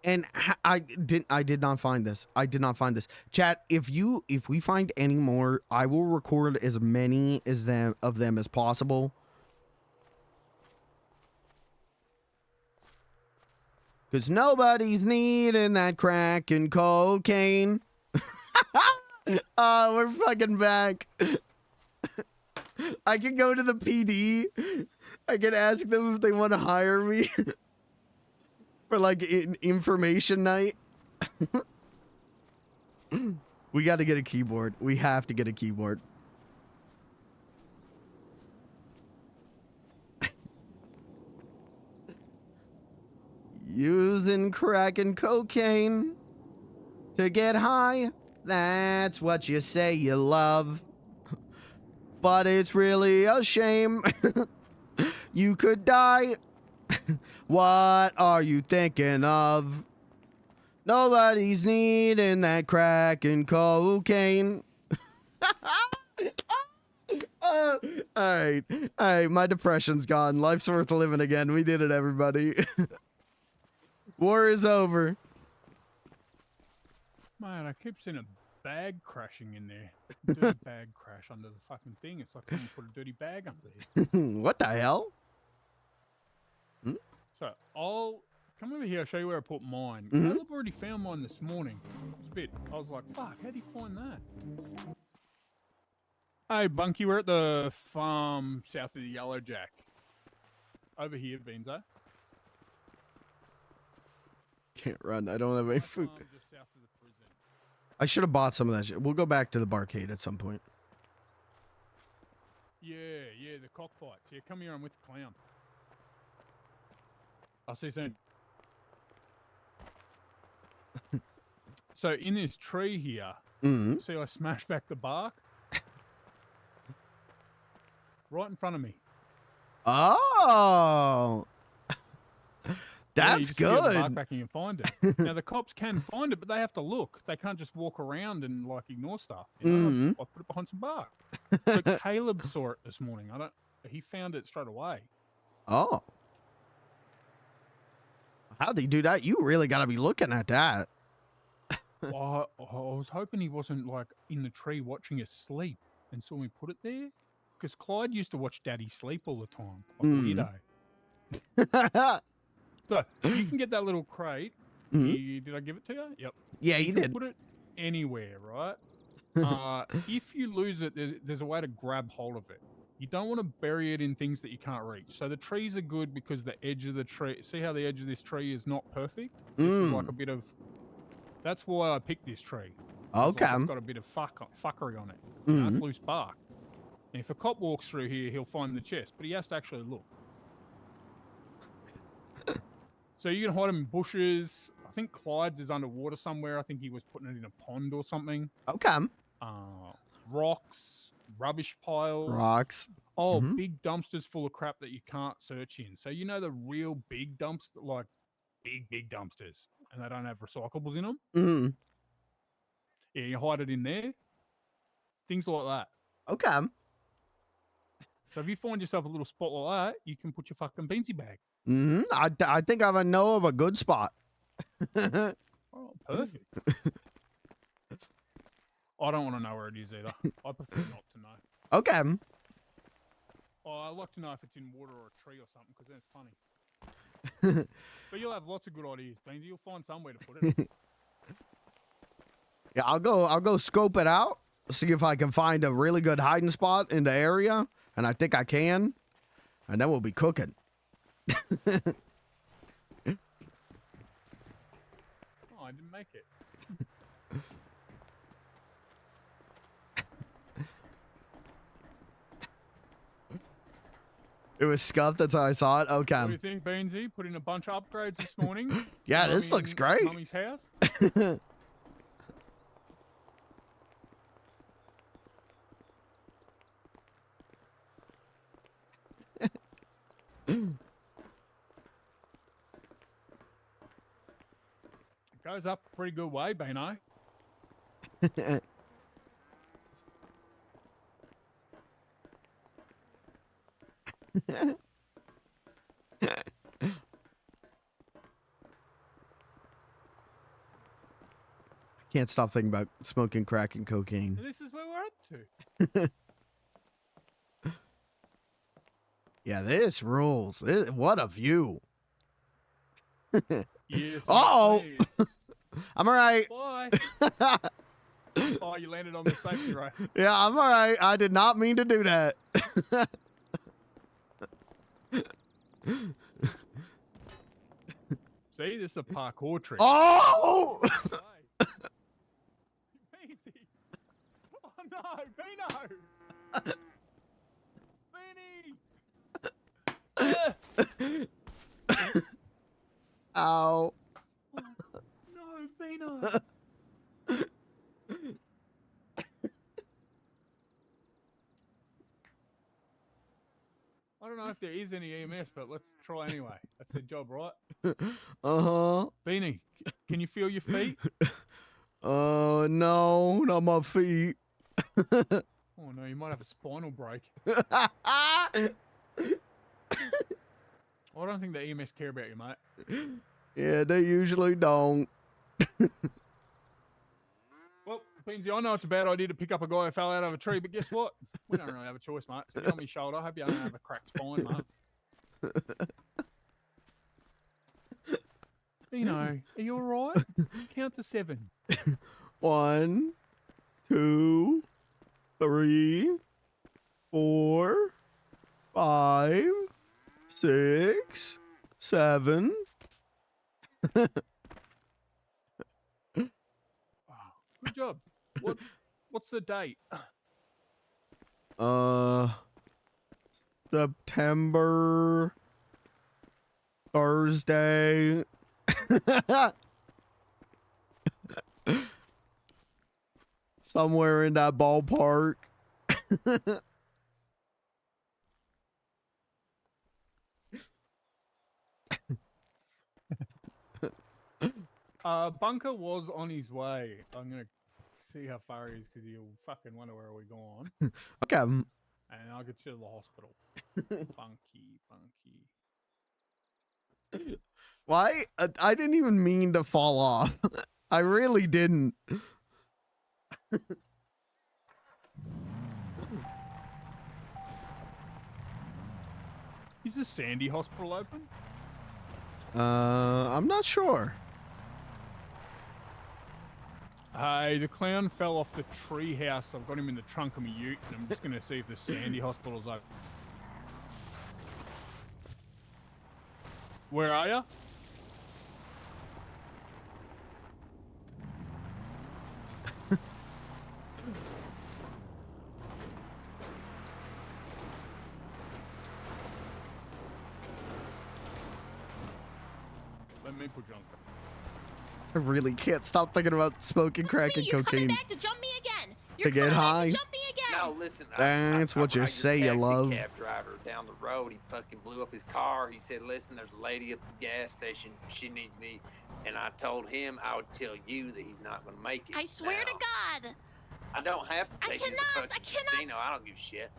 And I did not find this. I did not find this. Chat, if we find any more, I will record as many of them as possible. Cause nobody's needing that crack and cocaine. Oh, we're fucking back. I can go to the PD. I can ask them if they want to hire me. For like information night. We got to get a keyboard. We have to get a keyboard. Using crack and cocaine to get high. That's what you say you love. But it's really a shame. You could die. What are you thinking of? Nobody's needing that crack and cocaine. All right. My depression's gone. Life's worth living again. We did it, everybody. War is over. Man, I keep seeing a bag crashing in there. Dirty bag crash under the fucking thing. It's like someone put a dirty bag under there. What the hell? So I'll come over here. I'll show you where I put mine. Mhm. Caleb already found mine this morning. It's a bit. I was like, fuck, how'd he find that? Hey, Bunky, we're at the farm south of the Yellow Jack. Over here, Benzo. Can't run. I don't have any food. Just south of the prison. I should have bought some of that shit. We'll go back to the barcade at some point. Yeah, the cockfights. Yeah, come here. I'm with the clown. I'll see you soon. So in this tree here, see I smashed back the bark? Right in front of me. Oh. Yeah, you That's just peel the bark good. back and you find it. Now the cops can find it, but they have to look. They can't just walk around and like ignore stuff. You know, I put it behind some bark. So Caleb saw it this morning. He found it straight away. Oh. How'd he do that? You really got to be looking at that. I was hoping he wasn't like in the tree watching us sleep and saw me put it there. Because Clyde used to watch Daddy sleep all the time, like a weirdo. So you can get that little crate. Did I give it to you? Yep. Yeah, you can did. Put it anywhere, right? If you lose it, there's a way to grab hold of it. You don't want to bury it in things that you can't reach. So the trees are good because the edge of the tree. See how the edge of this tree is not perfect? This is like a bit of. That's why I picked this tree. Okay. Like it's got a bit of fuckery on it. You know, it's loose bark. And if a cop walks through here, he'll find the chest, but he has to actually look. So you can hide them in bushes. I think Clyde's is underwater somewhere. I think he was putting it in a pond or something. Okay. Rocks, rubbish piles. Rocks. Oh, big dumpsters full of crap that you can't search in. So you know the real big dumpster, like big dumpsters, and they don't have recyclables in them? Yeah, you hide it in there. Things like that. Okay. So if you find yourself a little spot like that, you can put your fucking beansy bag. I think I know of a good spot. Oh, perfect. I don't want to know where it is either. I prefer not to know. Okay. Oh, I like to know if it's in water or a tree or something, because then it's funny. But you'll have lots of good ideas, Beansy. You'll find somewhere to put it. Yeah, I'll go scope it out, see if I can find a really good hiding spot in the area, and I think I can, and then we'll be cooking. Oh, I didn't make it. It was scuffed, that's how I saw it. Okay. What do you think, Beansy? Put in a bunch of upgrades this morning. Yeah, this looks great. Mummy's house. It goes up a pretty good way, Beano. Can't stop thinking about smoking crack and cocaine. This is where we're up to. Yeah, this rules. What a view. Yes, oh, I'm all right. Bye. Oh, you landed on the safety right. Yeah, I'm all right. I did not mean to do that. See, this is a parkour trick. Oh! Beansy. Oh no, Beano! Beanie! Ow. No, Beano! I don't know if there is any EMS, but let's try anyway. That's their job, right? Uh-huh. Beanie, can you feel your feet? No, not my feet. Oh no, you might have a spinal break. I don't think the EMS care about you, mate. Yeah, they usually don't. Well, Beansy, I know it's a bad idea to pick up a guy who fell out of a tree, but guess what? We don't really have a choice, mate. So get on my shoulder. I hope you don't have a cracked spine, mate. Beano, are you alright? Count to 7. 1, 2, 3, 4, 5, 6, 7. Good job. What's the date? September Thursday. Somewhere in that ballpark. Bunker was on his way. I'm gonna see how far he is because he'll fucking wonder where we're going. Okay. And I'll get you to the hospital. Bunky. Why? I didn't even mean to fall off. I really didn't. Is the Sandy Hospital open? I'm not sure. Hey, the clown fell off the tree house. I've got him in the trunk of my ute, and I'm just going to see if the Sandy Hospital's open. Where are you? Let me put you on. I really can't stop thinking about smoking crack and You're coming cocaine. back to jump me again. To get high. Jump me again. No, listen. That's what you ride your say you taxi love. Cab driver down the road. He fucking blew up his car. He said, "Listen, there's a lady at the gas station. She needs me." And I told him I would tell you that he's not going to make it. I swear to God. I don't have to take you to the cannot, fucking casino. I don't give a shit.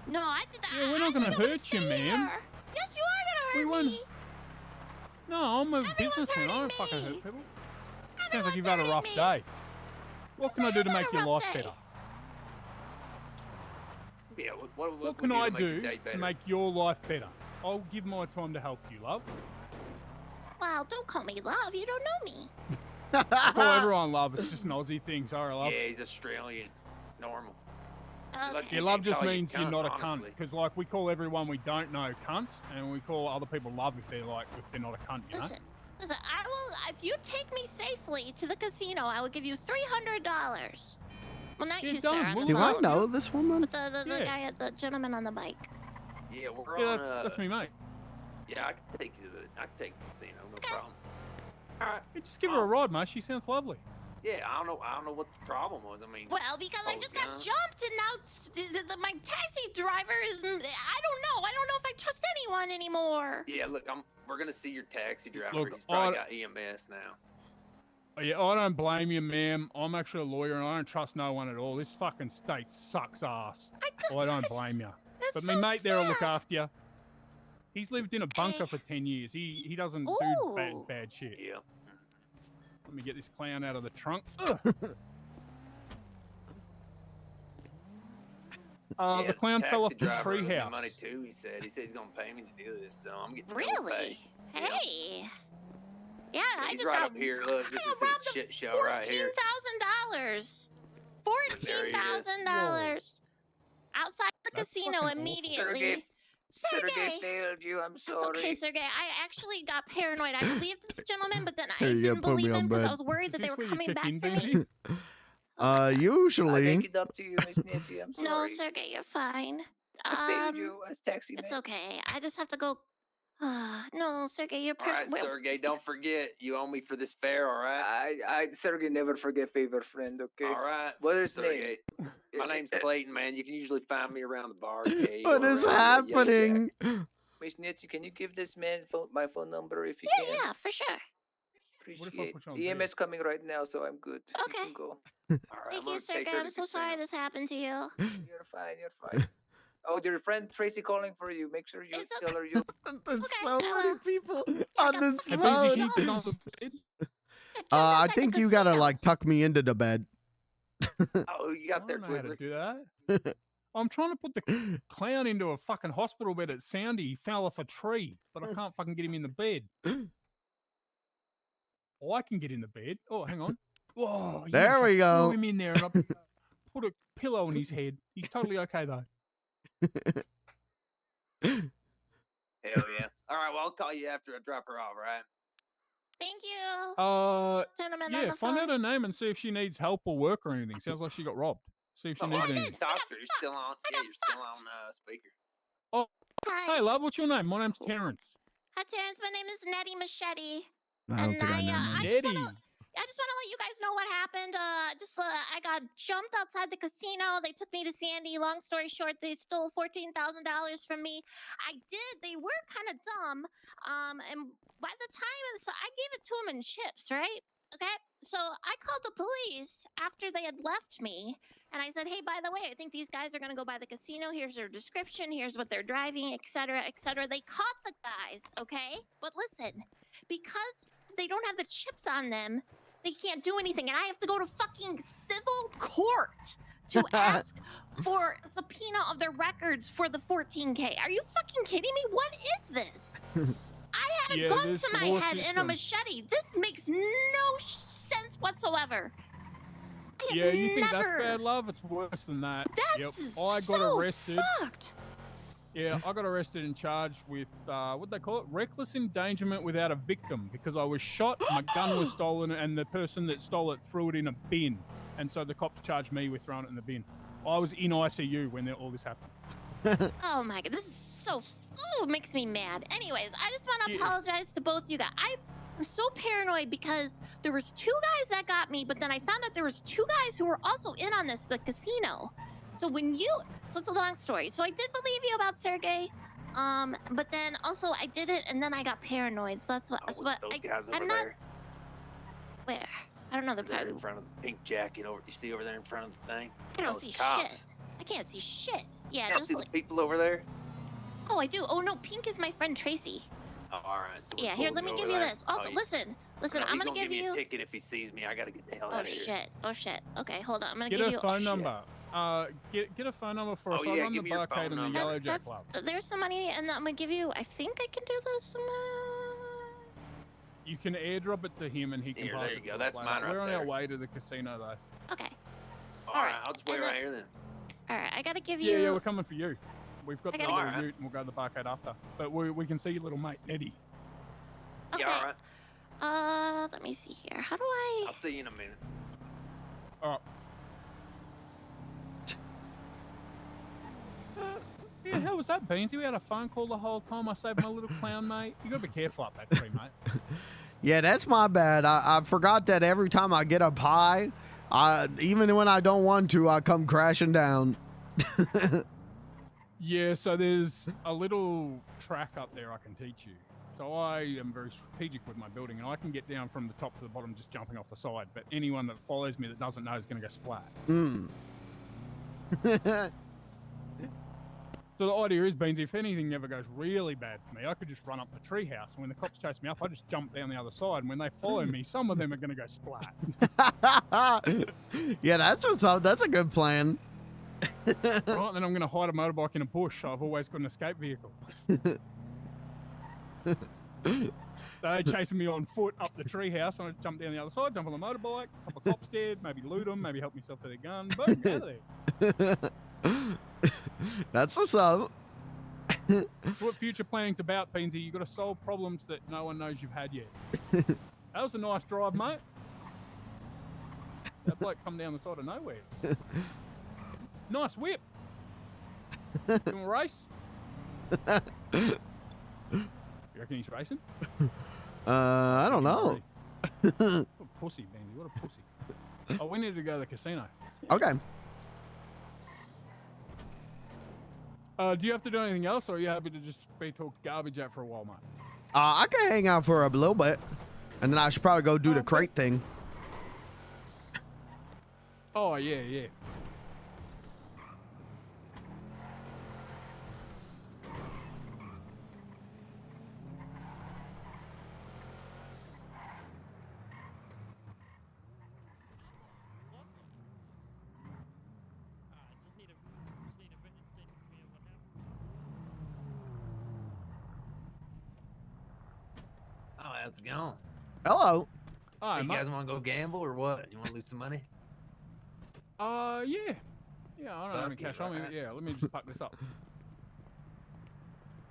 No, I did that. Yeah, we're not going to hurt you, ma'am. Yes, you are We gonna hurt won't. me. No, I'm a businessman. I don't fucking hurt people. Sounds like you've had a rough day. What can I do to make your life better? Yeah, What can I do to make your life better? I'll give my time to help you, love. Wow, don't call me love. You don't know me. I call everyone love. It's just an Aussie thing. Sorry, love. Yeah, he's Australian. It's normal. Your love just means you're not a cunt. Because like we call everyone we don't know cunts, and we call other people love if they're not a cunt. You know? Listen, I will. If you take me safely to the casino, I will give you $300. Well, not you, sir. on the Do I phone, know this woman? But the guy at the gentleman on the bike. Yeah, we're Yeah, on. that's me, mate. Yeah, I can take you to the casino, no problem. All right. Yeah, just give her a ride, mate. She sounds lovely. Yeah, I don't know what the problem was. I mean, Well, because I just got jumped, and now my taxi driver is. I don't know. I don't know if I trust anyone anymore. Yeah, look, we're gonna see your taxi driver. Look, He's probably got EMS now. Oh, yeah, I don't blame you, ma'am. I'm actually a lawyer, and I don't trust no one at all. This fucking state sucks ass. I don't blame you. But me mate there will look after you. He's lived in a bunker for 10 years. He doesn't do bad shit. Yeah. Let me get this clown out of the trunk. The clown fell off the treehouse. Money too. He said he's gonna pay me to do this, so I'm getting Really? Hey. Yeah, I he's just right got. up here. Look, this is his shit show right here. $14,000. $14,000 outside the casino immediately. Sergey failed you. I'm sorry. It's okay, Sergey. I actually got paranoid. I believed this gentleman, but then I Here, you didn't gotta put me believe on him because I bed. was worried that they were coming back for me. Usually. I make it up to you, Miss Nancy. I'm sorry. No, Sergey, you're fine. I failed you as taxi man. It's okay. I just have to go. No, Sergey, you're All right, perfect. Sergey, don't forget you owe me for this fare. All right. I Sergey never forget favor, friend. Okay. All right. What is Sergey? name? My name's Clayton, man. You can usually find me around the bar. Okay? What or is around the happening? Miss Nancy, can you give this man my phone number if you can? Yeah, for sure. Appreciate. EMS coming right now, so I'm good. Okay. You can go. All right. Thank you, Sergey. I'm so sorry this happened to you. You're fine. You're fine. Oh, your friend Tracy calling for you. Make sure you tell her you. There's so many people on this Hey, phone. did you get on the bed? I think you gotta like tuck me into the bed. Oh, you got there, I don't know how to Twizzler. do that. I'm trying to put the clown into a fucking hospital bed at Soundy. He fell off a tree, but I can't fucking get him in the bed. Oh, I can get in the bed. Oh, hang on. Whoa, yes, There we I go. threw him in there and I put a pillow on his head. He's totally okay though. Hell yeah. All right. Well, I'll call you after I drop her off. Right. Thank you. Gentleman on Yeah, the find phone. out her name and see if she needs help or work or anything. Sounds like she got robbed. See if she Oh, needs I anything. just talked to her. You're still on. Yeah, you're still on speaker. Oh, Hey, love, what's your name? My name's Terrence. Hi, Terrence. My name is Nettie Machete. I don't think I know. I Nettie. just want to. I just want to let you guys know what happened. I got jumped outside the casino. They took me to Sandy. Long story short, they stole $14,000 from me. They were kind of dumb. And by the time, so I gave it to them in chips, right? Okay. So I called the police after they had left me, and I said, "Hey, by the way, I think these guys are gonna go by the casino. Here's their description. Here's what they're driving, etc., etc." They caught the guys, okay? But listen, because they don't have the chips on them, they can't do anything, and I have to go to fucking civil court to ask for a subpoena of their records for the 14K. Are you fucking kidding me? What is this? I had a gun to my head and a machete. This makes no sense whatsoever. Yeah, you think that's bad, love? It's worse than that. That's I got so arrested. fucked. Yeah, I got arrested and charged with, what they call it? Reckless endangerment without a victim, because I was shot, my gun was stolen, and the person that stole it threw it in a bin. And so the cops charged me with throwing it in the bin. I was in ICU when all this happened. Oh my god, this is so... Ooh, makes me mad. Anyways, I just want to apologize to both you guys. I'm so paranoid because there was 2 guys that got me, but then I found out there was 2 guys who were also in on this, the casino. So it's a long story. So I did believe you about Sergey, but then also I did it, and then I got paranoid. So that's what. Those guys over I'm there. not. Where? I don't know. They're There probably. in front of the pink jacket. You see over there in front of the thing? I don't Those see cops. shit. I can't see shit. Yeah, You don't just see like. the people over there? Oh, I do. Oh no, Pink is my friend Tracy. Oh, all right. So we're Yeah, here, cool let me to go give over you there. this. Also, listen, No, I'm he's gonna give me you. a ticket if he sees me. I gotta get the hell Oh out of here. shit! Oh shit! Okay, hold on. I'm gonna Get give a you. phone oh, shit. number. Get a phone number for us. Oh, I yeah, run give the me your barcade phone in the number. Yellow Jack Club. There's some money, and I'm gonna give you. I think I can do this. You can airdrop it to him and he can Here, pass there it you to go. us That's later. mine right We're on there. our way to the casino though. Okay. All right, I'll just wait right here then. All right, I gotta give you. Yeah, we're coming for you. We've got I the gotta- little Alright. ute and we'll go to the barcade after. But we can see your little mate, Eddie. Okay. Yeah, all right. Let me see here. How do I? I'll see you in a minute. Oh. Yeah, how was that, Beansy? We had a phone call the whole time. I saved my little clown, mate. You gotta be careful up that tree, mate. Yeah, that's my bad. I forgot that every time I get up high, even when I don't want to, I come crashing down. Yeah, so there's a little track up there I can teach you. So I am very strategic with my building, and I can get down from the top to the bottom just jumping off the side. But anyone that follows me that doesn't know is going to go splat. So the idea is, Beans, if anything ever goes really bad for me, I could just run up the treehouse, and when the cops chase me up, I just jump down the other side. And when they follow me, some of them are going to go splat. Yeah, that's what's up. That's a good plan. Right, then I'm going to hide a motorbike in a bush. So I've always got an escape vehicle. They're chasing me on foot up the treehouse. I jump down the other side, jump on the motorbike, a couple of cops dead, maybe loot them, maybe help myself to their gun. Boom, out of there. That's what's up. That's what future planning's about, Beansy. You've got to solve problems that no one knows you've had yet. That was a nice drive, mate. That bloke come down the side of nowhere. Nice whip. You want a race? You reckon he's racing? I don't know. What a pussy, Beansy. What a pussy. Oh, we need to go to the casino. Okay. Do you have to do anything else, or are you happy to just be talked garbage at for a while, mate? I can hang out for a little bit, and then I should probably go do the crate thing. Oh, yeah, yeah. Oh, how's it going? Hello. Hi, Hey, you mate. guys want to go gamble or what? You want to lose some money? Yeah. Yeah, I don't have any Fuck yeah, cash on me, right. but yeah, let me just pack this up.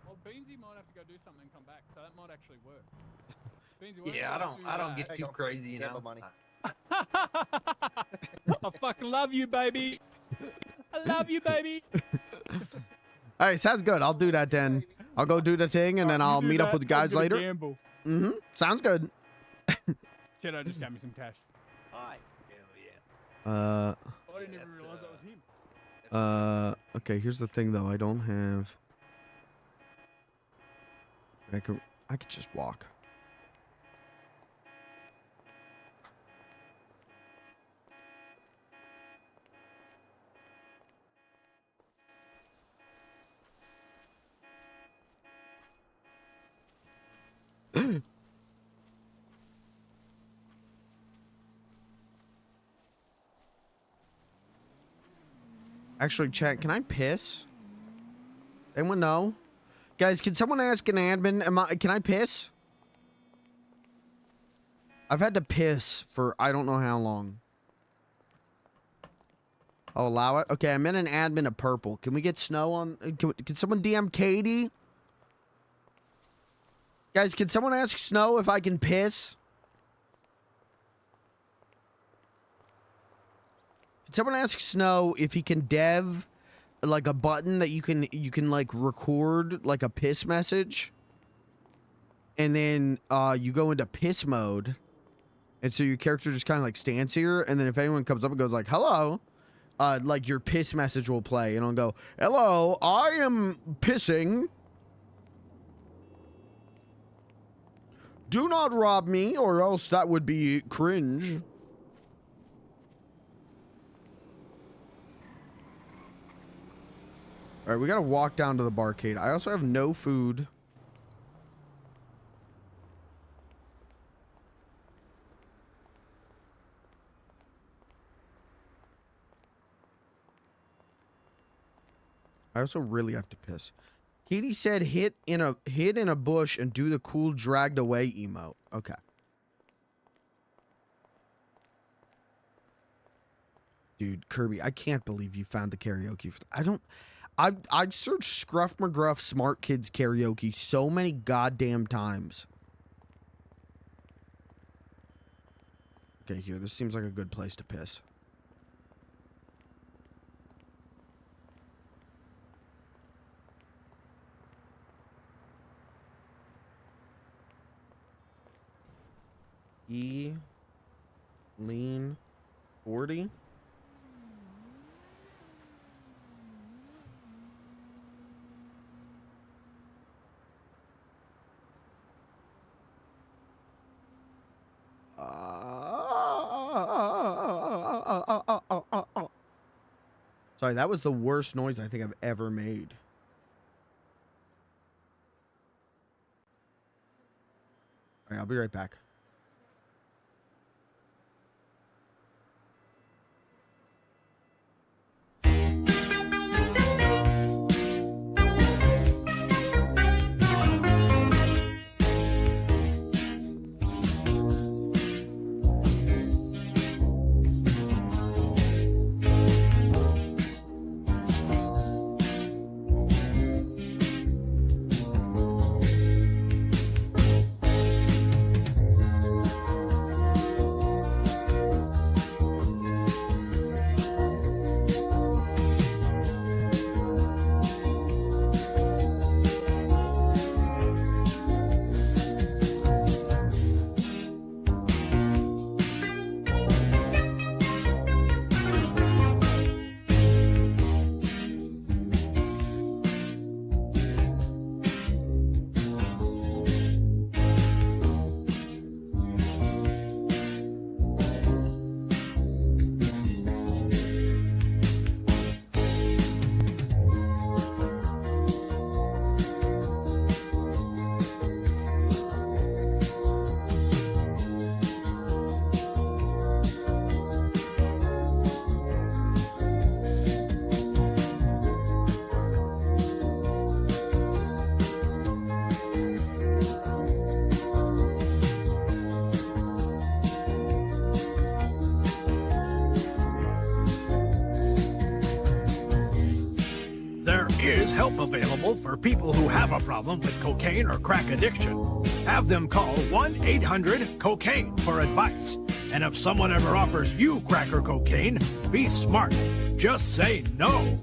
Well, Beansy might have to go do something and come back, so that might actually work. Beansy, why Yeah, don't you I don't do get that? too crazy, you know. money. I fucking love you, baby. I love you, baby. All right, sounds good. I'll do that then. I'll go do the thing, and then I'll meet up with the guys later. Gamble. Mm-hmm. Sounds good. Cheto just got me some cash. Hi. Hell yeah. I didn't even realize that was him. Okay, here's the thing though. I don't have. I could just walk. Actually, chat, can I piss? Anyone know? Guys, can someone ask an admin, can I piss? I've had to piss for I don't know how long. I'll allow it. Okay, I'm in an admin of purple. Can we get Snow on? Can someone DM Katie? Guys, can someone ask Snow if I can piss? Can someone ask Snow if he can dev like a button that you can like record like a piss message, and then you go into piss mode, and so your character just kind of like stands here, and then if anyone comes up and goes like hello, like your piss message will play, and I'll go, hello, I am pissing. Do not rob me, or else that would be cringe. All right, we gotta walk down to the barcade. I also have no food. I also really have to piss. Katie said hit in a bush and do the cool dragged away emote. Okay. Dude, Kirby, I can't believe you found the karaoke. I've searched Scruff McGruff Smart Kids karaoke so many goddamn times. Okay, here. This seems like a good place to piss. Lean 40. Sorry, that was the worst noise I think I've ever made. All right, I'll be right back. Help available for people who have a problem with cocaine or crack addiction. Have them call 1-800-COCAINE for advice. And if someone ever offers you crack or cocaine, be smart. Just say no.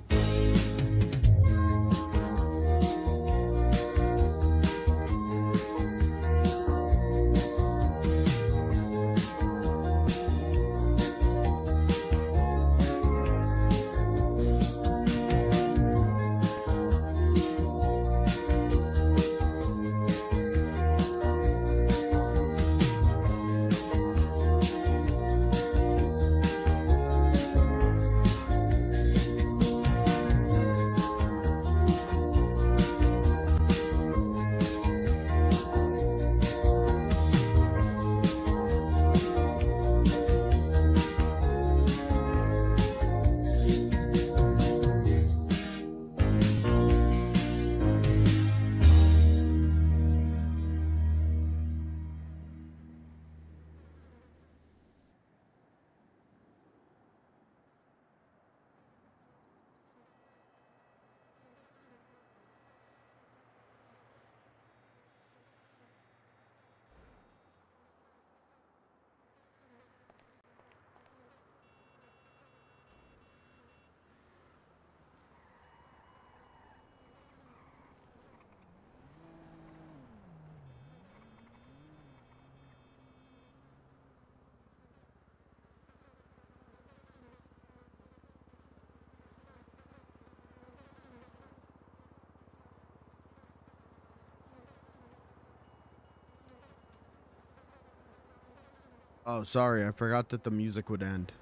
Oh, sorry. I forgot that the music would end.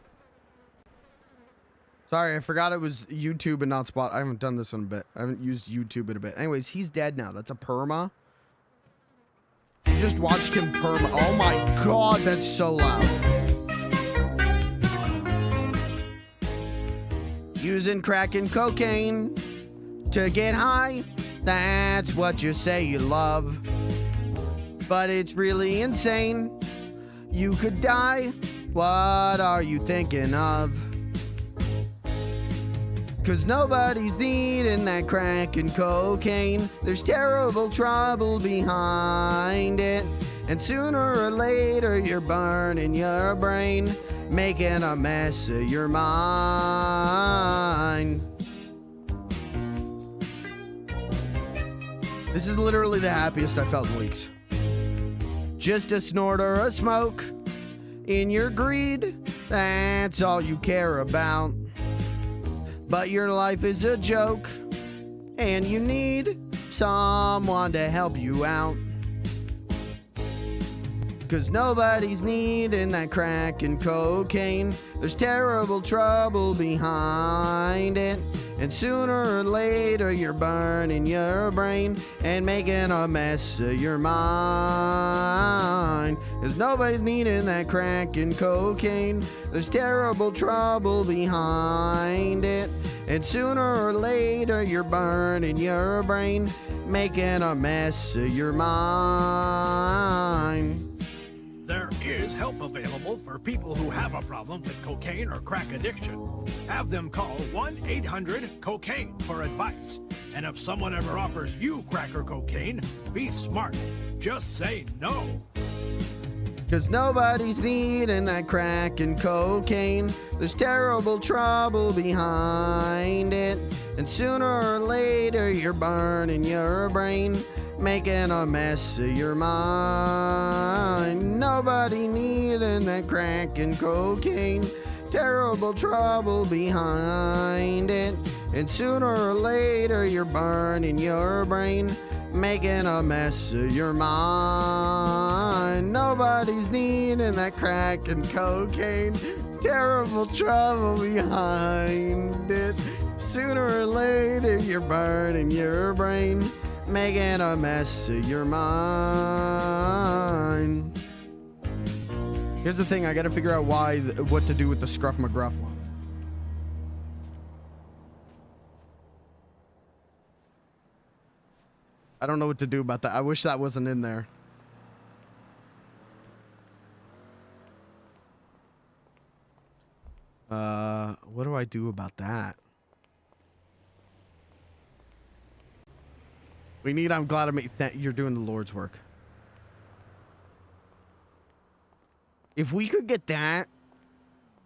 Sorry, I forgot it was YouTube and not Spot. I haven't done this in a bit. I haven't used YouTube in a bit. Anyways, he's dead now. That's a perma. You just watched him perma. Oh my god, that's so loud. Using crack and cocaine to get high. That's what you say you love. But it's really insane. You could die. What are you thinking of? 'Cause nobody's needing that crack and cocaine. There's terrible trouble behind it. And sooner or later you're burning your brain, making a mess of your mind. This is literally the happiest I felt in weeks. Just a snort or a smoke. In your greed, that's all you care about. But your life is a joke, and you need someone to help you out. 'Cause nobody's needing that crack and cocaine. There's terrible trouble behind it. And sooner or later you're burning your brain and making a mess of your mind. 'Cause nobody's needing that crack and cocaine. There's terrible trouble behind it. And sooner or later you're burning your brain, making a mess of your mind. There is help available for people who have a problem with cocaine or crack addiction. Have them call 1-800-COCAINE for advice. And if someone ever offers you crack or cocaine, be smart. Just say no. 'Cause nobody's needing that crack and cocaine. There's terrible trouble behind it. And sooner or later you're burning your brain, making a mess of your mind. Nobody needing that crack and cocaine. Terrible trouble behind it. And sooner or later you're burning your brain, making a mess of your mind. Nobody's needing that crack and cocaine. Terrible trouble behind it. Sooner or later you're burning your brain, making a mess of your mind. Here's the thing, I gotta figure out what to do with the Scruff McGruff one. I don't know what to do about that. I wish that wasn't in there. What do I do about that? We need, I'm glad you're doing the Lord's work. If we could get that,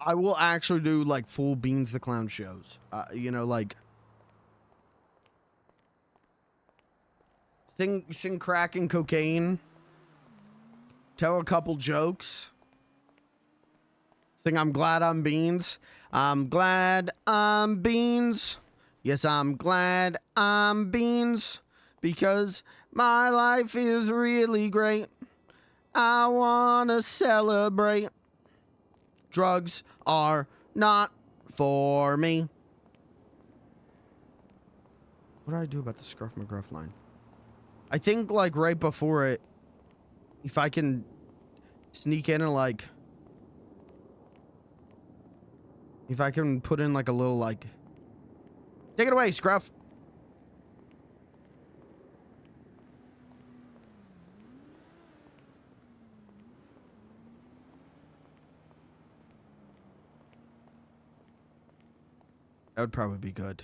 I will actually do like full Beans the Clown shows. You know, like sing crack and cocaine, tell a couple jokes, sing I'm glad I'm Beans. I'm glad I'm Beans. Yes, I'm glad I'm Beans. Because my life is really great. I want to celebrate. Drugs are not for me. What do I do about the Scruff McGruff line? I think like right before it, if I can sneak in and like, if I can put in like a little like, take it away, Scruff. That would probably be good.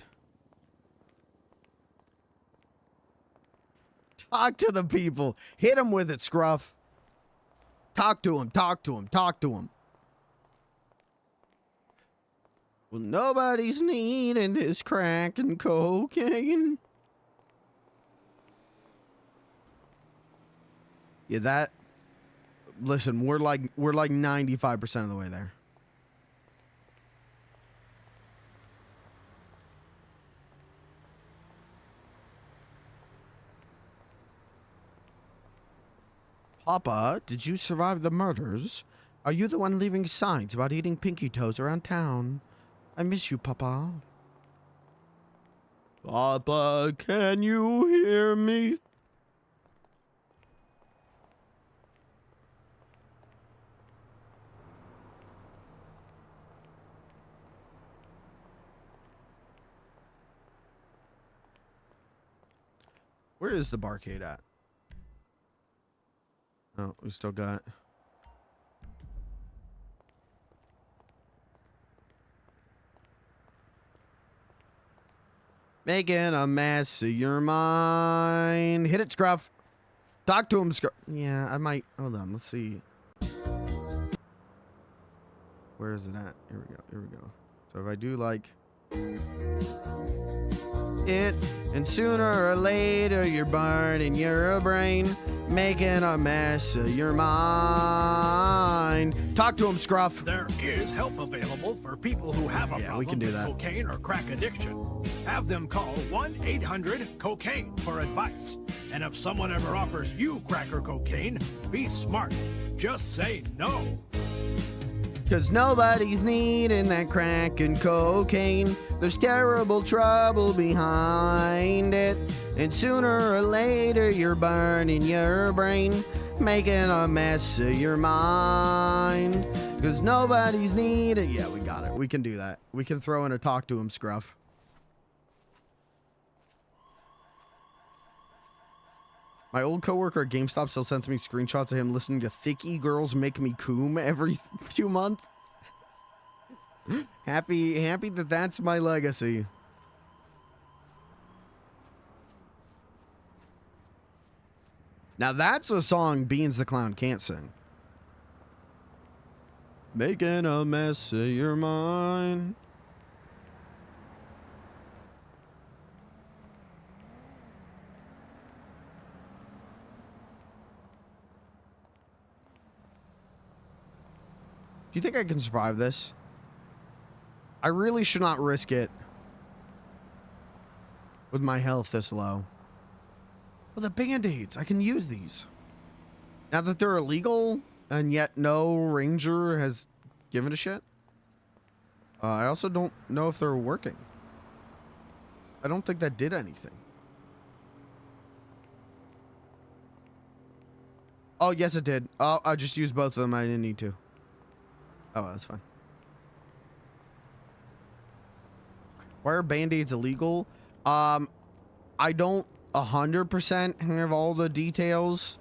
Talk to the people. Hit them with it, Scruff. Talk to them, talk to them, talk to them. Well, nobody's needing this crack and cocaine. Yeah, that... Listen, we're like 95% of the way there. Papa, did you survive the murders? Are you the one leaving signs about eating pinky toes around town? I miss you, Papa. Papa, can you hear me? Where is the barcade at? Oh, we still got... Making a mess of your mind. Hit it, Scruff. Talk to him, Scruff. Yeah, I might... Hold on, let's see. Where is it at? Here we go, here we go. So if I do like... it, and sooner or later you're burning your brain, making a mess of your mind. Talk to him, Scruff. There is help available for people who have a problem we can do with that. cocaine or crack addiction. Have them call 1-800-COCAINE for advice. And if someone ever offers you crack or cocaine, be smart. Just say no. Cause nobody's needing that crack and cocaine. There's terrible trouble behind it. And sooner or later you're burning your brain, making a mess of your mind. Cause nobody's needing... Yeah, we got it. We can do that. We can throw in a talk to him, Scruff. My old coworker at GameStop still sends me screenshots of him listening to Thick E-Girls Make Me Coom every 2 months. Happy that that's my legacy. Now that's a song Beans the Clown can't sing. Making a mess of your mind. Do you think I can survive this? I really should not risk it with my health this low. Well, the Band-Aids, I can use these. Now that they're illegal and yet no ranger has given a shit. I also don't know if they're working. I don't think that did anything. Oh, yes it did. Oh, I just used both of them. I didn't need to. Oh, well, that's fine. Why are Band-Aids illegal? I don't 100% have all the details,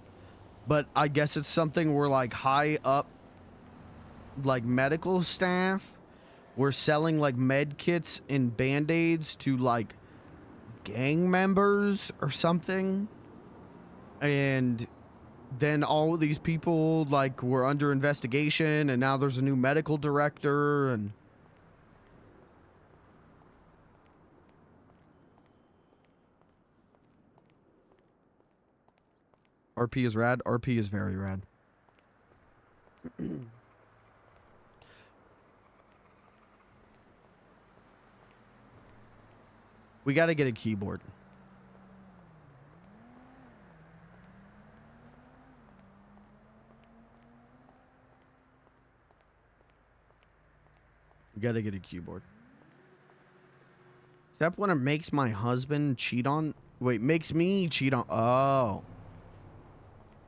but I guess it's something where like high up, like medical staff, were selling like med kits and Band-Aids to like gang members or something. And then all of these people like were under investigation, and now there's a new medical director, and RP is rad. RP is very rad. We got to get a keyboard. We got to get a keyboard. Is that when it makes my husband cheat on? Wait, makes me cheat on? Oh.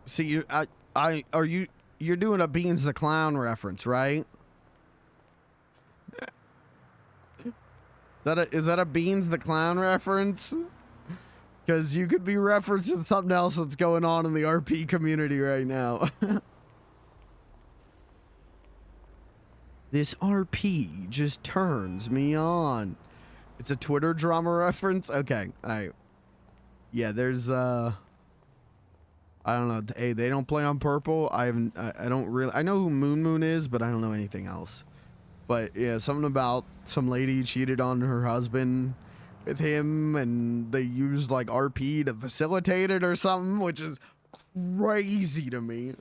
See, you're doing a Beans the Clown reference, right? Is that a Beans the Clown reference? Because you could be referencing something else that's going on in the RP community right now. This RP just turns me on. It's a Twitter drama reference? Okay, alright. Yeah, there's, I don't know. Hey, they don't play on Purple. I don't really... I know who Moon Moon is, but I don't know anything else. But, yeah, something about some lady cheated on her husband with him, and they used, like, RP to facilitate it or something, which is crazy to me.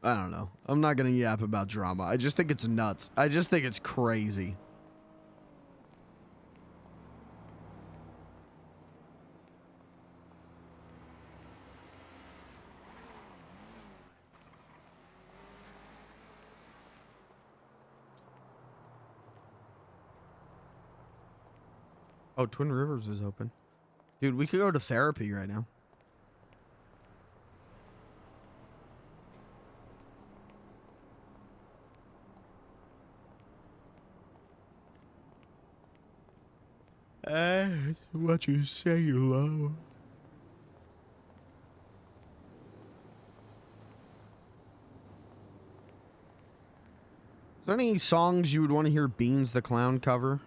I don't know. I'm not going to yap about drama. I just think it's nuts. I just think it's crazy. Oh, Twin Rivers is open. Dude, we could go to therapy right now. What you say you love. Is there any songs you would want to hear Beans the Clown cover?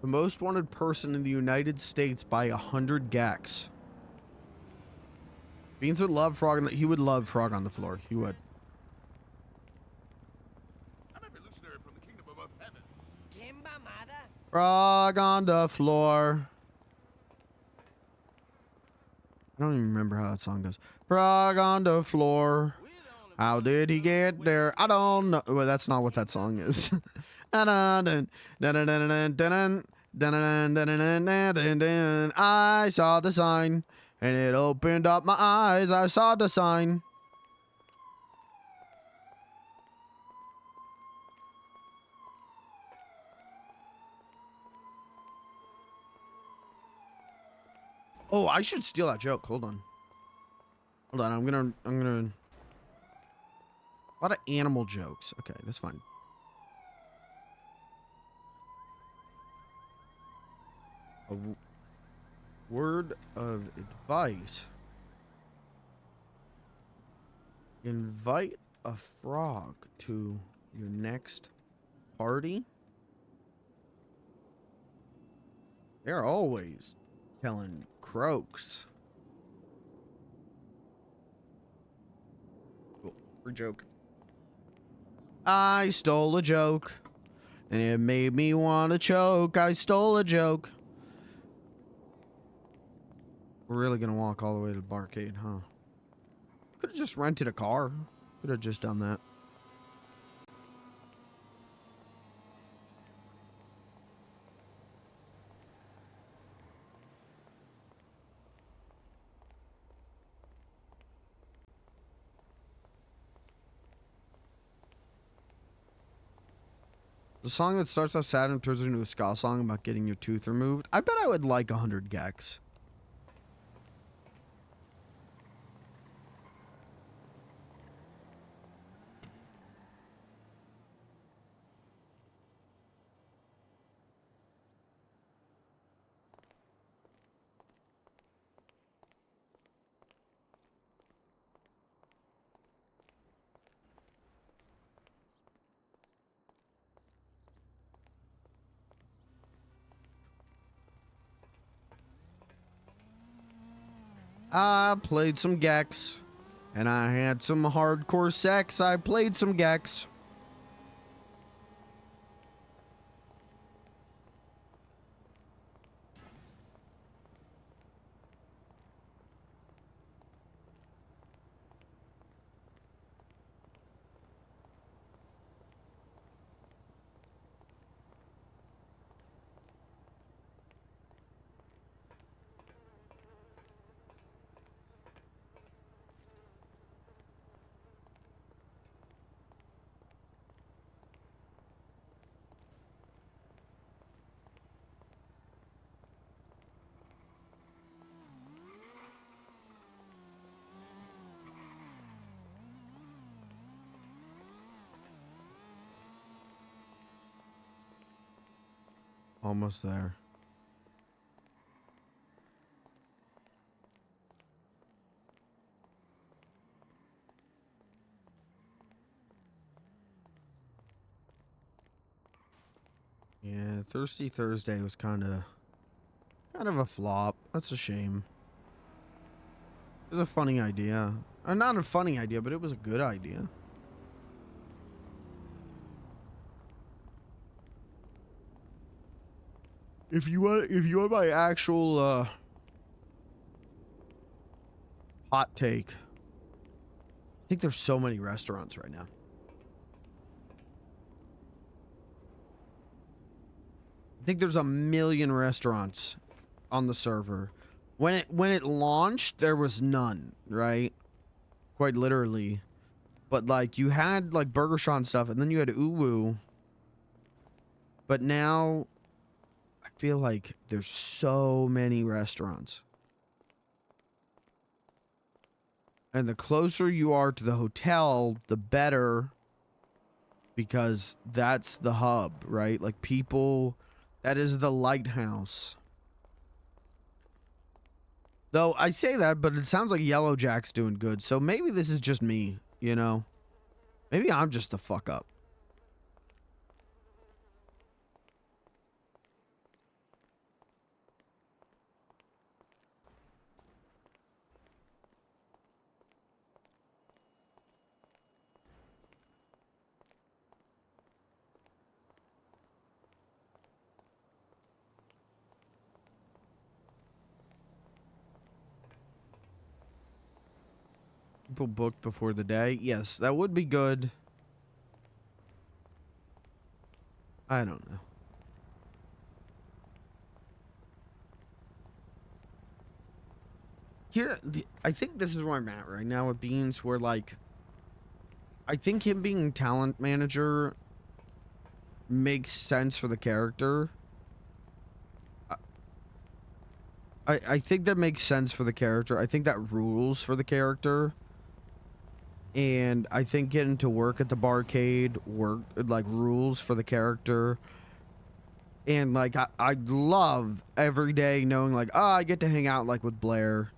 The most wanted person in the United States by 100 gex. Beans would love Frog on the... He would love Frog on the Floor. He would. Frog on the floor. I don't even remember how that song goes. Frog on the floor. How did he get there? I don't know. Well, that's not what that song is. I saw the sign and it opened up my eyes. I saw the sign. Oh, I should steal that joke. Hold on. Hold on. I'm gonna a lot of animal jokes. Okay, that's fine. A word of advice. Invite a frog to your next party. They're always telling croaks. Cool. For joke. I stole a joke, and it made me want to choke. I stole a joke. We're really gonna walk all the way to the barcade, huh? Could have just rented a car. Could have just done that. The song that starts off sad and turns into a ska song about getting your tooth removed. I bet I would like 100 gex. I played some gex, and I had some hardcore sex. I played some gex. Almost there. Yeah, Thirsty Thursday was kind of a flop. That's a shame. It was a funny idea. Not a funny idea, but it was a good idea. If you want my actual hot take, I think there's so many restaurants right now. I think there's 1 million restaurants on the server. When it launched, there was none, right? Quite literally. But like you had like Burger Shot and stuff, and then you had Uwu. But now I feel like there's so many restaurants. And the closer you are to the hotel, the better, because that's the hub, right? Like people, that is the lighthouse. Though I say that, but it sounds like Yellow Jack's doing good. So maybe this is just me, you know? Maybe I'm just the fuck up. People booked before the day. Yes, that would be good. I don't know. Here, I think this is where I'm at right now with Beans, where like, I think him being talent manager makes sense for the character. I think that makes sense for the character. I think that rules for the character. And I think getting to work at the barcade rules for the character. And like I love every day knowing like, oh, I get to hang out like with Blair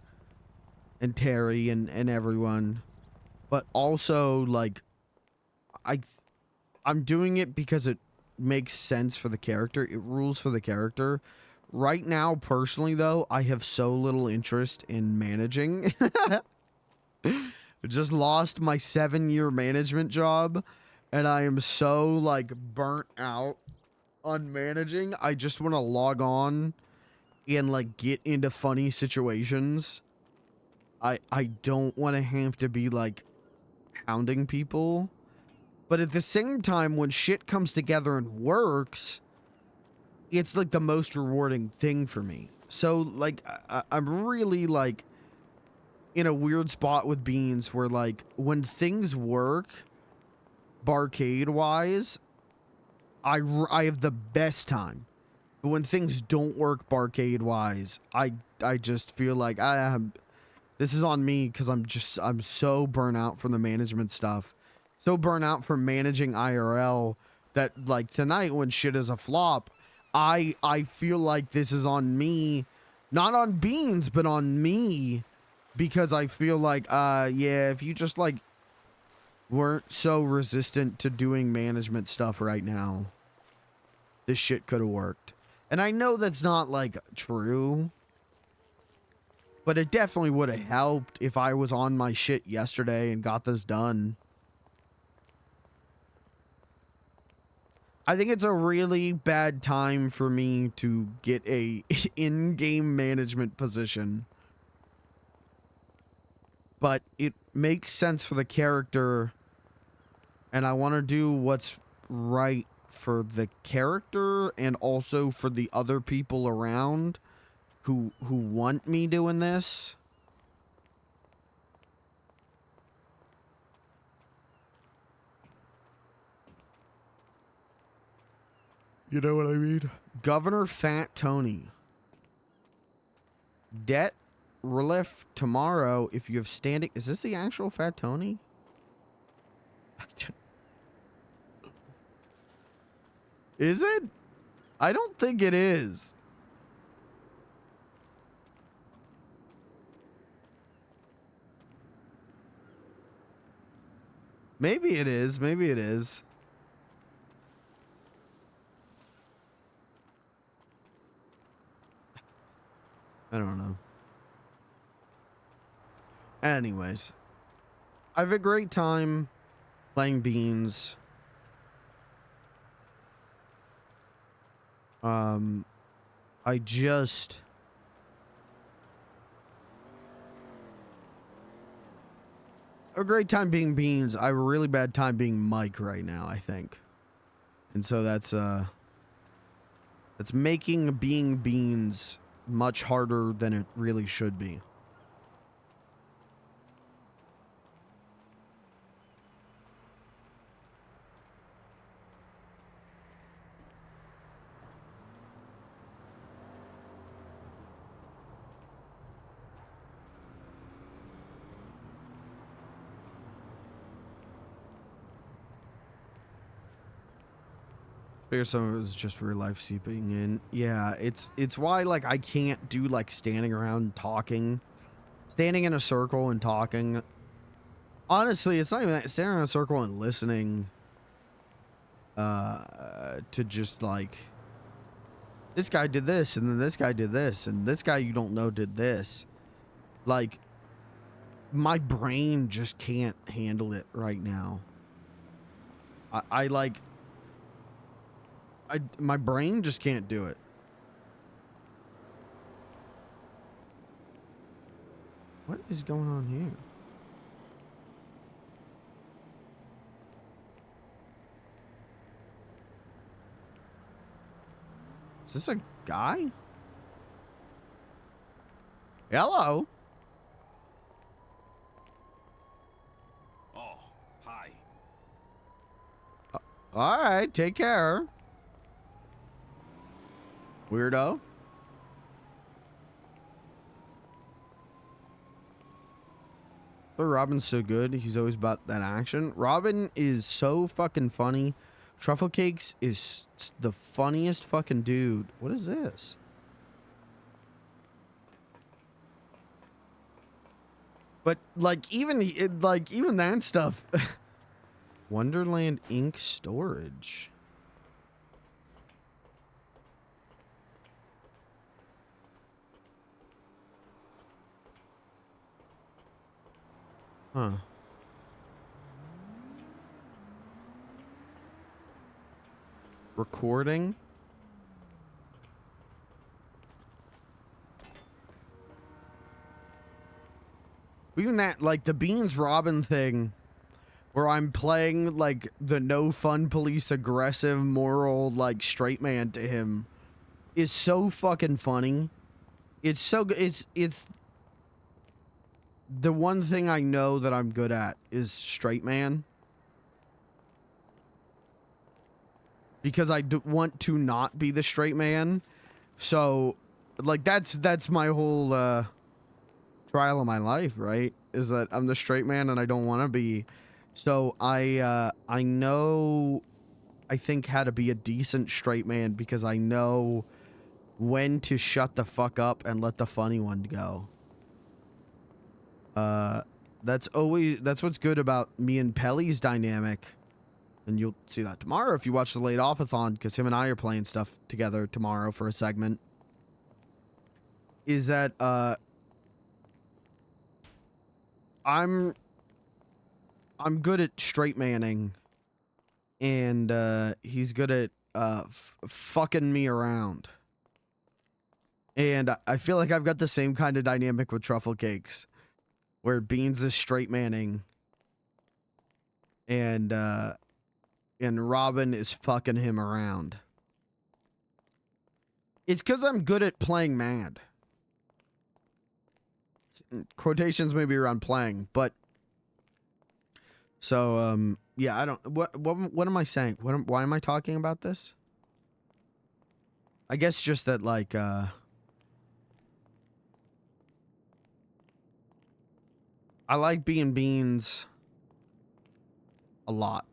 and Terry and everyone. But also like I'm doing it because it makes sense for the character. It rules for the character. Right now, personally though, I have so little interest in managing. Just lost my 7-year management job, and I am so like burnt out on managing. I just want to log on and like get into funny situations. I don't want to have to be like hounding people, but at the same time, when shit comes together and works, it's like the most rewarding thing for me. So like I'm really like in a weird spot with Beans where like when things work barcade wise, I have the best time. But when things don't work barcade wise, I just feel like this is on me because I'm so burnt out from the management stuff. So burnt out from managing IRL that like tonight when shit is a flop, I feel like this is on me, not on Beans, but on me. Because I feel like, yeah, if you just, like, weren't so resistant to doing management stuff right now, this shit could have worked. And I know that's not, like, true. But it definitely would have helped if I was on my shit yesterday and got this done. I think it's a really bad time for me to get a in-game management position. But it makes sense for the character, and I want to do what's right for the character and also for the other people around who want me doing this. You know what I mean? Governor Fat Tony. Debt relief tomorrow if you have standing. Is this the actual Fat Tony? Is it? I don't think it is. Maybe it is. Maybe it is. I don't know. Anyways, I have a great time playing Beans. I just a great time being Beans. I have a really bad time being Mike right now, I think. And so that's That's making being beans much harder than it really should be. Figure some of it was just real life seeping in. Yeah, it's why like I can't do like standing around talking, standing in a circle and talking. Honestly, it's not even that. Standing in a circle and listening to just like this guy did this and then this guy did this and this guy you don't know did this. Like my brain just can't handle it right now. My brain just can't do it. What is going on here? Is this a guy? Hello? Oh, hi. All right, take care. Weirdo. But Robin's so good. He's always about that action. Robin is so fucking funny. Truffle Cakes is the funniest fucking dude. What is this? But like even that stuff. Wonderland Ink Storage. Huh. Recording. Even that, like the Beans Robin thing, where I'm playing like the no fun police aggressive moral like straight man to him, is so fucking funny. It's so good. It's the one thing I know that I'm good at is straight man. Because I want to not be the straight man. So, like, that's my whole trial of my life, right? Is that I'm the straight man and I don't want to be. So I know, I think, how to be a decent straight man because I know when to shut the fuck up and let the funny one go. That's what's good about me and Pelly's dynamic. And you'll see that tomorrow if you watch the late offathon, because him and I are playing stuff together tomorrow for a segment. Is that I'm good at straight manning, and he's good at fucking me around. And I feel like I've got the same kind of dynamic with Truffle Cakes, where Beans is straight manning, and Robin is fucking him around. It's because I'm good at playing mad. Quotations maybe around playing, but so yeah, I don't. What am I saying? Why am I talking about this? I guess just that like I like being Beans a lot.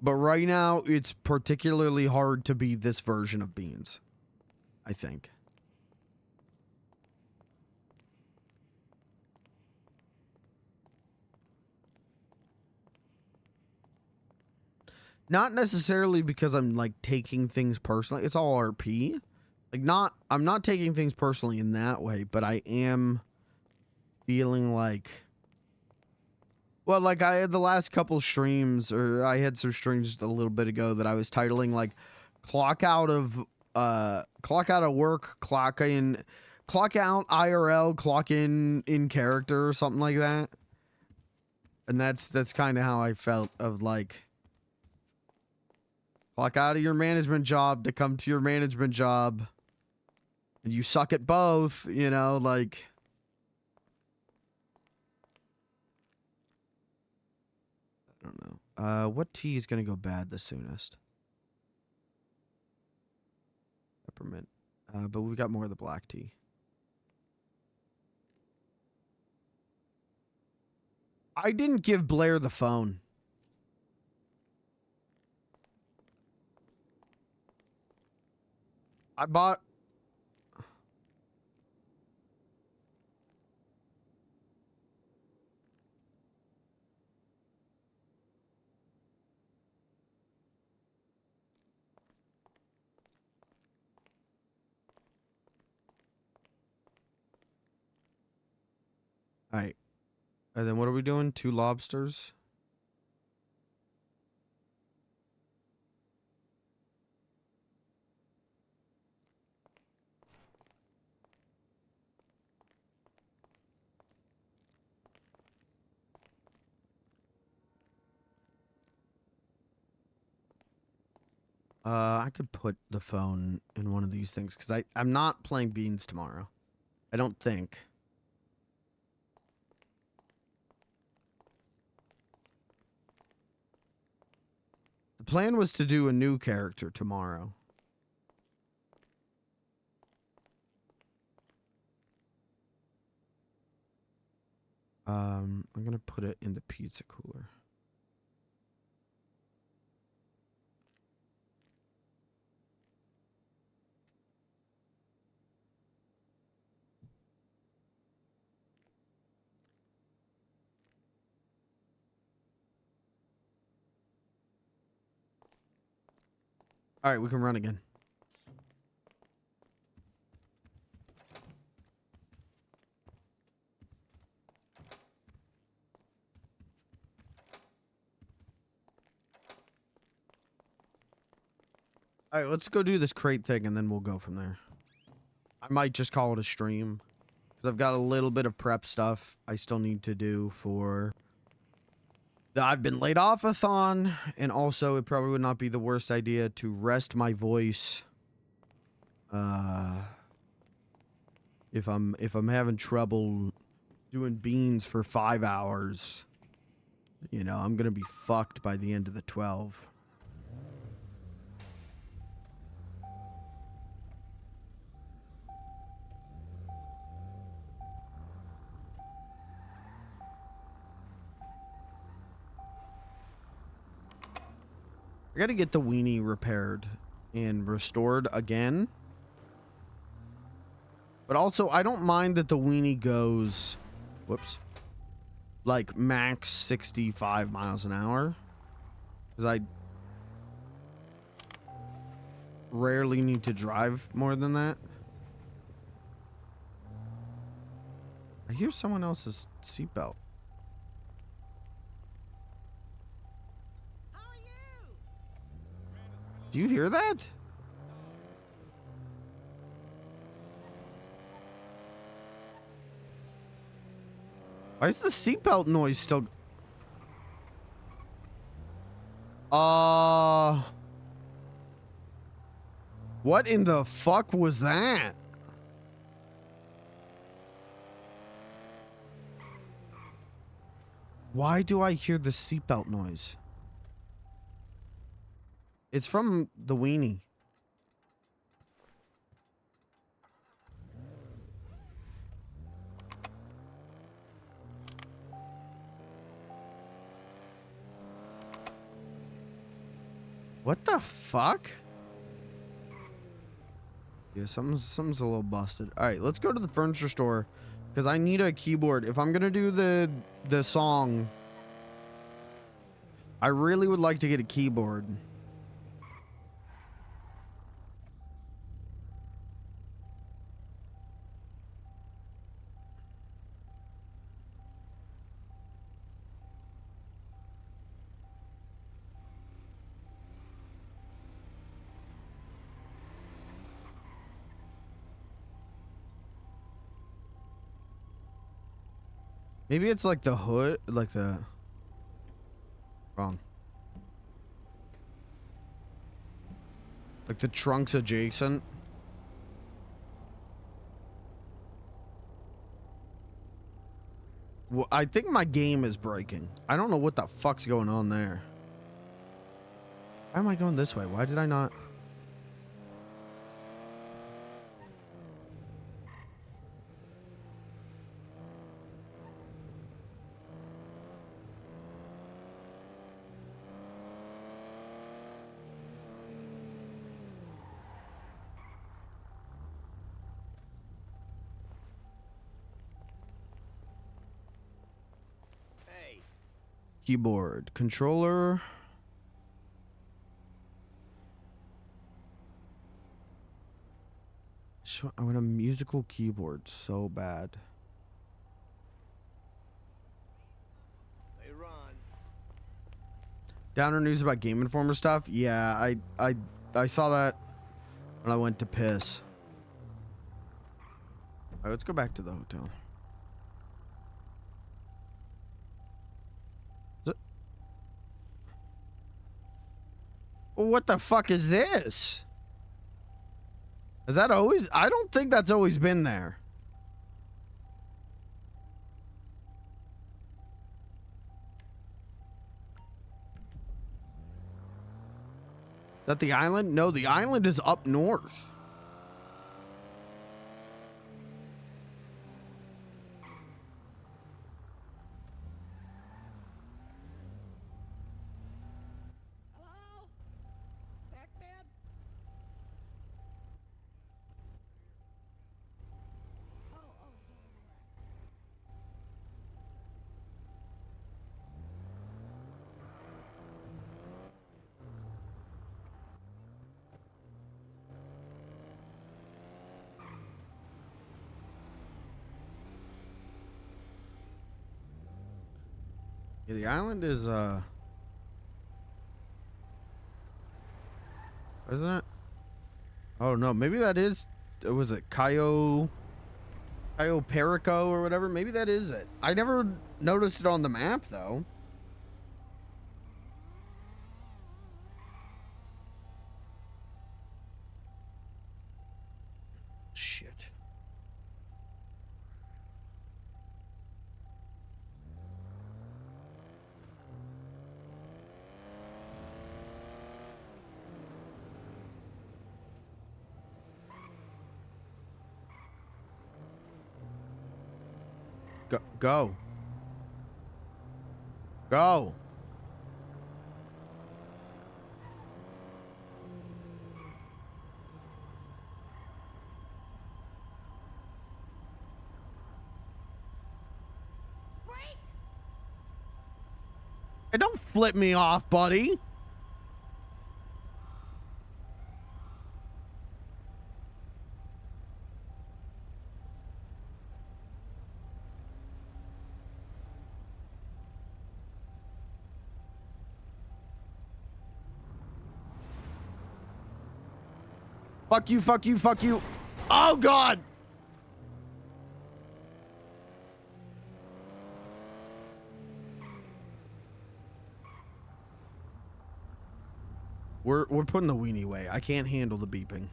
But right now, it's particularly hard to be this version of Beans, I think. Not necessarily because I'm like taking things personally. It's all RP. Like I'm not taking things personally in that way, but I am feeling like, well, like I had the last couple streams, or I had some streams just a little bit ago that I was titling like clock out of work, clock out IRL, clock in character or something like that. And that's kind of how I felt of like Clock out of your management job to come to your management job. And you suck at both, you know, like... I don't know. What tea is going to go bad the soonest? Peppermint. But we've got more of the black tea. I didn't give Blair the phone. I bought... Alright. And then what are we doing? 2 lobsters? I could put the phone in one of these things because I'm not playing beans tomorrow. I don't think. The plan was to do a new character tomorrow. I'm gonna put it in the pizza cooler. All right, we can run again. All right, let's go do this crate thing and then we'll go from there. I might just call it a stream because I've got a little bit of prep stuff I still need to do for the I've been laid off-a-thon, and also it probably would not be the worst idea to rest my voice if I'm having trouble doing beans for 5 hours. You know, I'm gonna be fucked by the end of the 12. I gotta get the weenie repaired and restored again. But also, I don't mind that the weenie goes... Whoops. Like, max 65 miles an hour. Because I rarely need to drive more than that. I hear someone else's seatbelt. Do you hear that? Why is the seatbelt noise still... What in the fuck was that? Why do I hear the seatbelt noise? It's from the weenie. What the fuck? Yeah, something's a little busted. All right, let's go to the furniture store because I need a keyboard. If I'm gonna do the song, I really would like to get a keyboard. Maybe it's like the hood, like the... Wrong. Like the trunk's adjacent. Well, I think my game is breaking. I don't know what the fuck's going on there. Why am I going this way? Why did I not? Keyboard, controller. I want a musical keyboard so bad. Downer news about Game Informer stuff. Yeah, I saw that when I went to piss. All right, let's go back to the hotel. What the fuck is this? Is that always? I don't think that's always been there. Is that the island? No, the island is up north. Yeah, the island is isn't it? Oh no, maybe that is. Was it Cayo Perico or whatever? Maybe that is it. I never noticed it on the map though. Shit. Go. Go. Hey, don't flip me off, buddy. Fuck you, fuck you, fuck you. Oh, God. We're putting the weenie away. I can't handle the beeping.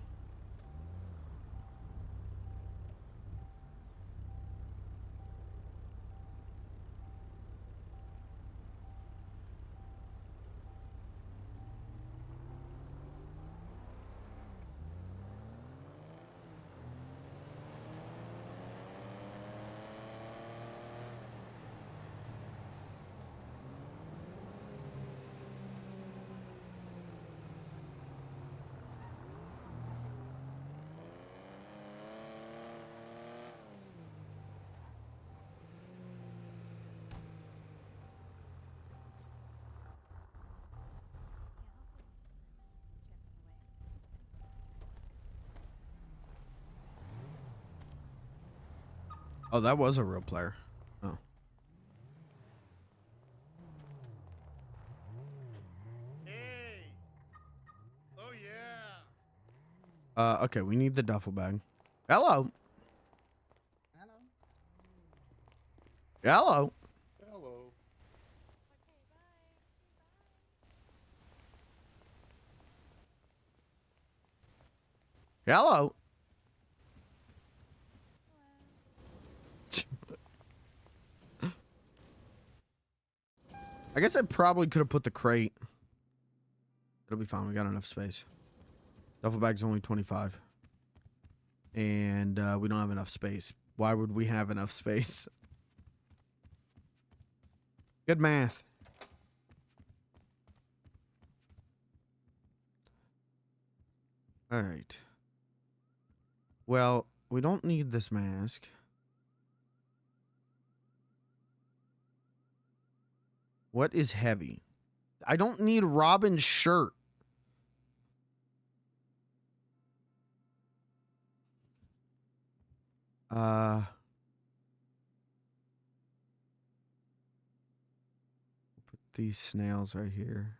Oh, that was a real player. Oh. Hey. Oh yeah. Okay, we need the duffel bag. Hello. Hello. Hello. Hello. I guess I probably could have put the crate. It'll be fine. We got enough space. Duffel bag's only 25. And we don't have enough space. Why would we have enough space? Good math. All right. Well, we don't need this mask. What is heavy? I don't need Robin's shirt. Put these snails right here.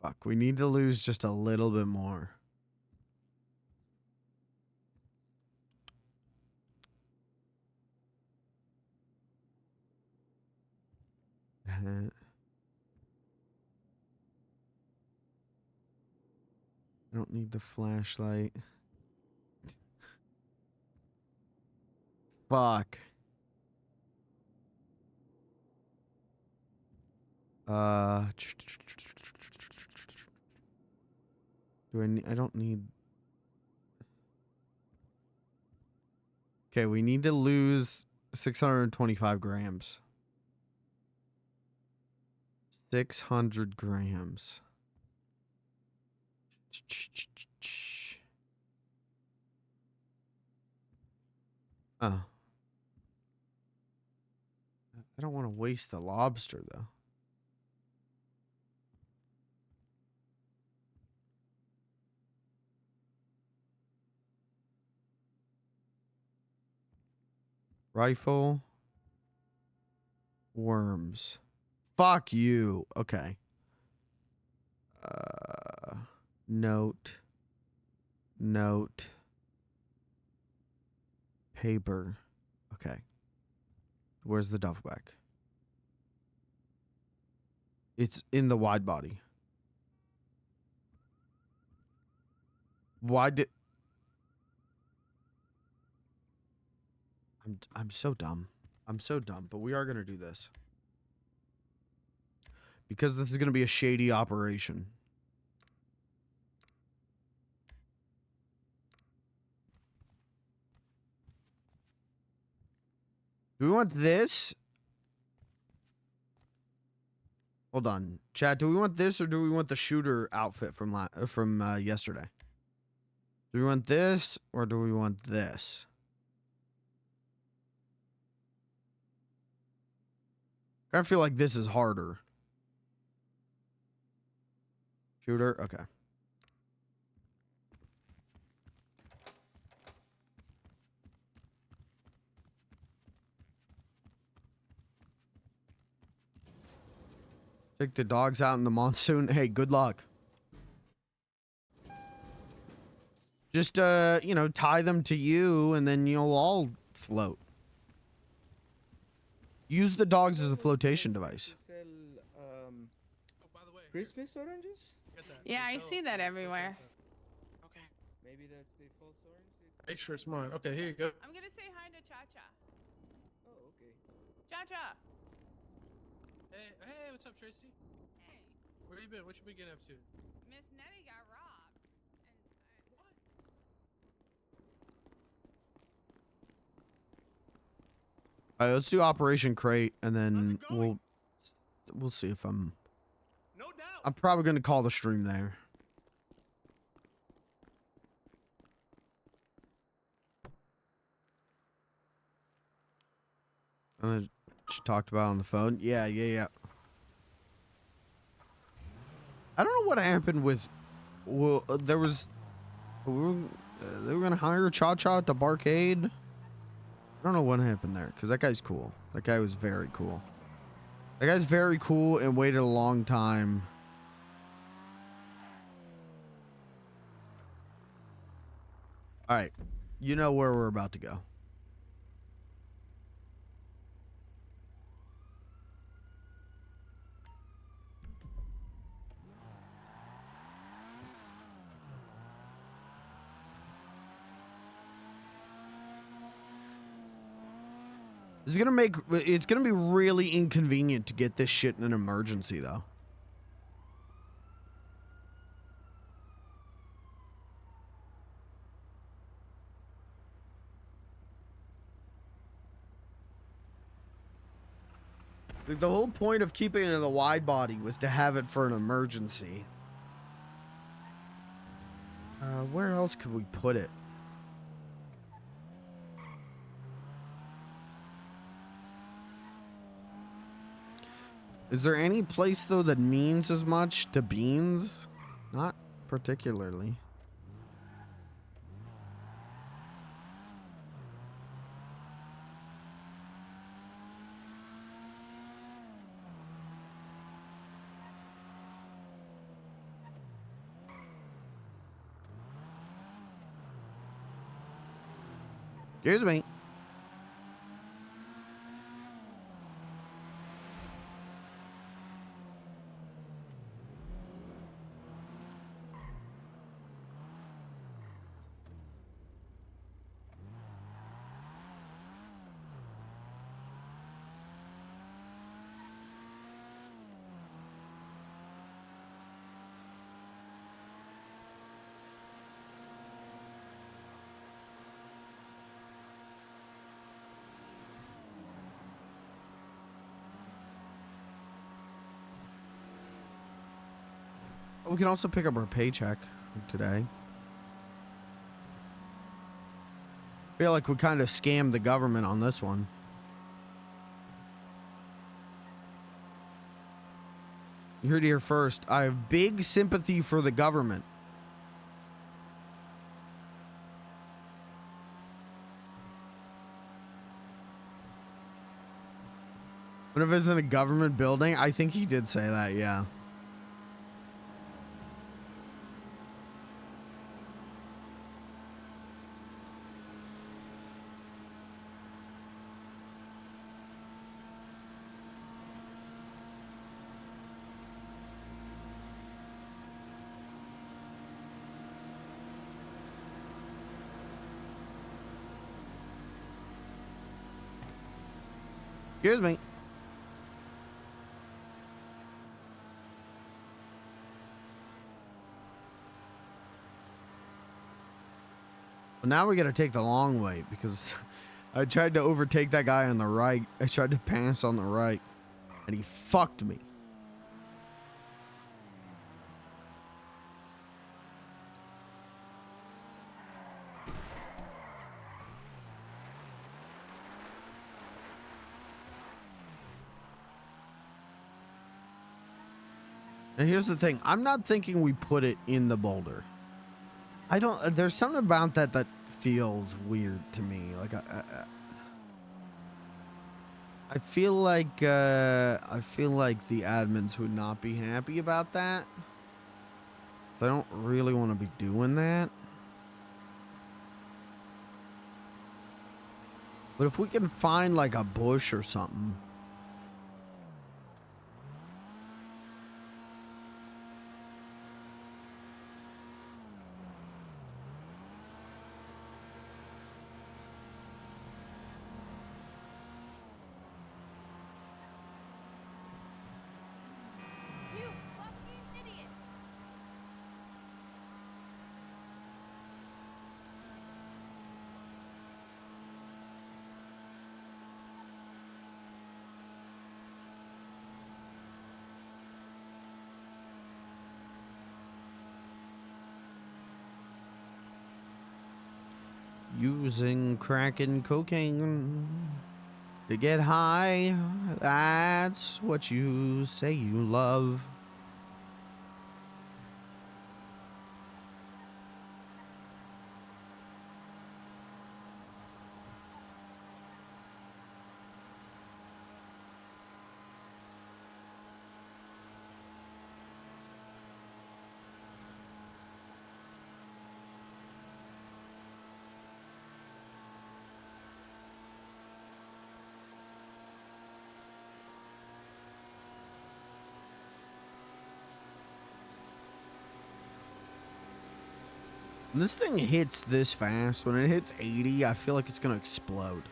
Fuck, we need to lose just a little bit more. I don't need the flashlight. Fuck. I don't need. Okay, we need to lose 625 grams. 600 grams. Oh. I don't want to waste the lobster, though. Rifle. Worms. Fuck you. Okay. Note. Note. Paper. Okay. Where's the duffel bag? It's in the wide body. Why did... I'm so dumb. I'm so dumb, but we are going to do this. Because this is going to be a shady operation. Do we want this? Hold on. Chat, do we want this or do we want the shooter outfit from yesterday? Do we want this or do we want this? I feel like this is harder. Shooter? Okay. Take the dogs out in the monsoon. Hey, good luck. Just, you know, tie them to you and then you'll all float. Use the dogs as a flotation device. Christmas oranges? Yeah, I see that everywhere. Okay. Maybe that's the false orange? Make sure it's mine. Okay, here you go. I'm gonna say hi to Cha-Cha. Oh, okay. Cha-Cha! Hey, what's up, Tracy? Hey. Where you been? What you been getting up to? Miss Nettie got robbed. All right, let's do Operation Crate, and then we'll see if I'm... No doubt. I'm probably going to call the stream there. She talked about on the phone. Yeah. I don't know what happened with... Well, there was... they were going to hire Cha-Cha at the barcade. I don't know what happened there, because that guy's cool. That guy was very cool. That guy's very cool and waited a long time. All right. You know where we're about to go. It's gonna be really inconvenient to get this shit in an emergency, though. Like, the whole point of keeping it in the wide body was to have it for an emergency. Where else could we put it? Is there any place, though, that means as much to beans? Not particularly. Excuse me. We can also pick up our paycheck today. Feel like we kind of scammed the government on this one. You heard it here first. I have big sympathy for the government. What if it's in a government building? I think he did say that, yeah. Excuse me. Well, now we gotta take the long way because I tried to overtake that guy on the right. I tried to pass on the right and he fucked me. And here's the thing. I'm not thinking we put it in the boulder. I don't... There's something about that that feels weird to me. Like, I feel like the admins would not be happy about that. So I don't really want to be doing that. But if we can find, like, a bush or something... Using crack and cocaine to get high. That's what you say you love. When this thing hits this fast, when it hits 80, I feel like it's going to explode.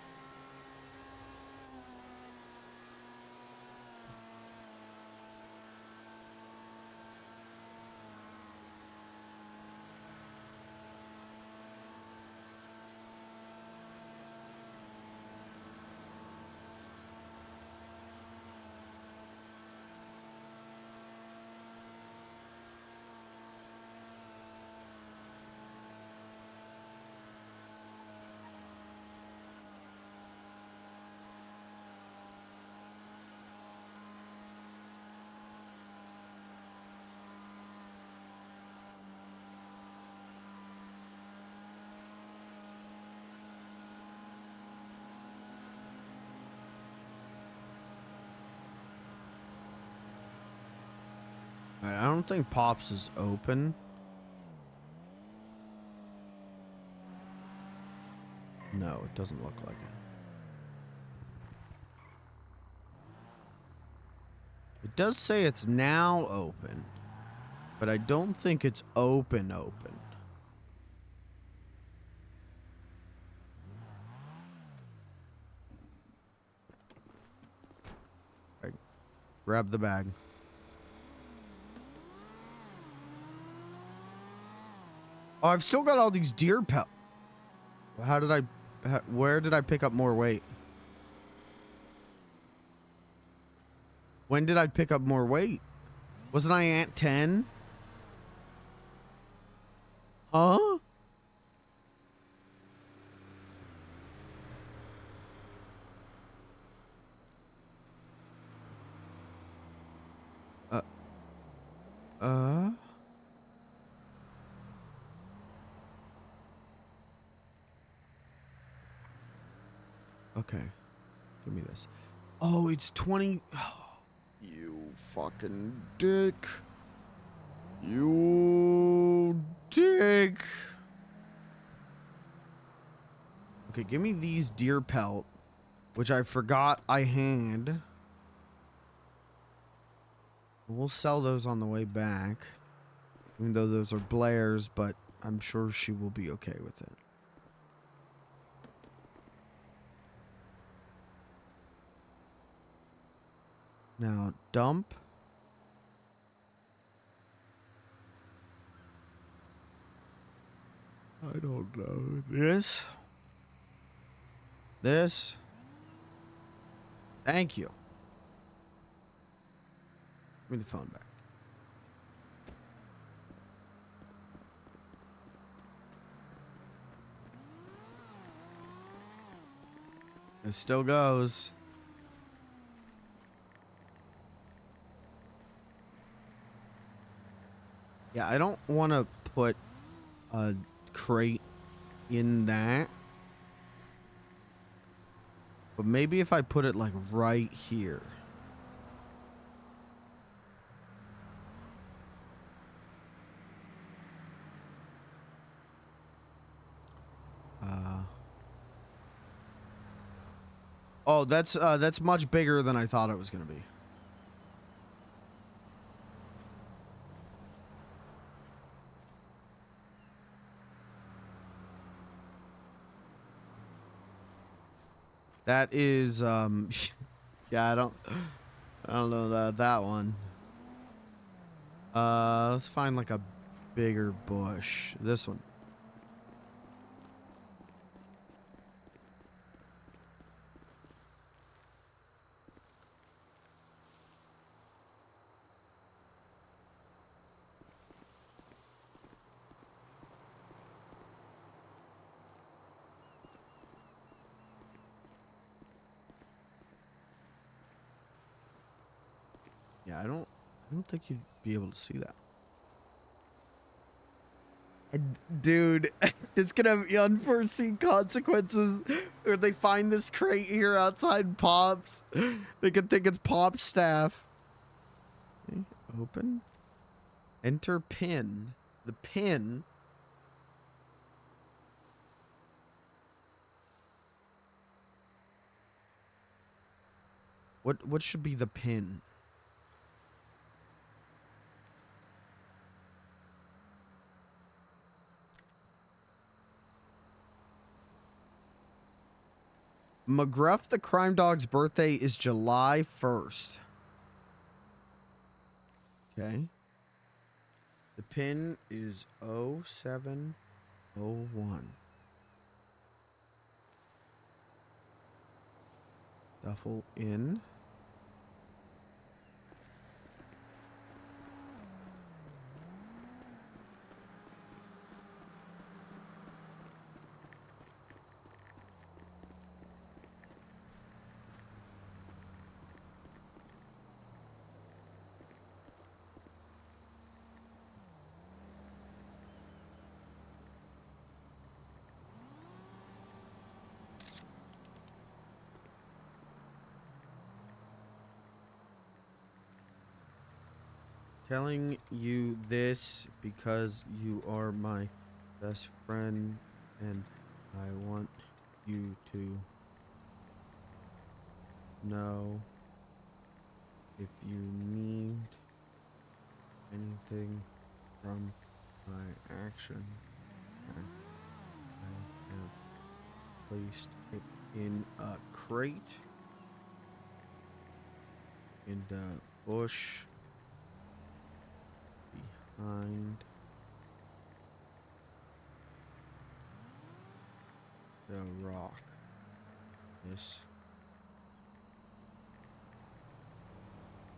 Alright, I don't think Pops is open. No, it doesn't look like it. It does say it's now open, but I don't think it's open. Alright, grab the bag. Oh, I've still got all these deer pelt. Where did I pick up more weight? When did I pick up more weight? Wasn't I at 10? Huh? Okay. Give me this. Oh, it's 20. Oh, you fucking dick. You dick. Okay, give me these deer pelt, which I forgot I had. We'll sell those on the way back. Even though those are Blair's, but I'm sure she will be okay with it. Now, dump. I don't know. This. Thank you. Give me the phone back. It still goes. Yeah, I don't want to put a crate in that. But maybe if I put it like right here. Oh, that's much bigger than I thought it was going to be. That is yeah, I don't know that one. Let's find like a bigger bush. This one. Yeah, I don't think you'd be able to see that. Dude, it's gonna have unforeseen consequences or they find this crate here outside Pop's. They could think it's Pop's staff. Okay, open. Enter pin. The pin. What should be the pin? McGruff the Crime Dog's birthday is July 1st. Okay. The pin is 0701. Duffel in. telling you this because you are my best friend and I want you to know if you need anything from my action. I have placed it in a crate in the bush behind the rock. This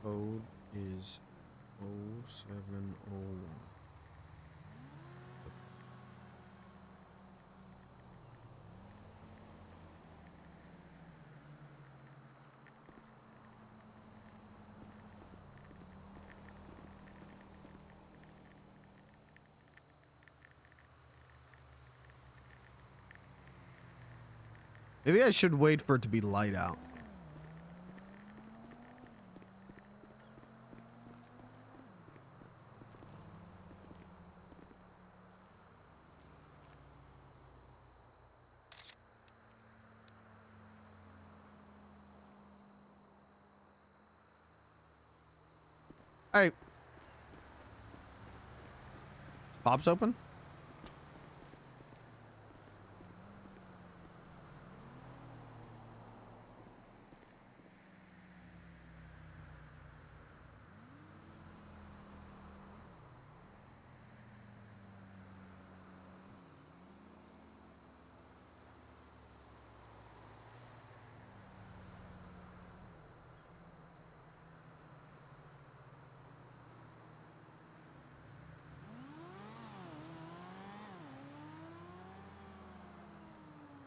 code is 0701. Maybe I should wait for it to be light out. Alright. Pops open?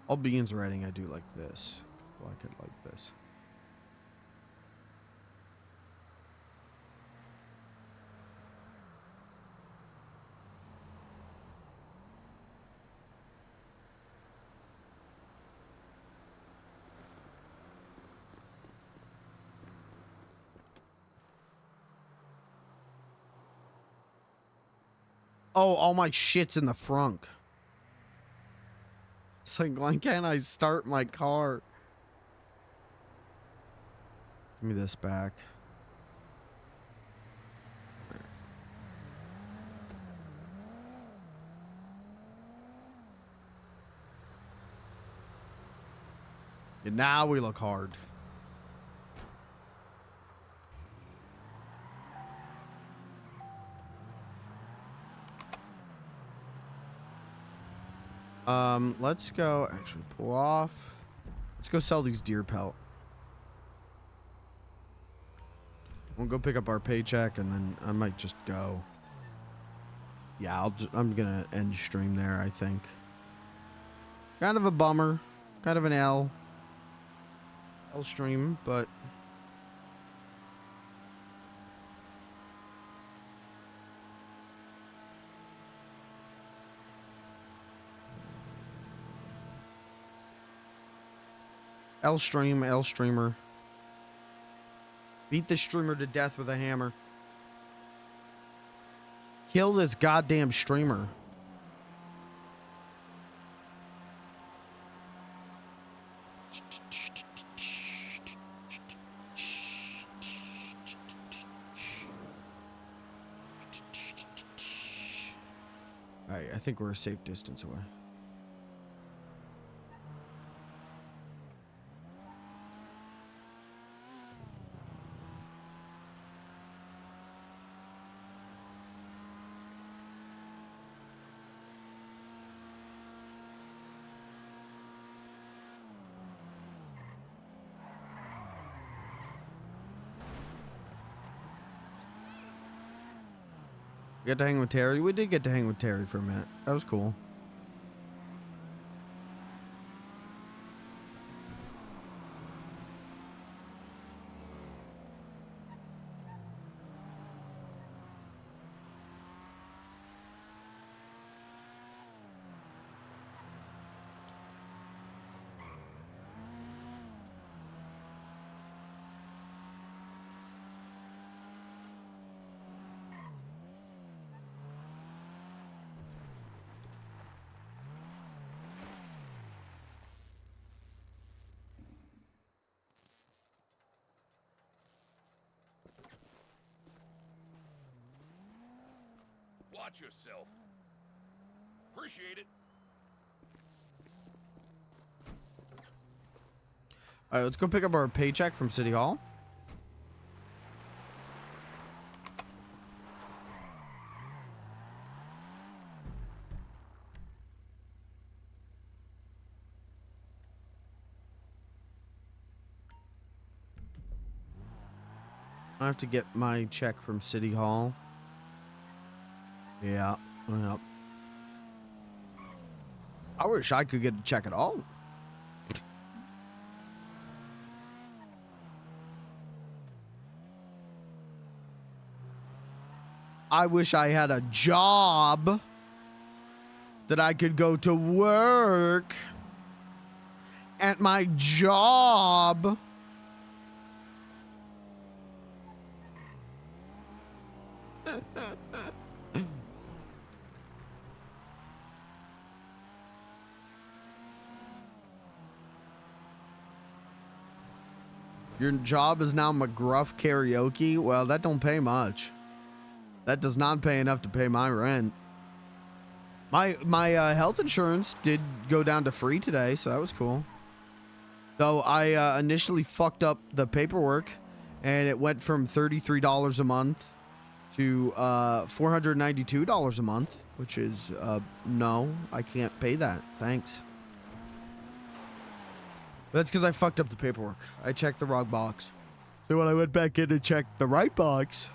All begins writing I do like this. I like it like this. Oh, all my shit's in the frunk. It's like, why can't I start my car? Give me this back. And now we look hard. Let's go actually pull off. Let's go sell these deer pelt. We'll go pick up our paycheck and then I might just go. Yeah, I'm gonna end stream there, I think. Kind of a bummer. Kind of an L stream, but L streamer. Beat the streamer to death with a hammer. Kill this goddamn streamer. Alright, I think we're a safe distance away. We got to hang with Terry. We did get to hang with Terry for a minute. That was cool. Watch yourself. Appreciate it. All right, let's go pick up our paycheck from City Hall. I have to get my check from City Hall. Yeah. Yep. I wish I could get a check at all. I wish I had a job that I could go to work at my job. Your job is now McGruff Karaoke? Well, that don't pay much. That does not pay enough to pay my rent. My health insurance did go down to free today, so that was cool. So I initially fucked up the paperwork, and it went from $33 a month to $492 a month, which is no, I can't pay that. Thanks. That's because I fucked up the paperwork. I checked the wrong box. So when I went back in to check the right box,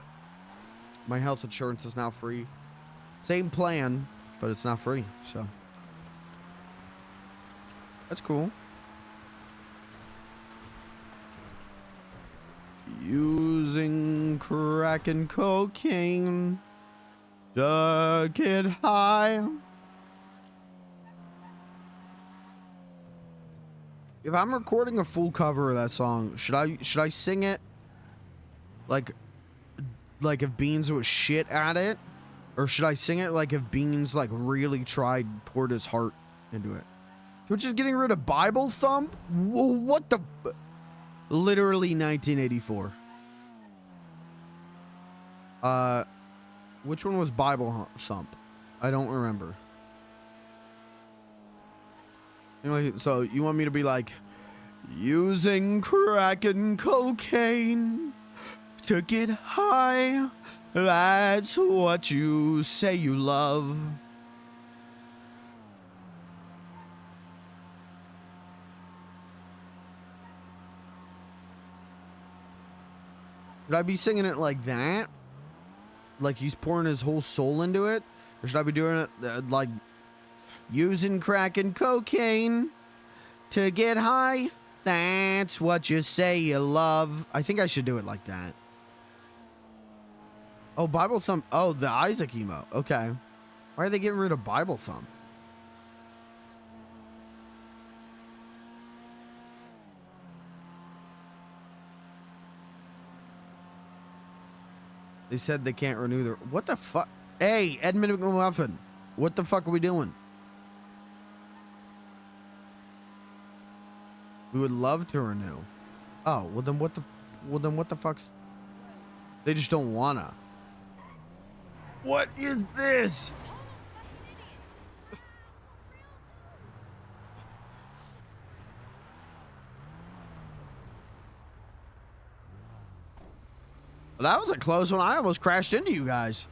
my health insurance is now free. Same plan, but it's not free. So that's cool. Using crack and cocaine to get high. If I'm recording a full cover of that song, should I sing it like if Beans was shit at it, or should I sing it like if Beans like really tried, poured his heart into it? Twitch is getting rid of Bible Thump? Whoa, what the? Literally 1984. Which one was Bible Thump? I don't remember. Anyway, so you want me to be like, using crack and cocaine to get high? That's what you say you love. Should I be singing it like that? Like he's pouring his whole soul into it? Or should I be doing it like using crack and cocaine to get high? That's what you say you love. I think I should do it like that. Oh, Bible Thump. Oh, the Isaac emo. Okay. Why are they getting rid of Bible Thump? They said they can't renew their... What the fuck? Hey, Edmund McMuffin. What the fuck are we doing? We would love to renew. Oh, well then what the... Well then what the fuck's... They just don't wanna. What is this? Well, that was a close one. I almost crashed into you guys.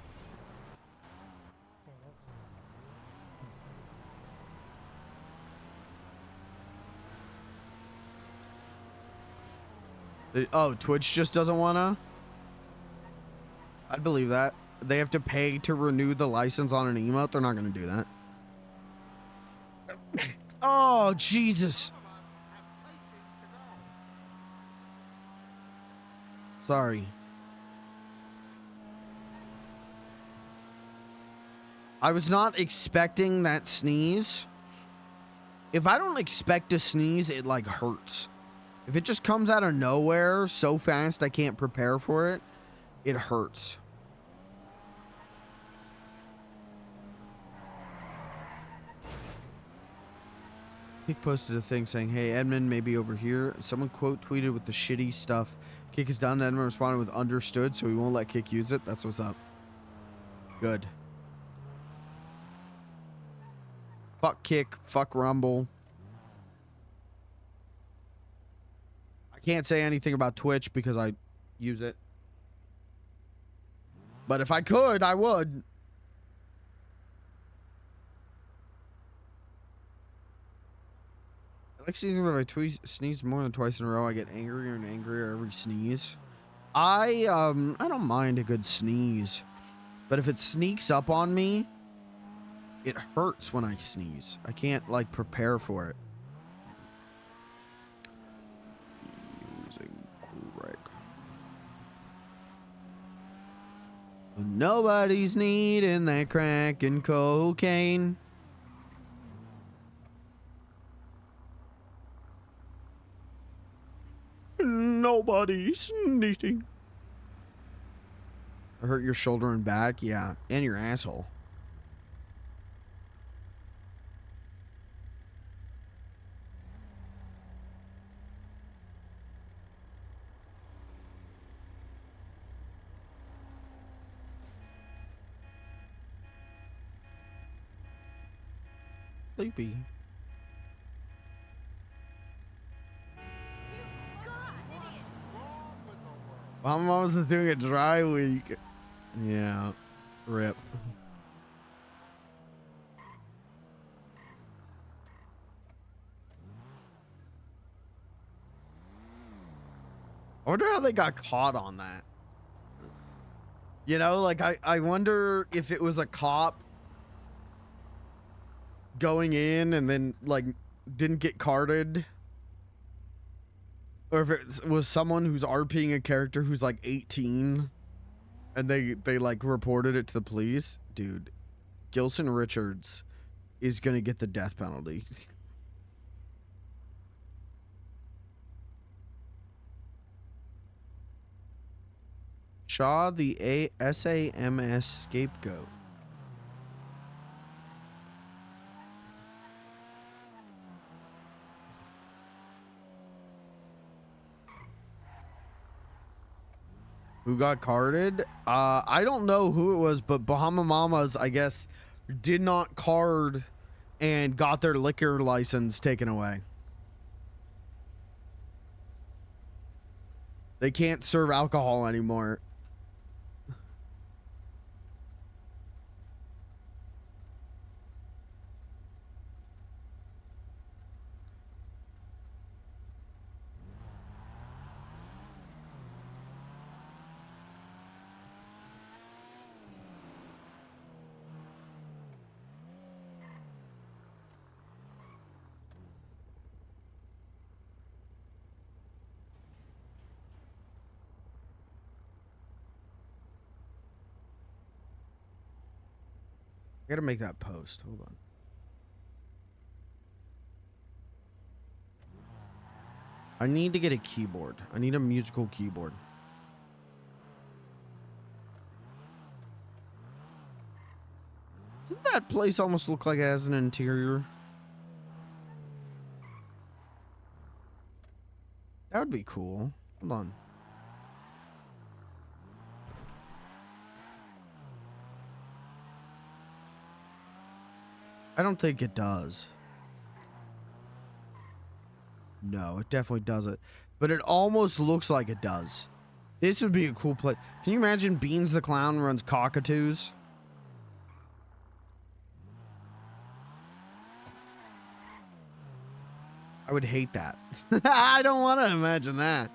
Oh, Twitch just doesn't wanna? I'd believe that. They have to pay to renew the license on an emote. They're not gonna do that. Oh, Jesus. Sorry. I was not expecting that sneeze. If I don't expect to sneeze, it like hurts. If it just comes out of nowhere so fast I can't prepare for it, it hurts. Kick posted a thing saying, hey, Edmund may be over here. Someone quote tweeted with the shitty stuff. Kick is done. Edmund responded with understood, so we won't let Kick use it. That's what's up. Good. Fuck Kick. Fuck Rumble. I can't say anything about Twitch because I use it. But if I could, I would. I like sneezing, but if I sneeze more than twice in a row, I get angrier and angrier every sneeze. I don't mind a good sneeze. But if it sneaks up on me, it hurts when I sneeze. I can't, like, prepare for it. Using crack. Nobody's needing that crack and cocaine. Nobody's needing. I hurt your shoulder and back? Yeah. And your asshole. Sleepy. My mom was doing a dry week. Yeah. Rip. I wonder how they got caught on that. You know, like I wonder if it was a cop going in and then like didn't get carded. Or if it was someone who's RPing a character who's like 18 and they like reported it to the police. Dude, Gilson Richards is gonna get the death penalty. Shaw, the SAMS scapegoat. Who got carded? I don't know who it was, but Bahama Mamas, I guess, did not card and got their liquor license taken away. They can't serve alcohol anymore. I gotta make that post. Hold on. I need to get a keyboard. I need a musical keyboard. Doesn't that place almost look like it has an interior? That would be cool. Hold on. I don't think it does. No, it definitely doesn't. But it almost looks like it does. This would be a cool place. Can you imagine Beans the Clown runs cockatoos? I would hate that. I don't want to imagine that.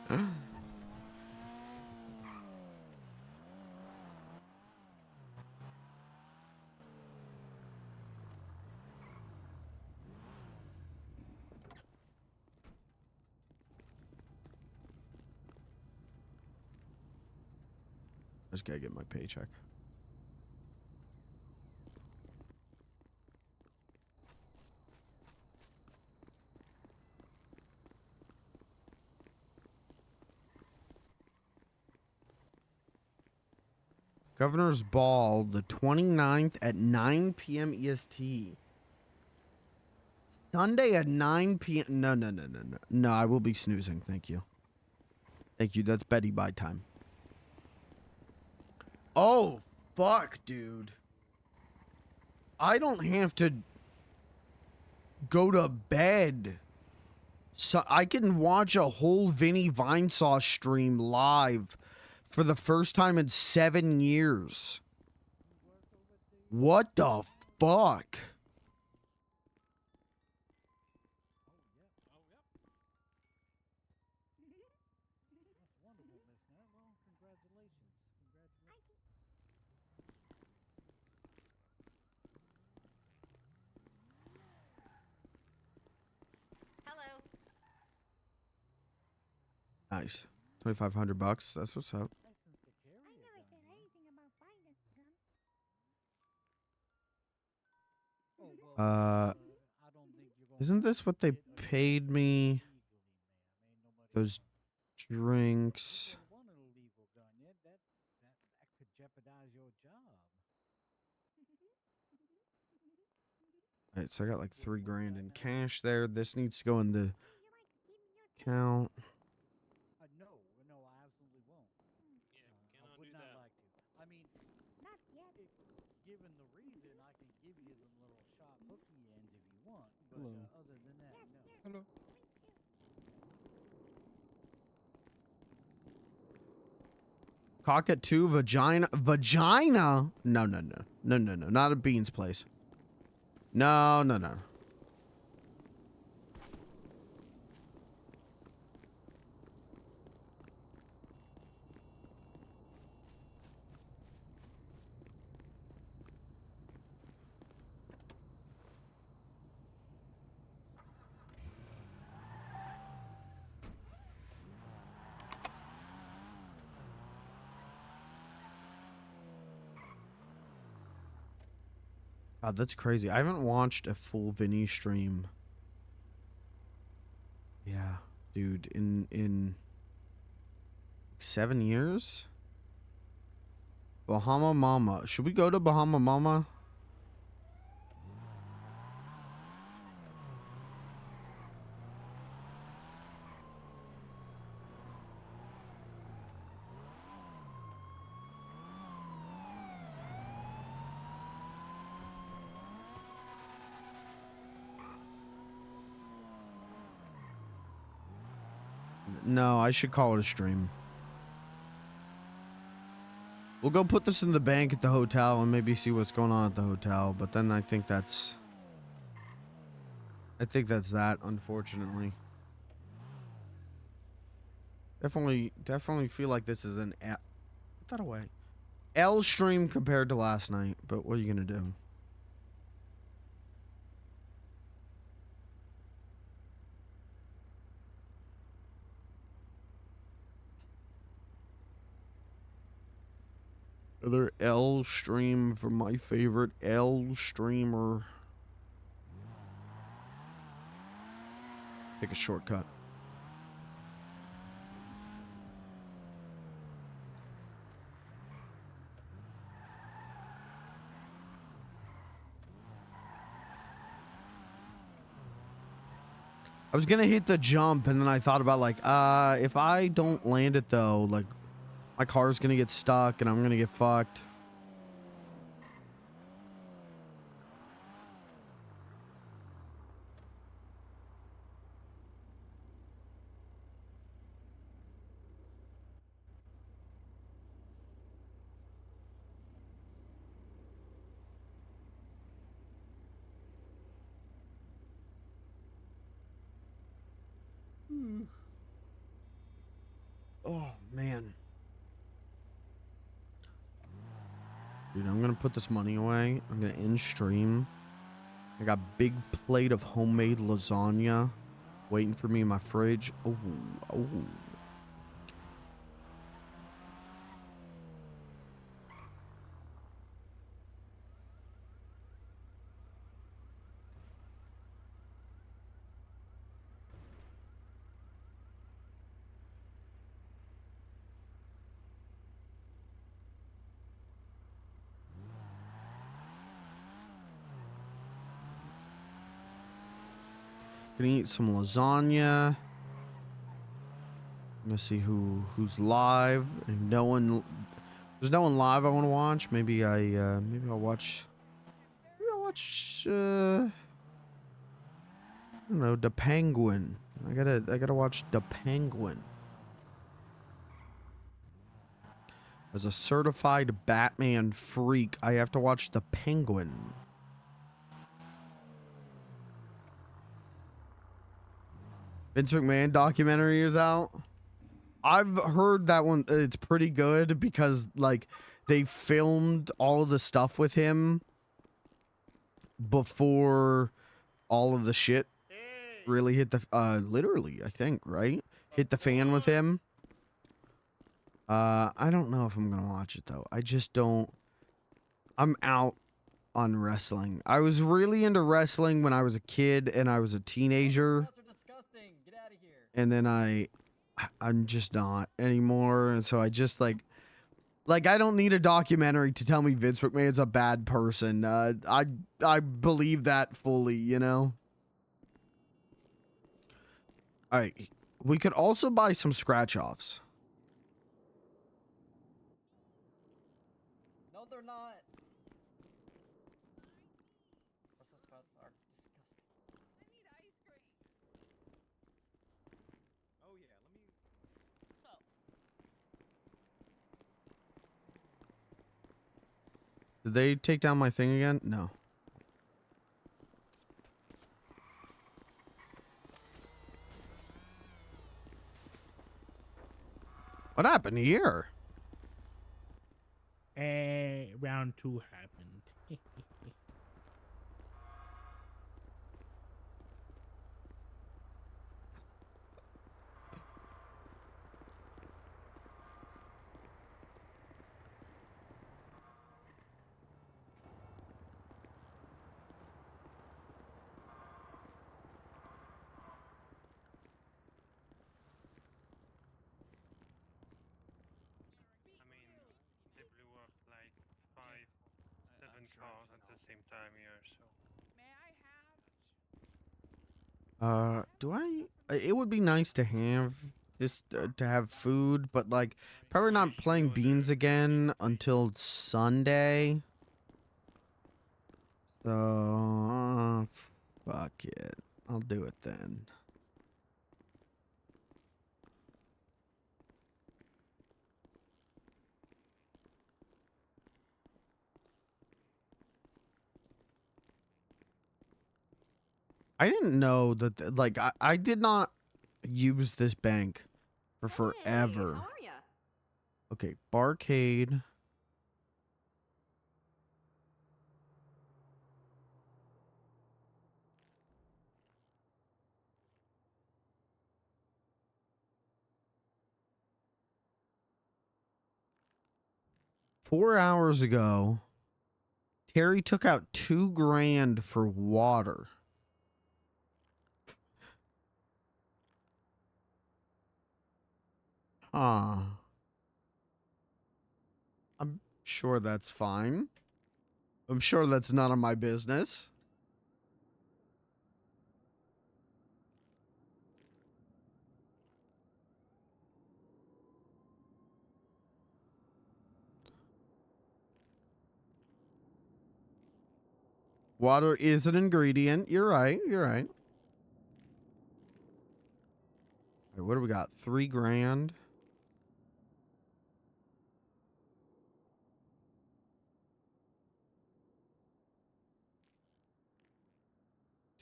Just gotta get my paycheck. Governor's Ball, the 29th at 9 p.m. EST. Sunday at 9 p.m. No. No, I will be snoozing. Thank you. Thank you. That's Betty Bye time. Oh, fuck, dude. I don't have to... go to bed. So I can watch a whole Vinny Vinesauce stream live for the first time in 7 years. What the fuck? Hello. Nice. $2,500. That's what's up. Isn't this what they paid me? Those drinks. Alright, so I got like $3,000 in cash there. This needs to go in the account. Hello. Cockatoo vagina. Vagina? No, no, no. No, no, no. Not a Beans place. No, no, no. God, that's crazy. I haven't watched a full Vinny stream. Yeah, dude, in 7 years? Bahama Mama. Should we go to Bahama Mama? No, I should call it a stream. We'll go put this in the bank at the hotel and maybe see what's going on at the hotel. But then I think that's that, unfortunately. Definitely feel like this is an L. Put that away. L stream compared to last night. But what are you going to do? Another L stream for my favorite L streamer. Take a shortcut. I was gonna hit the jump and then I thought about like, if I don't land it though, like my car's gonna get stuck and I'm gonna get fucked. Oh man. Dude, I'm gonna put this money away. I'm gonna end stream. I got big plate of homemade lasagna waiting for me in my fridge. Oh, oh. Gonna eat some lasagna. I'm gonna see who's live. And there's no one live I want to watch. Maybe I'll watch. Maybe I'll watch. don't know, the Penguin. I gotta watch the Penguin. As a certified Batman freak, I have to watch the Penguin. Vince McMahon documentary is out. I've heard that one. It's pretty good because like they filmed all of the stuff with him before all of the shit really hit the literally, I think, right? Hit the fan with him. I don't know if I'm gonna watch it though. I just don't. I'm out on wrestling. I was really into wrestling when I was a kid and I was a teenager. And then I'm just not anymore. And so I just like I don't need a documentary to tell me Vince McMahon's a bad person. I believe that fully, you know? All right. We could also buy some scratch offs. No, they're not. Brussels sprouts are disgusting. I need ice cream. Oh yeah, let me. So. Did they take down my thing again? No. What happened here? Round 2 happened. I mean, they blew up like 7 cars at the same time here, so. May I have? Do I? It would be nice to have this to have food, but like probably not playing beans again until Sunday. So fuck it, I'll do it then. I didn't know that like I did not use this bank for forever. Okay, Barcade. Four hours ago, Terry took out $2 grand for water. I'm sure that's fine. I'm sure that's none of my business. Water is an ingredient. You're right. You're right. All right, what do we got? $3 grand.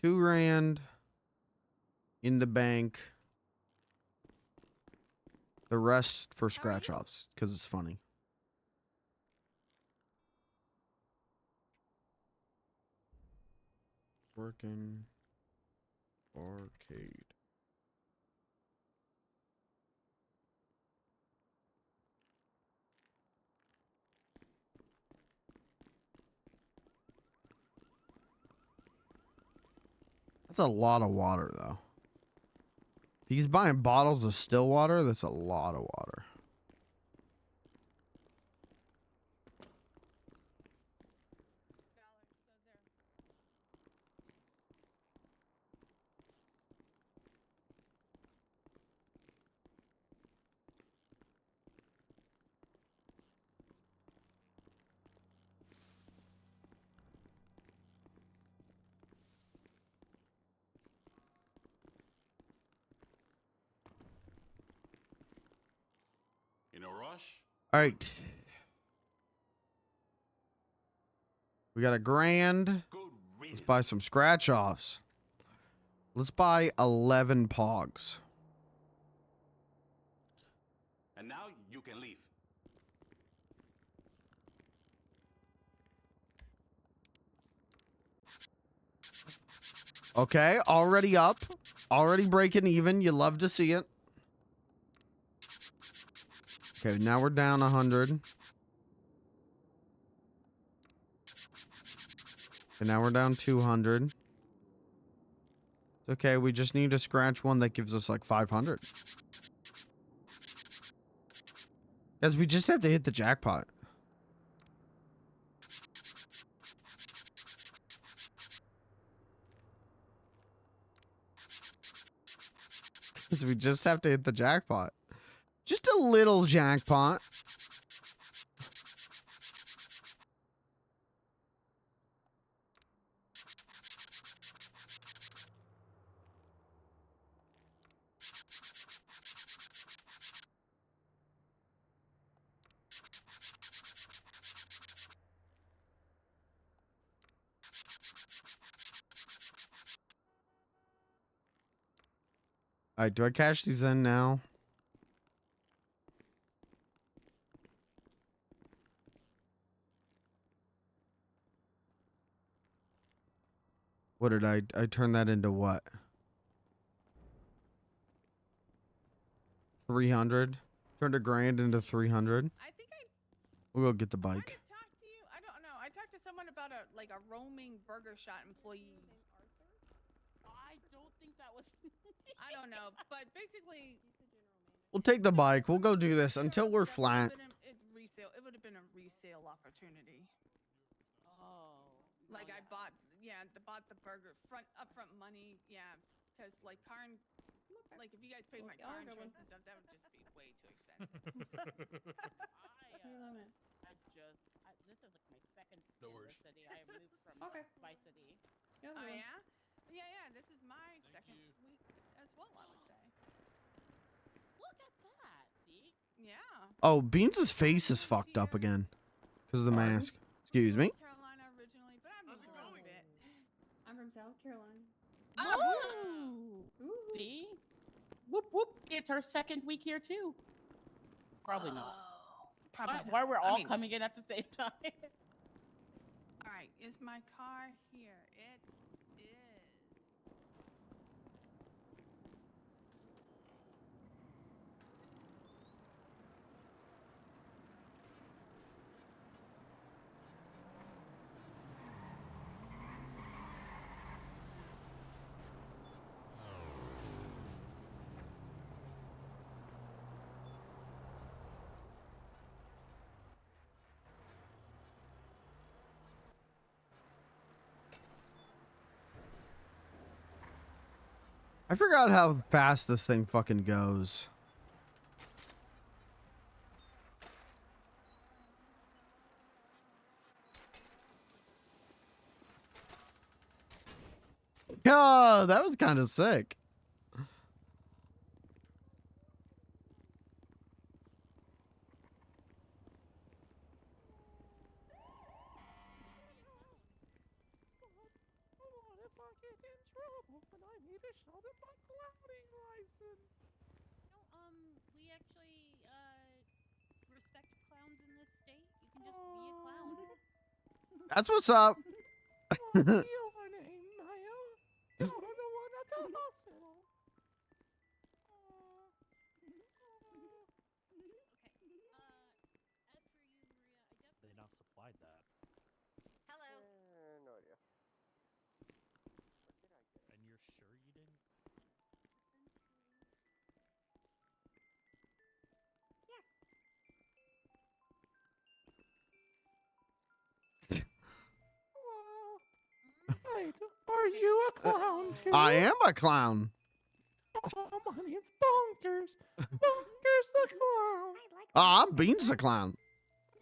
$2 grand in the bank. The rest for scratch offs because it's funny. Working arcade. That's a lot of water, though. If he's buying bottles of still water, that's a lot of water. All right. We got $1,000. Let's buy some scratch offs. Let's buy 11 pogs. And now you can leave. Okay, already up. Already breaking even. You love to see it. Okay, now we're down 100. And now we're down 200. Okay, we just need to scratch one that gives us like 500. Guys, we just have to hit the jackpot. Because we just have to hit the jackpot. Just a little jackpot. All right, do I cash these in now? What did I turn that into what? 300? Turned $1,000 into 300? I think We'll go get the bike. talked to you. I don't know. I talked to someone about a roaming burger shot employee. I don't think that was. I don't know, but basically, We'll take the bike. We'll go do this until we're flat. it would have been a resale opportunity. Oh. Like I bought the burger upfront money, because like like if you guys paid my car insurance and stuff, that would just be way too expensive. This is like my second No in the worries. city. I moved from my city. Oh yeah? Yeah, this is my second week as well, I would say. Look at that. See? Yeah. Oh, Beans' face is fucked up again. Because of the mask. Excuse me? Carolina originally, but I moved around a bit. I'm from South Carolina. Oh. See? Whoop whoop. It's her second week here too. Probably not. Probably not. Why we're all I mean, coming in at the same time? all right, is my car here? It is. I forgot how fast this thing fucking goes. Oh, that was kind of sick. We actually respect clowns in this state. You can just be a clown. That's what's up. Your name, Maya. You're the one at the hospital. They not supplied that. Hello. No idea. And you're sure you didn't? Wait, are you a clown too? I am a clown. Oh, money, it's Bonkers. Bonkers the clown. Oh, I'm Beans the clown.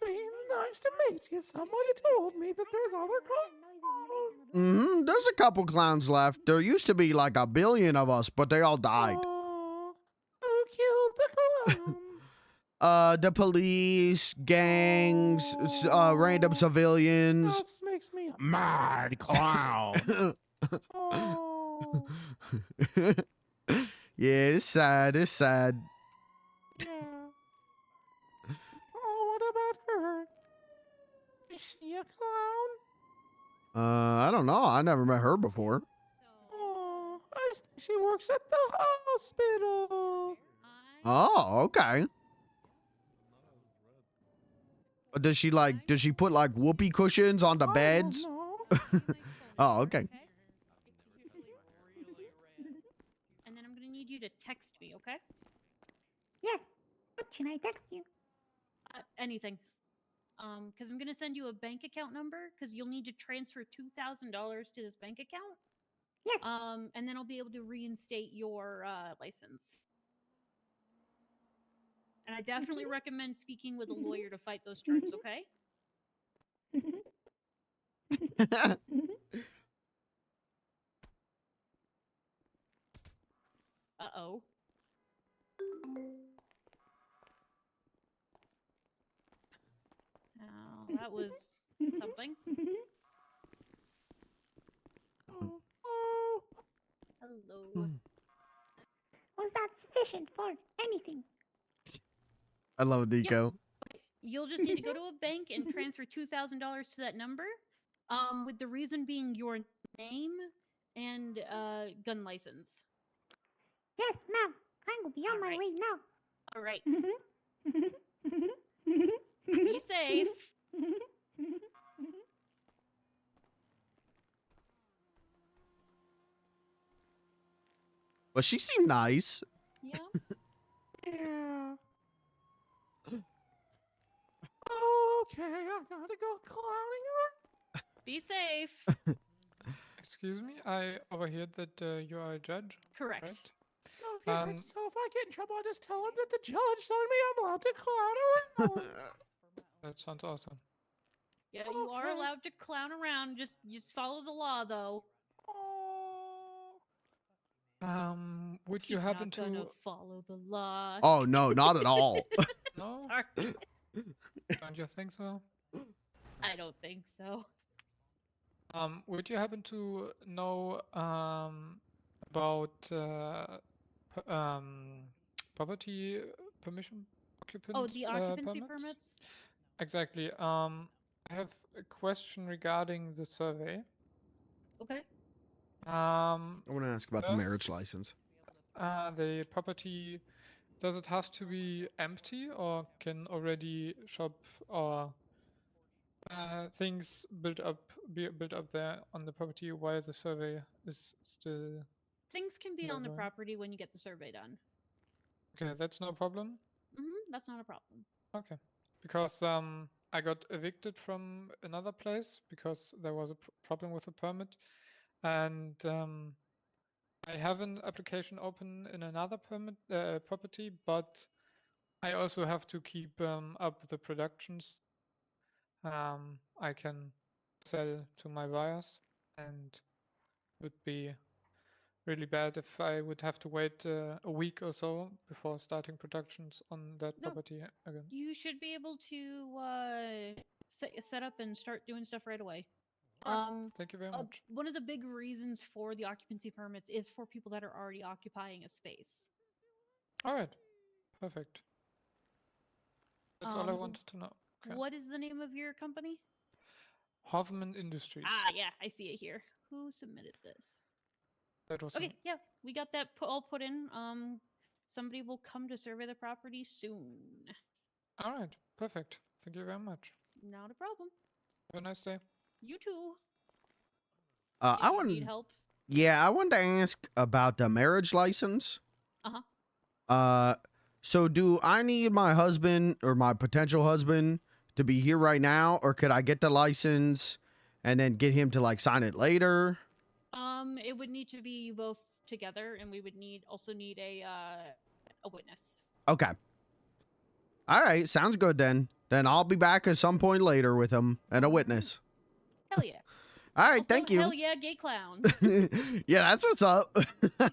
Beans, nice to meet you. Somebody told me that there's other clowns. There's a couple clowns left. There used to be like 1 billion of us, but they all died. Oh, who killed the clowns? The police, gangs, random civilians. That makes me a mad clown. Oh. Yeah, it's sad. It's sad. Yeah. Oh, what about her? Is she a clown? I don't know. I never met her before. Oh, I think she works at the hospital. Oh, okay. Does she put like whoopee cushions on the beds? Oh, okay. And then I'm gonna need you to text me, okay? Yes. What should I text you? Anything. Because I'm gonna send you a bank account number because you'll need to transfer $2,000 to this bank account. Yes. And then I'll be able to reinstate your license. And I definitely recommend speaking with a lawyer to fight those charges, okay? Uh-oh. Oh, that was something. Oh. Hello. Was that sufficient for anything? I love Nico. You'll just need to go to a bank and transfer $2,000 to that number. With the reason being your name and gun license. Yes, ma'am. I will be on my way now. All right. Be safe. Well, she seemed nice. Yeah. Yeah. Okay, I gotta go clowning her. Be safe. Excuse me, I overheard that you are a judge. Correct. Right? So if I get in trouble, I just tell him that the judge told me I'm allowed to clown around. That sounds awesome. Yeah, you are allowed to clown around. Just follow the law, though. Would you He's happen not gonna to follow the law? Oh no, not at all. No? Sorry. Don't you think so? I don't think so. Would you happen to know about property permission occupant? Oh, the occupancy permits? permits? Exactly. I have a question regarding the survey. Okay. I want to ask about the marriage license. The property, does it have to be empty or can already shop or things be built up there on the property while the survey is still? Things can be on the ongoing? property when you get the survey done. Okay, that's no problem. That's not a problem. Okay, because I got evicted from another place because there was a problem with the permit, and I have an application open in another property, but I also have to keep up the productions. I can sell to my buyers, and it would be really bad if I would have to wait a week or so before starting productions on that No, property again. You should be able to set up and start doing stuff right away. Thank you very much. One of the big reasons for the occupancy permits is for people that are already occupying a space. All right, perfect. That's all I wanted to know. Okay. What is the name of your company? Hoffman Industries. Ah, yeah, I see it here. Who submitted this? That was Okay, me. yeah, we got that all put in. Somebody will come to survey the property soon. All right, perfect. Thank you very much. Not a problem. Have a nice day. You too. I Need wanted. help? Yeah, I wanted to ask about the marriage license. So do I need my husband or my potential husband to be here right now, or could I get the license and then get him to like sign it later? It would need to be you both together, and we would also need a witness. Okay. All right, sounds good then. Then I'll be back at some point later with him and a witness. Hell yeah. All right, Also, thank you. Hell yeah, gay clowns. Yeah, that's what's up.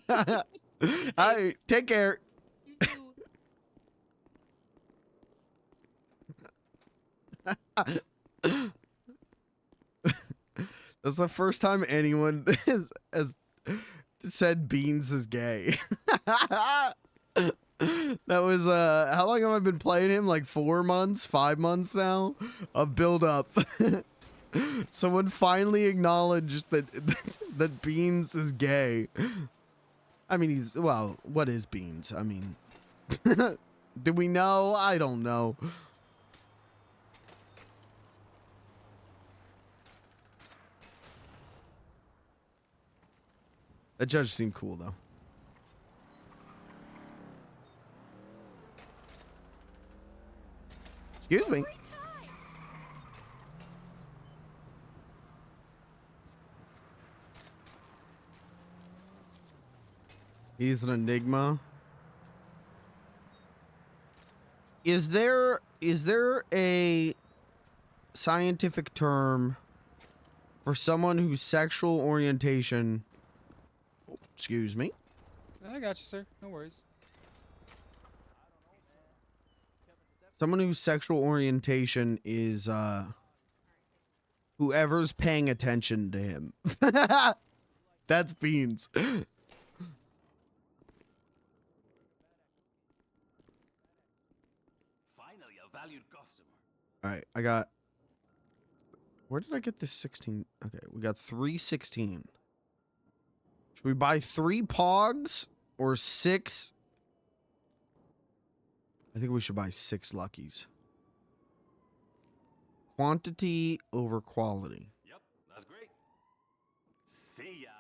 All right, take care. That's the first time anyone has said Beans is gay. That was how long have I been playing him? Like 4 months, 5 months now of build up. Someone finally acknowledged that Beans is gay. I mean, he's, well, what is Beans? I mean, do we know? I don't know. That judge seemed cool though. Excuse me. He's an enigma. Is there a scientific term for someone whose sexual orientation, excuse me, I got you, sir. No worries. someone whose sexual orientation is whoever's paying attention to him? That's Beans. Finally, a valued customer. All right, I got. Where did I get this 16? Okay, we got 316. Should we buy 3 Pogs or 6? I think we should buy 6 Luckies. Quantity over quality. Yep, that's great. See ya.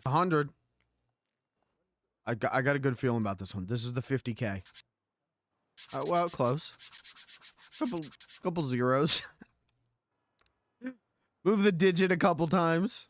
100. I got a good feeling about this one. This is the 50K. Well, close. Couple zeros. Move the digit a couple times.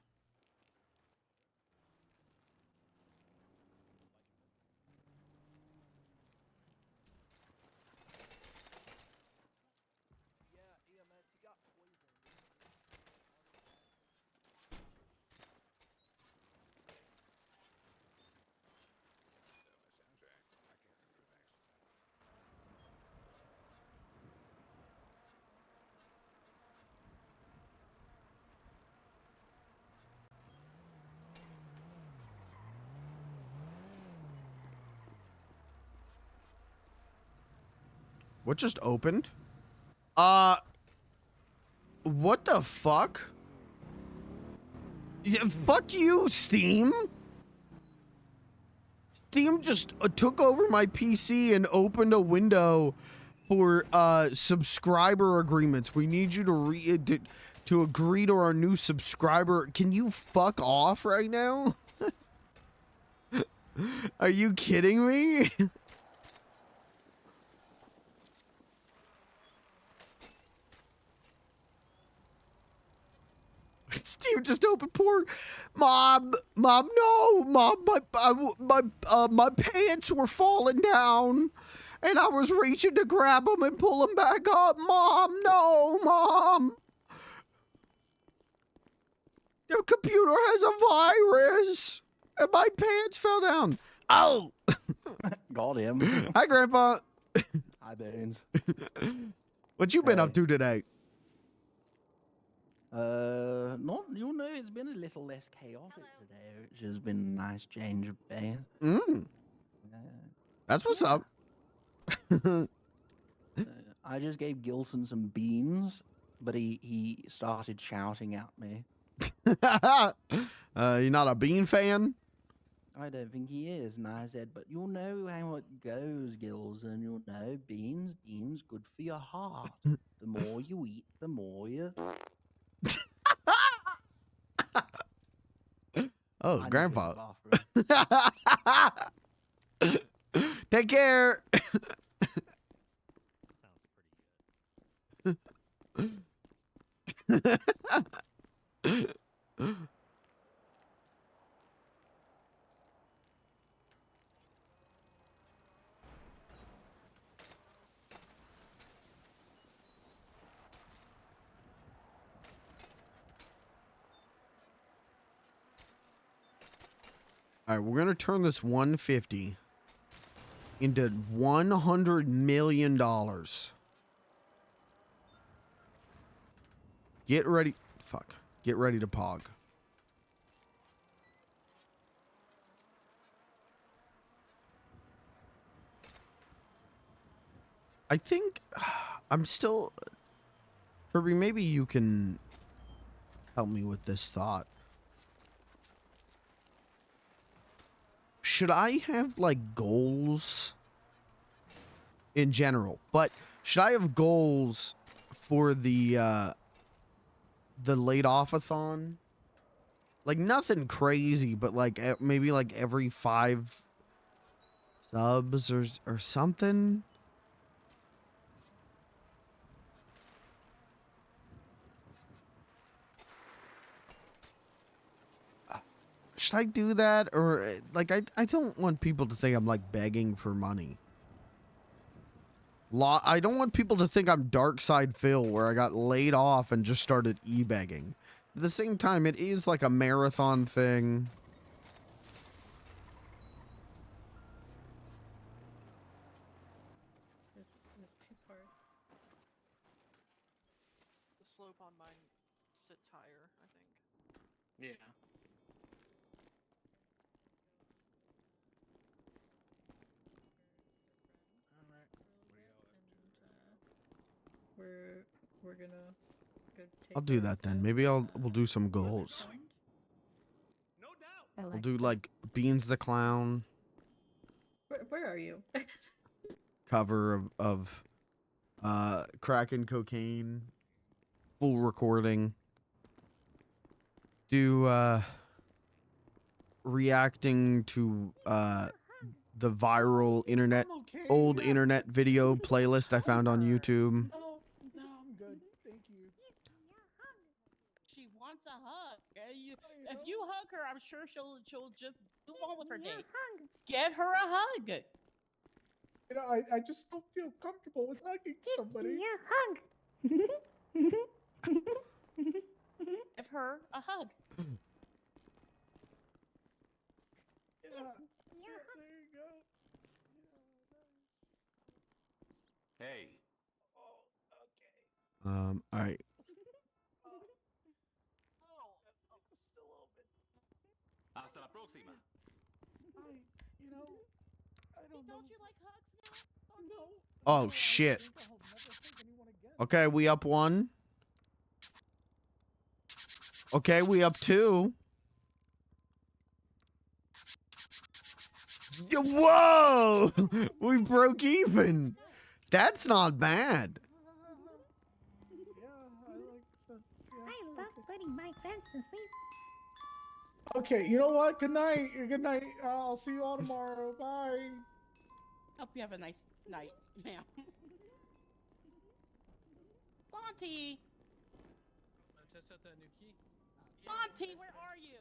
What just opened? What the fuck? Yeah, fuck you, Steam. Steam just took over my PC and opened a window for subscriber agreements. We need you to agree to our new subscriber. Can you fuck off right now? Are you kidding me? Steve just opened porn. Mom, no, Mom, my pants were falling down, and I was reaching to grab them and pull them back up. Mom, no, Mom. The computer has a virus, and my pants fell down. Oh, got him. Hi, Grandpa. Hi, Bones. What you been up to today? Not, you know, it's been a little less chaotic today, which has been a nice change of pace. That's what's up. I just gave Gilson some beans, but he started shouting at me. You're not a bean fan? I don't think he is, and I said, but you'll know how it goes, Gilson. You'll know beans, good for your heart. The more you eat, the more you... Oh, Grandpa. Take care. All right, we're gonna turn this 150 into $100 million. Get ready. Fuck. Get ready to pog. I think I'm still. Kirby, maybe you can help me with this thought. Should I have like goals in general? But should I have goals for the laid off-a-thon? Like nothing crazy, but like maybe like every 5 subs or something. Should I do that? Or like I don't want people to think I'm like begging for money. I don't want people to think I'm Dark Side Phil where I got laid off and just started e-begging. At the same time, it is like a marathon thing. There's 2 parts. The slope on mine sits higher, I think. Yeah. We're gonna go take I'll do care that of then. that. Maybe we'll do some goals. I We'll like do that. like Beans the Clown Where are you? cover of crack and cocaine, full recording. Do reacting to the viral old internet video playlist I found on YouTube. No, I'm good. Thank you. She wants a hug. If you hug her, I'm sure she'll just move on with her day. Give her a hug. You know, I just don't feel comfortable with hugging somebody. Give her a hug. Yeah, there you go. Hey. All right. Hasta la próxima. You know, I don't know. Don't you like hugs now? No. Oh shit. Okay, we up 1. Okay, we up 2. Whoa! We broke even. That's not bad. I love putting my friends to sleep. Okay, you know what? Good night. Good night. I'll see you all tomorrow. Bye. Hope you have a nice night, ma'am. Monty! Wanna test out that new key? Monty, where are you?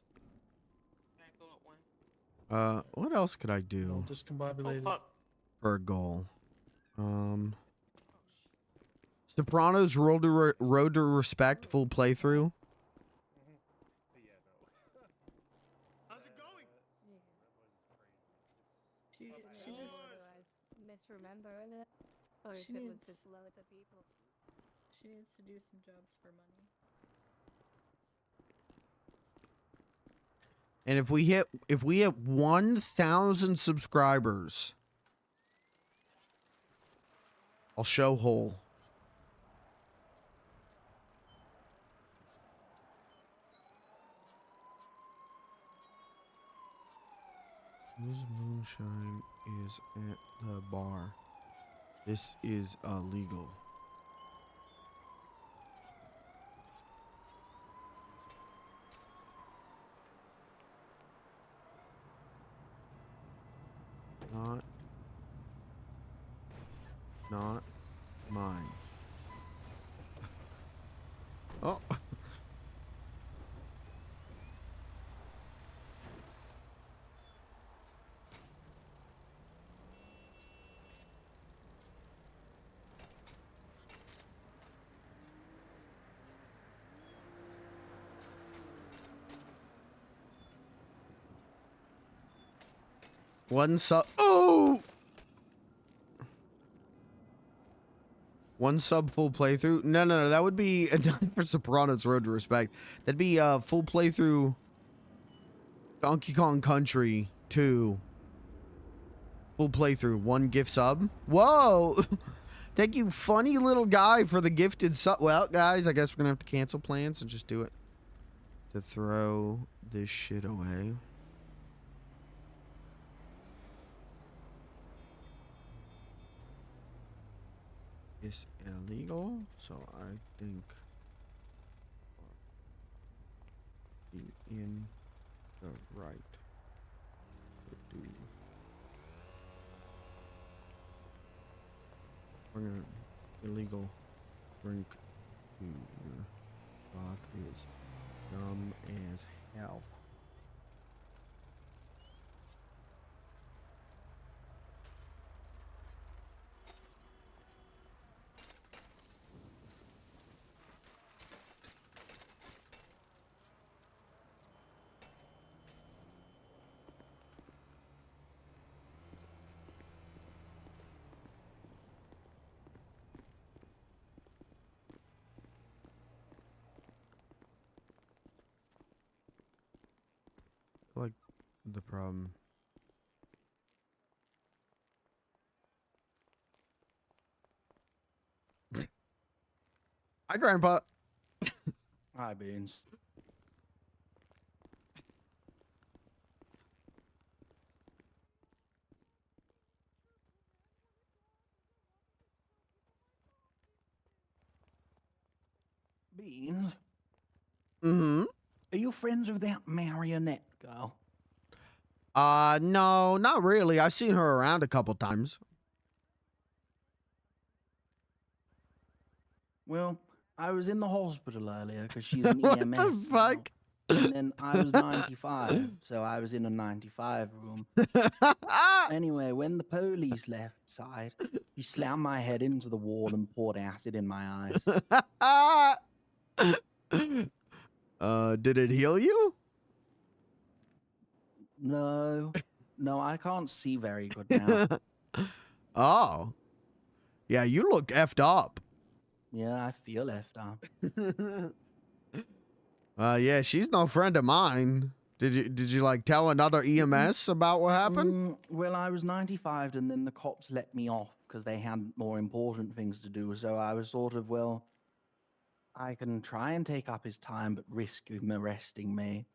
What else could I do Discombobulated. for a goal? Sopranos Road to Respect full playthrough. How's it going? She just misremember it, or if She it was needs- just loads of people. She needs to do some jobs for money. And if we hit 1,000 subscribers, I'll show whole. This moonshine is at the bar. This is illegal. Not mine. Oh. One sub. Oh! One sub full playthrough? No. That would be not for Sopranos Road to Respect. That'd be full playthrough Donkey Kong Country 2. Full playthrough. One gift sub. Whoa! Thank you, funny little guy, for the gifted sub. Well, guys, I guess we're gonna have to cancel plans and just do it. To throw this shit away. Is illegal, so I think be in the right to do. Bring an illegal drink to your spot is dumb as hell. Like the problem. Hi, Grandpa. Hi, Beans. Beans? Mm-hmm. Are you friends with that marionette girl? No, not really. I've seen her around a couple times. Well, I was in the hospital earlier because she's an What EMS. the fuck? And then I was 95, so I was in a 95 room. Anyway, when the police left side, he slammed my head into the wall and poured acid in my eyes. Did it heal you? No, I can't see very good now. Oh. Yeah, you look effed up. Yeah, I feel left up. Yeah, she's no friend of mine. Did you like tell another EMS about what happened? Well, I was 95 and then the cops let me off because they had more important things to do. So I was sort of, well, I can try and take up his time, but risk him arresting me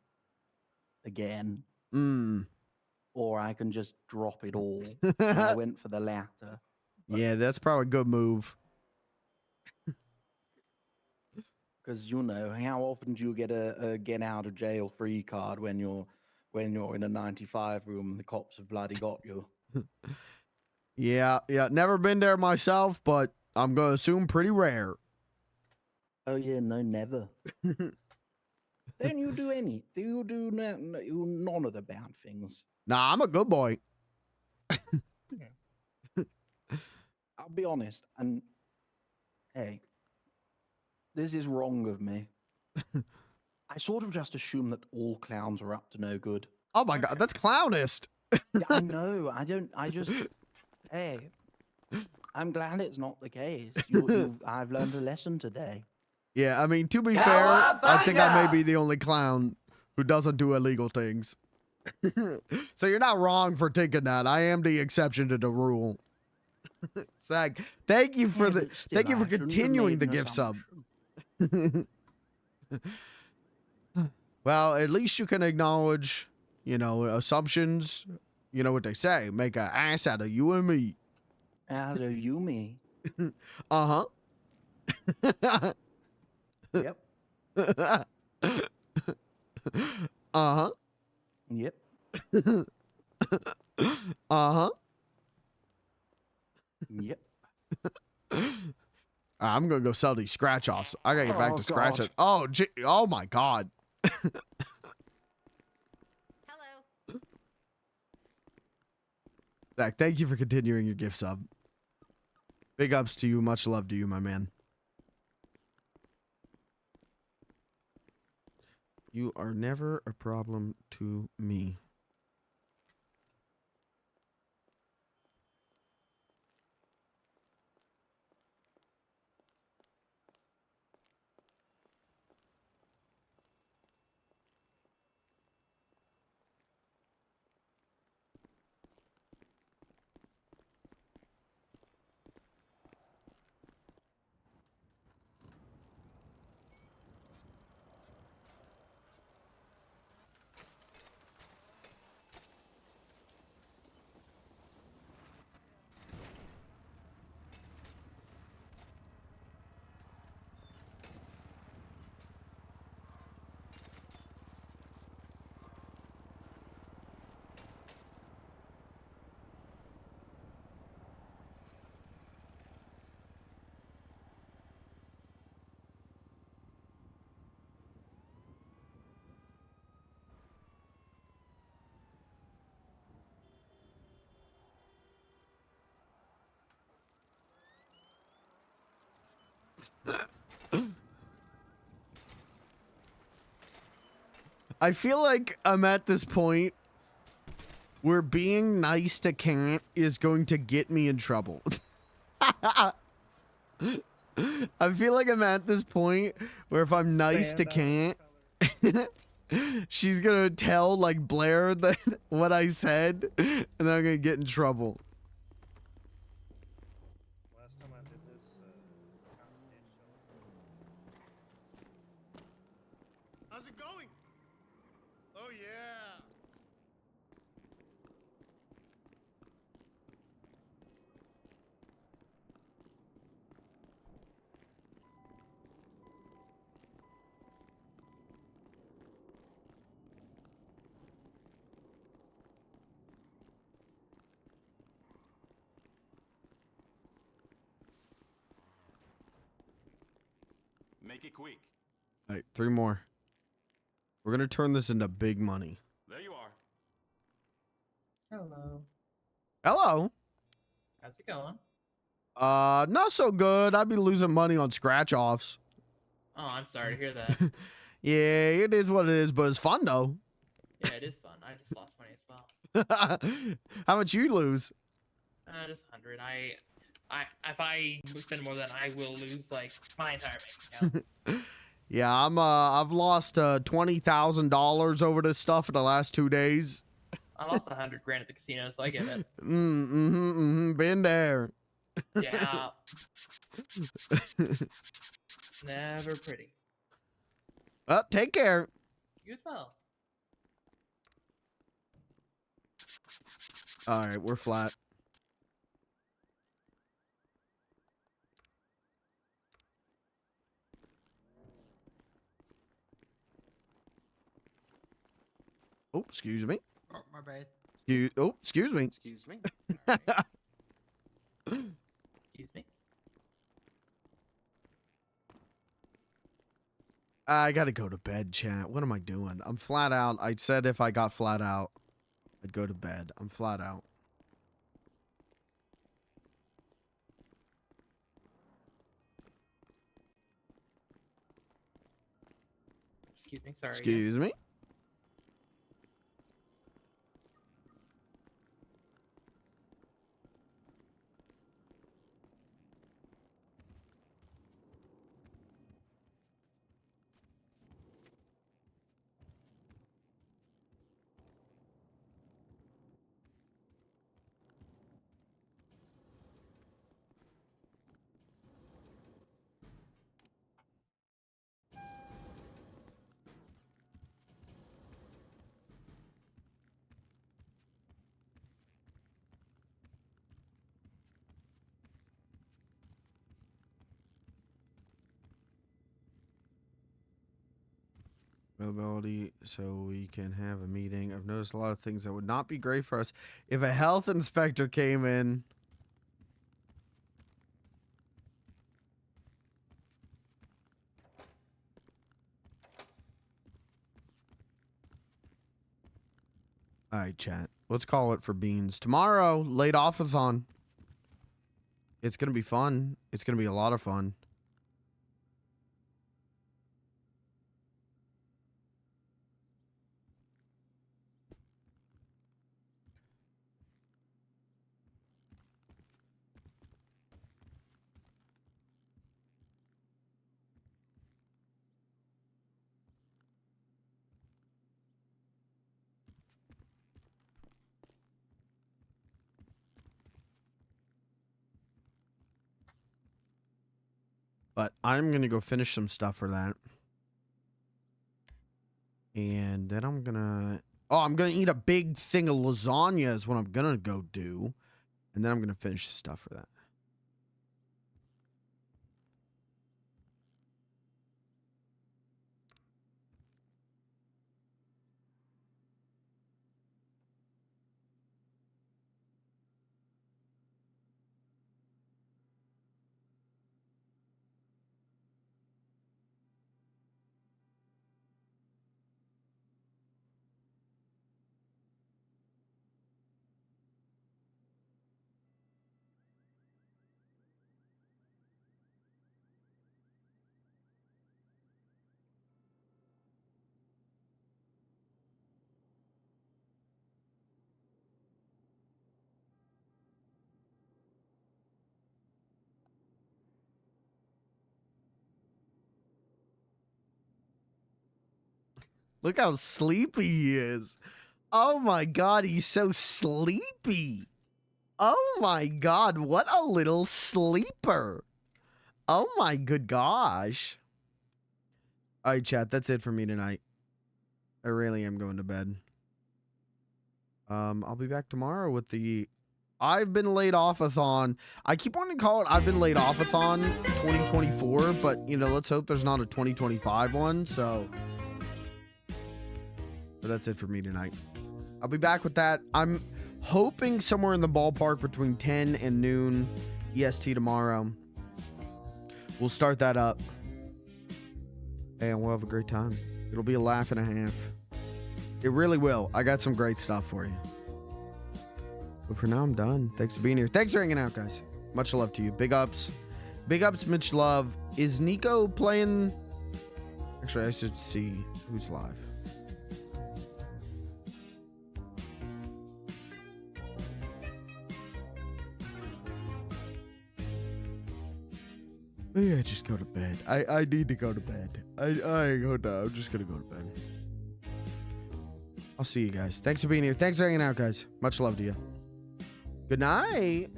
again. Or I can just drop it all. So I went for the latter. Yeah, that's probably a good move. Because you know, how often do you get a get out of jail free card when you're in a 95 room and the cops have bloody got you? Yeah, never been there myself, but I'm gonna assume pretty rare. Oh yeah, no, never. Don't you do any? Do you do none of the bad things? Nah, I'm a good boy. I'll be honest, and hey, this is wrong of me. I sort of just assume that all clowns are up to no good. Oh my god, that's clownist. Yeah, I know. Hey, I'm glad it's not the case. I've learned a lesson today. Yeah, I mean, to be fair, I think I may be the only clown who doesn't do illegal things. So you're not wrong for thinking that. I am the exception to the rule. Zach, thank you for thank you for continuing the gift sub. Well, at least you can acknowledge, assumptions. You know what they say, make an ass out of you and me. Out of you, me. Uh-huh. Yep. Uh-huh. Yep. Uh-huh. Yep. I'm gonna go sell these scratch offs. I gotta get back to scratch it. God. Oh my god. Hello. Zach, thank you for continuing your gift sub. Big ups to you. Much love to you, my man. You are never a problem to me. I feel like I'm at this point where being nice to Kant is going to get me in trouble. I feel like I'm at this point where if I'm nice to Kant, she's gonna tell like Blair that what I said, and then I'm gonna get in trouble. Last time I did this, how's it going? Oh yeah. Make it quick. All right, 3 more. We're gonna turn this into big money. There you are. Hello. Hello. How's it going? Not so good. I'd be losing money on scratch offs. Oh, I'm sorry to hear that. Yeah, it is what it is, but it's fun though. Yeah, it is fun. I just lost money as well. How much you lose? Just 100. If I spend more than I will lose like my entire bank account. Yeah, I've lost $20,000 over this stuff in the last 2 days. I lost 100 grand at the casino, so I get it. Been there. Yeah. Never pretty. Well, take care. You as well. All right, we're flat. Oh, excuse me. Oh, my bad. Excuse me. Excuse me. Excuse me. I gotta go to bed, chat. What am I doing? I'm flat out. I said if I got flat out, I'd go to bed. I'm flat out. Excuse me. Sorry. Excuse me. Availability so we can have a meeting. I've noticed a lot of things that would not be great for us if a health inspector came in. All right, chat. Let's call it for beans. Tomorrow, late office-on. It's going to be fun. It's going to be a lot of fun. But I'm going to go finish some stuff for that. And then I'm going to... Oh, I'm going to eat a big thing of lasagna is what I'm going to go do. And then I'm going to finish the stuff for that. Look how sleepy he is. Oh my god, he's so sleepy. Oh my god, what a little sleeper. Oh my good gosh. All right, chat, that's it for me tonight. I really am going to bed. I'll be back tomorrow with the I've been laid off-a-thon. I keep wanting to call it I've been laid off-a-thon 2024, but you know, let's hope there's not a 2025 one, so but that's it for me tonight. I'll be back with that. I'm hoping somewhere in the ballpark between 10 and noon EST tomorrow. We'll start that up. And we'll have a great time. It'll be a laugh and a half. It really will. I got some great stuff for you. But for now, I'm done. Thanks for being here. Thanks for hanging out, guys. Much love to you. Big ups. Big ups, Mitch Love. Is Nico playing? Actually, I should see who's live. Yeah, just go to bed. I need to go to bed. I ain't go down. I'm just gonna go to bed. I'll see you guys. Thanks for being here. Thanks for hanging out, guys. Much love to you. Good night.